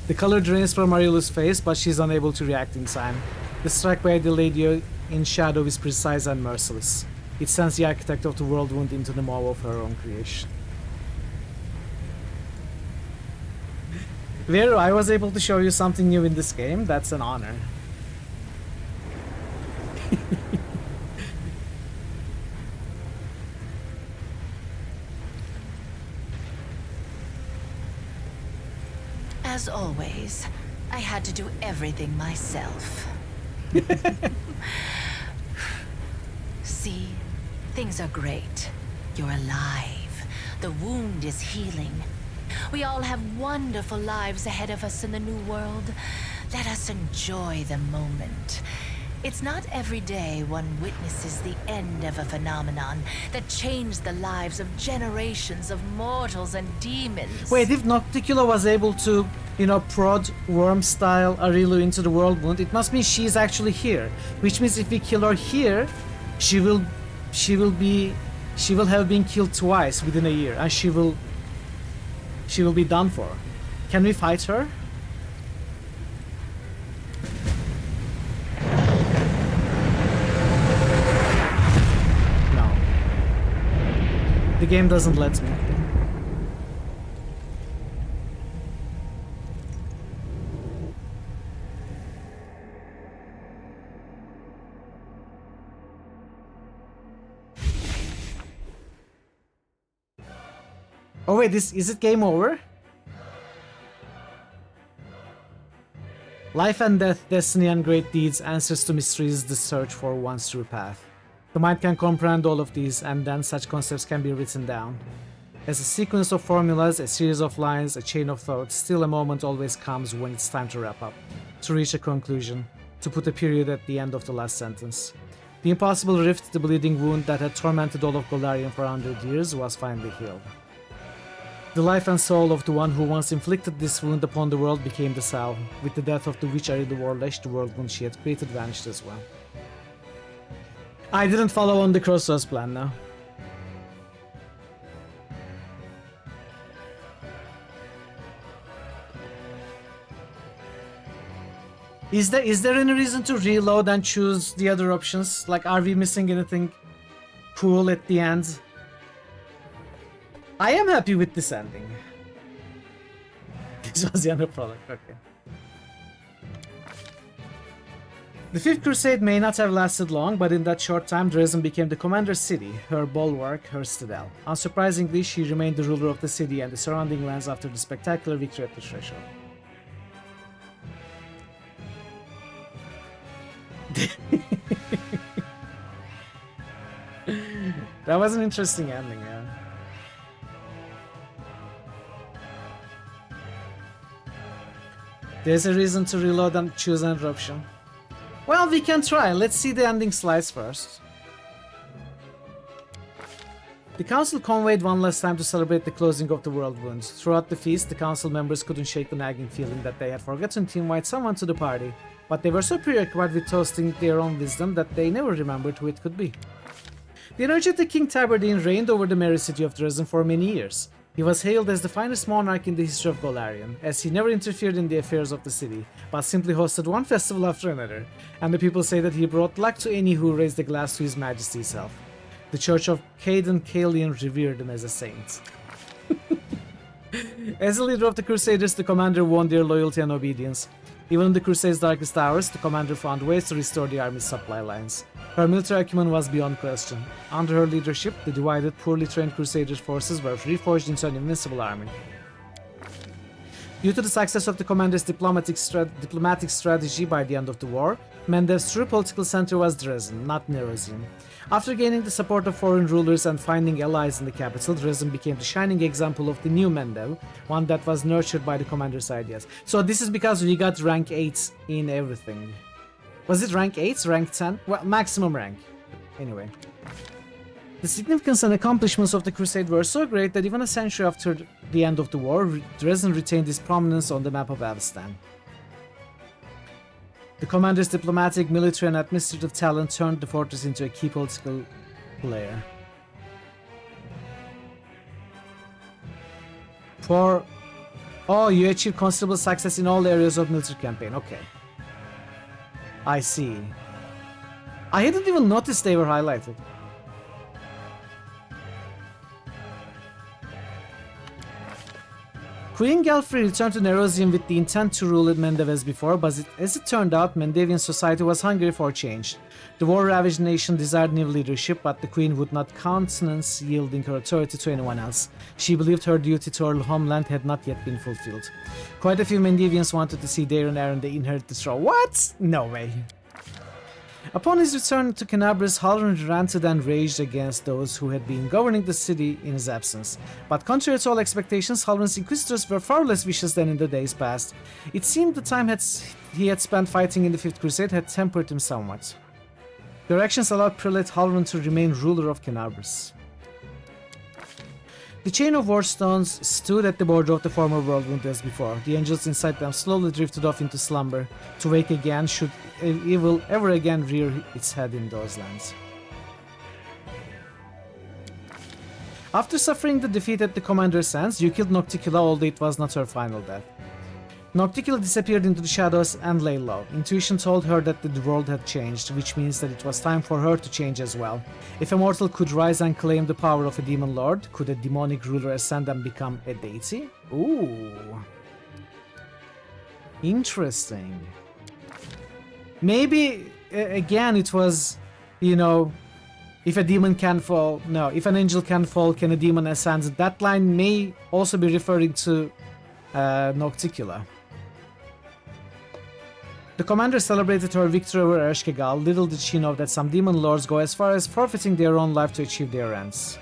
The color drains from Marilu's face, but she's unable to react in time. The strike by the lady in shadow is precise and merciless. It sends the architect of the world wound into the maw of her own creation. Vero, I was able to show you something new in this game. That's an honor. As always, I had to do everything myself. See, things are great. You're alive. The wound is healing. We all have wonderful lives ahead of us in the new world. Let us enjoy the moment. It's not every day one witnesses the end of a phenomenon that changed the lives of generations of mortals and demons. Wait, if Nocticula was able to, you know, prod worm-style Arilu into the world wound, it must mean she's actually here. Which means if we kill her here, she will have been killed twice within a year, and she will be done for. Can we fight her? No. The game doesn't let me. Oh wait, is it game over? Life and death, destiny and great deeds, answers to mysteries, the search for one's true path. The mind can comprehend all of these, and then such concepts can be written down. As a sequence of formulas, a series of lines, a chain of thoughts, still a moment always comes when it's time to wrap up, to reach a conclusion, to put a period at the end of the last sentence. The impossible rift, the bleeding wound that had tormented all of Golarion for 100 years, was finally healed. The life and soul of the one who once inflicted this wound upon the world became the salve. With the death of the witch Arilu Warlesh, the world wound she had created vanished as well. I didn't follow on the Crossroads plan now. Is there any reason to reload and choose the other options? Like, are we missing anything cool at the end? I am happy with this ending. This was the end product, okay. The Fifth Crusade may not have lasted long, but in that short time Dresden became the commander's city, her bulwark, her citadel. Unsurprisingly, she remained the ruler of the city and the surrounding lands after the spectacular victory at the threshold. That was an interesting ending, yeah. There's a reason to reload and choose another option. Well, we can try. Let's see the ending slides first. The council conveyed one last time to celebrate the closing of the world wounds. Throughout the feast, the council members couldn't shake the nagging feeling that they had forgotten to invite someone to the party, but they were so preoccupied with toasting their own wisdom that they never remembered who it could be. The energetic King Tabardine reigned over the merry city of Dresden for many years. He was hailed as the finest monarch in the history of Golarion, as he never interfered in the affairs of the city, but simply hosted one festival after another, and the people say that he brought luck to any who raised a glass to his majesty's health. The Church of Caden Kalian revered him as a saint. As the leader of the Crusaders, the commander won their loyalty and obedience. Even in the Crusade's darkest hours, the commander found ways to restore the army's supply lines. Her military acumen was beyond question. Under her leadership, the divided, poorly trained Crusader forces were reforged into an invincible army. Due to the success of the commander's diplomatic strategy by the end of the war, Mendev's true political center was Dresden, not Nerozin. After gaining the support of foreign rulers and finding allies in the capital, Dresden became the shining example of the new Mendev, one that was nurtured by the commander's ideas. So this is because we got rank 8 in everything. Was it rank 8? Rank 10? Well, maximum rank. Anyway. The significance and accomplishments of the Crusade were so great that even a century after the end of the war, Dresden retained its prominence on the map of Avestan. The commander's diplomatic, military, and administrative talent turned the fortress into a key political player. Oh, you achieved considerable success in all areas of military campaign. Okay. I see. I hadn't even noticed they were highlighted. Queen Galfrey returned to Nerosium with the intent to rule Mendeb as before, but as it turned out, Mendevian society was hungry for change. The war-ravaged nation desired new leadership, but the queen would not countenance yielding her authority to anyone else. She believed her duty to her homeland had not yet been fulfilled. Quite a few Mendevians wanted to see Daeron Aaron inherit the throne. What? No way. Upon his return to Canabris, Halloran ranted and raged against those who had been governing the city in his absence. But contrary to all expectations, Halloran's inquisitors were far less vicious than in the days past. It seemed the time he had spent fighting in the Fifth Crusade had tempered him somewhat. Their actions allowed Prelate Halloran to remain ruler of Canabris. The chain of war stones stood at the border of the former world as before. The angels inside them slowly drifted off into slumber, to wake again should evil ever again rear its head in those lands. After suffering the defeat at the commander's hands, you killed Nocticula, although it was not her final death. Nocticula disappeared into the shadows and lay low. Intuition told her that the world had changed, which means that it was time for her to change as well. If a mortal could rise and claim the power of a demon lord, could a demonic ruler ascend and become a deity? Ooh. Interesting. Maybe, again, it was, you know, if a demon can fall, no, if an angel can fall, can a demon ascend? That line may also be referring to Nocticula. The commander celebrated her victory over Ershkigal. Little did she know that some demon lords go as far as forfeiting their own life to achieve their ends.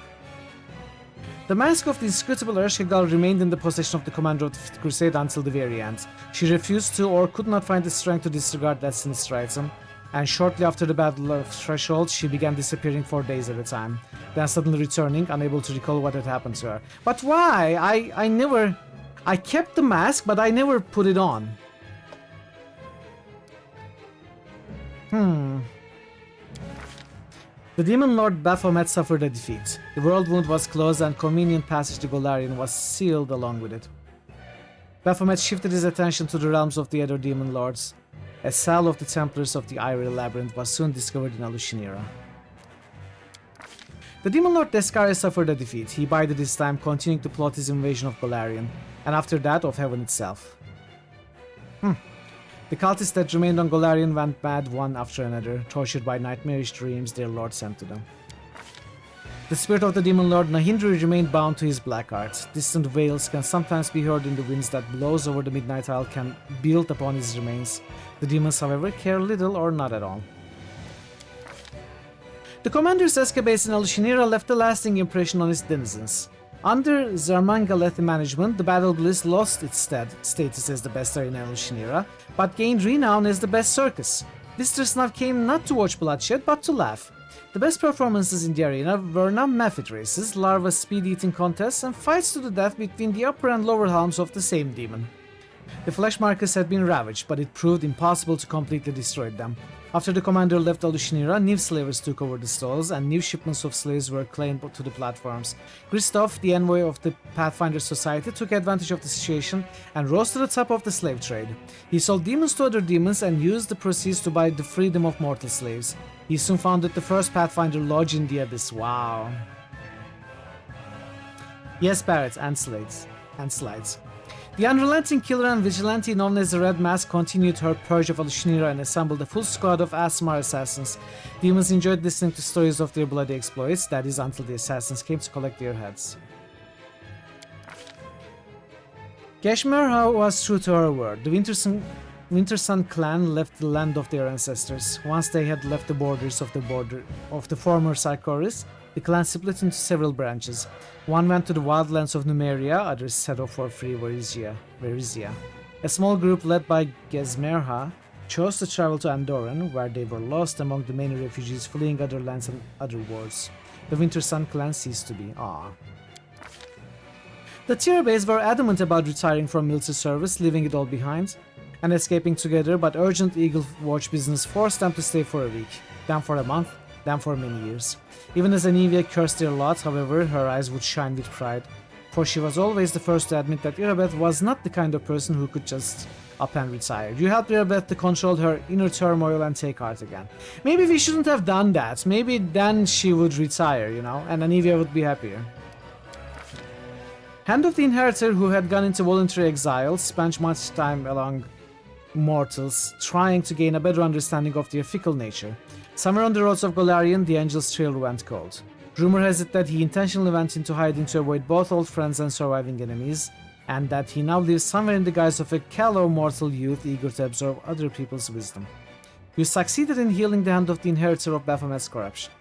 The mask of the inscrutable Ershkigal remained in the possession of the commander of the Fifth Crusade until the very end. She refused to or could not find the strength to disregard that sinister item, and shortly after the Battle of Threshold, she began disappearing for days at a time, then suddenly returning, unable to recall what had happened to her. But why? I kept the mask, but I never put it on. The demon lord Baphomet suffered a defeat. The world wound was closed and convenient passage to Golarion was sealed along with it. Baphomet shifted his attention to the realms of the other demon lords. A cell of the Templars of the Ivory Labyrinth was soon discovered in Alushinira. The demon lord Descaria suffered a defeat. He bided his time, continuing to plot his invasion of Golarion, and after that of heaven itself. The cultists that remained on Golarion went mad one after another, tortured by nightmarish dreams their lord sent to them. The spirit of the demon lord Nahindri remained bound to his black art. Distant wails can sometimes be heard in the winds that blows over the Midnight Isle can build upon his remains. The demons, however, care little or not at all. The commander's escapades in Alushinira left a lasting impression on its denizens. Under Zarmangaleth management, the Battle Bliss lost its status as the best arena in Alushinira, but gained renown as the best circus. Visitors now came not to watch bloodshed, but to laugh. The best performances in the arena were now Mephit races, larva speed-eating contests, and fights to the death between the upper and lower halves of the same demon. The flesh markers had been ravaged, but it proved impossible to completely destroy them. After the commander left Alushinira, new slavers took over the stalls, and new shipments of slaves were claimed to the platforms. Christoph, the envoy of the Pathfinder Society, took advantage of the situation and rose to the top of the slave trade. He sold demons to other demons and used the proceeds to buy the freedom of mortal slaves. He soon founded the first Pathfinder Lodge in the Abyss. Wow. Yes, Barrett, and slides. The unrelenting killer and vigilante known as the Red Mask continued her purge of Alushinira and assembled a full squad of Aasimar assassins. Demons enjoyed listening to stories of their bloody exploits, that is, until the assassins came to collect their heads. Kashmir was true to her word. The Wintersun clan left the land of their ancestors. Once they had left the borders of the former Sarkoris, the clan split into several branches. One went to the wildlands of Numeria, others set off for free Varizia. A small group led by Gezmerha chose to travel to Andoran, where they were lost among the many refugees fleeing other lands and other wars. The Wintersun clan ceased to be. The Tirabays were adamant about retiring from military service, leaving it all behind. and escaping together, but urgent Eagle Watch business forced them to stay for a week, then for a month, then for many years. Even as Anivia cursed their lot, however, her eyes would shine with pride, for she was always the first to admit that Irabeth was not the kind of person who could just up and retire. You helped Irabeth to control her inner turmoil and take heart again. Maybe we shouldn't have done that. Maybe then she would retire, you know, and Anivia would be happier. Hand of the Inheritor, who had gone into voluntary exile, spent much time among mortals, trying to gain a better understanding of their fickle nature. Somewhere on the roads of Golarion, the Angel's Trail went cold. Rumor has it that he intentionally went into hiding to avoid both old friends and surviving enemies, and that he now lives somewhere in the guise of a callow mortal youth eager to absorb other people's wisdom. You succeeded in healing the hand of the Inheritor of Baphomet's corruption.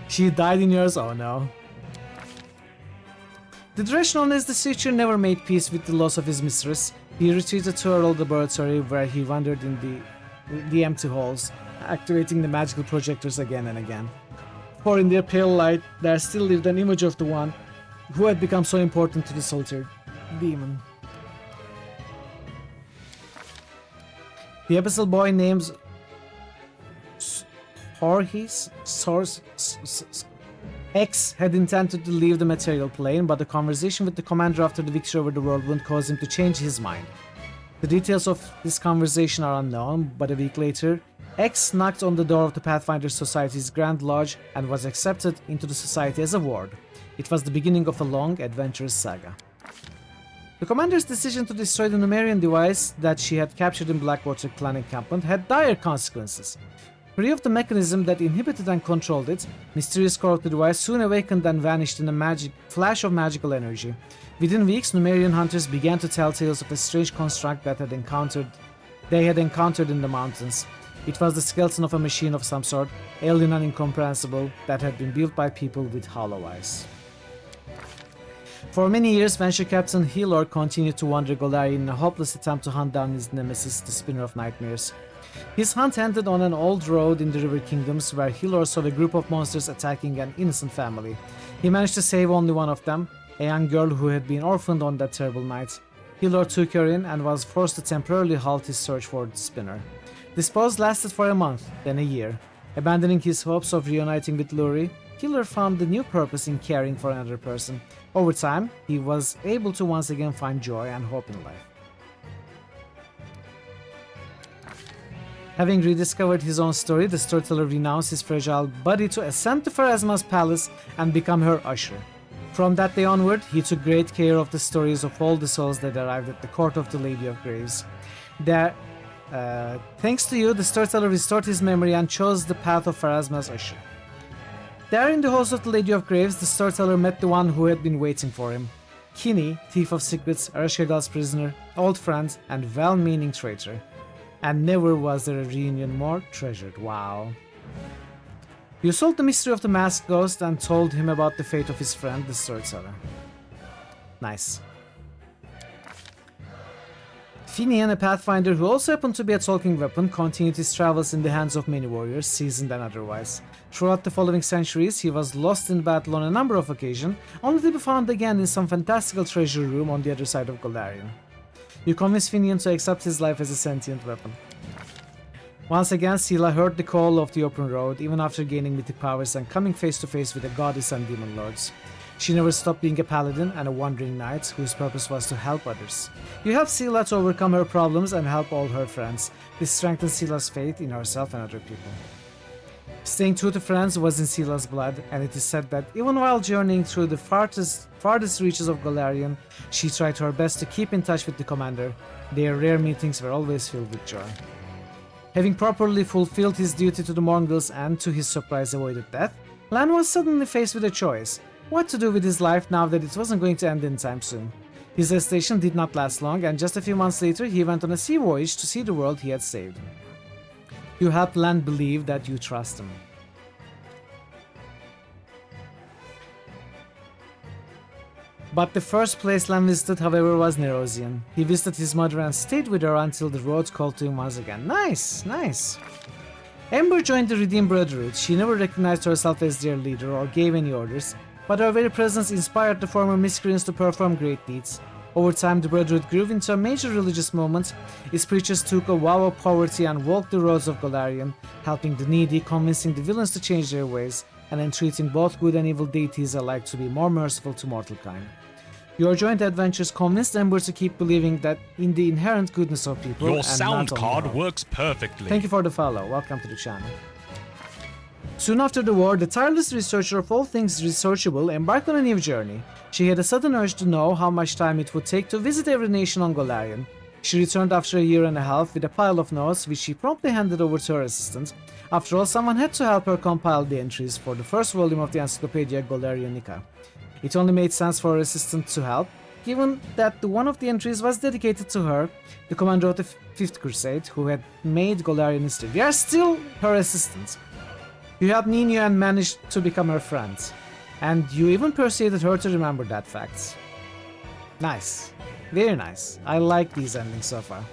She died in yours? Oh no. The Dresh known as the Searcher never made peace with the loss of his mistress. He retreated to her old laboratory where he wandered in the empty halls, activating the magical projectors again and again. For in their pale light, there still lived an image of the one who had become so important to the solitary demon. The abyssal boy named Horhis X had intended to leave the material plane, but a conversation with the commander after the victory over the world wouldn't cause him to change his mind. The details of this conversation are unknown, but a week later, X knocked on the door of the Pathfinder Society's Grand Lodge and was accepted into the society as a ward. It was the beginning of a long, adventurous saga. The commander's decision to destroy the Numerian device that she had captured in Blackwater clan encampment had dire consequences. Free of the mechanism that inhibited and controlled it, mysterious core of the device soon awakened and vanished in a flash of magical energy. Within weeks, Numerian hunters began to tell tales of a strange construct that they had encountered in the mountains. It was the skeleton of a machine of some sort, alien and incomprehensible, that had been built by people with hollow eyes. For many years, Venture Captain Helor continued to wander Golarion in a hopeless attempt to hunt down his nemesis, the Spinner of Nightmares. His hunt ended on an old road in the River Kingdoms where Helor saw a group of monsters attacking an innocent family. He managed to save only one of them, a young girl who had been orphaned on that terrible night. Helor took her in and was forced to temporarily halt his search for the Spinner. This pause lasted for a month, then a year. Abandoning his hopes of reuniting with Luri, Helor found a new purpose in caring for another person. Over time, he was able to once again find joy and hope in life. Having rediscovered his own story, the storyteller renounced his fragile body to ascend to Pharasma's palace and become her usher. From that day onward, he took great care of the stories of all the souls that arrived at the court of the Lady of Graves. Thanks to you, the storyteller restored his memory and chose the path of Pharasma's usher. There in the halls of the Lady of Graves, the storyteller met the one who had been waiting for him. Kinney, thief of secrets, Ereshkigal's prisoner, old friend, and well-meaning traitor. And never was there a reunion more treasured. Wow. You solved the mystery of the masked ghost and told him about the fate of his friend, the storyteller. Nice. Finian, a Pathfinder who also happened to be a talking weapon, continued his travels in the hands of many warriors, seasoned and otherwise. Throughout the following centuries, he was lost in battle on a number of occasions, only to be found again in some fantastical treasure room on the other side of Golarion. You convinced Finian to accept his life as a sentient weapon. Once again, Sela heard the call of the open road, even after gaining mythic powers and coming face to face with the goddess and demon lords. She never stopped being a paladin and a wandering knight whose purpose was to help others. You helped Sela to overcome her problems and help all her friends. This strengthened Sela's faith in herself and other people. Staying true to friends was in Sela's blood, and it is said that even while journeying through the farthest reaches of Golarion, she tried her best to keep in touch with the commander. Their rare meetings were always filled with joy. Having properly fulfilled his duty to the Mongols and, to his surprise, avoided death, Lan was suddenly faced with a choice: what to do with his life now that it wasn't going to end anytime soon. His hesitation did not last long, and just a few months later he went on a sea voyage to see the world he had saved. You helped Lan believe that you trust him. But the first place Lan visited, however, was Nerosian. He visited his mother and stayed with her until the road called to him once again. Nice, nice. Ember joined the Redeemed Brotherhood. She never recognized herself as their leader or gave any orders, but her very presence inspired the former miscreants to perform great deeds. Over time, the Brotherhood grew into a major religious movement. Its preachers took a vow of poverty and walked the roads of Golarion, helping the needy, convincing the villains to change their ways, and entreating both good and evil deities alike to be more merciful to mortal kind. Your joint adventures convinced Ember to keep believing that in the inherent goodness of people. Your and sound not only card hope. works perfectly. Thank you for the follow. Welcome to the channel. Soon after the war, the tireless researcher of all things researchable embarked on a new journey. She had a sudden urge to know how much time it would take to visit every nation on Golarion. She returned after a year and a half with a pile of notes, which she promptly handed over to her assistant. After all, someone had to help her compile the entries for the first volume of the Encyclopedia Golarionica. It only made sense for her assistant to help, given that one of the entries was dedicated to her, the commander of the Fifth Crusade, who had made Golarion history. We are still her assistants. You helped Nino and managed to become her friend. And you even persuaded her to remember that fact. Nice. Very nice. I like these endings so far.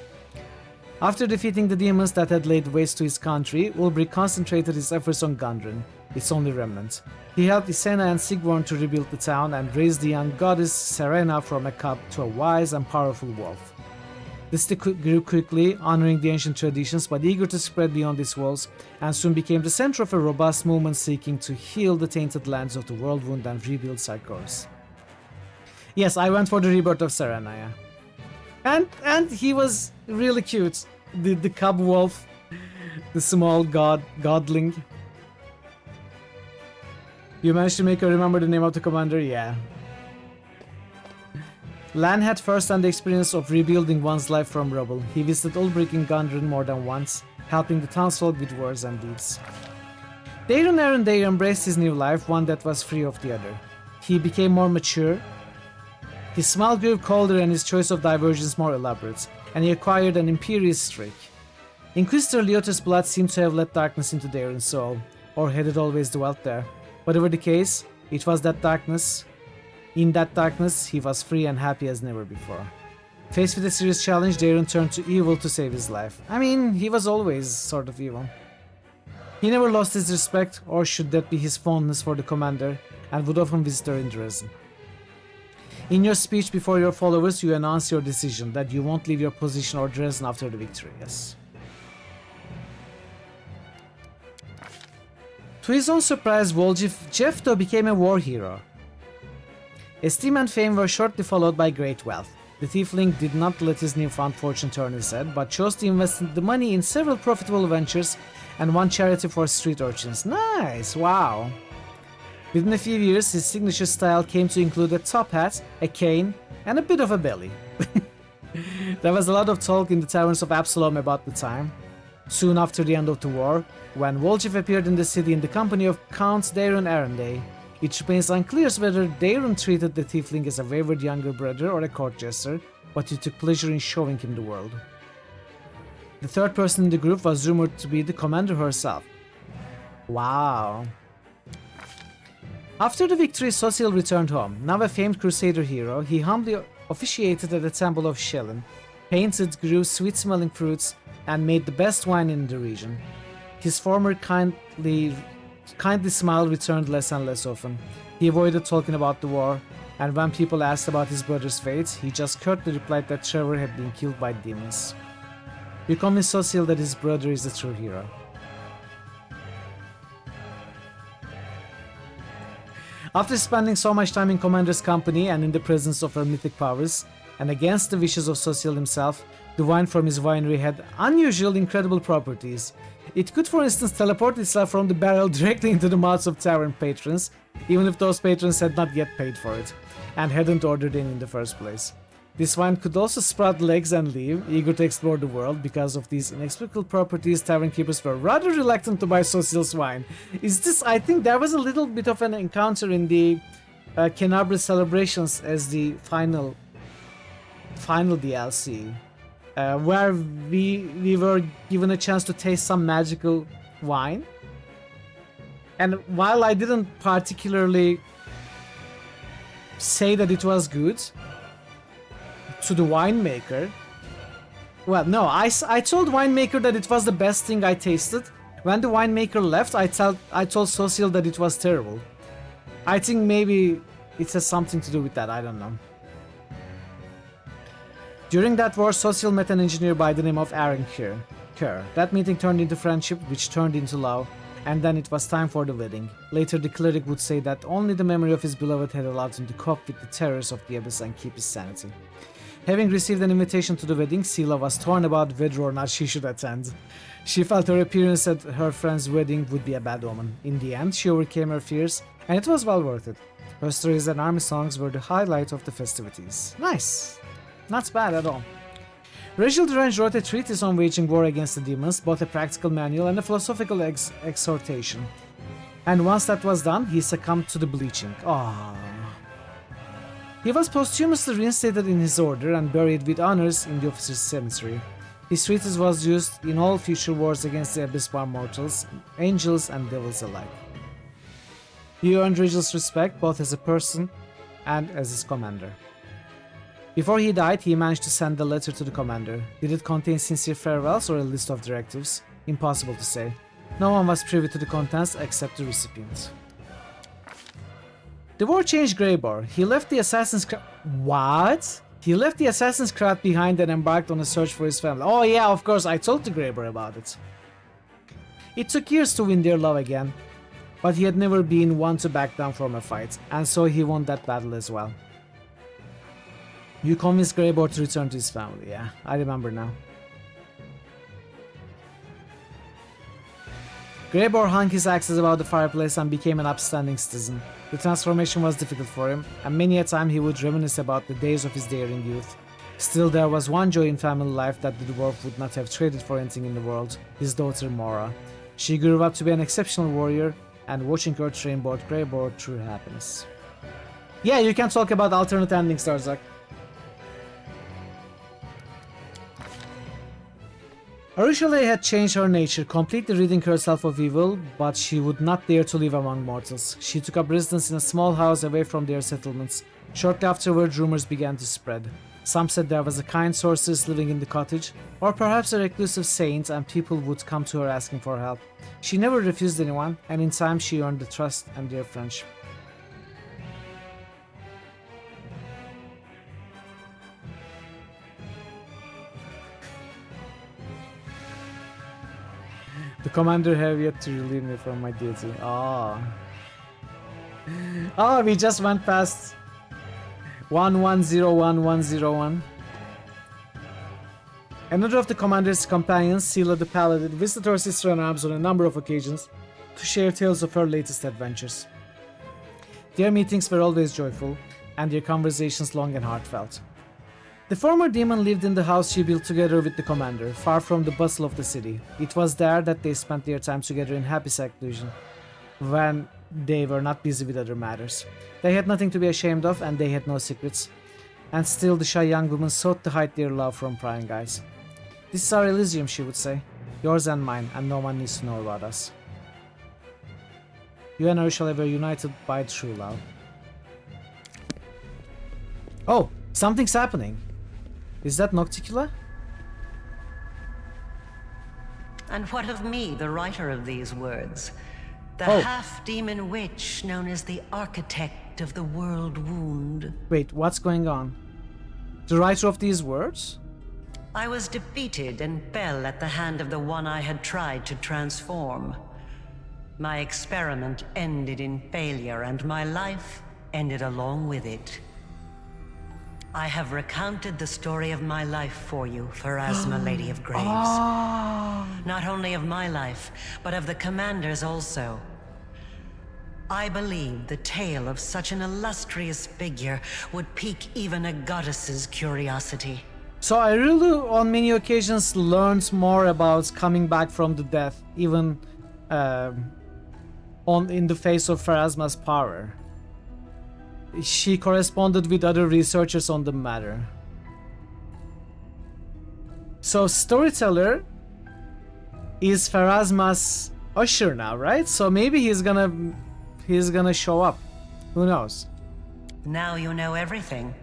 After defeating the demons that had laid waste to his country, Ulbrich concentrated his efforts on Gundren, its only remnant. He helped Isena and Sigvorn to rebuild the town and raised the young goddess Serena from a cub to a wise and powerful wolf. The city grew quickly, honoring the ancient traditions but eager to spread beyond its walls, and soon became the center of a robust movement seeking to heal the tainted lands of the Worldwound and rebuild Sarkos. Yes, I went for the rebirth of Serena, yeah. And he was really cute. The cub wolf, the small godling. You managed to make her remember the name of the commander? Yeah. Lan had first-hand experience of rebuilding one's life from rubble. He visited Ulbrich in Gundren more than once, helping the townsfolk with words and deeds. Daeron Arendae embraced his new life, one that was free of the other. He became more mature, his smile grew colder and his choice of diversions more elaborate, and he acquired an imperious streak. Inquisitor Leota's blood seemed to have let darkness into Daeron's soul, or had it always dwelt there. Whatever the case, it was that darkness. In that darkness, he was free and happy as never before. Faced with a serious challenge, Daeron turned to evil to save his life. I mean, he was always sort of evil. He never lost his respect, or should that be his fondness for the commander, and would often visit her in Dresden. In your speech before your followers, you announce your decision that you won't leave your position or Dresden after the victory, yes. To his own surprise, Jefto became a war hero. Esteem and fame were shortly followed by great wealth. The tiefling did not let his newfound fortune turn his head, but chose to invest the money in several profitable ventures and one charity for street urchins. Nice, wow. Within a few years, his signature style came to include a top hat, a cane, and a bit of a belly. There was a lot of talk in the taverns of Absalom about the time. Soon after the end of the war, when Voljev appeared in the city in the company of Count Daeron Arendae, it remains unclear whether Daeron treated the tiefling as a wayward younger brother or a court jester, but he took pleasure in showing him the world. The third person in the group was rumored to be the commander herself. Wow. After the victory, Sosil returned home. Now a famed crusader hero, he humbly officiated at the temple of Shellen, painted, grew sweet-smelling fruits, and made the best wine in the region. His former kindly smile returned less and less often. He avoided talking about the war, and when people asked about his brother's fate, he just curtly replied that Trevor had been killed by demons. You convinced Sosil that his brother is the true hero. After spending so much time in Commander's company and in the presence of her mythic powers, and against the wishes of Sosil himself, the wine from his winery had unusual, incredible properties. It could, for instance, teleport itself from the barrel directly into the mouths of tavern patrons, even if those patrons had not yet paid for it, and hadn't ordered in the first place. This wine could also sprout legs and leave, eager to explore the world. Because of these inexplicable properties, tavern keepers were rather reluctant to buy Sosil's wine. I think there was a little bit of an encounter in the Kenabra celebrations as the final DLC, where we were given a chance to taste some magical wine. And while I didn't particularly say that it was good to the winemaker, well, no, I told winemaker that it was the best thing I tasted. When the winemaker left, I told Sosil that it was terrible. I think maybe it has something to do with that, I don't know. During that war, Social met an engineer by the name of Aaron Kerr. That meeting turned into friendship, which turned into love, and then it was time for the wedding. Later, the cleric would say that only the memory of his beloved had allowed him to cope with the terrors of the abyss and keep his sanity. Having received an invitation to the wedding, Sela was torn about whether or not she should attend. She felt her appearance at her friend's wedding would be a bad omen. In the end, she overcame her fears, and it was well worth it. Her stories and army songs were the highlight of the festivities. Nice! Not bad at all. Reginald Range wrote a treatise on waging war against the demons, both a practical manual and a philosophical exhortation. And once that was done, he succumbed to the bleaching. Ah. He was posthumously reinstated in his order and buried with honors in the officers' cemetery. His treatise was used in all future wars against the abyss-born mortals, angels and devils alike. He earned Reginald's respect both as a person and as his commander. Before he died, he managed to send a letter to the commander. Did it contain sincere farewells or a list of directives? Impossible to say. No one was privy to the contents except the recipient. The war changed Greybor. He left the Assassin's Craft... What? He left the Assassin's Craft behind and embarked on a search for his family. Oh yeah, of course, I told the Greybor about it. It took years to win their love again, but he had never been one to back down from a fight, and so he won that battle as well. You convinced Greybor to return to his family, yeah, I remember now. Greybor hung his axes above the fireplace and became an upstanding citizen. The transformation was difficult for him, and many a time he would reminisce about the days of his daring youth. Still, there was one joy in family life that the dwarf would not have traded for anything in the world: his daughter Mora. She grew up to be an exceptional warrior, and watching her train brought Greybor true happiness. Yeah, you can talk about alternate endings, Starzak. Arishale had changed her nature, completely ridding herself of evil, but she would not dare to live among mortals. She took up residence in a small house away from their settlements. Shortly afterward, rumors began to spread. Some said there was a kind sorceress living in the cottage, or perhaps a reclusive saint, and people would come to her asking for help. She never refused anyone, and in time she earned the trust and their friendship. The commander have yet to relieve me from my duty. We just went past 110101. Another of the commander's companions, Sela the Paladin, visited her sister in arms on a number of occasions to share tales of her latest adventures. Their meetings were always joyful, and their conversations long and heartfelt. The former demon lived in the house she built together with the commander, far from the bustle of the city. It was there that they spent their time together in happy seclusion, when they were not busy with other matters. They had nothing to be ashamed of, and they had no secrets. And still the shy young woman sought to hide their love from prying eyes. "This is our Elysium," she would say. "Yours and mine, and no one needs to know about us." You and Arishale were united by true love. Oh, something's happening. Is that Nocticula? And what of me, the writer of these words? The half-demon witch known as the architect of the world wound. Wait, what's going on? The writer of these words? I was defeated and fell at the hand of the one I had tried to transform. My experiment ended in failure, and my life ended along with it. I have recounted the story of my life for you, Pharasma, Lady of Graves. Not only of my life, but of the commander's also. I believe the tale of such an illustrious figure would pique even a goddess's curiosity. So I really, on many occasions, learned more about coming back from the death, even in the face of Pharasma's power. She corresponded with other researchers on the matter. So Storyteller is Pharasma's usher now, right? So maybe he's gonna show up. Who knows? Now you know everything.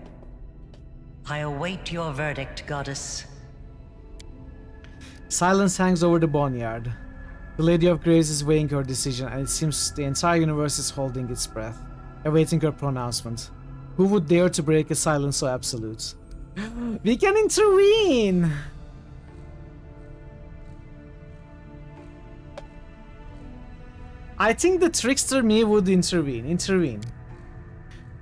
I await your verdict, goddess. Silence hangs over the boneyard. The Lady of Graves is weighing her decision, and it seems the entire universe is holding its breath, awaiting her pronouncement. Who would dare to break a silence so absolute? We can intervene! I think the trickster me would intervene.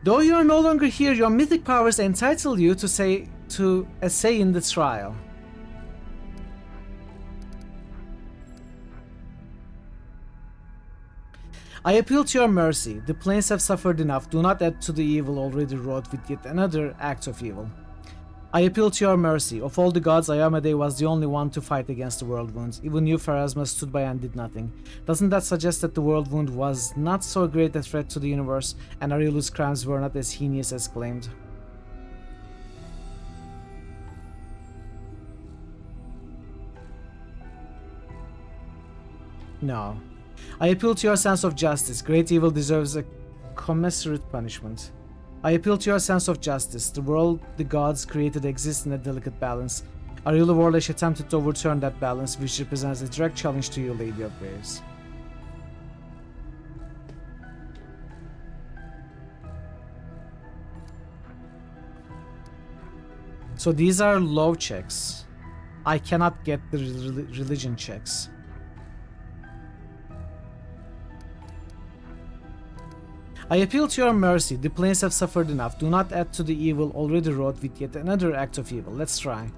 Though you are no longer here, your mythic powers entitle you to a say in the trial. I appeal to your mercy. The planes have suffered enough. Do not add to the evil already wrought with yet another act of evil. I appeal to your mercy. Of all the gods, Ayamade was the only one to fight against the World Wound. Even you, Pharasma, stood by and did nothing. Doesn't that suggest that the World Wound was not so great a threat to the universe, and Ariel's crimes were not as heinous as claimed? No. I appeal to your sense of justice. Great evil deserves a commensurate punishment. I appeal to your sense of justice. The world the gods created exists in a delicate balance. Ariel Warlash attempted to overturn that balance, which represents a direct challenge to you, Lady of Graves. So these are law checks. I cannot get the religion checks. I appeal to your mercy. The planes have suffered enough. Do not add to the evil already wrought with yet another act of evil. Let's try.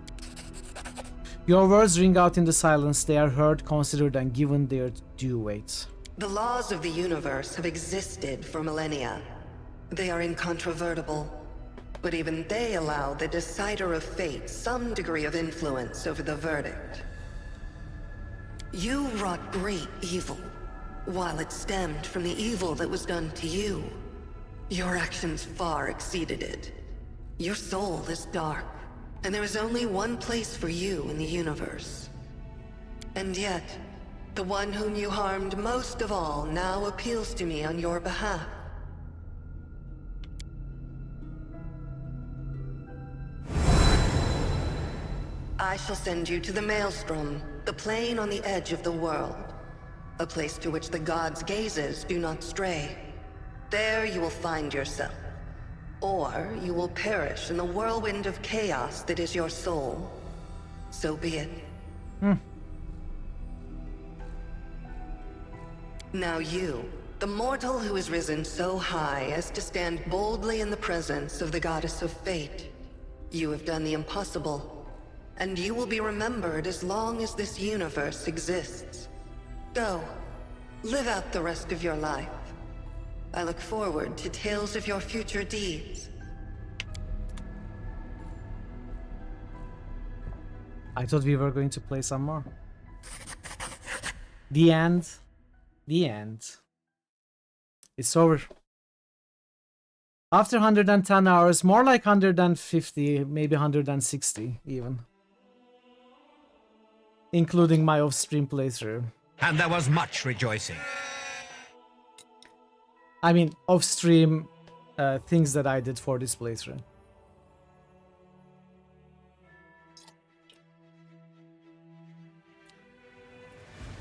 Your words ring out in the silence. They are heard, considered, and given their due weight. The laws of the universe have existed for millennia. They are incontrovertible. But even they allow the decider of fate some degree of influence over the verdict. You wrought great evil. While it stemmed from the evil that was done to you, your actions far exceeded it. Your soul is dark, and there is only one place for you in the universe. And yet, the one whom you harmed most of all now appeals to me on your behalf. I shall send you to the Maelstrom, the plane on the edge of the world. A place to which the gods' gazes do not stray. There you will find yourself. Or you will perish in the whirlwind of chaos that is your soul. So be it. Now you, the mortal who has risen so high as to stand boldly in the presence of the goddess of fate. You have done the impossible, and you will be remembered as long as this universe exists. Go, live out the rest of your life. I look forward to tales of your future deeds. I thought we were going to play some more. The end. The end. It's over. After 110 hours, more like 150, maybe 160 even. Including my off-stream playthrough. And there was much rejoicing. I mean, off-stream things that I did for this playthrough.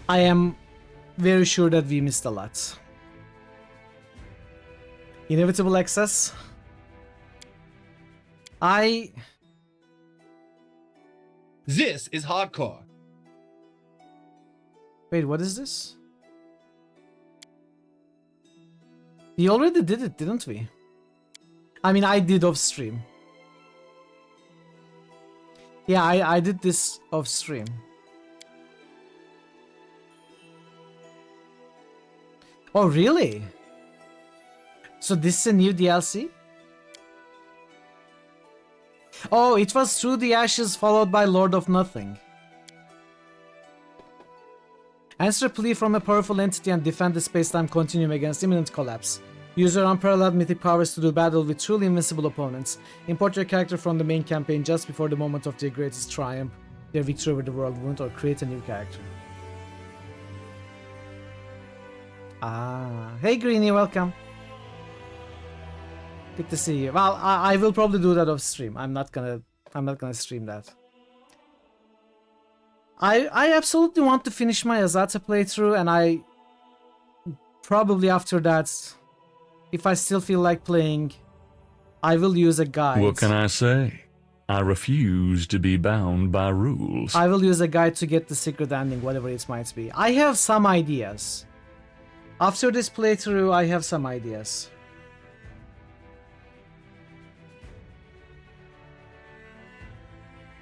I am very sure that we missed a lot. Inevitable access. This is hardcore. Wait, what is this? We already did it, didn't we? I mean, I did off stream. Yeah, I did this off stream. Oh, really? So this is a new DLC? Oh, it was Through the Ashes followed by Lord of Nothing. Answer a plea from a powerful entity and defend the space-time continuum against imminent collapse. Use your unparalleled mythic powers to do battle with truly invincible opponents. Import your character from the main campaign just before the moment of their greatest triumph, their victory over the World Wound, or create a new character. Ah, hey Greenie, welcome. Good to see you. Well, I will probably do that off stream. I'm not gonna stream that. I absolutely want to finish my Azata playthrough, and I probably after that, if I still feel like playing, I will use a guide. What can I say? I refuse to be bound by rules. I will use a guide to get the secret ending, whatever it might be. I have some ideas. After this playthrough, I have some ideas.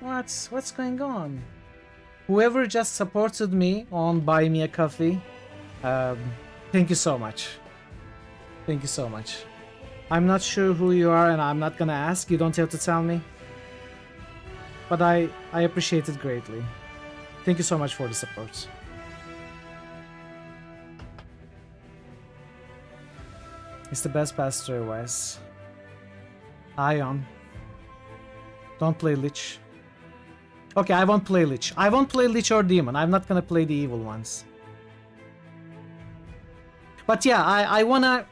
What's going on? Whoever just supported me on Buy Me a Coffee, thank you so much. Thank you so much. I'm not sure who you are and I'm not gonna ask. You don't have to tell me. But I appreciate it greatly. Thank you so much for the support. It's the best pastor Wes. Ion. Don't play Lich. Okay, I won't play Lich. I won't play Lich or Demon. I'm not gonna play the evil ones. But yeah, I wanna...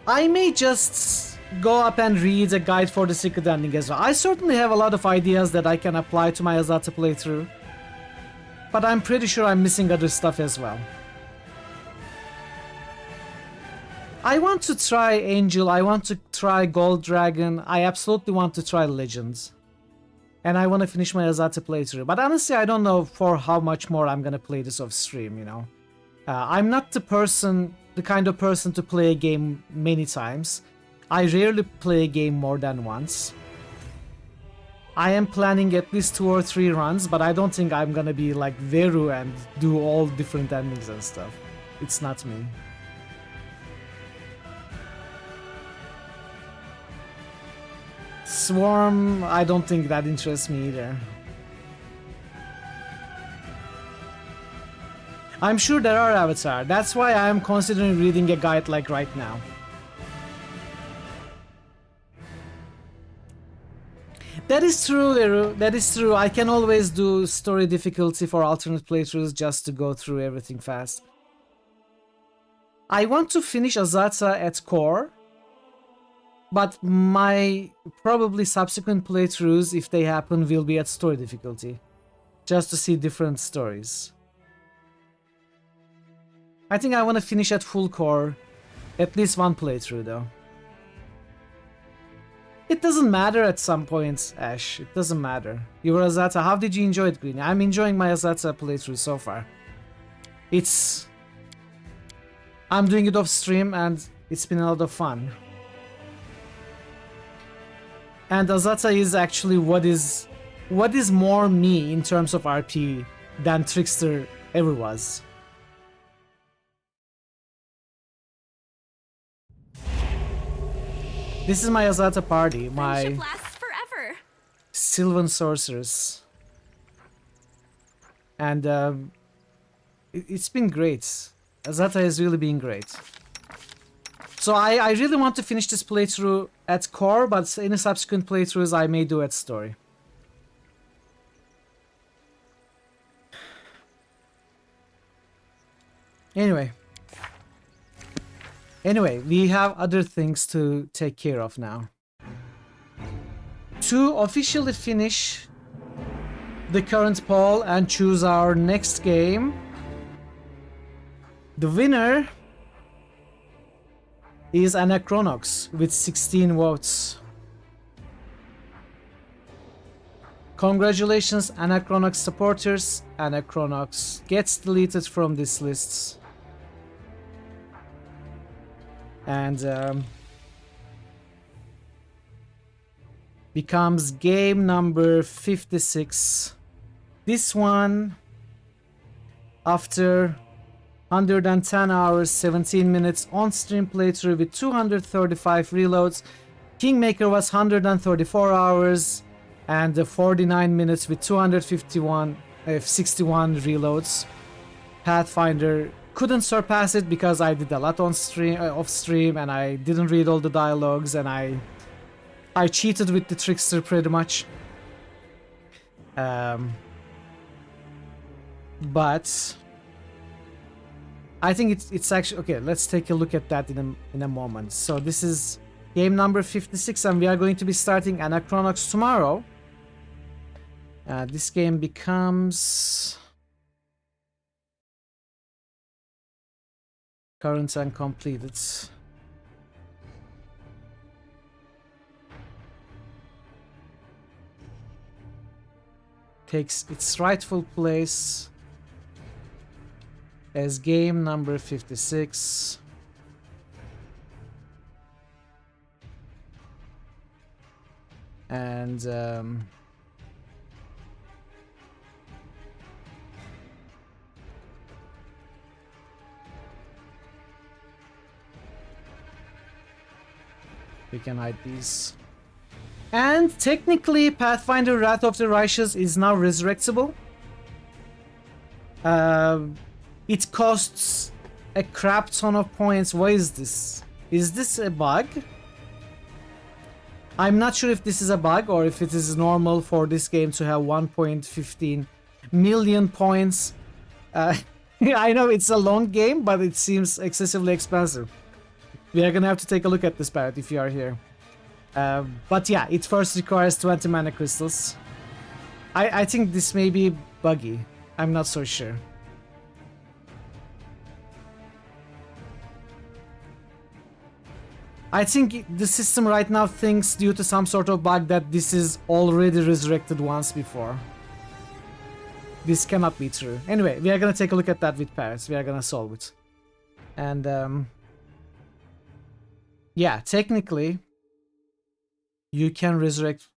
I may just go up and read a guide for the secret ending as well. I certainly have a lot of ideas that I can apply to my Azata playthrough. But I'm pretty sure I'm missing other stuff as well. I want to try Angel, I want to try Gold Dragon, I absolutely want to try Legends. And I want to finish my Azata playthrough. But honestly, I don't know for how much more I'm gonna play this off stream, you know. I'm not the kind of person to play a game many times. I rarely play a game more than once. I am planning at least 2 or 3 runs, but I don't think I'm gonna be like Veru and do all different endings and stuff. It's not me. Swarm, I don't think that interests me either. I'm sure there are Avatar, that's why I am considering reading a guide like right now. That is true, Eru. That is true. I can always do story difficulty for alternate playthroughs just to go through everything fast. I want to finish Azata at core, but my probably subsequent playthroughs, if they happen, will be at story difficulty, just to see different stories. I think I want to finish at full core, at least one playthrough though. It doesn't matter at some points, Ash. It doesn't matter. Your Azata, how did you enjoy it, Greenie? I'm enjoying my Azata playthrough so far. I'm doing it off stream and it's been a lot of fun. And Azata is actually what is more me in terms of RP than Trickster ever was. This is my Azata party, my lasts forever. Sylvan Sorcerers. And it's been great. Azata has really been great. So I really want to finish this playthrough at core, but in the subsequent playthroughs I may do at story. Anyway, we have other things to take care of now. To officially finish the current poll and choose our next game, the winner is Anachronox with 16 votes. Congratulations, Anachronox supporters. Anachronox gets deleted from these lists. And becomes game number 56. This one, after 110 hours, 17 minutes on-stream playthrough with 235 reloads. Kingmaker was 134 hours and 49 minutes with 61 reloads. Pathfinder couldn't surpass it because I did a lot on stream, off stream, and I didn't read all the dialogues, and I cheated with the Trickster pretty much. But I think it's actually okay. Let's take a look at that in a moment. So this is game number 56, and we are going to be starting Anachronox tomorrow. This game becomes current and completed. takes its rightful place as game number 56. And we can hide these. And technically, Pathfinder Wrath of the Righteous is now resurrectable. It costs a crap ton of points. What is this? Is this a bug? I'm not sure if this is a bug or if it is normal for this game to have 1.15 million points. I know it's a long game, but it seems excessively expensive. We are gonna have to take a look at this, Parrot, if you are here. But yeah, it first requires 20 mana crystals. I think this may be buggy. I'm not so sure. I think the system right now thinks, due to some sort of bug, that this is already resurrected once before. This cannot be true. Anyway, we are gonna take a look at that with Paris. We are gonna solve it. And yeah, technically, you can resurrect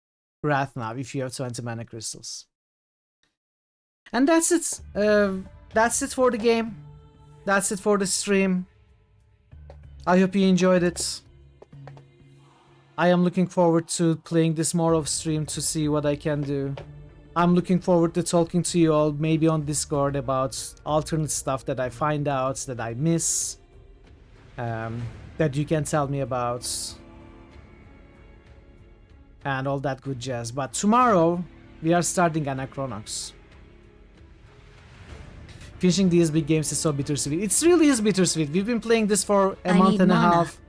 Wrath now if you have 20 mana crystals. And that's it. That's it for the game. That's it for the stream. I hope you enjoyed it. I am looking forward to playing this more off stream to see what I can do. I'm looking forward to talking to you all, maybe on Discord, about alternate stuff that I find out, that I miss, that you can tell me about, and all that good jazz. But tomorrow, we are starting Anachronox. Finishing these big games is so bittersweet. It really is bittersweet. We've been playing this for a month and a half.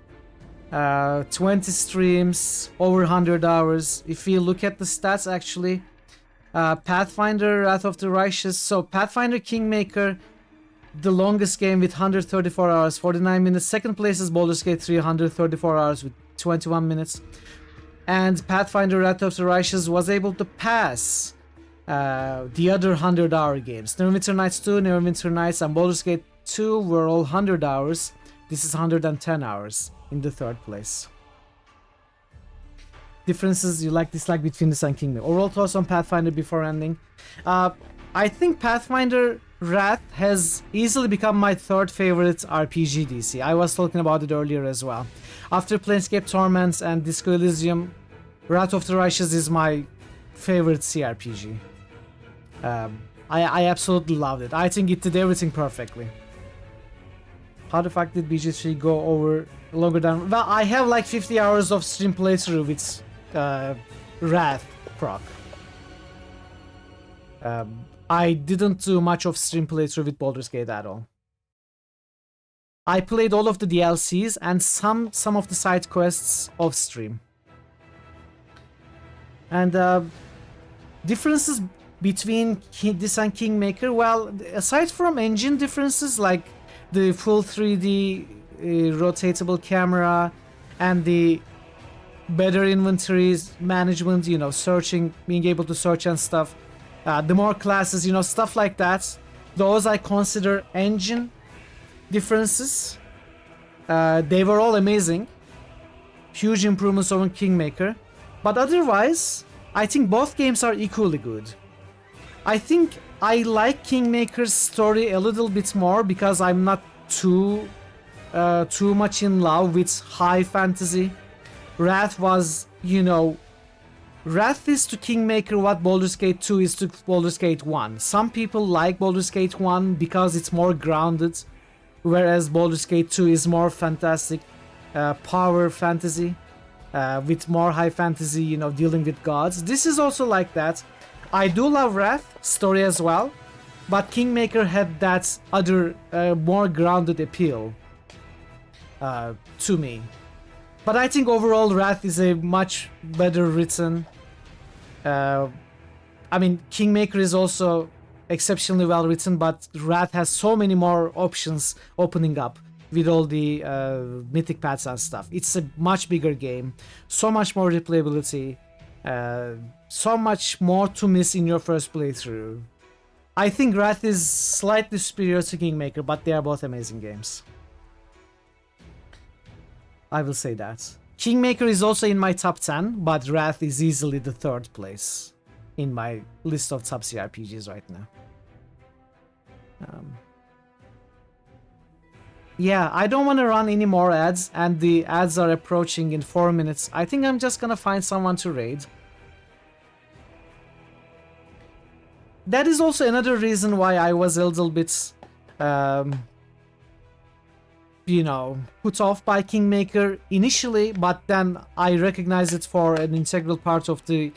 20 streams, over 100 hours. If we look at the stats, actually, Pathfinder Wrath of the Righteous. So Pathfinder Kingmaker, the longest game with 134 hours, 49 minutes. Second place is Baldur's Gate 3, 134 hours with 21 minutes. And Pathfinder Wrath of the Righteous was able to pass the other 100-hour games. Neverwinter Nights 2, Neverwinter Nights, and Baldur's Gate 2 were all 100 hours. This is 110 hours in the third place. Differences you like, dislike between this and Kingdom. Overall thoughts on Pathfinder before ending. I think Pathfinder Wrath has easily become my third favorite RPG DC. I was talking about it earlier as well. After Planescape Torments and Disco Elysium, Wrath of the Righteous is my favorite CRPG. I absolutely loved it. I think it did everything perfectly. How the fuck did BG3 go over longer than... Well, I have like 50 hours of stream playthrough with Wrath proc. I didn't do much of stream playthrough with Baldur's Gate at all. I played all of the DLCs and some of the side quests off stream. And differences between this and Kingmaker, well, aside from engine differences like the full 3D rotatable camera and the better inventories management, you know, searching, being able to search and stuff, the more classes, you know, stuff like that, those I consider engine differences. They were all amazing, huge improvements over Kingmaker, but otherwise I think both games are equally good. I think I like Kingmaker's story a little bit more because I'm not too much in love with high fantasy. Wrath was, you know, Wrath is to Kingmaker what Baldur's Gate 2 is to Baldur's Gate 1. Some people like Baldur's Gate 1 because it's more grounded, whereas Baldur's Gate 2 is more fantastic, power fantasy, with more high fantasy, you know, dealing with gods. This is also like that. I do love Wrath story as well, but Kingmaker had that other more grounded appeal to me. But I think overall Wrath is a much better written. I mean, Kingmaker is also exceptionally well written, but Wrath has so many more options opening up with all the mythic paths and stuff. It's a much bigger game, so much more replayability. So much more to miss in your first playthrough. I think Wrath is slightly superior to Kingmaker, but they are both amazing games. I will say that. Kingmaker is also in my top 10, but Wrath is easily the third place in my list of top CRPGs right now. Yeah, I don't want to run any more ads, and the ads are approaching in 4 minutes. I think I'm just gonna find someone to raid. That is also another reason why I was a little bit, you know, put off by Kingmaker initially, but then I recognized it for an integral part of the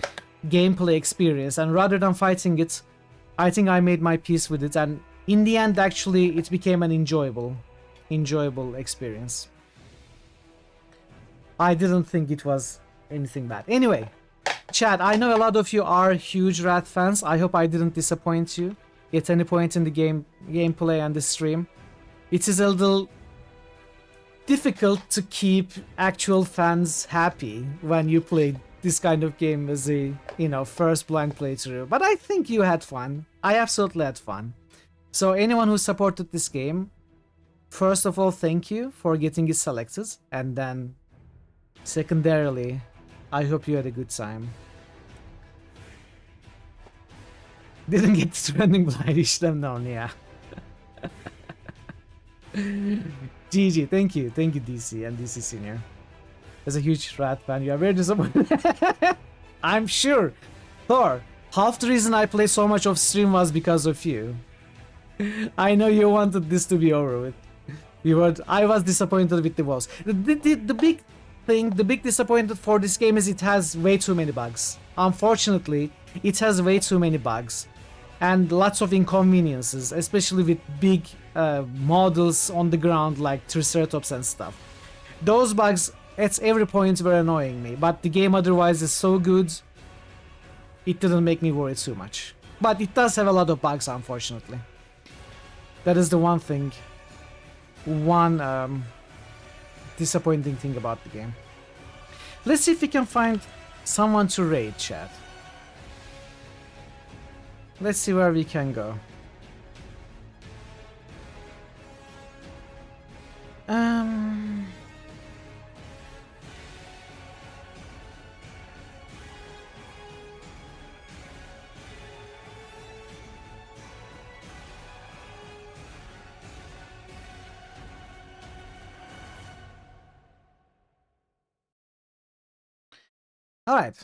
gameplay experience, and rather than fighting it, I think I made my peace with it, and in the end, actually, it became an enjoyable experience. I didn't think it was anything bad. Anyway, chat, I know a lot of you are huge Wrath fans. I hope I didn't disappoint you at any point in the gameplay and the stream. It is a little difficult to keep actual fans happy when you play this kind of game as a, you know, first blind playthrough. But I think you had fun. I absolutely had fun. So anyone who supported this game, first of all, thank you for getting it selected, and then secondarily, I hope you had a good time. Didn't get the trending blind işlem known, yeah. GG, thank you DC and DC Senior. As a huge Wrath fan, you are very disappointed. I'm sure. Thor, half the reason I play so much of stream was because of you. I know you wanted this to be over with. I was disappointed with the walls. The big thing, the big disappointment for this game is it has way too many bugs. Unfortunately, it has way too many bugs. And lots of inconveniences, especially with big models on the ground like Triceratops and stuff. Those bugs at every point were annoying me, but the game otherwise is so good, it didn't make me worry too much. But it does have a lot of bugs, unfortunately. That is the one thing, disappointing thing about the game. Let's see if we can find someone to raid, chat. Let's see where we can go. All right,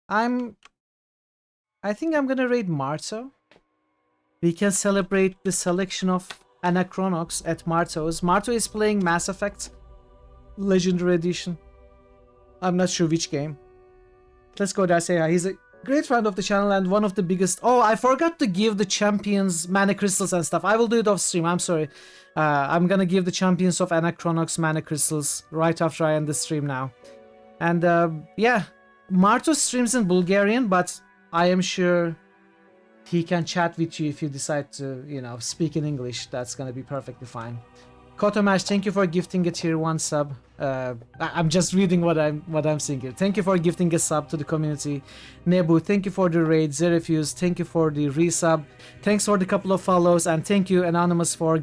I think I'm gonna raid Marto. We can celebrate the selection of Anachronox at Marto's. Marto is playing Mass Effect Legendary Edition. I'm not sure which game. Let's go there, say hi. He's a great friend of the channel and one of the biggest... Oh, I forgot to give the champions mana crystals and stuff. I will do it off stream, I'm sorry. I'm gonna give the champions of Anachronox mana crystals right after I end the stream now. And yeah, Marto streams in Bulgarian, but I am sure he can chat with you if you decide to, you know, speak in English. That's gonna be perfectly fine. Kotomash, thank you for gifting a tier 1 sub. I'm just reading what I'm seeing here. Thank you for gifting a sub to the community. Nebu, thank you for the raid. Zerefuse, thank you for the resub. Thanks for the couple of follows, and thank you Anonymous for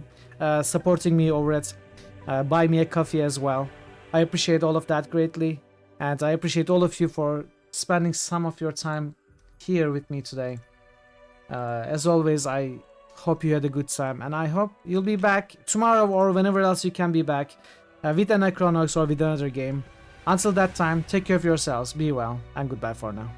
supporting me over at Buy Me a Coffee as well. I appreciate all of that greatly, and I appreciate all of you for spending some of your time here with me today. As always, I hope you had a good time, and I hope you'll be back tomorrow or whenever else you can be back with Anachronox or with another game. Until that time, take care of yourselves, be well, and goodbye for now.